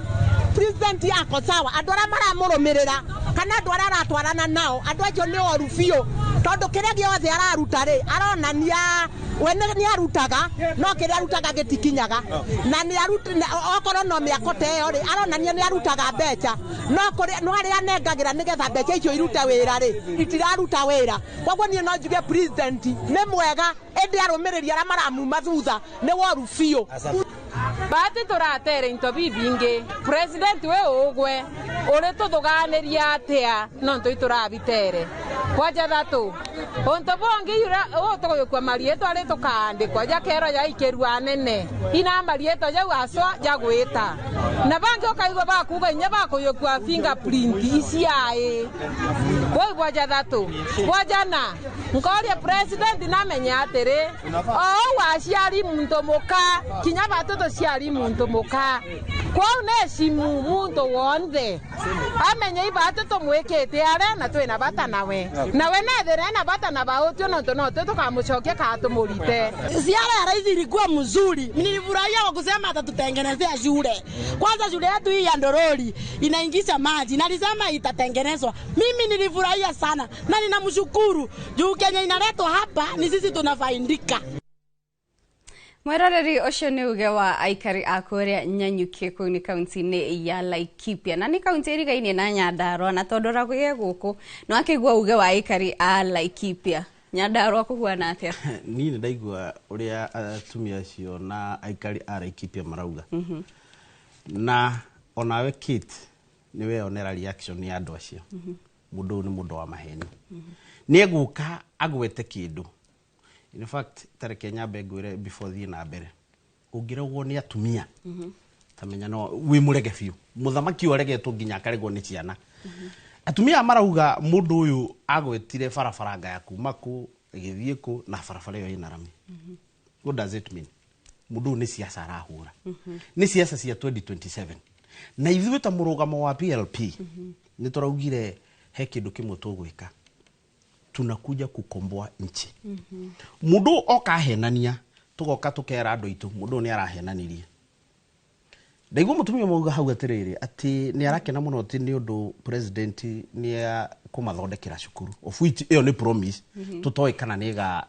President ako sawa. Andu aria maramurumirira kana andu aria aratwarana nao, andu acio ni oru biu. Tondu kiria giothe araruta ri aronania we ni arutaga no kiria arutaga gitikinyaga na ni aruta okorwo no miakote yo ri aronania ni arutaga mbeca no aria nengagira nigetha mbeca icio irute wira ri itiraruta wira. Koguo nie no njuge president ni mwega indi arumiriri aria maramuma thutha ni woru biu. Bati turatere into bibinge president we ugwe uri tuthuganiria atia no ntui turabitere kwaja thatu onto bongi yura otoyokwa marieto ari tukandikwa jakero ya ikeru anene ina marieto jau aswa jagwita na bangi okaigwa bakuga nya bakoyokwa fingerprint isiae koi kwaja thatu kwajana ngoria president namenya atiri waciari muntu muka kinya batoto ciari muntu muka kwao nesimu muntu wonde amenye ibatoto mwekete are na twina bata nawe nethere na bata na baotio no tukamucokia katumurite. Ziara ya rais ilikuwa mzuri. Nilifurahia kwa kusema atatutengenezea shule. Kwanza shule yetu hii ya Ndorori inaingisha maji. Nalisema itatengenezwa. Mimi nilifurahia sana na ninamshukuru juu Kenya inaletwa hapa ni sisi tunafaidika. Mweroreri ucio ni uge wa aikari a kuria Nyanyuki kuu ni kaunti-ini ya Laikipia na ni kaunti irigaine na Nyandarua na tondu raguye guku no akigwa uge wa aikari a Laikipia. Nyandarua kuhuana atia? Ni ndaigua uria atumia acio na aikari a Laikipia marauga. Na onawe Kit niwe onera reaction ya andu acio. Mundu ni mundu wa maheni. Ni eguka agwete kindu. In fact, tare Kenya begwire before the na mbere. Ungiragwo ni atumia. Tamenya no wi murege biu. Muthamaki oregetwo nginya akaregwo ni ciana. Atumia marauga mundu uyu agwetire farafaranga ya kuma ku igithie ku na farafara yo ina rami. What does it mean? Mundu ni siasa arahura. Ni siasa cia 2027. Na ithuĩ ta murugamo wa PLP ni turaugire he kindu kimwe tugwika. Tunakuja kukomboa nchi. Mundu okahenania tugoka tukera andu itu mundu ni arahenanirie. Ndaigua mutumia mauga hau atiriri ati ni arakena muno ati ni undu president ni kumathondekera cukuru of which iyo ni promise tutoi kana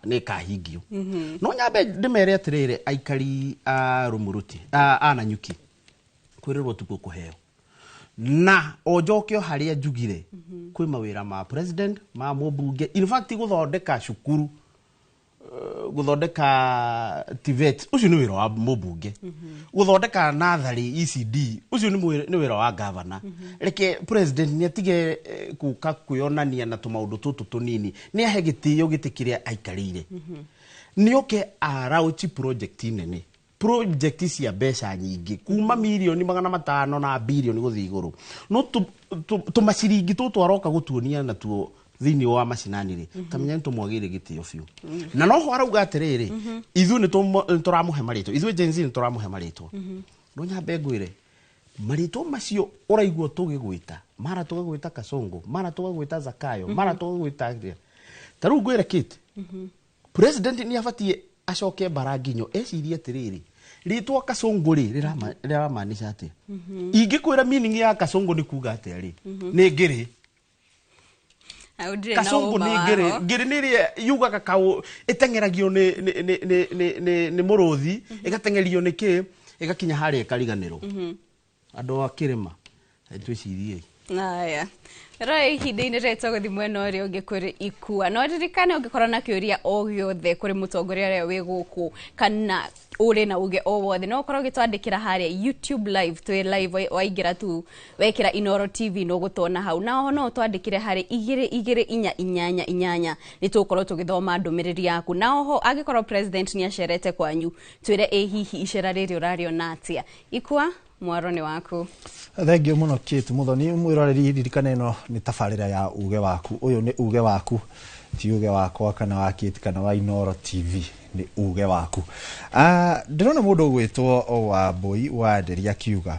ni kahingio. No nyambe ndimere atiriri aikari a Rumuruti a Nanyuki kwirirwo tuko kuheo na ojokio haria njugire kwi mawira ma president ma mubunge in fact guthondeka cukuru guthondeka TVET ucio ni wira wa mubunge guthondeka nathari ECD ucio ni wira wa governor reke president ni atige kuka kuyonania na tumaundu tutu tunini ni ahegitio gitikiria aikarire ni oke arauchi project nene project cia mbeca nyingi kuma milioni 500 na bilioni guthi iguru no tumaciringi tutwaroka gutuonia na tuo thini wa macinani tamenya tumwagire gitio biu na no ho arauga atiriri ithu ni turamuhe marito ithu Gen Z ni turamuhe marito no nyambe ngwire marito macio uraigwo tugigwita mara tugigwita Kasongo mara tugigwita Zakayo mara tugigwita taru ngwire Kit president ni afatie acoke Baraginyo ecirie atiriri ritwa Kasongo rira maanisha atia ingikwira meaning ya Kasongo ni kuga atia ri ni ngiri Kasongo ni ngiri ni yuga kakao etengeragio ni muruthi igatengerio ni ki igakinya hari kariganiro andu akirima twicirie Aya. Rai ihinda-inĩ reto gũthi mwena ũrĩa ũngĩ kũrĩ ikua. No ririkane ũngĩkorwo na kĩũria o gĩothe kũrĩ mũtongoria ũrĩa wĩ gũkũ kana uri na uge o wothe no korwo gitwandikira haria YouTube live twi live waingira tu wekira Inoro TV no gutona hau naho no twandikire hari 22488 ni tukorwo tugithoma ndumiriri yaku naho agikorwo president ni acerete kwanyu twire hihi icera riri urariona atia ikwa mwaro ni waku. Thank you muno Kate Muthoni mwiroreri ririkane no ni tabarira ya uge waku uyu ni uge waku ti uge wakwa kana wa Kate kana wa Inoro TV ni uge waku. Ndirona mundu gwitwo o wa Boy wa Nderi akiuga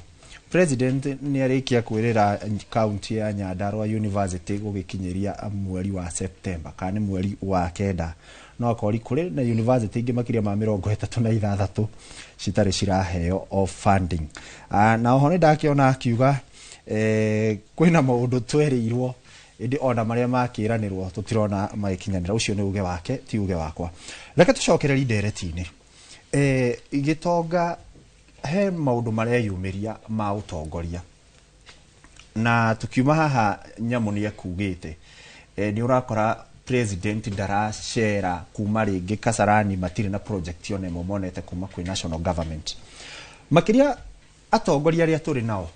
president ni arikia kwirira county ya Nyandarua University gugikinyiria mweri wa September kana mweri wa kenda no akori kuri na university ingi makiria ma 36 citari ciraheo of funding. Na oho ni ndakiona akiuga kwina maundu twerirwo indi ona maria makiranirwo tutirona magikinyanira ucio ni uge wake ti uge wakwa. Reke tucokereri ndereti-ini igitonga he maundu maria yumiria ma utongoria na tukiuma haha nyamu ni akugite ni urakora president ndaracera kuma ringi Kasarani matire na project yone momonete kuma kwi national government makiria atongoria aria turi nao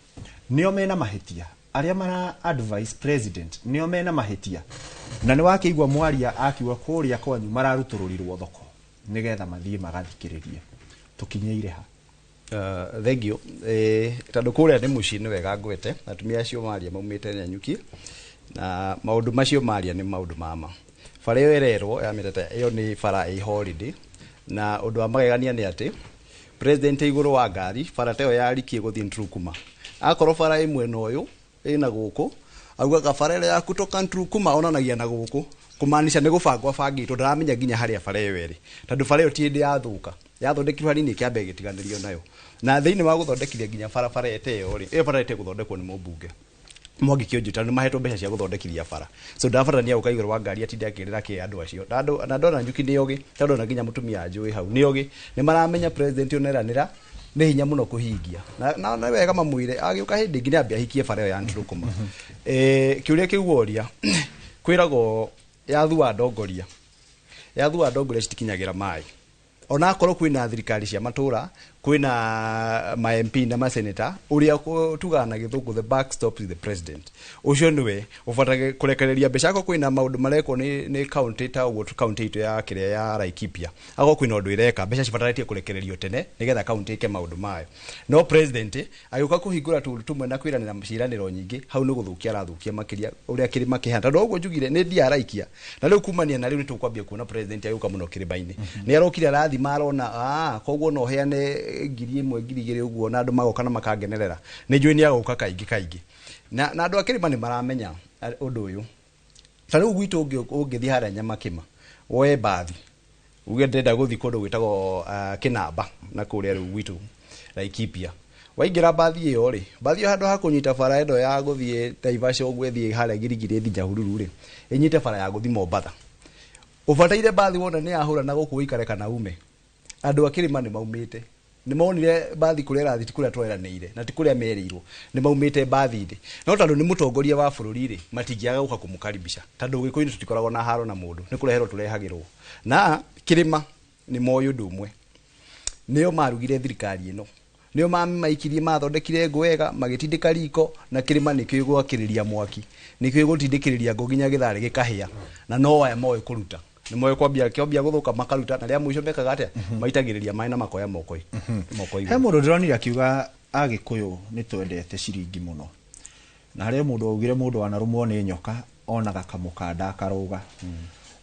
nio mena mahitia aria mara advice president nio mena mahitia na ni wakiigwa mwaria akiwa kuria kwanyu mararutururirwo thoko nigetha mathie magathikiririe tukinyeire ha. Thank you. Tondu kuria ni mucii wega ngwete atumia acio maria maumite Nyanyuki na maundu macio maria ni maundu mama bara iyo ererwo ya mirete iyo ni bara i holiday na undu wa magegania ni ati president iguru wa ngari bara teo yarikie guthii Ntrukuma akorwo bara imwe no uyu ina guku auga bara ile ya kutoka Ntrukuma onanagia na guku kumanisha ni gubangwa bangitwo ndaramenya nginya haria bara iyo eri tondu bara iyo ti ndi yathuka yathondekirwo hanini kiambe gitiganirio nayo na thiini wa guthondekithia nginya bara eteo ri iyo bara ite guthondekwo ni mubunge Mwangi Kĩonjũta ni mahetwo mbeca cia guthondekithia bara so ndabatania ukaiguru wa ngari atinde akirira ki andu acio na ndona Njuki ni yogi tondu na nginya mutumia njui hau ni yogi ni maramenya president uneranira ni hinya muno kuhingia na wega mamwire agiuka hindi nginya ambia hikie bara ya Ntrukuma kiuria kiuoria kwirago yathua ndongoria citikinyagira mai ona akorwo kwina thirikari cia matura kwina ma MP na ma senator uria tugana githungu the backstop is the president ucio niwe ubatage kurekereria mbeca ko kwina maundu mareko ni county ta uguo county itu ya kiria ya Laikipia ago kwina undu ireka mbeca cibataretie kurekererio tene nigetha county ike maundu mayo no president ayuka kuhingura tu tumwe na kwiranira ciraniro nyingi hau ni guthukia arathukia makiria uria kirima kihanda ndo uguo njugire ni ndia araikia na riu kumania na riu ni tukwambia kuona president ayuka muno kiribaini ni arokire arathi marona koguo no heane ngiri imwe ngiri igiri uguo na andu magoka na makangenerera ni njui ni agoka kaingi na andu akirima ni maramenya undu uyu tariu gwitu ungithi haria Nyamakima woe bathi uge ndenda guthi kundu gwitagwo Kinamba na kuria riu gwitu Laikipia waingira bathi iyo ri bathi handu ha kunyita bara endo ya guthie Naivasha ugwethie haria girigiri thi Nyahururu ri inyite bara ya guthi Mombatha ubataire bathi wona ni ahura na guku ikare kana ume andu akirima ni maumite ni maonire bathi kurera thiti kuria tweranire na ti kuria merirwo ni maumite bathi ndi no tondu ni mutongoria wa bururi ri matingiaga guka kumukaribisha tondu gikoini tutikoragwo na haro na mundu ni kureherwo turehagirwo na kirima ni moyo ndumwe nio marugire thirikari ino nio maikirie mathondekire ngwega magitindika riko na kirima ni kio gwakiriria mwaki ni kio gutindikiriria ngo ginya githari gikahia na no waya moyo kuruta ni moyo kwambia guthuka makaruta na ria mwisho mekaga atia maitagiriria mai na makoya mokoi he mundu ndironire akiuga Agikuyu ni twendete ciringi muno na haria mundu augire mundu anarumwo ni nyoka onaga kamukanda akaruga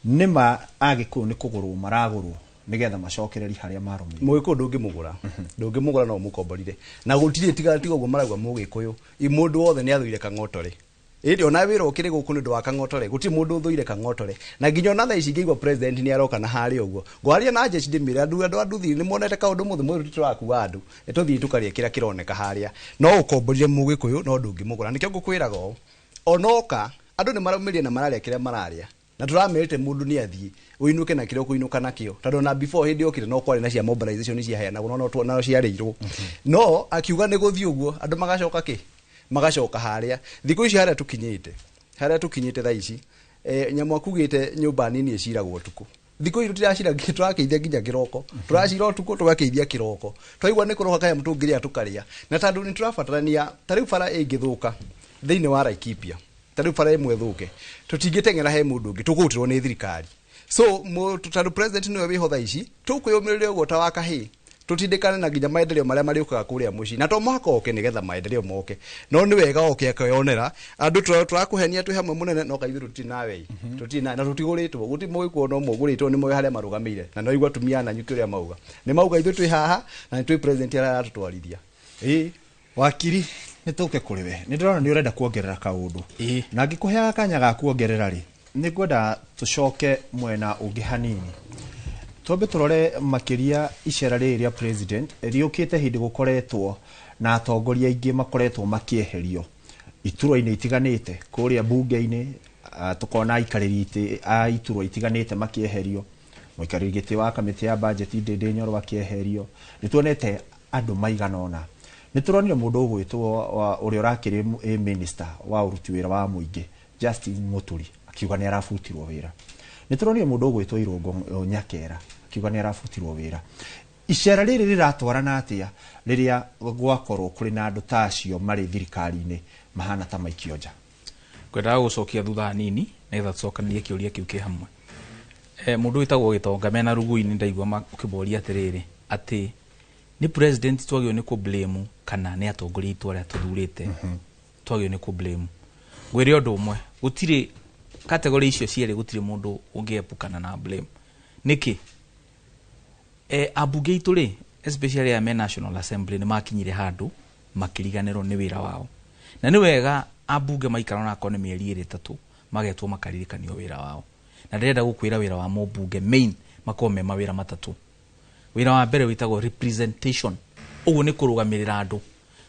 nima Agikuyu ni kugurwo maragurwo nigetha macokereri haria marumire Mugikuyu ndungimugura no mukomborire na gutire tiga uguo maragwa Mugikuyu i mundu wothe ni athuire kang'otore indi ona wira ukiri guku ni ndwa kang'otore guti mundu uthuire kang'otore na nginya ona thaa ici ngigwa president ni aroka na hari uguo ngwaria na jeshi ndimira andu thi ni monete kaundu muthu mwiru titurakuwa andu etuthi tukaria kira kironeka haria no ukomborire Mugikuyu no ndungimugura nikio ngukwiraga onoka andu ni maraumirie na mararia kiria mararia na turamerite mundu ni athii uinuke na kiro kuinuka nakio tondu na before hindi okire no kwari na cia mobilization cia heana no cia reirwo no akiuga ni guthii uguo andu magacoka ki magacoka haria thikũ ici haria tukinyite thaa ici nyamu akugite nyumba nini iciragwo tuku thikũ ici tutiracira turakeithia nginya kiroko turacira utuku tugakeithia kiroko twaigua ni kuroka kaya mtungiria tukaria na tandu ni turabatarania tariu bara ingithuka thiini wa Laikipia tariu bara imwe thuke tutingitengera he mundu ungi tugutirwo ni thirikari so tandu president niwe wiho thaa ici tukwiyumirira uguo ta wakahi tutindikane na nginya maendeleo maria mariukaga kuria muci na to mwaka oke nigetha maendeleo moke no ni wega oke akayonera andu turakuhenia twi hamwe munene no kaithu tutinawe tutina na tutiguritwo guti moyo kuona umwe guritwo ni moyo haria marugamire na no igwa tumia na nyuki uria mauga ni mauga ithu twi haha na twi president ara tutwarithia wakiri nituke kuri we ni ndirona ni urenda kuongerera kaundu na ngikuheaga kanya ga kuongerera ri ni ngwenda tucoke mwena ungi hanini Tobe turore makiria icera riria president riukite hindi gukoretwo na atongoria ingi makoretwo makieherio iturwa-ini itiganite kuria bunge-ini tukona ikariri a iturwa itiganite makieherio muikariri giti wa kamiti ya budget Ndindi Nyoro wakieherio nituonete andu maiganona nituronire mundu ugwitwo uria urakiri minister wa uruti wira wa muingi Justin Muturi akiuga ni arafutirwo wira nituronire mundu ugwitwo Irungu Nyakera kiuga ni arafutirwo wira icera riri riratwarana atia riria gwakorwo kuri na andu tacio mari thirikari-ini mahana ta maikionja kwenda gucokia thutha nini netha tucokanie kiuria kiu ki hamwe mundu witagwo Gitonga mena rugu-ini ndaigua ukiboria atiriri ati ni president twagio ni ku blame kana ni atongoria itu aria tuthurite twagio ni ku blame gwire undu umwe gutire category icio ciere gutire mundu ungiepukana na blame niki abunge itu ri especially ya National Assembly ni makinyire handu makiriganirwo ni wira wao na ni wega abunge maikara na kone mieri 3 magetwo makaririkanio wira wao na ndirenda gukwira wira wa mobunge main makome mawira matatu wira wa mbere witagwo representation ugu ni kurugamirira andu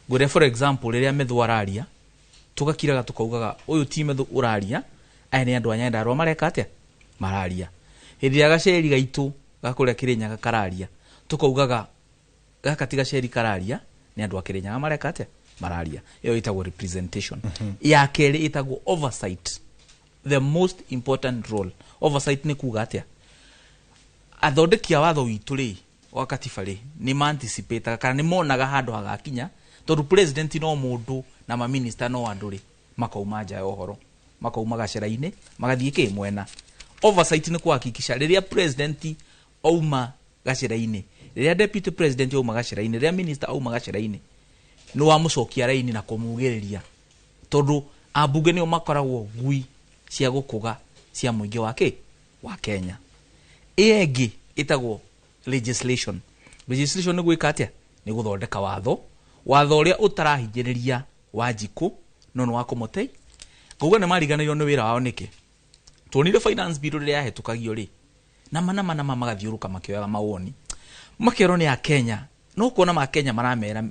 ngure for example riria methu araria tugakiraga tukaugaga uyu ti methu uraria aya ni andu anyenda ro mareka atia mararia hindi ya gaceri gaitu gakuria Kirinyaga kararia tukaugaga gaka tiga ceri kararia ni andu a Kirinyaga mareka atia mararia iyo itagwo representation ya keri itagwo oversight the most important role oversight ni kuga atia athondekia watho witu ri wakati fari ni anticipate kana ni monaga handu hagakinya tondu president no mundu na ma minister no andu ri makauma nja ya uhoro makauma gacera-ini magathie ki mwena oversight ni kuhakikisha riria president auma gacera-ini riria deputy president auma gacera-ini riria minister auma gacera-ini no wamucokia raini na kumugiriria tondu abunge ni makoragwo ngui cia gukuga cia muingi wa Kenya egi itagwo legislation ni gwika atia ni guthondeka watho uria utarahinjiriria Wanjiku no wa kumutei kuga ni mariganairio ni wira wao niki tuonire finance bill riria yahetukagio ri na mana magathiuruka makioyaga mawoni makero ni ya Kenya no kuona ma Kenya maramera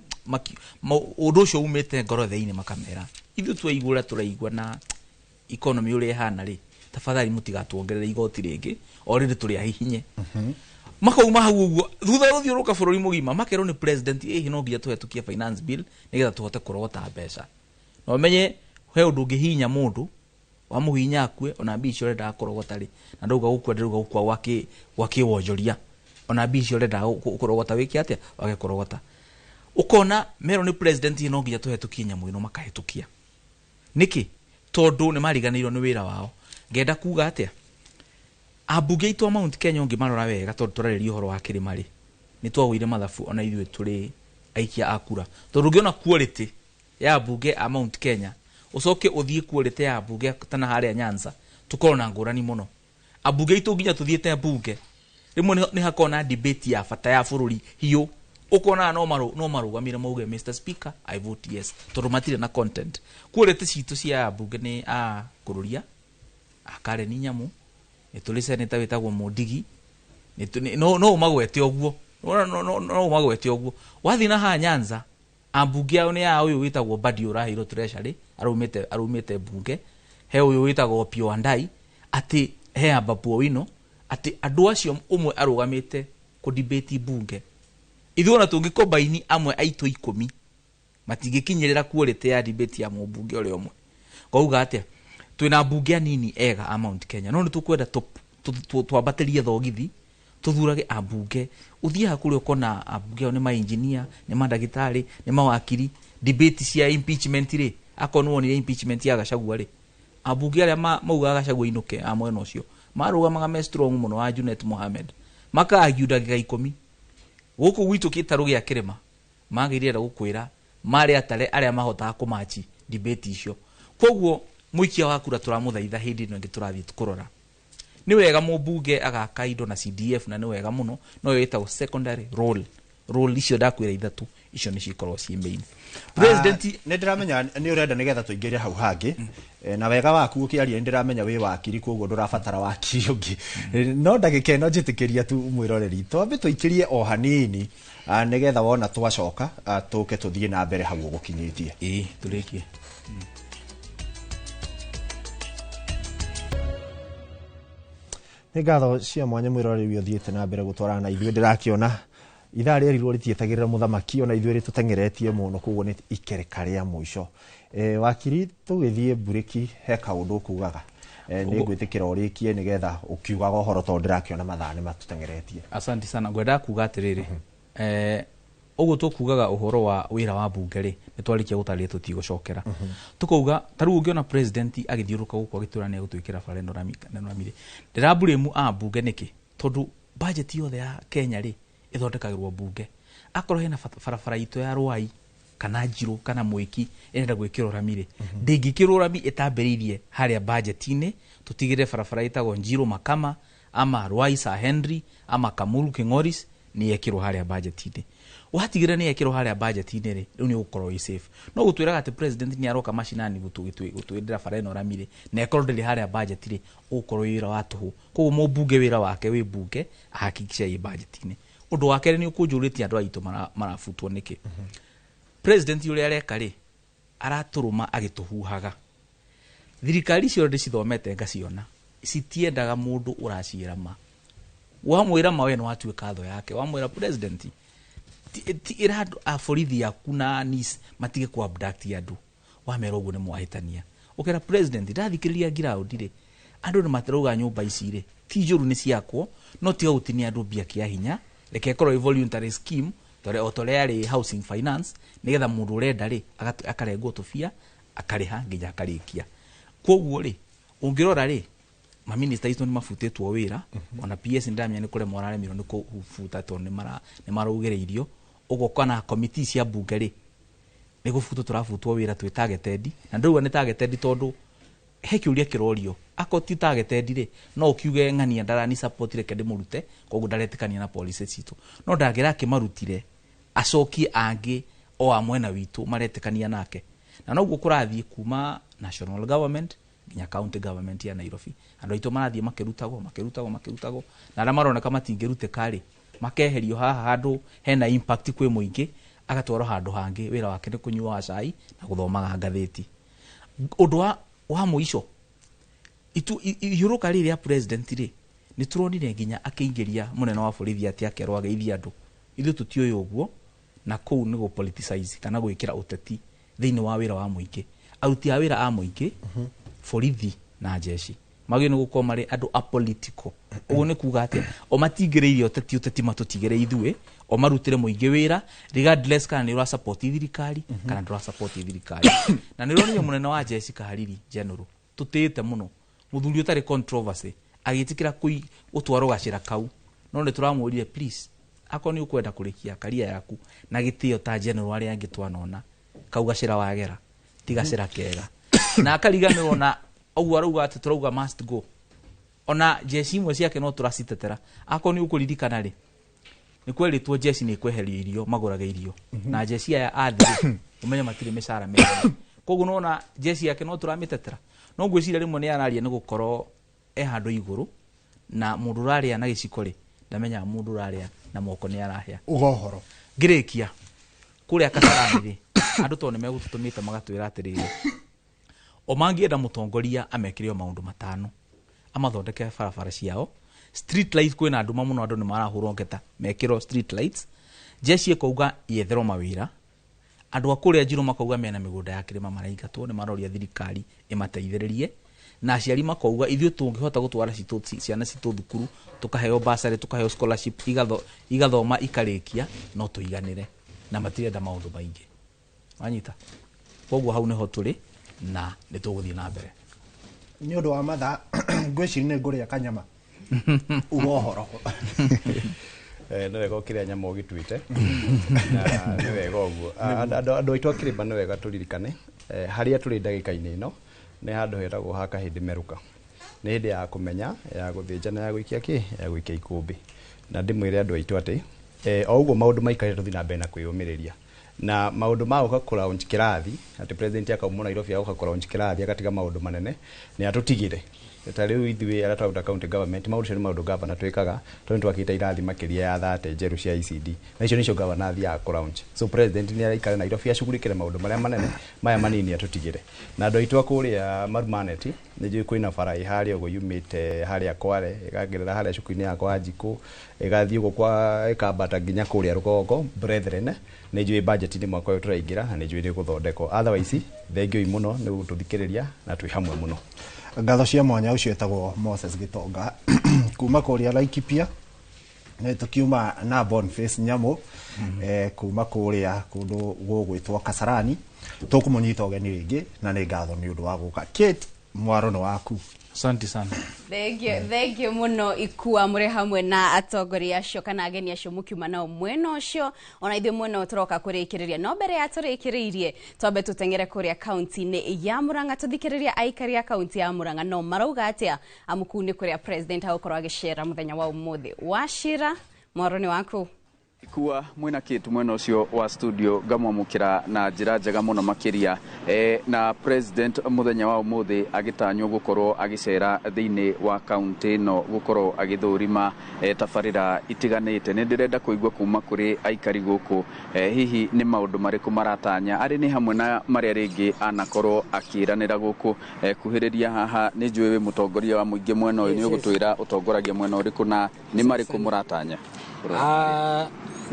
undu ucio umite ngoro theini makamera ithu twaigura turaigua na economy uri hana ri tafadhali mutigatuongerere igoti ringi orire turi ahihinye makauma hau uguo thutha ruthiuruka bururi mugima makero ni president no ngia tuhetukia finance bill nigetha tuhote kurogota mbeca no menye he undu ngihinya mundu wa muhinya akue ona bici urenda kurogota ri na ndauga gukwa waki wonjoria ona bici urenda kurogota wiki atia wage kurogota ukona mero ni president no ngia tuhetukia nyamu ino makahetukia niki tondu ni mariganirwo ni wira wao ngenda kuga atia abunge itu Mount Kenya ngi marora wega tondu turareria uhoro wa kirima ri ni twawire mathabu ona ithuĩ turi aikia akura tondu ngiona quality ya abunge a Mount Kenya ucoke uthie quality ya abunge tana haria Nyanza tukorona ngurani muno abunge itu nginya tuthiete abunge rimwe ni hakona debate ya fata ya bururi hiyo ukona no marugamire mauge Mr Speaker I vote yes tondu matire na content quality citu cia abunge ni a kururia akare ni nyamu nituli senator witagwo Mudigi no magwete oguo no magwete oguo wathi na ha Nyanza ambunge ao ni ya uyu witagwo Badi Urahiro treasury arumite bunge he uyu witagwo Pio Andai ati he Ababu Owino ati andu acio umwe arugamite ku debate bunge ithuona tungikombaini amwe aitu 10 matingikinyirira quality ya debate ya mubunge ule omwe kauga atia twina bunge nini ega a Mount Kenya no nitukwenda twambaterie thogithi tuthurage abunge uthia hakuri ukona abunge ni ma engineer ni mandagitari ni mawakiri debate cia impeachment ri akonwo ni impeachment ya Gachagua ri abunge aria mauga Gachagua inuke amwena ucio marugamaga me strong muno wa Junet Mohamed makagiuda giga 10 guku gwitu kitaru gia kirima magirira gukwira mari atare aria mahotaga kumachi debate icio koguo muikia wa kura turamuthaitha hindi no ngiturathi tukurora ni wega mubunge agaka indo na CDF na ni wega muno no yeta secondary role icio ndakwira ithatu icio ni cikorwo ci main president ne ndiramenya ni urenda nigetha tuingiria hau hangi na wega waku ukiaria ndiramenya wi wakiri koguo ndurabatara wakiri ungi no ndagika ino njitikiria tu mwiroreri twambe tuikirie o hanini nigetha wona twacoka tuke tuthie na mbere hau gukinyitie turikie ngatho cia mwanya mwiroreri wi uthiete na mbere gutwarana na ithuĩ ndirakiona ithaa rĩerirwo rĩtietagĩrĩra mũthamaki ona ithuĩ rĩtũtengeretie mũno koguo nĩ ikereka rĩa mũico wakiri tũgĩthiĩ mburĩki he kaũndũ ũkugaga nĩ ngwĩtĩkĩra ũrĩkie nĩgetha ũkiugaga ũhoro tondũ ndĩrakiona mathaa nĩ matũtengeretie. Asante sana ngwenda kuga atĩrĩrĩ ũguo tũkugaga ũhoro wa wĩra wa bunge rĩ nĩ twarikia gũtarĩria tũtigũcokera tũkauga tarĩu ũngĩona president agĩthiũrũka gũkũ agĩtũrania gũtwĩkĩra bara ĩno ramire ndĩrambũrĩmu a bunge nĩkĩ tondũ budget yothe ya Kenya rĩ ithondekagĩrwo bunge akorwo hena barabara itũ ya Rwai kana Njirũ kana Mwiki ĩrenda gwĩkĩrwo ramire ndĩngĩkĩrwo rami ĩtambĩrĩirie harĩa budget-inĩ tũtigĩre barabara ĩtagwo Njirũ Makama ama Rwai Sir Henry ama Kamuru King'oris ni yekĩrwo harĩa budget-inĩ watigĩra ni yekĩrwo harĩa budget-inĩ rĩ rĩu nĩ ũgũkorwo wĩ safe no gũtwĩraga atĩ president nĩ aroka macinani gũtwĩndĩra bara ĩno ramire na ĩkorwo ndĩrĩ harĩa budget rĩ ũgũkorwo wĩra wa tũhũ koguo mũmbunge wĩra wake wĩ bunge ahakikisha ĩ budget-inĩ ũndũ wa kerĩ nĩ ũkũnjũrĩtie andũ aitũ marabutwo nĩkĩ president ũrĩa areka rĩ aratũrũma agĩtũhuhaga thirikari cio ndĩcithomete ngaciona citiendaga mũndũ ũraciĩra ma wamwĩra ma we nĩ watuĩka tho yake wamwĩra president ira aborithi yaku na nis matige ku abduct andũ wamera ũguo nĩ mwahĩtania ukera president ndathikĩrĩria ground rĩ andũ nĩ matarauga nyũmba ici rĩ ti njũru nĩ ciakwo no tiga gũtinia andũ mbia kĩa hinya reke korwo voluntary scheme tore yarĩ housing finance nigetha mũndũ ũrenda rĩ akarengwo tũbia akarĩha nginya akarĩkia koguo rĩ ũngĩrora rĩ maminista icio nĩ mafutĩtwo wĩra ona PS ndamenya nĩ kũrĩa moraremirwo nĩ kũfuta tondũ nĩ maraugĩrĩirio ũguo kana committee cia bunge rĩ nĩ gũfutwo tũrafutwo wĩra twĩ targeted na ndĩrauga nĩ targeted tondũ he kĩũria kĩrorio ako ti targeted rĩ no ũkiuge ng'ania ndarani support reke ndĩmũrute koguo ndaretikania na policy citũ no ndagĩra akĩmarutire acokie angĩ o amwena witũ maretikania nake na noguo kũrathiĩ kuma national government nginya county government ya Nairobi andũ aitũ marathiĩ makĩrutagwo na arĩa maroneka matingĩrutĩka rĩ makeherio haha handũ hena impact kwĩ mũingĩ agatwarwo handũ hangĩ wĩra wake nĩ kũnyua cai na gũthomaga ngathĩti ũndũ wa mũico ihiũrũka rĩrĩa president rĩ nĩ tũronire nginya akĩingĩria mũnene wa borithi atĩ akerwo ageithia andũ ithuĩ tũtiũĩ ũguo na kũu nĩ gũpoliticize kana gwĩkĩra ũteti thĩinĩ wa wĩra wa mũingĩ aruti a wĩra a mũingĩ borithi na jeshi magĩ nĩ gũkorwo marĩ andũ apolitical ũguo nĩ kuga atĩ o matingĩrĩirie ũteti matũtigĩre ithuĩ o marutĩre mũingĩ wĩra regardless kana nĩ ũra support thirikari kana ndũra support thirikari na nĩ ronire mũnene wa jeshi Kahariri general tũtĩĩte mũno mũthuri ũtarĩ controversy agĩtĩkĩra gũtwarwo gacĩra kau no nĩ tũramũrire please ako nĩ ũkwenda kũrĩkia karia yaku na gĩtĩo ta general arĩa angĩ twanona kau gacĩra wagera ti gacĩra kega na akariganĩrwo na ũguo arauga atĩ tũrauga must go ona jeshi imwe ciake no tũracitetera ako nĩ ũkũririkana rĩ nĩ kwĩrĩtwo jeshi nĩ kweherio irio magũraga irio na jeshi aya athĩ ũmenye matirĩ mĩcara mĩega koguo nona jeshi yake no tũramĩtetera no ngwĩciria rĩmwe nĩ araria nĩ gũkorwo handũ igũrũ na mũndũ ũrarĩa na gĩciko rĩ ndamenya mũndũ ũrarĩa na moko nĩ arahĩa ũgohoro ngĩrĩkia kũrĩa Kasarani rĩ andũ to nĩ megũtũtũmĩte magatwĩra atĩrĩrĩ o mangĩenda mũtongoria amekĩre maũndũ matano amathondeke barabara ciao street lights kwĩna andũ mũno andũ nĩ marahũrwo ngeta mekĩrwo street lights jeshi ĩkauga yetherwo mawĩra andu akuria Njiro makauga mena migunda ya kirima maraingatwo ni maroria thirikari imateithiririe na aciari makauga ithuĩ tũngĩhota gũtwara ciana citũ thukuru tukaheo bursary tukaheo scholarship igathoma ikarĩkia no tũiganĩre na matirenda maũndũ maingĩ wanyita koguo hau niho tũrĩ na nĩ tũgũthiĩ na mbere nĩ ũndũ wa mathaa ngwĩciria nĩ ngũrĩa kanyama ugohoro nĩ wega ũkĩrĩa nyama ũgĩtuĩte na nĩ wega ũguo andũ aitũ akĩrĩma nĩ wega tũririkane harĩa tũrĩ ndagĩka-inĩ ĩno nĩ handũ hetagwo ha kahĩndĩ meruka nĩ hĩndĩ ya kũmenya ya gũthĩnja na ya gũikia ya gũikia ikũmbĩ na ndĩmwĩre andũ aitũ atĩ o ũguo maũndũ maikarĩte tũthiĩ na mbere na kwĩyũmĩrĩria na maũndũ ma gũka kũraunji kĩrathi atĩ president akauma Nairobi agũka kũraunji kĩrathi agatiga maũndũ manene nĩ atũtigire ta rĩu ithuĩ arĩa tũraruta county government maũndũ cio nĩ maũndũ gavana twĩkaga tondũ twakĩte irathi makĩria ya 30 njerũ cia ECD na icio nĩcio gavana athiaga kũraunji so president nĩ araikara Nairobi acugurĩkĩre maũndũ marĩa manene maya manini atũtigire na andũ aitũ akũrĩa Marumaneti nĩ njũĩ kwĩna bara harĩa ũguo yumĩte harĩa Kware ĩkagerera harĩa cukuru-inĩ ya kwa Njikũ ĩgathiĩ ũguo kwa ĩkambata nginya kũrĩa Rũgongo Brethren nĩ njũĩ budget-inĩ mwaka ũyũ tũraingĩra na nĩ njũĩ nĩ gũthondekwo otherwise thengiũ mũno nĩ gũtũthikĩrĩria na twĩ hamwe mũno ngatho cia mwanya ucio etagwo Moses Gitonga kuma kuria Laikipia nĩ tukiuma na Boniface Nyamu kuma kuria kundu gũgwĩtwo Kasarani tukumunyita ũgeni rĩngĩ na nĩ ngatho nĩ ũndũ wa gũka Kate mwaro no waku asante sana thank you muno ikua mũrĩ hamwe na atongoria acio kana ageni acio mukiuma nao mwena ũcio ona ithuĩ mwena ũtũroka kũrĩkĩrĩria no mbere ya tũrĩkĩrĩirie twambe tũtengere kũrĩa kaunti-inĩ ya Murang'a tũthikĩrĩria aikari a kaunti ya Murang'a no marauga atĩa amuku nĩ kũrĩa president agũkorwo agĩcera mũthenya wa ũmũthĩ wacira mwaro nĩ waku Ikua mwena Kate mwena ucio wa studio ngamwamũkĩra na njĩra njega mũno makĩria na president muthenya wa ũmũthĩ agĩtanywo gũkorwo agĩcera thĩinĩ wa kaunti ĩno gũkorwo agĩthũrima tabarĩra itiganĩte nĩ ndĩrenda kũigua kuma kũrĩ aikari gũkũ hihi nĩ maũndũ marĩkũ maratanya arĩ nĩ hamwe na marĩa rĩngĩ anakorwo akĩranĩra gũkũ kuhĩrĩria haha nĩ njũĩ wĩ mũtongoria wa mũingĩ mwena ũyũ nĩ ũgũtwĩra ũtongoragia mwena ũrĩkũ na nĩ marĩkũ mũratanya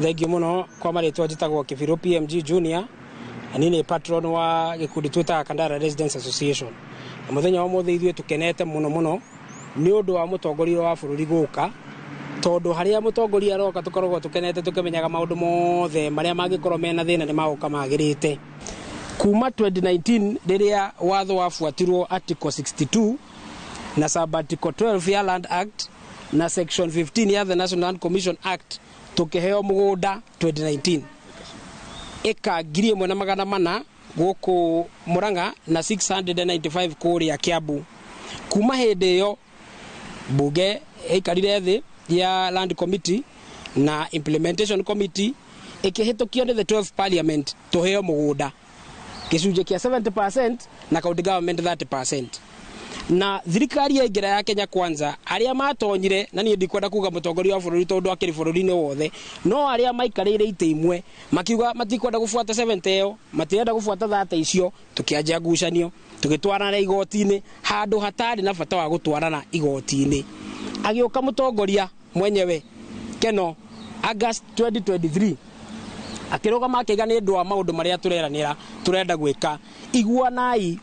Thengiũ mũno kwa marĩtwa njĩtagwo Kĩbirũ PMG Junior ani nĩ patron wa gĩkundi twĩtaga Kandara Residents Association na mũthenya wa ũmũthĩ ithuĩ tũkenete mũno nĩ ũndũ wa mũtongoria wa bũrũri gũka tondũ harĩa mũtongoria aroka tũkoragwo tũkenete tũkĩmenyaga maũndũ mothe marĩa mangĩkorwo mena thĩna nĩ magũka magĩrĩte kuma 2019 rĩrĩa watho wabuatirwo article 62 na sub article 12 ya Land Act na section 15 ya the National Land Commission Act tukiheo mugunda 2019 eka 1,400 gũkũ Murang'a na 695 kũrĩa Kiambu kuma hĩndĩ ĩyo bunge ĩikarire thĩ ya Land Committee na Implementation Committee ikĩhĩtũkio nĩ the 12th Parliament tuheo mugunda gĩcunjĩ kĩa 70% na county government 30%. Na thirikari ya ingĩra ya Kenya Kwanza arĩa matonyire na niĩ ndikwenda kuga mũtongoria wa bũrũri tondũ akĩrĩ bũrũri-inĩ wothe no arĩa maikarĩire itĩ imwe makiuga matikwenda gũbuata 70 ĩyo matirenda gũbuata 30 icio tukĩanjia ngucanio tũgĩtwarana igoti-inĩ handũ hatarĩ na bata wa gũtwarana igoti-inĩ agĩũka mũtongoria mwenyewe Keno August 2023 akĩrũgama akĩga nĩ ũndũ wa maũndũ marĩa tũreranĩra turenda gwĩka iguanai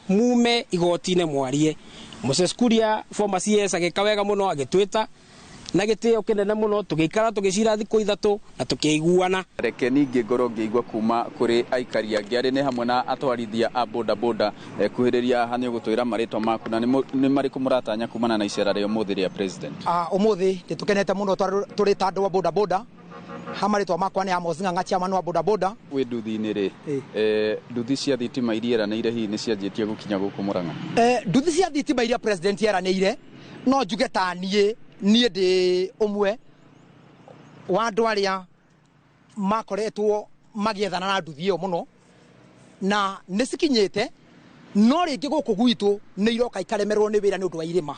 mume igoti-inĩ mwarie Moses Kuria former CS agĩka wega mũno agĩtwĩta na gĩtĩo kĩnene mũno tũgĩikara tũgĩcira thikũ ithatũ na tũkĩiguana reke ningĩ ngoro ngĩigua kuma kũrĩ aikari angĩ arĩ nĩ hamwe na atwarithia a boda boda kuhĩrĩria haha nĩ ũgũtwĩra marĩtwa maku na nĩ marĩkũ mũratanya kumana na icera rĩa ũmũthĩ rĩa president ũmũthĩ nĩ tũkenete mũno tũrĩ ta andũ wa boda boda hamarĩtwa makwa nĩ Amos Ng'ang'a chairman wa boda boda wĩ nduthi-inĩ rĩ nduthi cia thitima iria eranĩire hihi nĩ cianjĩtie gũkinya gũkũ Murang'a nduthi cia thitima iria president eranĩire no njuge ta niĩ ndĩ ũmwe wa andũ arĩa makoretwo magĩethana na nduthi ĩyo mũno na nĩ cikinyĩte no rĩngĩ gũkũ gwitũ nĩ iroka ikaremerwo nĩ wĩra nĩ ũndũ wa irĩma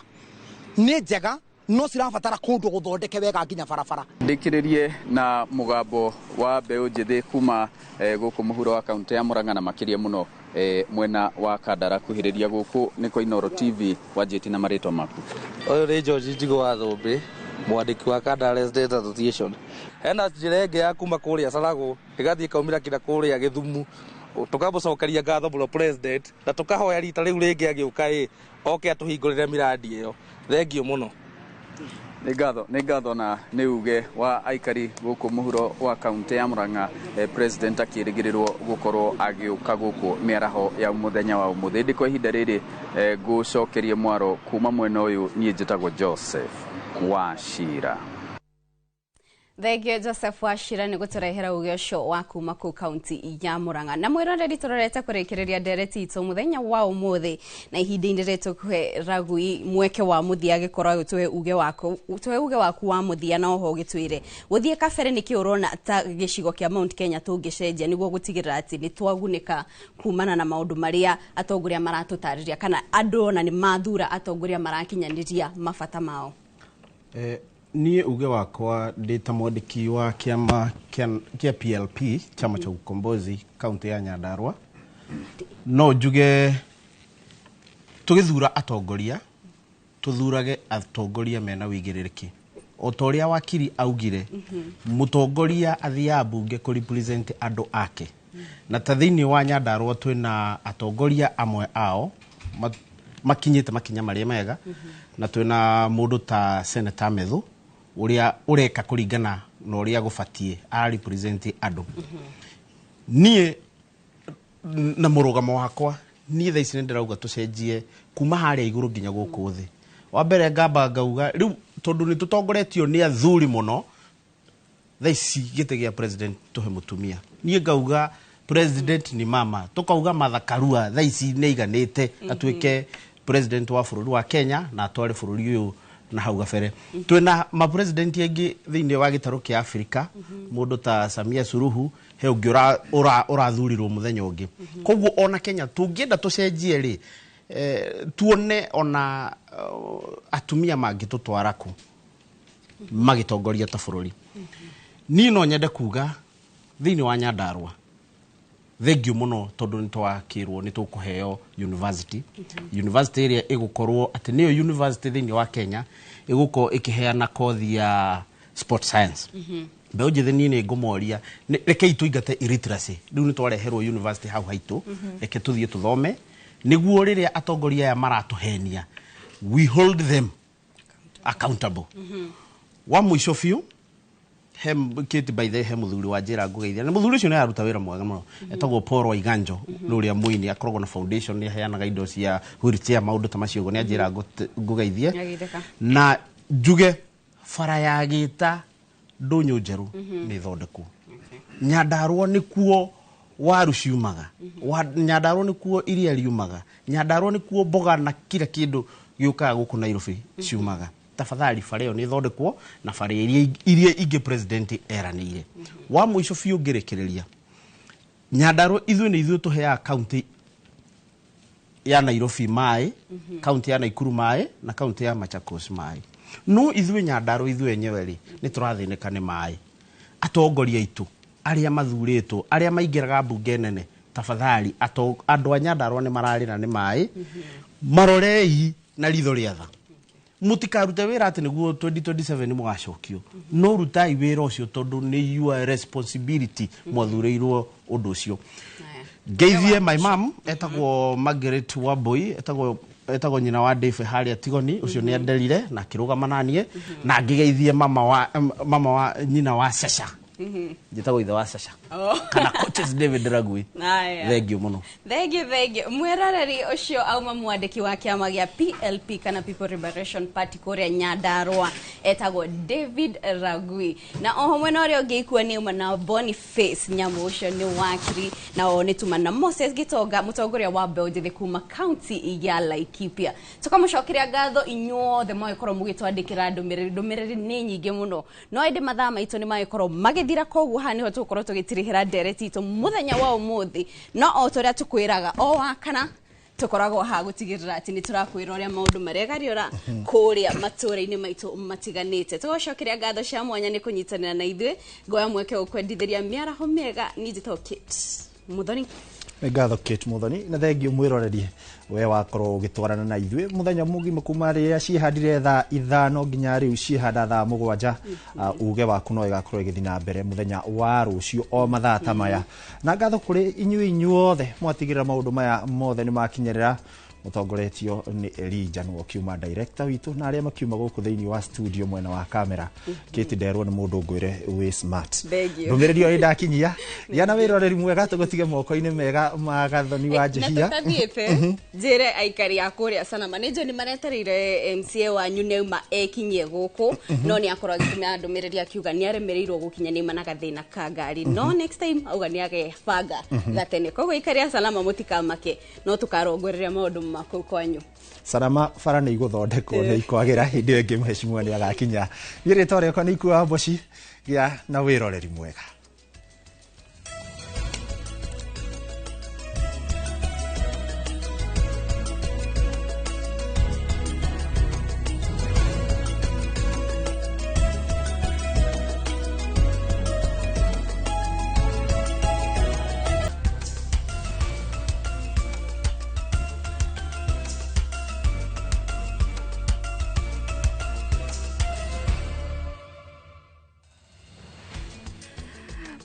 nĩ njega no cirabatara kũndũ gũthondeke wega nginya barabara ndĩkĩrĩrie na mũgambo wa mbeũ njĩthĩ kuma gũkũ mũhuro wa kaunti ya Murang'a na makĩria mũno mwena wa Kandara kuhĩrĩria gũkũ nĩ kwa Inooro TV wanjĩti na marĩtwa maku ũyũ nĩ George Njigo wa Thũmbĩ mwandiki wa Kandara Residents Association. Hena njirenge ya kuma kuria Sarago igathie kaumira kira kuria Githumu tukamucokeria ngatho muno president na tukahoya rita riu ringi agiuka oke atuhingurire miradi iyo. Thengio muno. Nĩ ngatho na nĩ uge wa aikari gũkũ mũhuro wa kaunti ya Murang'a president akĩrĩgĩrĩrwo gũkorwo agĩũka gũkũ mĩaraho ya mũthenya wa ũmũthĩ. Ndĩ kwa ihinda rĩrĩ ngũcokerie mwaro kuma mwena ũyũ, niĩ njĩtagwo Joseph Wachira. Thengio Joseph Wachira nĩ gũtũrehera uge ũcio wa kuma kũu kaunti ya Murang'a. Na mwĩroreri tũrorete kũrĩkĩrĩria ndereti itũ mũthenya wa ũmũthĩ, na ihinda-inĩ rĩtũ kũhe Ragui mweke wa mũthia agĩkorwo agĩtũhe uge waku wa mũthia, na oho ũgĩtwĩre gũthiĩ kabere nĩkĩ ũrona ta gĩcigo kĩa Mount Kenya tũngĩcenjia nĩguo gũtigĩrĩra atĩ nĩ twagunĩka kumana na maũndũ marĩa atongoria maratũtarĩria, kana andũ ona nĩ mathura atongoria marakinyanĩria mabata mao. Niĩ uge wakwa ndĩ ta mwandĩki wa kĩama kĩa PLP, chama cha ukombozi kaunti ya Nyandarua, no njuge tũgĩthura atongoria tũthurage atongoria mena wĩigĩrĩrĩki. O ta ũrĩa wakiri augire, mũtongoria athiaga bunge kũ represent andũ ake, na ta thĩinĩ wa Nyandarua twĩna atongoria amwe ao makinyĩte makinya marĩa mega, na twĩna mũndũ ta Senator Methu uria ureka kũringana na uria gũbatie a represent andũ. Niĩ na mũrũgamo wakwa, niĩ thaa ici nĩndĩrauga tũcenjie kuma harĩa igũrũ nginya gũkũ thĩ. Wa mbere ngamba ngauga rĩu tondũ nĩ tũtongoretio nĩ athuri mũno, thaa ici gĩtĩ gĩa president tũhe mũtumia. Niĩ ngauga president ni mama, tukauga Martha Karua thaa ici nĩ iganĩte atuĩke president wa bũrũri wa Kenya na atware bũrũri ũyũ na hau gabere. Twĩna ma president aingĩ thĩinĩ wa gĩtarũ kĩa Afrika, mũndũ ta Samia Suluhu he ũngĩ ũrathurirwo mũthenya ũngĩ. Koguo ona Kenya tũngĩenda tũcenjie rĩ, tuone ona atumia mangĩtũtwara kũ magĩtongoria ta bũrũri. Niĩ no nyende kuga thĩinĩ wa Nyandarua thengio mũno tondũ nĩ twakĩrwo nĩ tũkũheo university. University ĩrĩa ĩgũkorwo atĩ nĩyo university thĩinĩ wa Kenya ĩgũkorwo ĩkĩheana kothi ya sport science. Mbeũ njĩthĩ niĩ nĩ ngũmoria rekei tũingate illiteracy. Rĩu nĩ twareherwo university hau haitũ, reke tũthiĩ tũthome nĩguo rĩrĩa atongoria aya maratũhenia we hold them accountable. Wa mũico biũ kiti by the he muthuri wa njira ngugeithia, na muthuri ucio nĩ aruta wĩra mwega mũno, etagwo Paul Waiganjo, n'ũrĩa mũini akoragwo na foundation nĩ aheanaga indo cia wheelchair, maũndũ ta macio nĩ njira ngugeithie. Na njuge bara ya Gĩta Ndũnyũ Njerũ nĩ thondekwo. Nyandarua nĩkuo waru ciumaga, Nyandarua nĩkuo iria riumaga, Nyandarua nĩkuo mboga na kila kĩndũ gĩũkaga gũkũ Nairobi ciumaga. Tafadhali bara ĩyo nĩ thondekwo na bara iria ingĩ president eranĩire. Wa mũico biũ ngĩrekereria Nyandarua ithuĩ nĩ ithuĩ tũheaga kaunti ya Nairobi maĩ, kaunti ya Naikuru maĩ na kaunti ya Machakos maĩ. No ithuĩ Nyandarua ithuĩ enyewe rĩ nĩ tũrathĩnĩka nĩ maĩ. Atongoria aitũ arĩa mathurĩtwo arĩa maingĩraga bunge nene, tafadhali andũ a Nyandarua nĩ mararĩra nĩ maĩ, marorei na ritho rĩa tha. Mutikarute wĩra atĩ nĩguo 2027 mũgacokio. No rutai wĩra ũcio tondũ nĩ your responsibility mwathurĩirwo ũndũ ũcio. Ngeithie my mom etagwo Margaret Wambui, etagwo nyina wa Dave harĩa Tigoni, ũcio nĩ anderire na kĩrũgama naniĩ, na ngĩgeithie mama wa nyina wa Shasha. Njĩtagwo ithe wa Shasha. Kana coaches David Ragui. Thengio mũno. Thengio. Mwĩroreri ũcio auma mwandĩki wa kĩama gĩa PLP kana People Liberation Party kũrĩa Nyandarua etagwo David Ragui. Na oho mwena ũrĩa ũngĩ ikua nĩ uma na Boniface Nyamu, ũcio nĩ wakiri, na o nĩ tuma na Moses Gitonga, mũtongoria wa mbeũ njĩthĩ kuma kaunti ya Laikipia. Tũkamũcokeria ngatho inyuothe mwagĩkorwo mũgĩtwandĩkĩra ndũmĩrĩri nĩ nyingĩ mũno. No ĩndĩ mathaa maitũ nĩ magĩkorwo magĩthira, koguo haha nĩho tũgũkorwo tũgĩtirihĩra ndereti itũ mũthenya wa ũmũthĩ. No o tũrĩa tũkwĩraga o wakana tũkoragwo ha gũtigĩrĩra atĩ nĩ tũrakwĩra ũrĩa maũndũ maregariũra kũrĩa matũũra-inĩ maitũ matiganĩte. Tũgũcokeria ngatho cia mwanya nĩ kũnyitanĩra na ithuĩ, ngoya mweke ũkwendithĩria mĩaraho mĩega. Niĩ njĩtagwo Kate Muthoni. ngatho Kate Muthoni na thengio mwiroreri we wakorwo ugitwarana na ithwe muthenya mugima kuma riria cihandire thaa 5 nginya riu cihanda thaa 7 uge waku no igakorwo igithii na mbere muthenya wa rucio o mathaa ta maya na ngatho kuri inyuothe mwatigirira maundu maya mothe ni makinyerera mutongoretio ni Elijah no kiuma director witu na aria makiuma guku thiini wa studio mwena wa kamera Kate Nderwo ni mundu ngwire we smart ndumirerio ri ndakinyia yana wiroreri mwega tugutige moko-ini mega magathoni wa jehia na tuthiete njire aikari akuria sana manager ni maretereire MCA wa Nyuneuma ekinyie guku no ni akorwo gitumia ndumireri akiuga ni aremereirwo gukinya ni mana gathina ka ngari no next time auga ni age banga gatene kogo ikaria salama mutikamake no tukarongwereria maundu mako kwanyu Salama fara ni guthondekwo ni ikwagira hindi ingi mheshimiwa ni agakinya yire tore ko ni kuwa boshi ya na wiroreri mwega.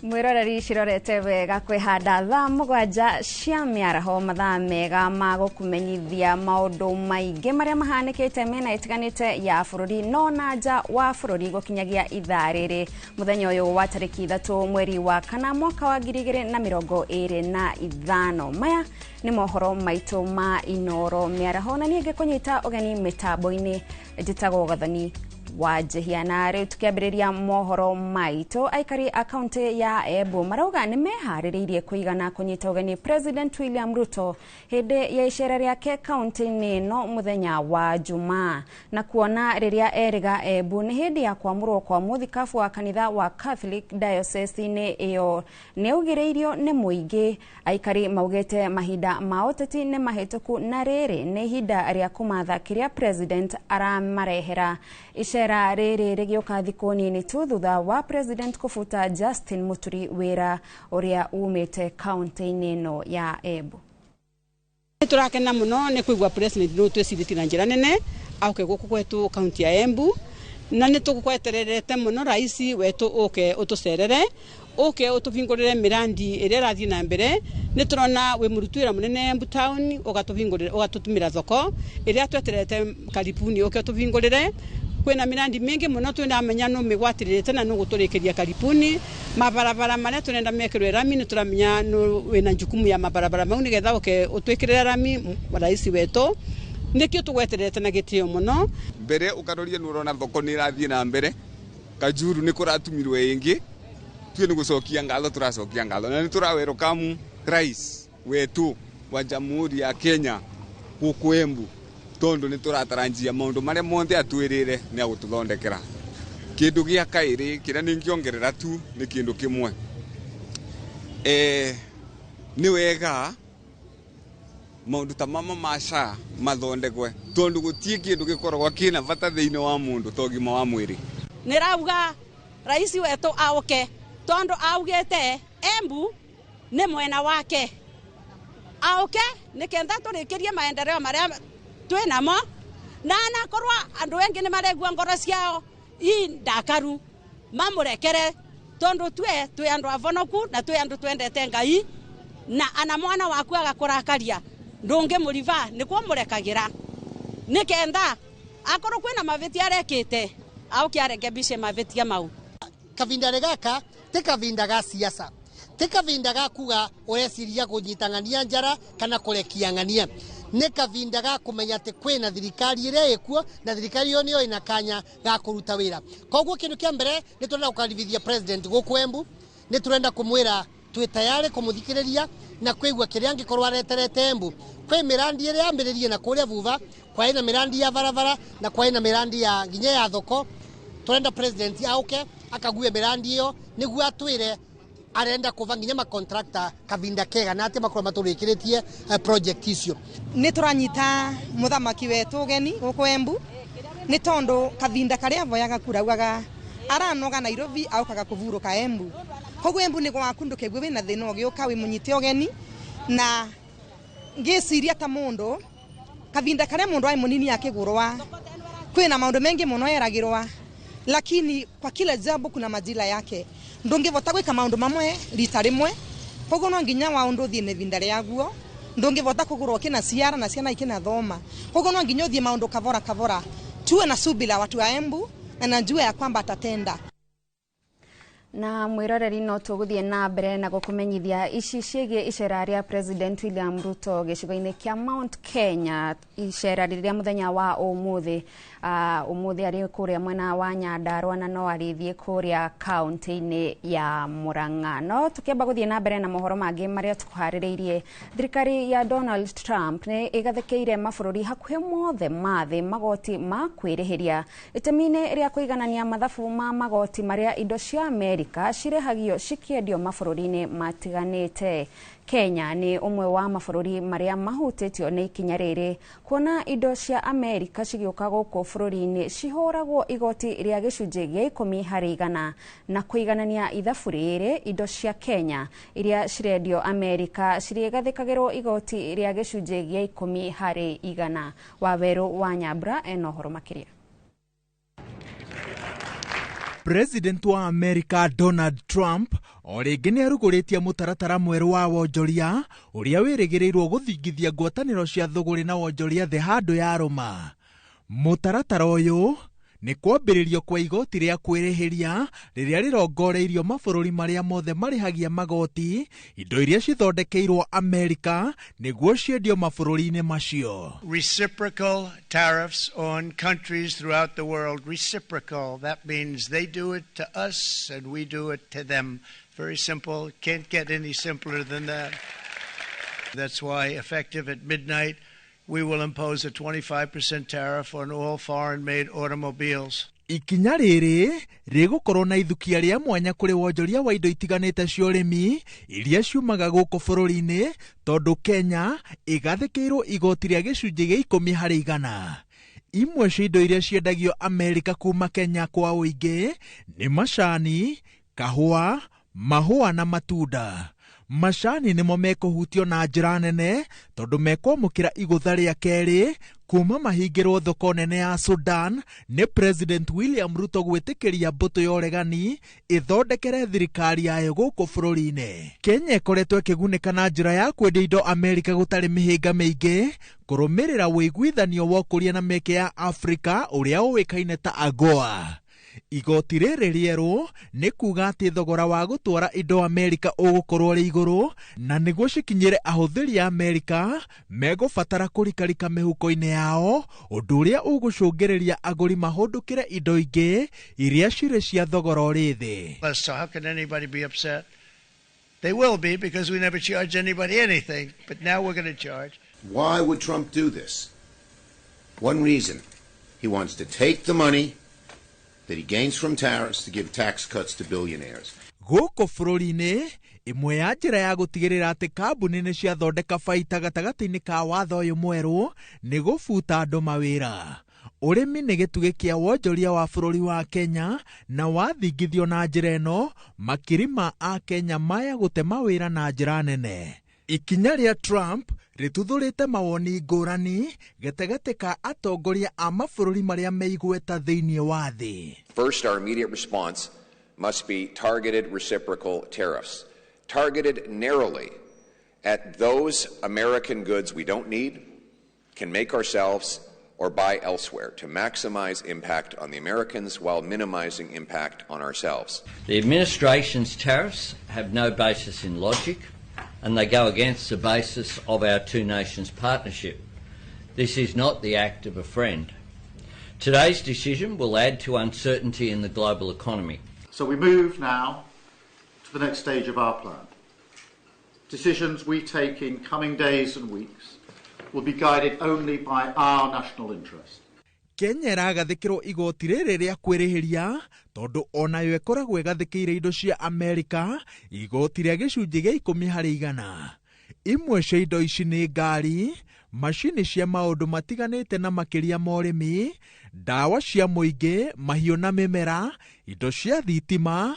Mwiroreri cirorete wega kwihanda thaa 7 cia miaraho mathaa mega magukumenyithia maundu maingi maria mahanikite mena itiganite ya bururi no na nja wa bururi gukinyagia ithaa riri muthenya uyu wa tariki 3 mweri wa kana mwaka wa 2025 maya ni mohoro maitu ma Inoro miaraho na nienge kunyita ugeni mitambo-ini njitagwo Gathoni wa Jehiana riu tukiambiriria mohoro maito aikari akaunti ya Embu marauga ni mehaririirie kuigana kunyita ugeni President William Ruto hindi ya icera riake kaunti-ini no muthenya wa Jumaa na kuona riria eriga Embu ni hindi ya kwamurwo kwa muthikafu wa kanitha wa Catholic Diocese-ini iyo ni ugireirio ni muingi aikari maugete mahinda maoteti ni mahituku na riri ni hinda ria kumatha kiria President aramarehera icera riri rigioka thikũ nini tu thutha wa President kufuta Justin Muturi wira uria umite kaunti-ini no ya Embu. Turakena muno ni kuigwa President no twiciriti na njira nene auke guku kwetu kaunti ya Embu na ni tukukwetererete muno rais wetu uke utucerere uke utuvingurire mirandi iria rathi na mbere ni turona we murutwira munene Embu town ugatuvingurira ugatutumira thoko iria tweterete karibuni uke utuvingurire kwina mirandi mingi muno twina menya no migwatirite na no guturikiria karibuni mabarabara maria tunenda mekirwe rami ni turamenya no wina jukumu ya mabarabara mau ni getha uke utwikirira rami rais wetu nikio tugweterete na gitio muno mbere ukaroria nurona thoko ni rathie na mbere kajuru ni kuratumirwe ingi tue ni gucokia ngatho turacokia ngatho na ni turawerokamu rais wetu wa Jamhuri ya Kenya guku Embu tondu ni turataranjia maundu maria monthe atwirire ni agututhondekera kindu gia kairi kira ningiongerera tu ni kindu kimwe ni wega maundu ta mama masha mathondekwe tondu gutie kindu gikoragwa kina bata thiini wa mundu togima wa mwiri nirauga rais wetu auke tondu augete Embu ni mwena wake auke nikenda turikirie maendeleo maria twinamo na anakorwa andu engi ni maregua ngoro ciao ndakaru mamurekere tondu twe andu avonoku na twe andu twendete Ngai na ana mwana waku agakurakaria ndungi muriva nikuo murekagira nikenda akorwo kwina mavetia arekite au kiarekebishe mavetia mau kavinda gaka te kavinda ga siasa te kavinda ga kuga ureciria gunyitangania njara kana kurekiangania ne kavinda ga kumenya ati kwina thirikari ire ikuo na thirikari yo niyo ina kanya ga kuruta wira koguo kindu kia mbere ni turenda gukaribithia president guku Embu ni turenda kumwira twi tayari kumuthikiriria na kwigwa kiria angikorwo areterete Embu kwi mirandi ire ambiririe na kuria vuva kwa ina mirandi ya barabara na kwa ina mirandi ya nginya ya thoko turenda president auke akague mirandi iyo niguo atwire arenda kuva nginya ma contractor kavinda kega na ati makoro maturikiretie project icio ni turanyita muthamaki wetu geni guku Embu ni tondu kavinda karia voyaga kuraugaga aranoga Nairobi aukaga kuvuruka Embu koguo Embu ni gwa kundu kegwe wina thina ogiuka wi munyite ogeni na ngiciria ta mundu kavinda kare mundu ai munini akigurwa kwina maundu mengi muno yeragirwa lakini kwa kila jambo kuna majira yake ndungivota gwika maundu mamwe rita rimwe koguo no nginya wa undu thine vinda riaguo ndungivota kugurwa kina ciara na ciana ikina thoma koguo no nginya uthie maundu kavora tuwe na subira watu wa Embu na najua ya kwamba atatenda. Na mwiroreri no tuguthie na mbere na gukumenyithia ici ciege icera ria President William Ruto gicigo-ini kia Mount Kenya icera riria muthenya wa umuthi ari kuria mwena wa Nyandarua na no arithie kuria county-ini ya Murang'a. No tukiamba guthie na mbere na mohoro mangi maria tukuhaririirie, thirikari ya Donald Trump ni igathekeire mabururi hakuhe mothe mathe magoti ma kwirihiria itemine ria kuiganania mathabu ma magoti maria indo cia Amerika cirehagio cikiendio mabururi-ini matiganite. Kenya ni umwe wa mabururi maria mahutitio ni ikinya riri kuona indo cia Amerika cigioka guku bururi-ini cihoragwo igoti ria gicunji gia 10% na kuiganania ithabu riri indo cia Kenya iria cirendio Amerika cirigathikagirwo igoti ria gicunji gia 10%. Waweru wa Nyambura enohoro makiria. President wa America Donald Trump oringi ni aruguritie mutaratara mweru wa wonjoria uria wirigirirwo guthingithia ngwataniro cia thuguri na wonjoria the handu ya Roma. Mutaratara uyu ni kwambiririo kwa igoti ria kwirihiria riria rirongoreirio mabururi maria mothe marihagia magoti indo iria cithondekeirwo America niguo ciendio mabururi-ini macio. Reciprocal tariffs on countries throughout the world. Reciprocal, that means they do it to us and we do it to them. Very simple, can't get any simpler than that. That's why, effective at midnight, we will impose a 25% tariff on all foreign-made automobiles. Ikinya riri rigukorwo na ithukia ria mwanya kuri wonjoria wa indo itiganite cia urimi iria ciumaga guku bururi-ini tondu Kenya igathekeirwo igoti ria gicunji gia 10%. Imwe cia indo iria ciendagio Amerika kuma Kenya kwa uingi ni macani, kahua, mahua na matunda. Macani nimo mekuhutio na njira nene tondu mekwamukira igutha ria keri kuma mahingirwo thoko nene ya Sudan ni President William Ruto gwitikiria mbuto ya uregani ithondekere thirikari yayo guku bururi-ini. Kenya ikoretwo ikigunika na njira ya kwendia indo Amerika gutari mihinga miingi kurumirira wiguithanio wa ukuria na meke ya Afrika uria uwikaine ta AGOA. Igoti riri rieru ni kuga ati thogora wa gutwara indo Amerika ugukorwo ri iguru na niguo cikinyire ahuthiri a Amerika megubatara kurikarika mihuko-ini yao undu uria ugucungiriria aguri mahundukire indo ingi iria ciri cia thogora uri thi. So how can anybody be upset? They will be because we never charge anybody anything, but now we're going to charge. Why would Trump do this? One reason. He wants to take the money that he gains from tariffs to give tax cuts to billionaires. Guko bururi-ini imwe ya njira ya gutigirira ati kambuni ni ciathondeka baita gatagati-ini ka watho uyu mweru ni gubuta andu mawira. Urimi ni gitugi kia wonjoria wa bururi wa Kenya na wathingithio na njira ino makirima a Kenya maya gute mawira na njira nene. Ikinya ria Trump rituthurite mawoni ngurani gatagati ka atongoria a mabururi maria meigweta thiini wa thi. First, our immediate response must be targeted reciprocal tariffs, targeted narrowly at those American goods we don't need, can make ourselves, or buy elsewhere to maximize impact on the Americans while minimizing impact on ourselves. The administration's tariffs have no basis in logic, and they go against the basis of our two nations partnership. This is not the act of a friend. Today's decision will add to uncertainty in the global economy. So we move now to the next stage of our plan. Decisions we take in coming days and weeks will be guided only by our national interest. Kenya iragathikirwo igoti riri ria kwirihiria tondu onayo ikoragwo igathikire indo cia Amerika igoti ria gicunji gia 10%. Imwe cia indo ici ni ngari, mashini cia maundu matiganite na makiria ma urimi, dawa cia muingi, mahiu na mimera, indo cia thitima,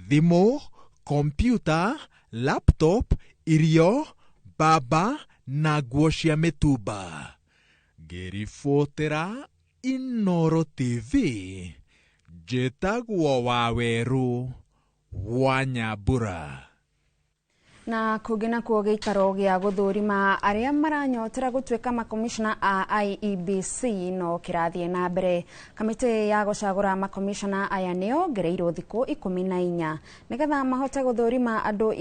thimu, kompyuta, laptop, irio, mbamba na nguo cia mitumba. Ngĩribotera Inooro TV, njĩtagwo Waweru wa Nyambura. Na kugina kuo gĩikaro gĩa gũthũrima arĩa maranyotera gũtuĩka makomishona a IEBC no kĩrathiĩ na mbere. Kamĩtĩ ya gũcagũra makomishona aya nĩyongereirwo thikũ 14 nĩgetha mahote gũthũrima andũ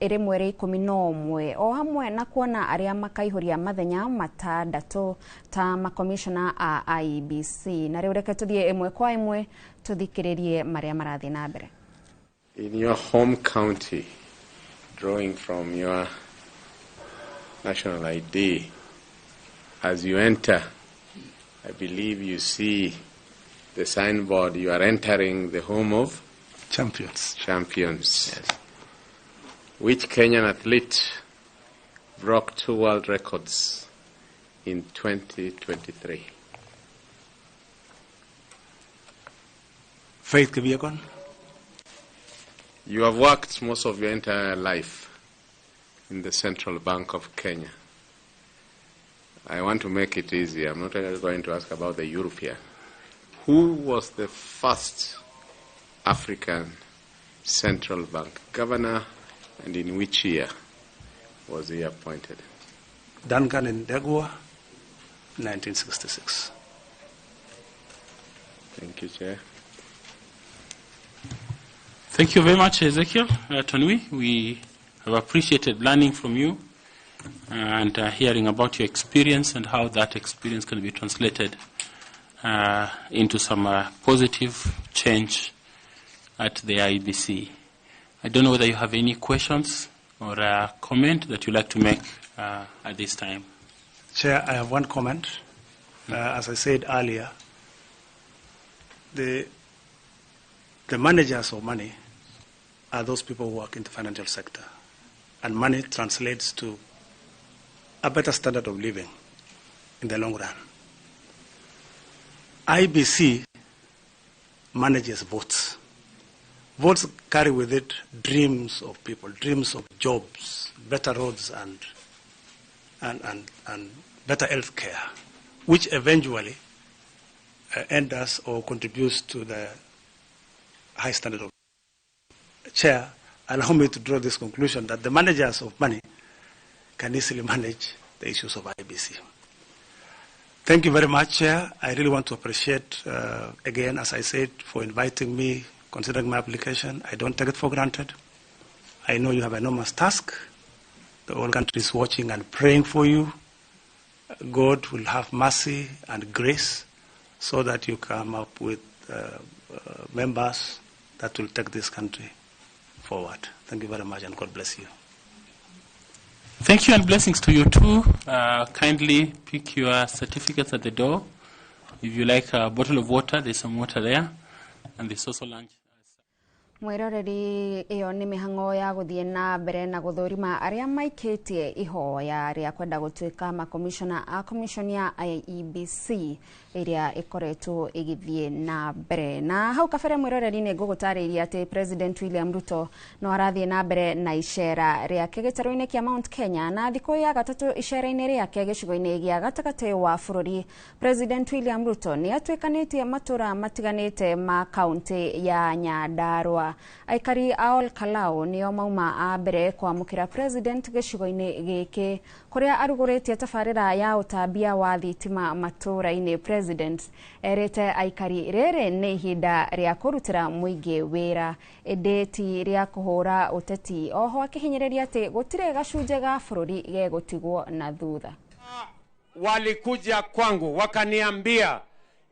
111 o hamwe na kuona arĩa makaihũria mathenya 6 ta makomishona a IEBC. Na rĩu reke tũthiĩ ĩmwe kwa ĩmwe tũthikĩrĩrie marĩa marathiĩ na mbere. In your home county, drawing from your national ID, as you enter, I believe you see the signboard. You are entering the home of champions. Champions. Yes. Which Kenyan athlete broke 2 world records in 2023? Faith Kipyegon. You have worked most of your entire life in the Central Bank of Kenya. I want to make it easy. I'm not going to ask about the European. Who was the first African Central Bank governor, and in which year was he appointed? Duncan Ndegwa, 1966. Thank you, Chair. Thank you very much, Ezekiel Tonui. We have appreciated learning from you and hearing about your experience and how that experience can be translated into some positive change at the IEBC. I don't know whether you have any questions or a comment that you'd like to make at this time. Chair, I have one comment. As I said earlier, the managers of money are those people who work in the financial sector. And money translates to a better standard of living in the long run. IBC manages votes. Votes carry with it dreams of people, dreams of jobs, better roads and better health care, which eventually enters or contributes to the high standard of. Chair, allow me to draw this conclusion that the managers of money can easily manage the issues of IBC. Thank you very much, Chair. I really want to appreciate, again, as I said, for inviting me, considering my application. I don't take it for granted. I know you have an enormous task. The whole country is watching and praying for you. God will have mercy and grace so that you come up with members that will take this country forward. Thank you very much, and God bless you. Thank you, and blessings to you too. Kindly pick your certificates at the door. If you like a bottle of water, there's some water there, and there's also lunch. Mwiroreri iyo ni mihango ya guthie na mbere na guthurima aria maikitie ihoya ria kwenda gutuika makomishona a komishoni ya IEBC iria ikoretwo igithie na mbere. Na hau kabere mwiroreri ni ngugutariria ati President William Ruto no arathie na mbere na icera riake gitaro-ini kia Mount Kenya, na thikũ ya gatatu icera-ini riake gicigo-ini gia gatagati wa bururi. President William Ruto ni atuikanitie matura matiganite ma kaunti ya Nyandarua. Aikari Aol Kalau nio mauma a mbere kwamukira President gicigo-ini giki kuria aruguritie tabarira ya utambia wa thitima matura-ini. President erete aikari rere ni ihinda ria kurutira muingi wira edeti ria kuhura uteti. Oho akihinyiriria ati gutire gacunje ga bururi gegutigwo na thutha. Walikuja kwangu wakaniambia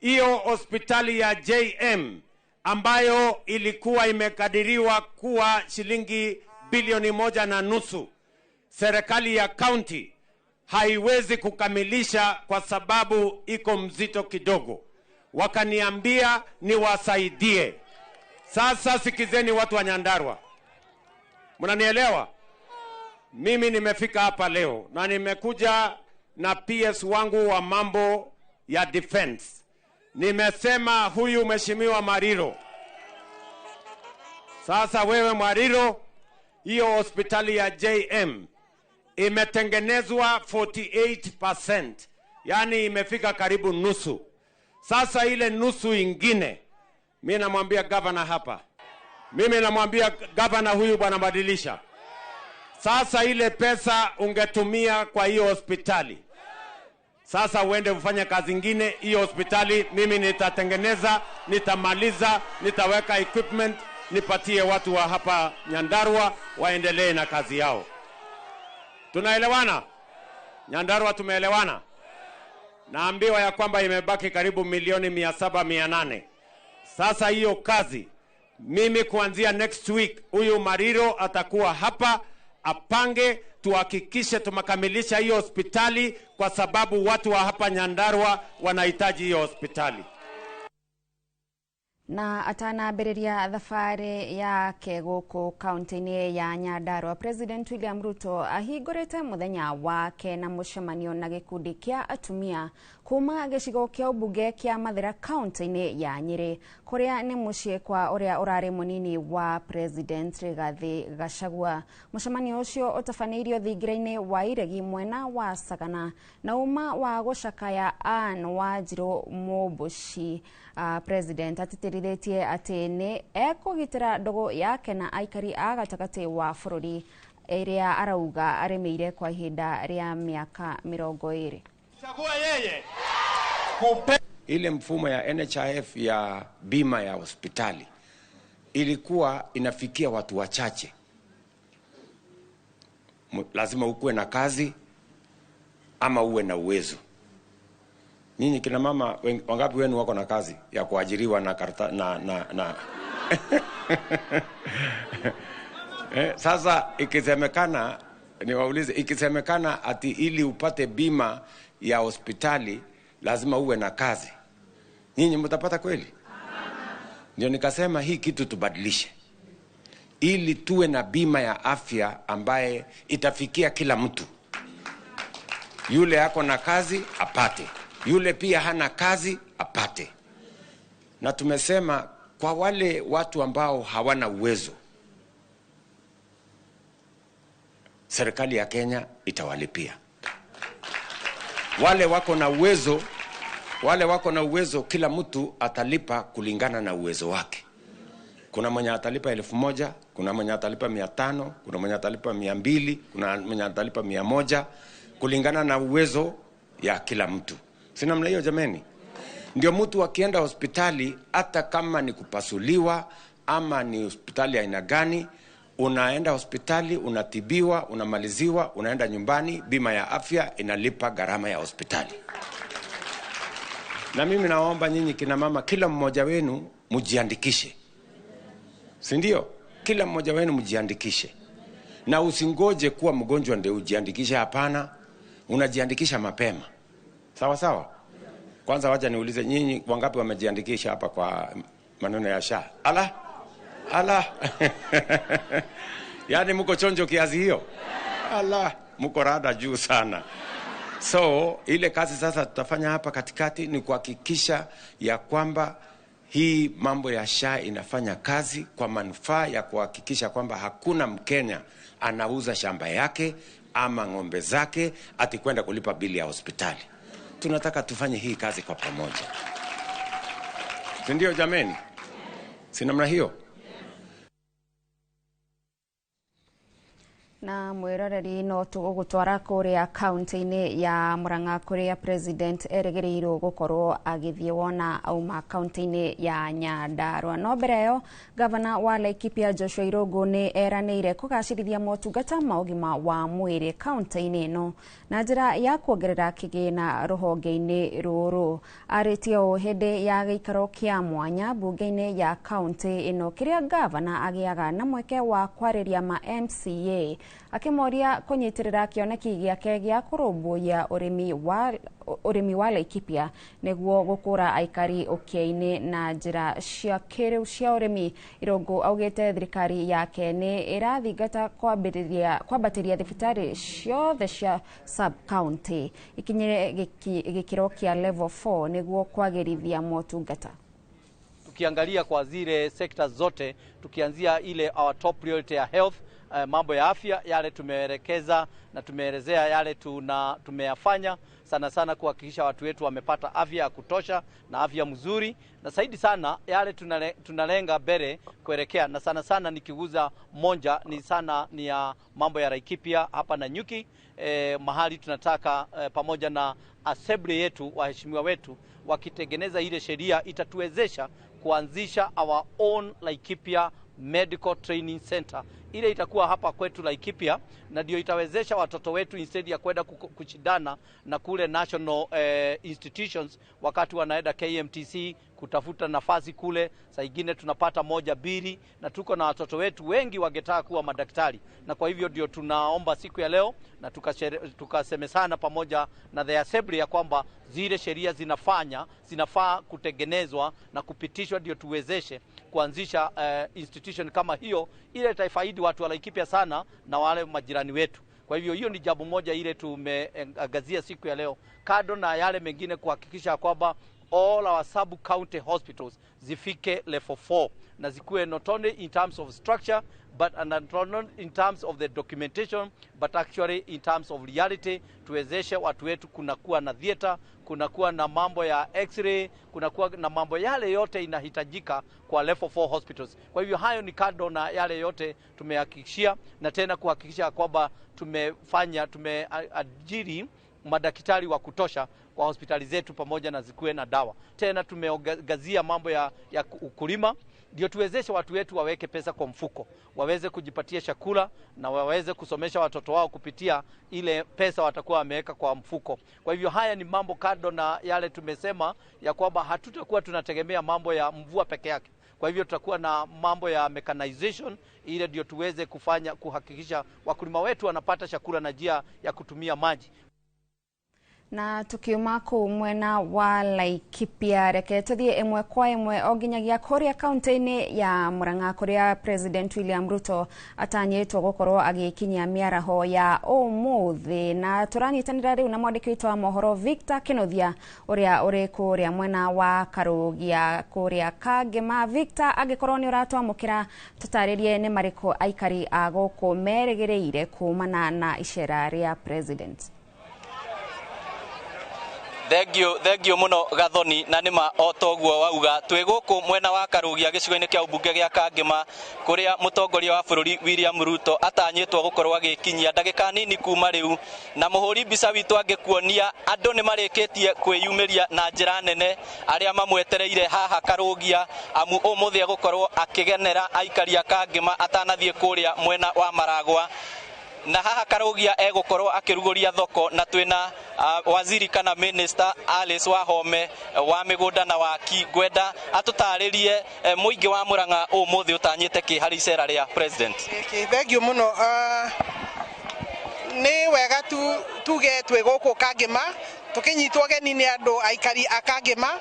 hiyo hospitali ya JM ambayo ilikuwa imekadiriwa kuwa shilingi bilioni 1.5, serikali ya county haiwezi kukamilisha kwa sababu iko mzito kidogo. Wakaniambia niwasaidie. Sasa sikizeni watu wa Nyandarua. Mnanielewa? Mimi nimefika hapa leo na nimekuja na PS wangu wa mambo ya defense. Nimesema huyu mheshimiwa Mariro, sasa wewe Mariro, hiyo hospitali ya JM imetengenezwa 48%, yani imefika karibu nusu. Sasa ile nusu ingine, mimi namwambia governor hapa, mimi namwambia governor huyu bwana badilisha. Sasa ile pesa ungetumia kwa hiyo hospitali, sasa uende ufanye kazi nyingine. Hiyo hospitali mimi nitatengeneza, nitamaliza, nitaweka equipment, nipatie watu wa hapa Nyandarua waendelee na kazi yao. Tunaelewana? Nyandarua tumeelewana? Naambiwa ya kwamba imebaki karibu milioni 700-800. Sasa hiyo kazi, mimi kuanzia next week, huyu Mariro atakuwa hapa, apange, tuhakikishe tumekamilisha hiyo hospitali, kwa sababu watu wa hapa Nyandarua wanahitaji hiyo hospitali. Na atanambĩrĩria thabarĩ yake gũkũ kaunti-inĩ ya Nyandarua, President William Ruto ahingũrĩte mũthenya wake na mũcemanio na gĩkundi kĩa atumia kuma gĩcigo kĩa ũmbunge kĩa Mathĩra kaunti-inĩ ya Nyĩrĩ, kũrĩa nĩ mũciĩ kwa ũrĩa ũrarĩ mũnini wa President Rigathi Gachagua. Mũcemanio ũcio ũtabanĩirio thingira-inĩ wa Iregi mwena wa Sagana na uma wa gũcakaya Anne Wanjiru Mũmbuci. President atĩtĩrithĩtie atĩ nĩ ekũgitĩra ndogo yake na aikari a gatagatĩ wa bũrũri ĩrĩa arauga arĩmĩire kwa ihinda rĩa mĩaka 20. Chagua yeye kupe. Ile mfumo ya NHIF ya bima ya hospitali ilikuwa inafikia watu wachache. Lazima ukuwe na kazi ama uwe na uwezo. Nyinyi kina mama wangapi wenu wako na kazi ya kuajiriwa na Sasa ikisemekana, niwaulize, ikisemekana ati ili upate bima ya hospitali lazima uwe na kazi, nyinyi mtapata kweli? Ndio nikasema hii kitu tubadilishe, ili tuwe na bima ya afya ambaye itafikia kila mtu. Yule yako na kazi apate, yule pia hana kazi apate. Na tumesema kwa wale watu ambao hawana uwezo, serikali ya Kenya itawalipia. Wale wako na uwezo, kila mtu atalipa kulingana na uwezo wake. Kuna mwenye atalipa 1,000, kuna mwenye atalipa 500, kuna mwenye atalipa 200, kuna mwenye atalipa 100, kulingana na uwezo ya kila mtu. Si namna hiyo jameni? Ndio mtu akienda hospitali, hata kama ni kupasuliwa ama ni hospitali aina gani, unaenda hospitali, unatibiwa, unamaliziwa, unaenda nyumbani, bima ya afya inalipa gharama ya hospitali. Na mimi naomba nyinyi kina mama, kila mmoja wenu mjiandikishe. Si ndio? Kila mmoja wenu mjiandikishe. Na usingoje kuwa mgonjwa ndio ujiandikishe, hapana. Unajiandikisha mapema. Sawa sawa? Kwanza wacha niulize, nyinyi wangapi wamejiandikisha hapa kwa maneno ya SHA? Ala. Yaani mko chonjo kiasi hiyo? Ala, mko rada juu sana. So, ile kazi sasa tutafanya hapa katikati ni kuhakikisha ya kwamba hii mambo ya SHA inafanya kazi kwa manufaa ya kuhakikisha kwamba hakuna Mkenya anauza shamba yake ama ng'ombe zake ati kwenda kulipa bili ya hospitali. Tunataka tufanye hii kazi kwa pamoja. Si ndio jameni? Si namna hiyo? Na mwiroreri no tũgũtwara kũrĩa kaunti-inĩ ya Murang'a kũrĩa President erĩgĩrĩirwo gũkorwo agĩthiĩ wona auma kaunti-inĩ ya Nyandarua. No mbere ĩyo, gavana wa Laikipia Joshua Irungu nĩ eranĩire kũgacĩrithia motungata ma ũgima wa mwĩrĩ kaunti-inĩ ĩno na njĩra ya kuongerera kĩgĩna rũhonge-inĩ rũrũ. Arĩtie ũũ hĩndĩ ya gĩikaro kĩa mwanya mbunge-inĩ ya kaunti ĩno kĩrĩa gavana agĩaga na mweke wa kwarĩria ma MCA akĩmoria kũnyitĩrĩra kĩoneki gĩake gĩa kũrũmbũiya ũrĩmi wa Laikipia nĩguo gũkũra aikari ũkĩa-inĩ na njĩra cia kĩrĩu cia ũrĩmi. Irungu augĩte thirikari yake nĩ ĩrathingata kwambatĩria thibitarĩ ciothe cia sub-county ikinyĩre gĩkĩro kĩa level 4 nĩguo kwagĩrithia motungata. Tukiangalia kwa zile sectors zote, tukianzia ile our top priority ya health, mambo ya afya, yale tumeelekeza na tumeelezea yale tumeyafanya sana sana kuhakikisha watu wetu wamepata afya ya kutosha na afya mzuri, na zaidi sana yale tunalenga mbele kuelekea, na sana sana nikiguza moja ni ya mambo ya Laikipia hapa na Nyuki, mahali tunataka pamoja na assembly yetu, waheshimiwa wetu wakitengeneza ile sheria itatuwezesha kuanzisha our own Laikipia Medical Training Center. Ile itakuwa hapa kwetu Laikipia, na ndio itawezesha watoto wetu instead ya kwenda kushindana na kule national institutions wakati wanaenda KMTC kutafuta nafasi kule, saa nyingine tunapata 1 2, na tuko na watoto wetu wengi wangetaka kuwa madaktari. Na kwa hivyo ndio tunaomba siku ya leo na tukasemesana pamoja na the assembly ya kwamba zile sheria zinafaa kutengenezwa na kupitishwa ndio tuwezeshe kuanzisha institution kama hiyo, ile itaifaidi watu wa Laikipia sana na wale majirani wetu. Kwa hivyo hiyo ni jambo moja ile tumeangazia siku ya leo, kado na yale mengine kuhakikisha kwamba all our sub-county hospitals zifike level 4 na zikuwe not only in terms of structure but not only in terms of the documentation but actually in terms of reality. Tuwezeshe watu wetu kunakuwa na theater, kunakuwa na mambo ya x-ray, kunakuwa na mambo yale yote inahitajika kwa level 4 hospitals. Kwa hivyo hayo ni kado na yale yote tumehakikishia, na tena kuhakikisha kwamba tumeajiri madaktari wa kutosha kwa hospitali zetu pamoja na zikuwe na dawa. Tena tumeongezea mambo ya ukulima, ndio tuwezeshe watu wetu waweke pesa kwa mfuko, waweze kujipatia chakula na waweze kusomesha watoto wao kupitia ile pesa watakuwa wameweka kwa mfuko. Kwa hivyo haya ni mambo kado na yale tumesema ya kwamba hatutakuwa tunategemea mambo ya mvua peke yake. Kwa hivyo tutakuwa na mambo ya mechanization, ile ndio tuweze kuhakikisha wakulima wetu wanapata chakula na njia ya kutumia maji. Na tukiuma kuu mwena wa Laikipia, reke tuthie imwe kwa imwe o nginyagia kuria kaunti-ini ya Murang'a kuria President William Ruto atanyitwo gukorwo agikinyia miaraho ya umuthi, na turanyitanira riu na mwandiki witũ wa mohoro Victor Kinothia uria uri kuria mwena wa Karugia kuria Kangema. Victor, agikorwo ni uratwamukira tutaririe ni mariko aikari a guku merĩgĩrĩire kumana na icera ria President. Thengio muno Gathoni, na nima otoguo wauga twi guku mwena wa Karugia gicigo-ini kia ubunge gia Kangema kuria mutongoria wa bururi William Ruto atanyitwo gukorwo agikinyia ndagika nini kuma riu, na muhuri mbica witu angikuonia andu ni marikitie kwiyumiria na njira nene aria mamwetereire haha Karugia, amu umuthi agukorwo akigenera aikari a Kangema atanathie kuria mwena wa Maragwa. Na haha Karugia egukorwo akiruguria thoko, na twina waziri kana minister Alice Wahome wa migunda na waki gwenda atutaririe muingi wa Murang'a umuthi utanyite ki hari icera ria President. Thengio muno. Ni wega tuge twi guku Kangema tukinyitwo geni ni andu aikari a Kangema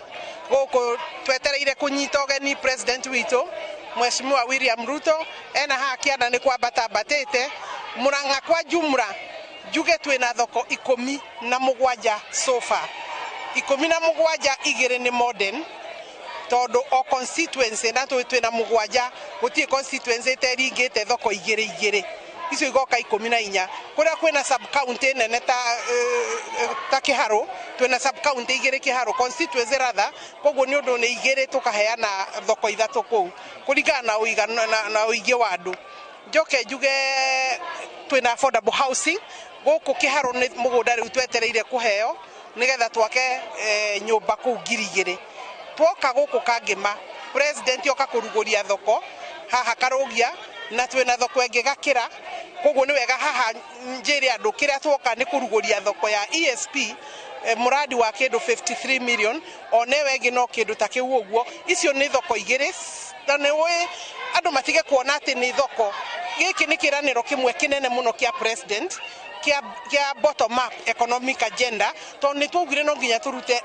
guku twetereire kunyita geni President witu Mheshimiwa William Ruto ena haki ana ni kwambata batete Murang'a kwa jumla juge twina thoko 17 sofa 17 igire ni modern todo o constituency na twina mugwanja gutie constituency teringite thoko igire icio igoka 14 kuria kwina sub county nene ta Kiharo, twina sub county igire Kiharo constituency rather, koguo ni undu ni igire tukaheana thoko 3 kuu kuringana na uigana na uigi wa andu. Njoke juge twina affordable housing guku Kiharo ni mugunda riu twetereire kuheo nigetha twake nyumba kuu 2,000. Twoka guku Kangema President yoka kuruguria thoko haha Karugia, na twina thoko ingi Gakira, koguo ni wega haha njiri andu kiria twoka ni kuruguria thoko ya ESP muradi wa kindu 53 million, onewe ngi no kindu ta kiu uguo. Icio ni thoko igire, na ni andu matige kuona ati ni thoko. Giki ni kiraniro kimwe kinene muno kia President kia bottom up economic agenda, to ni twugire no nginya turute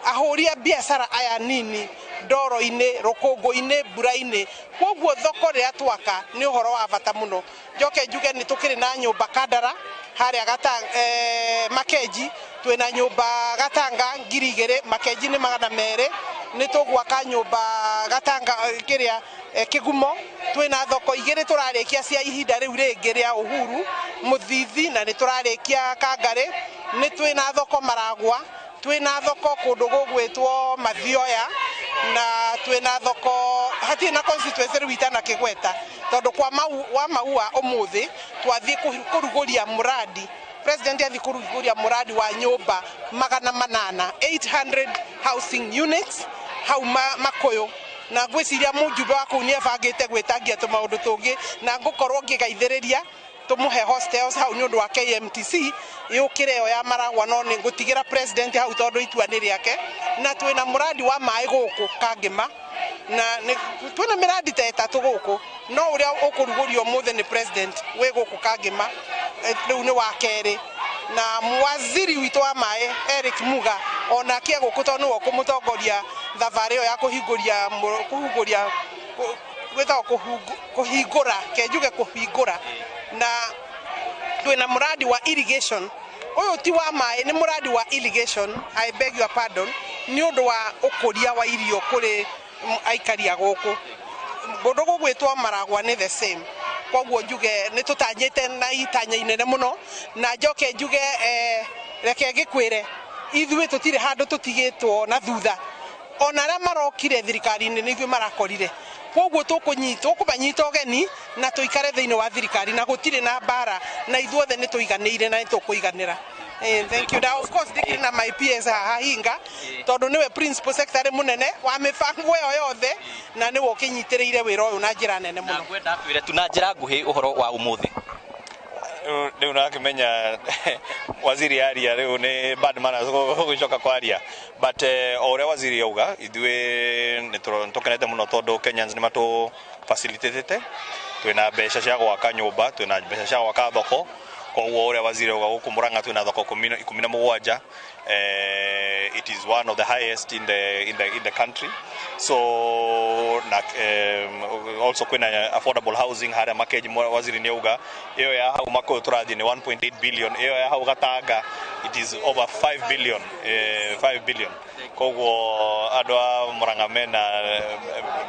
ahoria biashara aya nini ndoro-ini, rukungu-ini, mbura-ini. Koguo thoko ria twaka ni uhoro wa bata muno. Njoke njuge ni tukiri na nyumba Kandara haria Gatanga Makenji, twina nyumba Gatanga 2,000, Makenji ni 200, nĩ tũgwaka nyũmba Gatanga kĩrĩa Kĩgumo, twĩna thoko igĩrĩ tũrarĩkia cia ihinda rĩu rĩngĩ rĩa Uhuru Mũthithi, na nĩ tũrarĩkia Kangarĩ, nĩ twĩna thoko Maragwa, twĩna thoko kũndũ gũgwĩtwo Mathioya, na twĩna thoko hatirĩ na constituency rĩu itana Kĩgweta, tondũ kwa Maua ũmũthĩ twathiĩ kũrugũria mũradi, president athi kũrugũria mũradi wa nyũmba 800 housing units hau Makũyũ, na ngwĩciria mũjumbe wa kũu nĩebangĩte gwĩtangia tũmaũndũ tũngĩ, na ngũkorwo ngĩgaithĩrĩria tumuhe hostels hau nĩ ũndũ wa KMTC yũkĩre yo ya Maragwa, no nĩ ngũtigĩra president hau tondũ itua nĩ rĩake, na twĩna mũradi wa maĩ gũkũ Kangema, na twĩna mĩradi ta ĩtatũ gũkũ, no ũrĩa ũkũrugũrio ũmũthĩ nĩ president wĩ gũkũ Kangema, rĩu nĩ wa kerĩ, na mwaziri witũ wa maĩ Eric Muga onake gũkũ tondũ nĩwe ũkũmũtongoria thabarĩ ĩyo ya kũhingũria kũhingũra kenjuge kũhingũra, na twĩna mũradi wa irrigation. Ũyũ ti wa maĩ, nĩ mũradi wa irrigation, I beg your pardon, nĩ ũndũ wa ũkũria wa irio kũrĩ aikari a gũkũ. Kũndũ gũgwĩtwo Maragwa nĩ the same, koguo njuge nĩ tũtanyĩte na itanya inene mũno, na njoke njuge reke ngĩkwĩre ithuĩ tũtirĩ handũ tũtigĩtwo na thutha, ona arĩa marokire thirikari-inĩ nĩ ithuĩ marakorire, koguo tũkũmanyita ũgeni na tũikare thĩinĩ wa thirikari na gũtirĩ na mbara, na ithuothe nĩ tũiganĩire na nĩ tũkũiganĩra. Thank you. Now, of course, ndikĩrĩ na my PS hahinga tondũ nĩwe principal secretary mũnene wa mĩbango ĩyo yothe, na nĩwe ũkĩnyitĩrĩire wĩra ũyũ na njĩra nene mũno. Ngwenda twĩre tu na njĩra nguhĩ ũhoro wa ũmũthĩ. Rĩu nakĩmenya waziri aria rĩu nĩ bad manners gũgĩcoka kwaria, but o ũrĩa waziri auga ithuĩ nĩtũkenete mũno tondũ Kenyans nĩmatũ facilitatete, twĩna mbeca cia gwaka nyũmba, twĩna mbeca cia gwaka thoko, koguo ũrĩa waziri auga gũkũ Murang'a twĩna thoko 17. It is one of the highest in the country, so also kwina affordable housing harĩa Makeji waziri nĩ auga ĩyo ya hau Makũyũ tũrathiĩ nĩ 1.8 billion, ĩyo ya hau Gatanga it is over 5 billion, 5 billion. Koguo andũ a Murang'a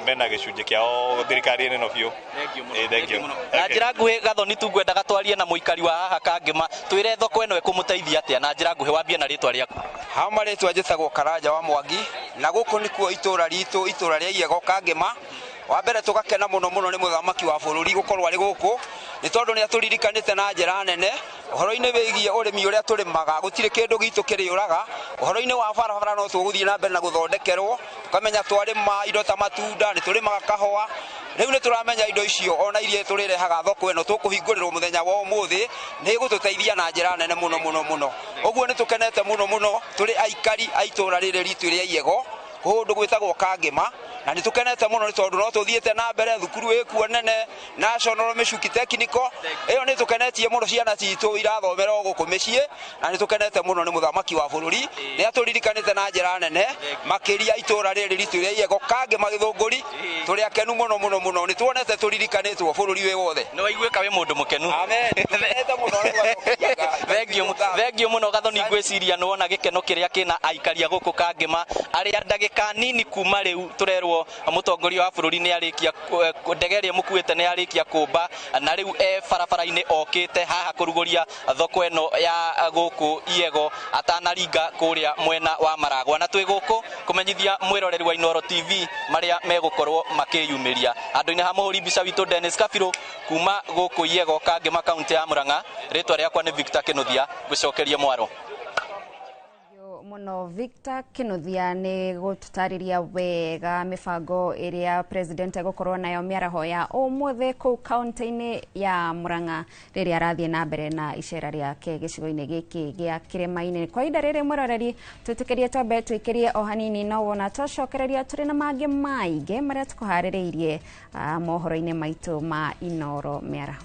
mena gĩcunjĩ kĩao thirikari-inĩ no biũ. Thank you. Na njĩra nguhĩ Gathoni tu ngwenda gatwarie na mũikari wa haha Kangema, twĩre thoko ĩno ĩkũmũteithia atĩa, na njĩra nguhĩ wambie na rĩtwa rĩaku. Hau marĩtwa njĩtagwo Karanja wa Mwangi, na gũkũ nĩkuo itũra ritũ, itũra rĩa Iyego Kangema. Wa mbere tũgakena mũno mũno nĩ mũthamaki wa bũrũri gũkorwo arĩ gũkũ, nĩ tondũ nĩ atũririkanĩte na njĩra nene ũhoro-inĩ wĩgiĩ ũrĩmi ũrĩa tũrĩmaga, gũtirĩ kĩndũ gitũ kĩrĩũraga. Ũhoro-inĩ wa barabara no tũgũthiĩ na mbere na gũthondekerwo, tũkamenya twarĩma indo ta matunda, nĩ tũrĩmaga kahũa. Rĩu nĩ tũramenya indo icio ona iria tũrĩrehaga thoko ĩno tũkũhingũrĩrwo mũthenya wa ũmũthĩ nĩ gũtũteithia na njĩra nene mũno mũno mũno. Ũguo nĩ tũkenete mũno mũno tũrĩ aikari a itũra rĩrĩ ritũ rĩa Iyego kũndũ gwĩtagwo Kangema, na nĩ tũkenete mũno nĩ tondũ no tũthiĩte na mbere, thukuru ĩkuo nene National Meshuki Technical, ĩyo nĩ tũkenetie mũno, ciana citũ irathomera gũkũ mĩciĩ, na nĩ tũkenete mũno nĩ mũthamaki wa bũrũri nĩ atũririkanĩte na njĩra nene makĩria itũra rĩrĩ ritũ rĩa Iyego Kangema Gĩthũngũri. Tũrĩ akenu mũno mũno mũno, nĩ tuonete tũririkanĩtwo bũrũri wĩ wothe. Nĩ waiguĩka wĩ mũndũ mũkenu. Amen. Thengiũ mũno Gathoni, ngwĩciria nĩ wona gĩkeno kĩrĩa kĩna aikari a gũkũ Kangema, arĩa ndagĩka nini kuma rĩu tũrerwo mũtongoria wa bũrũri nĩ arĩkia ndege ĩrĩa mũkuĩte nĩ arĩkia kũmba, na rĩu barabara-inĩ okĩte haha kũrugũria thoko ĩno ya gũkũ Iyego atanaringa kũrĩa mwena wa Maragwa, na twĩ gũkũ kũmenyithia mwĩroreri wa Inooro TV marĩa megũkorwo makĩyumĩria. Andũ-inĩ ha mũhũri mbica witũ Dennis Kabirũ kuma gũkũ Iyego Kangema kaunti ya Murang'a, rĩtwa rĩakwa nĩ Victor Kĩnuthia, ngũcokerie mwaro. Muno Victor Kĩnuthia nĩ gũtũtarĩria wega mĩbango ĩrĩa president egũkorwo nayo mĩaraho ya ũmũthĩ kũu kaunti-inĩ ya Murang'a rĩrĩa arathiĩ na mbere na icera rĩake gĩcigo-inĩ gĩkĩ gĩa kĩrĩma-inĩ. Kwa ihinda rĩrĩ mwĩroreri, twĩtĩkĩrie twambe twĩkĩrie o hanini, no wona twacokereria tũrĩ na mangĩ maingĩ marĩa tũkũharĩrĩirie mohoro-inĩ maitũ ma Inooro mĩaraho.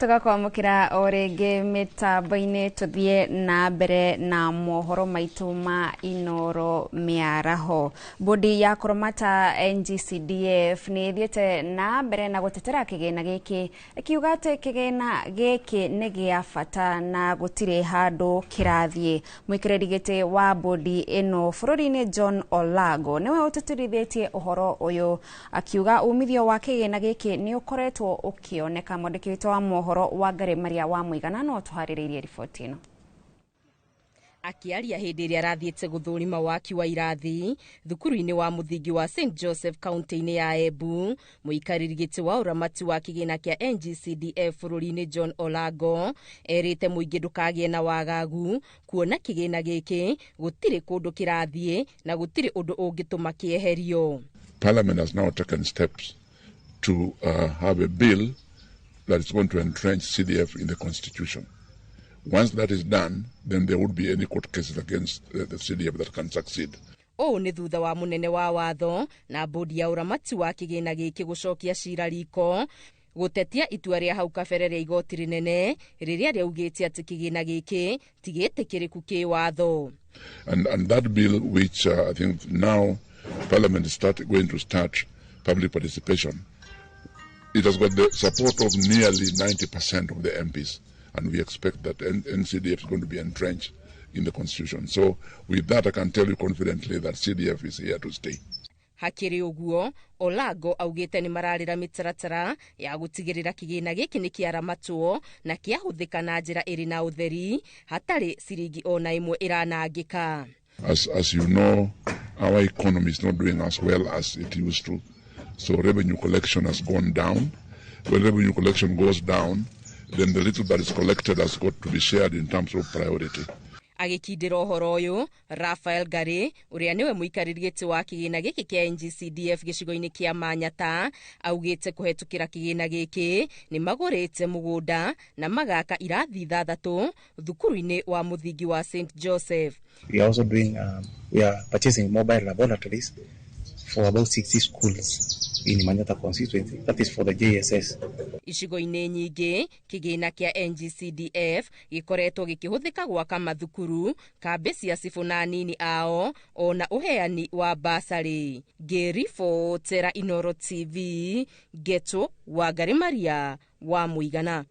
tugakwamukira o ringi mitambo-ini tuthie na mbere na mohoro maitu ma Inoro miaraho. Bodi ya kurumata NGCDF ni ithiete na mbere na gutetera kigina giki ikiuga ati kigina giki ni gia bata na gutire handu kirathie. Mwikiriri giti wa bodi ino bururi-ini John Olago niwe uteterithitie uhoro uyu akiuga umithio wa kigina giki ni ukoretwo ukioneka. Mwandiki witu wa mohoro wa Ngari Maria wa Muigana no tuhaririirie riboti ino. Akiaria hindi iria arathiete guthurima waki wa irathi thukuru-ini wa muthingi wa St Joseph kaunti-ini ya Embu, muikariri giti wa uramati wa kigina kia NGCDF bururi-ini John Olago erite muingi ndukagie na wagagu kuona kigina giki gutire kundu kirathie na gutire undu ungituma kieherio. Parliament has now taken steps to have a bill that is going to entrench CDF in the Constitution. Once that is done, then there would be any court cases against the CDF that can succeed. O ni thutha wa munene wa watho na bodi ya uramati wa kigina giki gucokia cira riko gutetia itua ria hau kabere ria igoti rinene riria riaugite ati kigina giki tigetikiriku ki watho. And that bill which I think now Parliament is going to start public participation, it has got the support of nearly 90% of the MPs, and we expect that NCDF is going to be entrenched in the Constitution. So with that, I can tell you confidently that CDF is here to stay. Hakiri uguo, Olago augite ni mararira mitaratara ya gutigirira kigina giki ni kiaramatwo na kiahuthika na njira iri na utheri hatari ciringi ona imwe iranangika. As you know, our economy is not doing as well as it used to. So revenue collection has gone down. When revenue collection goes down, then the little that is collected has got to be shared in terms of priority. Agikindira uhoro uyu Raphael Ngari uria niwe muikariri giti wa kigina giki kia NGCDF gicigo-ini kia Manyata augite kuhetukira kigina giki ni magurite mugunda na magaka irathi 6 thukuru-ini wa muthingi wa St Joseph. We are also doing we are purchasing mobile laboratories for about 60 schools in Manyata constituency. That is for the JSS. Icigo-ini nyingi kigina kia NGCDF gikoretwo gikihuthika gwaka mathukuru, kambi cia cibu na nini ao ona uheani wa basari. Ngiribotera Inoro TV, Geto wa Ngari Maria wa Muigana.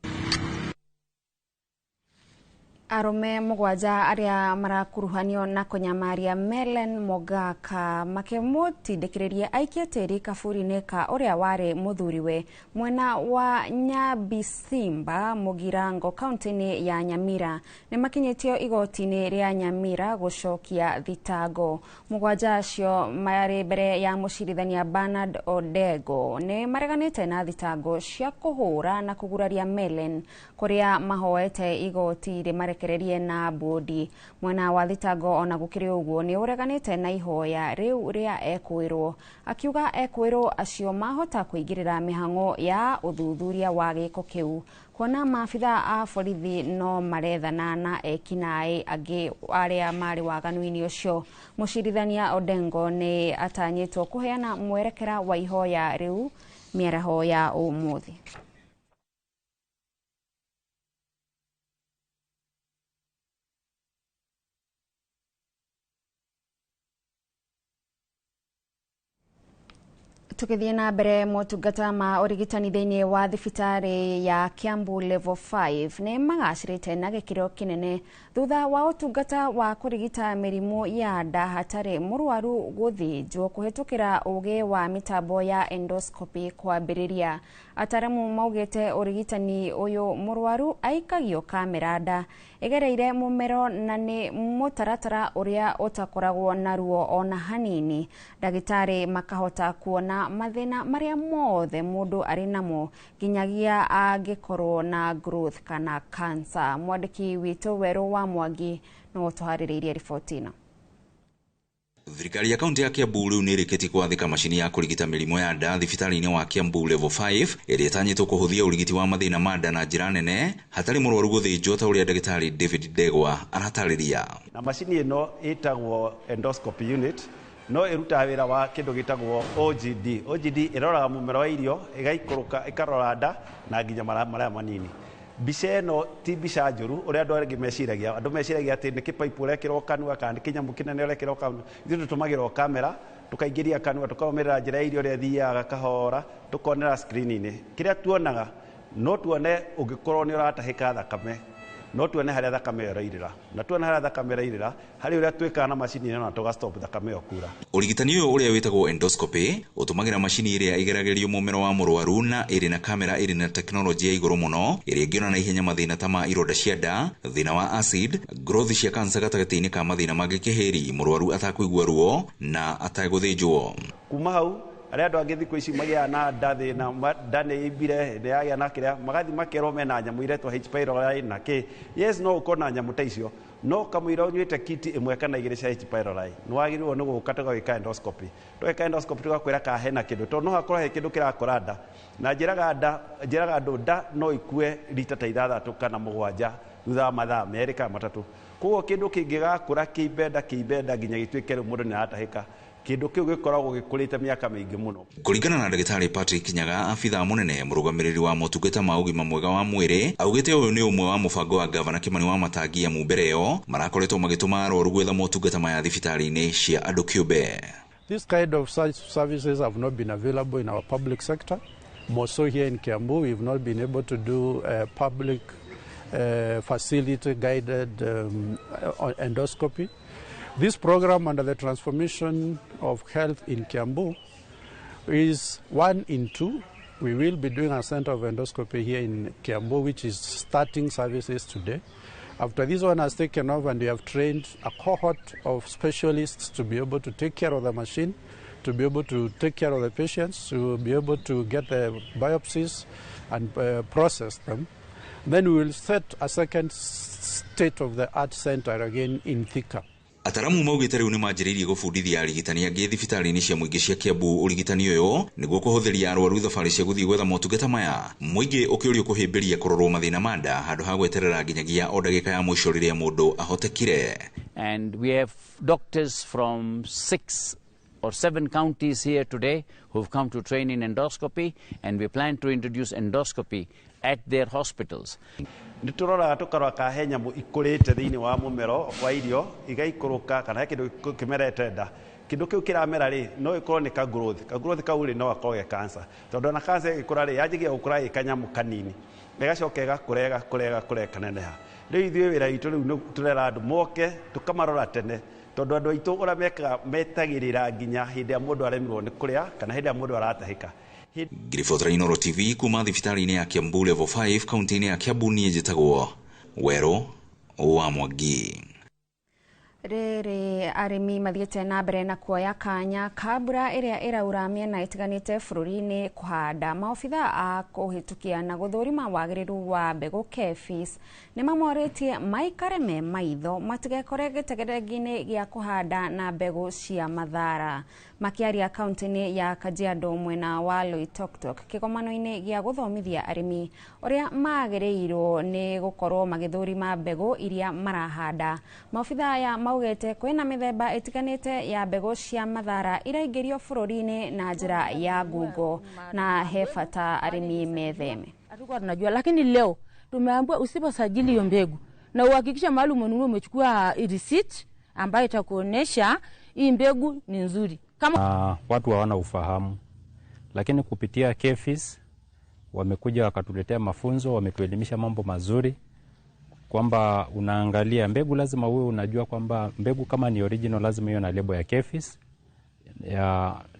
Arume mugwanja aria marakuruhanio na kunyamaria Melen Mogaka makemutindikiriria aikia tiri kaburi-ini ka uria wari muthuriwe mwena wa Nyabisimba Mugirango kaunti-ini ya Nyamira ni makinyitio igoti-ini ria Nyamira gucokia thitango. Mugwanja acio mari mbere ya mucirithania Bernard Odego ni mareganite na thitango cia kuhura na kuguraria Melen kuria mahoete igoti rimarekererie na bodi. Mwena wa thitango ona gukiri uguo ni ureganite na ihoya riu ria ekwirwo, akiuga ekwirwo acio mahota kuigirira mihango ya uthuthuria wa giko kiu kuona maabitha a borithi no marethana na ekinai angi aria mari waganu-ini ucio. Mucirithania Odengo ni atanyitwo kuheana mwerekera wa ihoya riu miaraho ya umuthi. Tukithie na mbere motungata ma urigitani thiini wa thibitari ya Kiambu level 5 ni magacirite na gikiro kinene thutha wa utungata wa kurigita mirimu ya nda hatari murwaru guthinjwo kuhetukira ugi wa mitambo ya endoscopy kwambiriria. Ataramu maugite urigitani uyu murwaru aikagio kamera nda igereire mumero na ni mutaratara uria utakoragwo na ruo ona hanini. Dagitari makahota kuona mathina maria mothe mundu ari namo ginyagia angikorwo na growth kana cancer. Mwandiki witu Weru wa Mwangi no tuhaririirie riboti ino. Thirikari ya kaunti ya Kiambu riu ni irikiti kwathika mashini ya kurigita mirimo ya nda thibitari-ini wa Kiambu level 5 iria itanyitwo kuhuthia urigiti wa mathina ma nda na njira nene hatari murwaru guthinjwo ta uria dagitari David Ndegwa aratariria. Na mashini ino itagwo endoscopy unit no iruta wira wa kindu gitagwo OGD. OGD iroraga mumero wa irio igaikuruka ikarora nda na nginya maria manini. Mbica ĩno ti mbica njũru ũrĩa andũ angĩ meciragia. Andũ meciragia atĩ nĩ kĩpaipu ũrekĩrwo kanua kana nĩ kĩnyamũ kĩnene ũrekĩrwo kanua. Ithuĩ tũtũmagĩrwo kamera tukaingĩria kanua tukaumĩrĩra njĩra ya irio ũrĩa thiaga kahora tukonera screen-inĩ. Kĩrĩa tuonaga no tuone ũngĩkorwo nĩ ũratahĩka thakame, no tuone harĩa thakame ĩrairĩra, na tuone harĩa thakame ĩrairĩra harĩ ũrĩa twĩkaga na macini ĩno na tũgastop thakame ĩyo kura. Ũrigitani ũyũ ũrĩa wĩtagwo endoscopy ũtũmagĩra macini ĩrĩa ĩgeragĩrio mũmero wa mũrwaru na ĩrĩ na kamera ĩrĩ na tekinoronjĩ ya igũrũ mũno ĩrĩa ĩngĩona na ihenya mathĩna ta ma ironda cia nda, thĩna wa acid, growth cia kansa gatagatĩ-inĩ ka mathĩna mangĩ kĩhĩri mũrwaru atakũigua ruo na ategũthĩnjwo. Kuma hau arĩa andũ angĩ thikũ ici magĩa na nda thĩna nda nĩ imbire nĩ yagĩa na kĩrĩa magathi makerwo mena nyamũ iretwo H. pylori na kĩ. Yes, no ũkorwo na nyamũ ta icio, no kamũira ũnyuĩte kiti ĩmwe kana igĩrĩ cia H. pylori nĩ wagĩrĩirwo nĩ gũka tũgagĩka endoscopy. Tũgeka endoscopy tũgakwĩra kana hena kĩndũ, tondũ no hakorwo he kĩndũ kĩrakora nda, na njĩraga andũ nda no ikue rita ta 6 kana 7 thutha wa mathaa 2 kana 3. Koguo kĩndũ kĩngĩgakũra kĩimbenda nginya gĩtuĩke rĩu mũndũ nĩ aratahĩka, kĩndũ kĩu gĩkoragwo gĩkũrĩte mĩaka mĩingĩ mũno. Kũringana na ndagĩtarĩ Patrick Nyaga, abithaa mũnene mũrũgamĩrĩri wa motungata ma ũgima mwega wa mwĩrĩ, augĩte ũyũ nĩ ũmwe wa mũbango wa gavana Kimani Wamatangi amu mbere ĩyo marakoretwo magĩtũma arwaru gwetha motungata maya thibitarĩ-inĩ cia andũ kĩũmbe. This kind of services have not been available in our public sector. More so here in Kiambu, we've not been able to do public facility guided endoscopy. This program under the Transformation of Health in Kiambu is 1 in 2. We will be doing a center of endoscopy here in Kiambu, which is starting services today. After this one has taken off and we have trained a cohort of specialists to be able to take care of the machine, to be able to take care of the patients, to be able to get the biopsies and process them. Then we will set a second state-of-the-art center again in Thika. Ataramu maugĩte rĩu nĩ manjĩrĩirie gũbundithia arigitani angĩ thibitarĩ-inĩ cia mũingĩ cia Kiambu ũrigitani ũyũ nĩguo kũhũthĩria arwaru thabarĩ cia gũthiĩ gwetha motungata maya, mũingĩ ũkĩũrio kũhĩmbĩria kũrorwo mathĩna ma nda handũ ha gweterera nginyagia o ndagĩka ya mũico rĩrĩa mũndũ ahotekire. And we have doctors from 6 or 7 counties here today who've come to train in endoscopy, and we plan to introduce endoscopy at their hospitals. Nĩ tũroraga tũkarora ka he nyamũ ikũrĩte thĩinĩ wa mũmero wa irio igaikũrũka kana he kĩndũ kĩmerete nda. Kĩndũ kĩu kĩramera rĩ no ĩkorwo nĩ ka growth kau rĩ no gakorwo ge cancer, tondũ na cancer ĩgĩkũra rĩ yanjagia gũkũra ĩ kanyamũ kanini ĩgacoka ĩgakũra ĩkaneneha. Rĩu ithuĩ wĩra witũ rĩu tũrera andũ moke tũkamarora tene, tondũ andũ aitũ ũrĩa mekaga metagĩrĩra nginya hĩndĩ ya mũndũ aremirwo nĩ kũrĩa kana hĩndĩ ya mũndũ aratahĩka. Griffith Rainoro TV kuma thibitarĩ-inĩ ya Kiambu level 5 kaunti-inĩ ya Kiambu niĩ njĩtagwo Werũ wa Mwangi. Rĩrĩ arĩmi mathiĩte na mbere na kuoya kanya ka mbura ĩrĩa ĩraura mĩena ĩtiganĩte bũrũri-inĩ kũhanda. Maobitha a kũhĩtũkia na gũthũrima wagĩrĩru wa mbegũ KEPHIS nĩ mamorĩtie maikare me maitho matigekore gĩtegerengi-inĩ gĩa kũhanda na mbegũ cia mathara. Makĩaria kaunti-inĩ ya Kajiado mwena wa Loitoktok kĩgomano-inĩ gĩa gũthomithia arĩmi ũrĩa magĩrĩirwo nĩ gũkorwo magĩthũrima mbegũ iria marahanda. Maobitha aya maugĩte kwĩna mĩthemba ĩtiganĩte ya mbegũ cia mathara iraingĩrio bũrũri-inĩ na njĩra ya ngungo na he bata arĩmi metheme. Hatukuwa tunajua, lakini leo tumeambiwa usiposajili hiyo mbegu na uhakikisha mahali umenunua umechukua receipt ambayo itakuonesha hii mbegu ni nzuri. Kama watu hawana ufahamu, lakini kupitia KEPHIS wamekuja wakatuletea mafunzo, wametuelimisha mambo mazuri kwamba unaangalia mbegu lazima uwe unajua kwamba mbegu kama ni original lazima iwe na lebo ya KEPHIS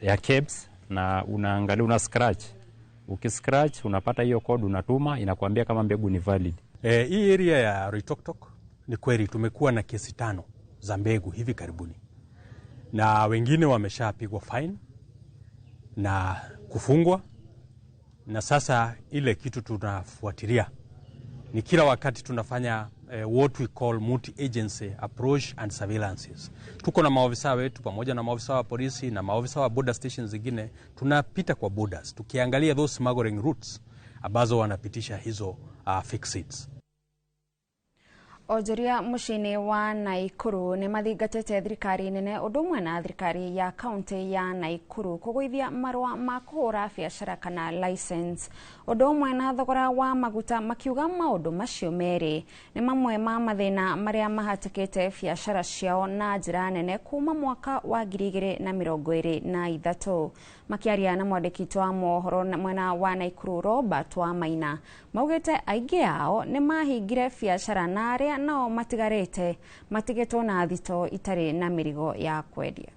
ya KEBS, na unaangalia una scratch. Ukiscratch unapata hiyo code, unatuma inakuambia kama mbegu ni valid. Hii area ya Loitoktok ni kweli tumekuwa na kesi 5 za mbegu hivi karibuni, na wengine wameshapigwa fine na kufungwa, na sasa ile kitu tunafuatilia ni kila wakati tunafanya what we call multi-agency approach and surveillances. Tuko na maofisa wetu pamoja na maofisa wa polisi na maofisa wa border stations zingine, tunapita kwa borders tukiangalia those smuggling routes ambazo wanapitisha hizo fake seeds. Onjoria muciini wa Naikuru ni mathingatite thirikari nene undu umwe na thirikari ya kaunti ya Naikuru kugwithia marua ma kuhura biacara kana license. Undu umwe na thogora wa maguta makiuga maundu macio meri ni mamwe ma mathina maria mahatikite biacara ciao na njira nene kuma mwaka wa 2023. Makiaria na mwandiki wa mohoro mwena wa Naikuru Robert Wamaina maugite aingi ao ni mahingire biacara na aria nao matigarite matigitwo na thito itari na mirigo ya kwendia.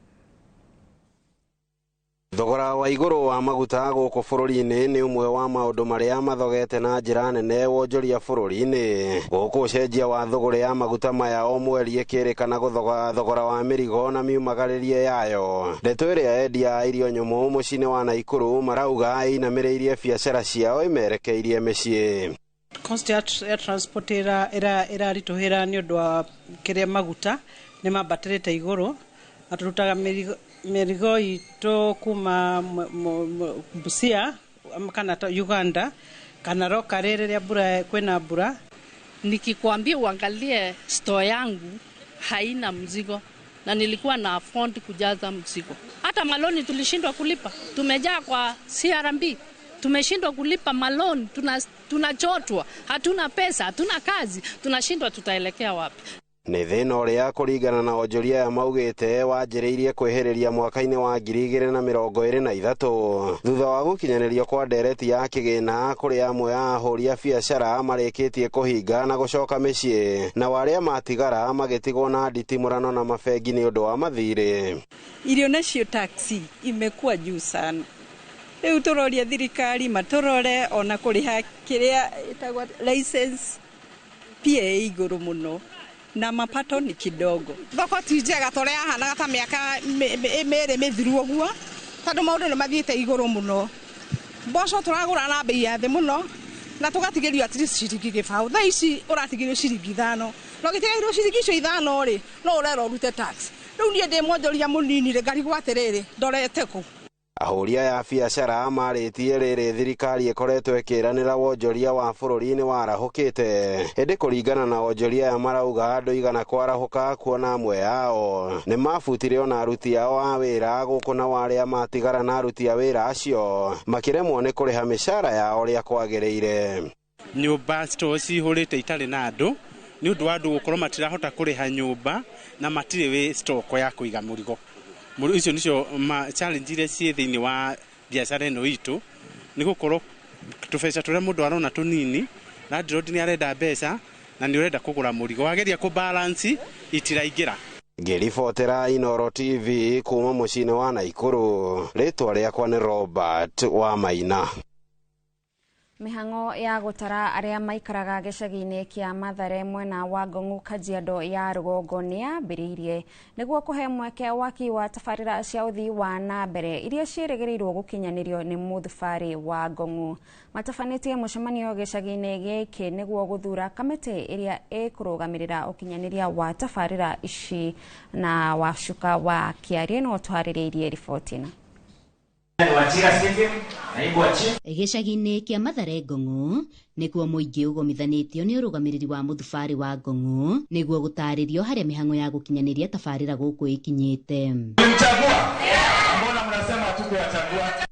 Thogora wa iguru wa maguta guku bururi-ini ni umwe wa maundu maria mathogete na njira nene wonjoria bururi-ini. Guku cenjia wa thogora ya maguta maya o mweri ikirikana thogora wa mirigo na miumagaririe yayo. Ndeto iria endia irio nyumu muciini wa Naikuru marauga inamiriirie biacara ciao imerekeirie micii. Cost ya transport irarituhira ni undu wa kiria maguta ni mabatirite iguru aturutaga mirigo ito kuma Busia kana Uganda kana Rokare rĩrĩa mbura kwĩna mbura. Nikikwambia uangalie store yangu haina mzigo na nilikuwa na afford kujaza mzigo. Hata maloni tulishindwa kulipa. Tumejaa kwa CRB. Tumeshindwa kulipa maloni, tunachotwa, hatuna pesa, hatuna kazi, tunashindwa tutaelekea wapi. Ni thina uria kuringana na onjoria ya maugite wanjiriirie kwihiriria mwaka-ini wa 2023 thutha wa gukinyanirio kwa ndereti ya kigina kuri amwe ya ahuri a biacara marikitie kuhinga na gucoka micii na waria matigara magitigwo na nditimurano na mabengi ni undu wa mathiri. Irio nacio taxi imekuwa juu sana. Riu turoria thirikari maturore ona kuriha kiria itagwa license pia iguru muno na mapato ni kidogo. Thoko ti njega toria hana ta miaka mere mithiru uguo tondu maundu ni mathiite iguru muno. Mboco turagura na bei ya thi muno na tugatigirio atiri ciringi gibau. Tha ici uratigirio ciringi 5 no gitigirio ciringi icio 5 ri no urero rute tax. Riu nie ndi mwonjoria munini ri ngari gwatiriri ndorete ku. Ahuri ya biacara maritie riri thirikari ikoretwo ikiranira wonjoria wa bururi-ini warahukite. Indi kuringana na wonjoria ya marauga andu igana kwarahuka kuona amwe yao ni mabutire ona aruti ao a wira guku na waria matigara na aruti a wira acio makiremwo ni kuriha mishara yao ria kwagiriire. Nyumba stores ihurite itari na andu ni undu wa andu gukorwo matirahota kuriha nyumba na matire we stock ya kuiga murigo. Icio nicio challenge iria ciĩ thĩinĩ wa biacara ĩno itũ nĩ gũkorwo tũbeca tũrĩa mũndũ arona tũnini na landlord nĩ arenda mbeca na nĩ ũrenda kũgũra mũrigo wageria balance itiraingĩra. Ngĩribotera Inooro TV kuma mũciĩ-inĩ wa Naikuru, rĩtwa rĩakwa nĩ Robert Wamaina. Mihango ya gutara aria maikaraga gicagi-ini kia Mathare mwena wa Ngong'u Kajiado ya Rugongo ni yambiriirie niguo kuhe mweke waki wa tabarira cia uthii wa na mbere iria ciĩrĩgĩrĩirwo gukinyanirio ni muthubari wa Ngong'u. Matabanitie mucemanio gicagi-ini giki niguo guthura kamiti iria ikurugamirira ukinyaniria wa tabarira ici na wacuka wa Kiarie no twarĩrĩirie riboti ĩno. Gicagi-ini kia Mathare Ngong'u nikuo muingi ugomithanitio ni urugamiriri wa muthubari wa Ngong'u niguo gutaririo haria mihango ya gukinyaniria tabarira guku ikinyite.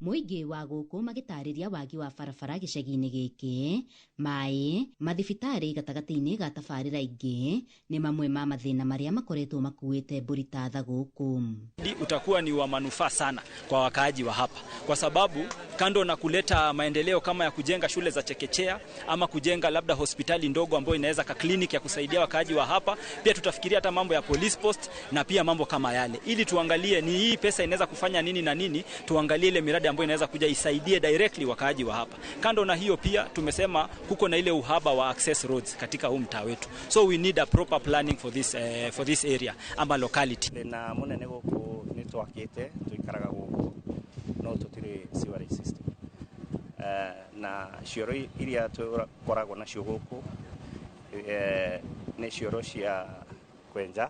Muingi wa guku magitariria wagi wa barabara gicagi-ini giki, mai, mathibitari gatagati-ini ga tabarira ingi ni mamwe ma mathina maria makoretwo makuite burita tha guku. Utakuwa ni wa manufaa sana kwa wakaaji wa hapa kwa sababu kando na kuleta maendeleo kama ya kujenga shule za chekechea ama kujenga labda hospitali ndogo ambayo inaweza ka clinic ya kusaidia wakaaji wa hapa, pia tutafikiria hata mambo ya police post na pia mambo kama yale, ili tuangalie ni hii pesa inaweza kufanya nini na nini, tuangalie ile miradi ambayo inaweza kuja isaidie directly wakaaji wa hapa. Kando na hiyo pia tumesema kuko na ile uhaba wa access roads katika huu mtaa wetu, so we need a proper planning for this area ama locality. Na munene guku ni twakite tuikaraga guku no tutire sewerage system na cioro iria tukoragwo nacio guku ni cioro cia kwenja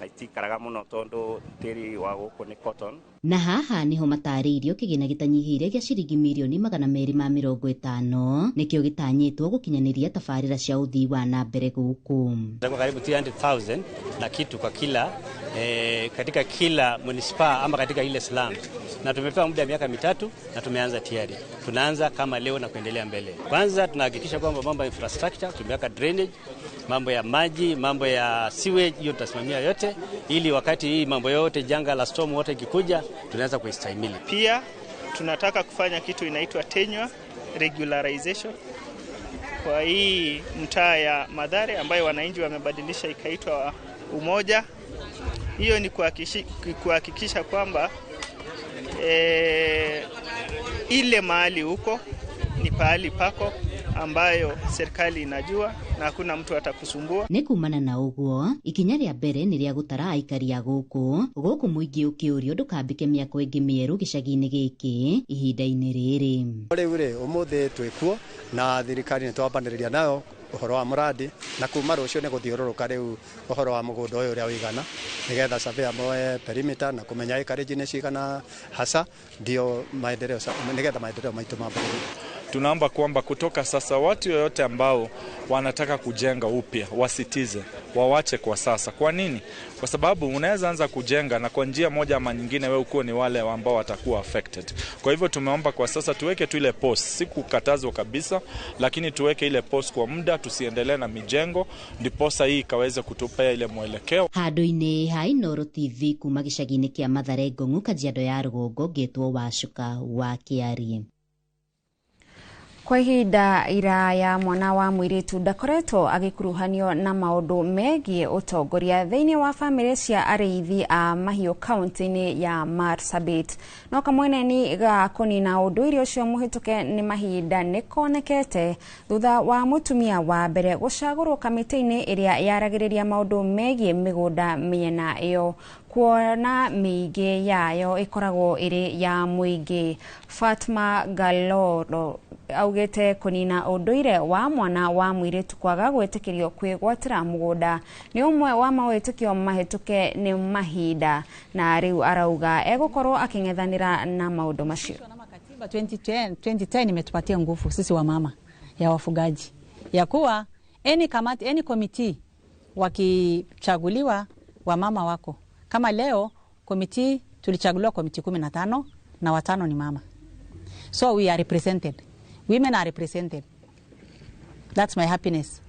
na itikaraga muno tondu tiri wa guku ni cotton Na haha niho mataririo kigina gitanyihire gya ciringi milioni 250 nikio gitanyitwo gukinyaniria tafarira cia uthii wa na mbere guku. Karibu 300,000 na kitu kwa kila katika kila municipal ama katika ile slum. Na tumepewa muda wa miaka 3 na tumeanza tayari. Tunaanza kama leo na kuendelea mbele. Kwanza tunahakikisha kwamba mambo ya infrastructure, tumeweka drainage, mambo ya maji, mambo ya sewage, hiyo tutasimamia yote ili wakati hii mambo yote janga la storm water ikikuja tunaweza kuistahimili. Pia tunataka kufanya kitu inaitwa tenure regularization kwa hii mtaa ya Mathare ambayo wananchi wamebadilisha ikaitwa Umoja. Hiyo ni kuhakikisha kwamba ile mahali huko ni pahali pako ambayo serikali inajua na hakuna mtu atakusumbua. Ni kumana na uguo ikinya ria mbere ni ria gutara aikari a guku muingi ukiurio ndukambike miako ingi mieru gicagi-ini giki ihinda-ini riri. Riu umuthi twikuo na thirikari ni twambaniriria nayo uhoro wa muradi na kuma rucio ni guthiururuka riu uhoro wa mugunda uyu uria wigana nigetha surveyor moe perimeter na kumenya ikari ni cigana hasa ndio maendeleo nigetha maendeleo maitu mabaki. Tunaomba kwamba kutoka sasa watu yoyote ambao wanataka kujenga upya wasitize, wawache kwa sasa. Kwa nini? Kwa sababu unaweza anza kujenga na kwa njia moja ama nyingine wewe uko ni wale ambao watakuwa affected. Kwa hivyo tumeomba kwa sasa tuweke tu ile post, si kukatazwa kabisa, lakini tuweke ile post kwa muda, tusiendelee na mijengo, ndiposa hii ikaweze kutupea ile mwelekeo. Handu-ini ha Inooro TV kuma gicagi-ini kia Mathare Ngong'u Kajiado ya Rugongo ngetwo Wacuka wa Kiari. Kwa ihinda iraya mwana wa mwiritu ndakoretwo agikuruhanio na maundu megie utongoria thiini wa family cia ariithi a mahiu kaunti-ini ya Marsabit. No kamweneni ga kunina unduire ucio muhituke ni mahinda nikonekete thutha wa mutumia wa mbere gucagurwo kamiti-ini iria yaragiriria maundu megie migunda miena iyo kuona miingi yayo ikoragwo iri ya muingi. Fatma Galoro augete kunina unduire wa mwana wa mwiritu kwaga gwitikirio kwigwatira mugunda ni umwe wa mawitikio mahituke ni mahinda na riu arauga egukorwo aking'ethanira na maundu macio. Katiba 2010 imetupatia nguvu sisi wa mama ya wafugaji ya kuwa any committee wakichaguliwa wa mama wako. Kama leo committee tulichaguliwa committee 15 na 5 ni mama. So we are represented. Women are represented. That's my happiness.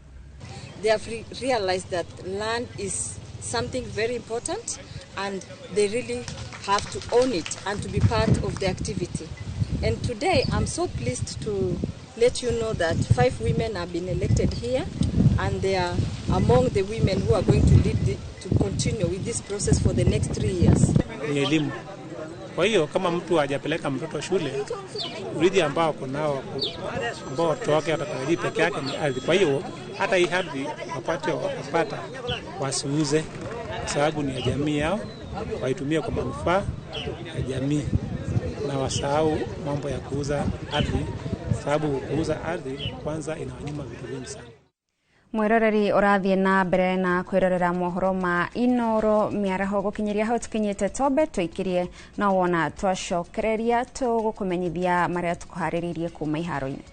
They have realized that land is something very important and they really have to own it and to be part of the activity. And today I'm so pleased to let you know that 5 women have been elected here and they are among the women who are going to lead to continue with this process for the next 3 years. Ni elimu. Kwa hiyo kama mtu hajapeleka mtoto shule, urithi ambao kunao ambao watoto wake watatarajia peke yake ni ardhi. Kwa hiyo hata hii ardhi wapata wasiuze, sababu ni ya jamii yao, waitumie kwa manufaa ya jamii na wasahau mambo ya kuuza ardhi, sababu kuuza ardhi kwanza inawanyima vitu vingi sana. Mwiroreri urathie na mbere na kwirorera mohoro ma Inooro miaraho gukinyiria hau tukinyite tobe twikirie no wona twacokereria tugukumenyithia maria tukuhariririe kuma iharo-ini.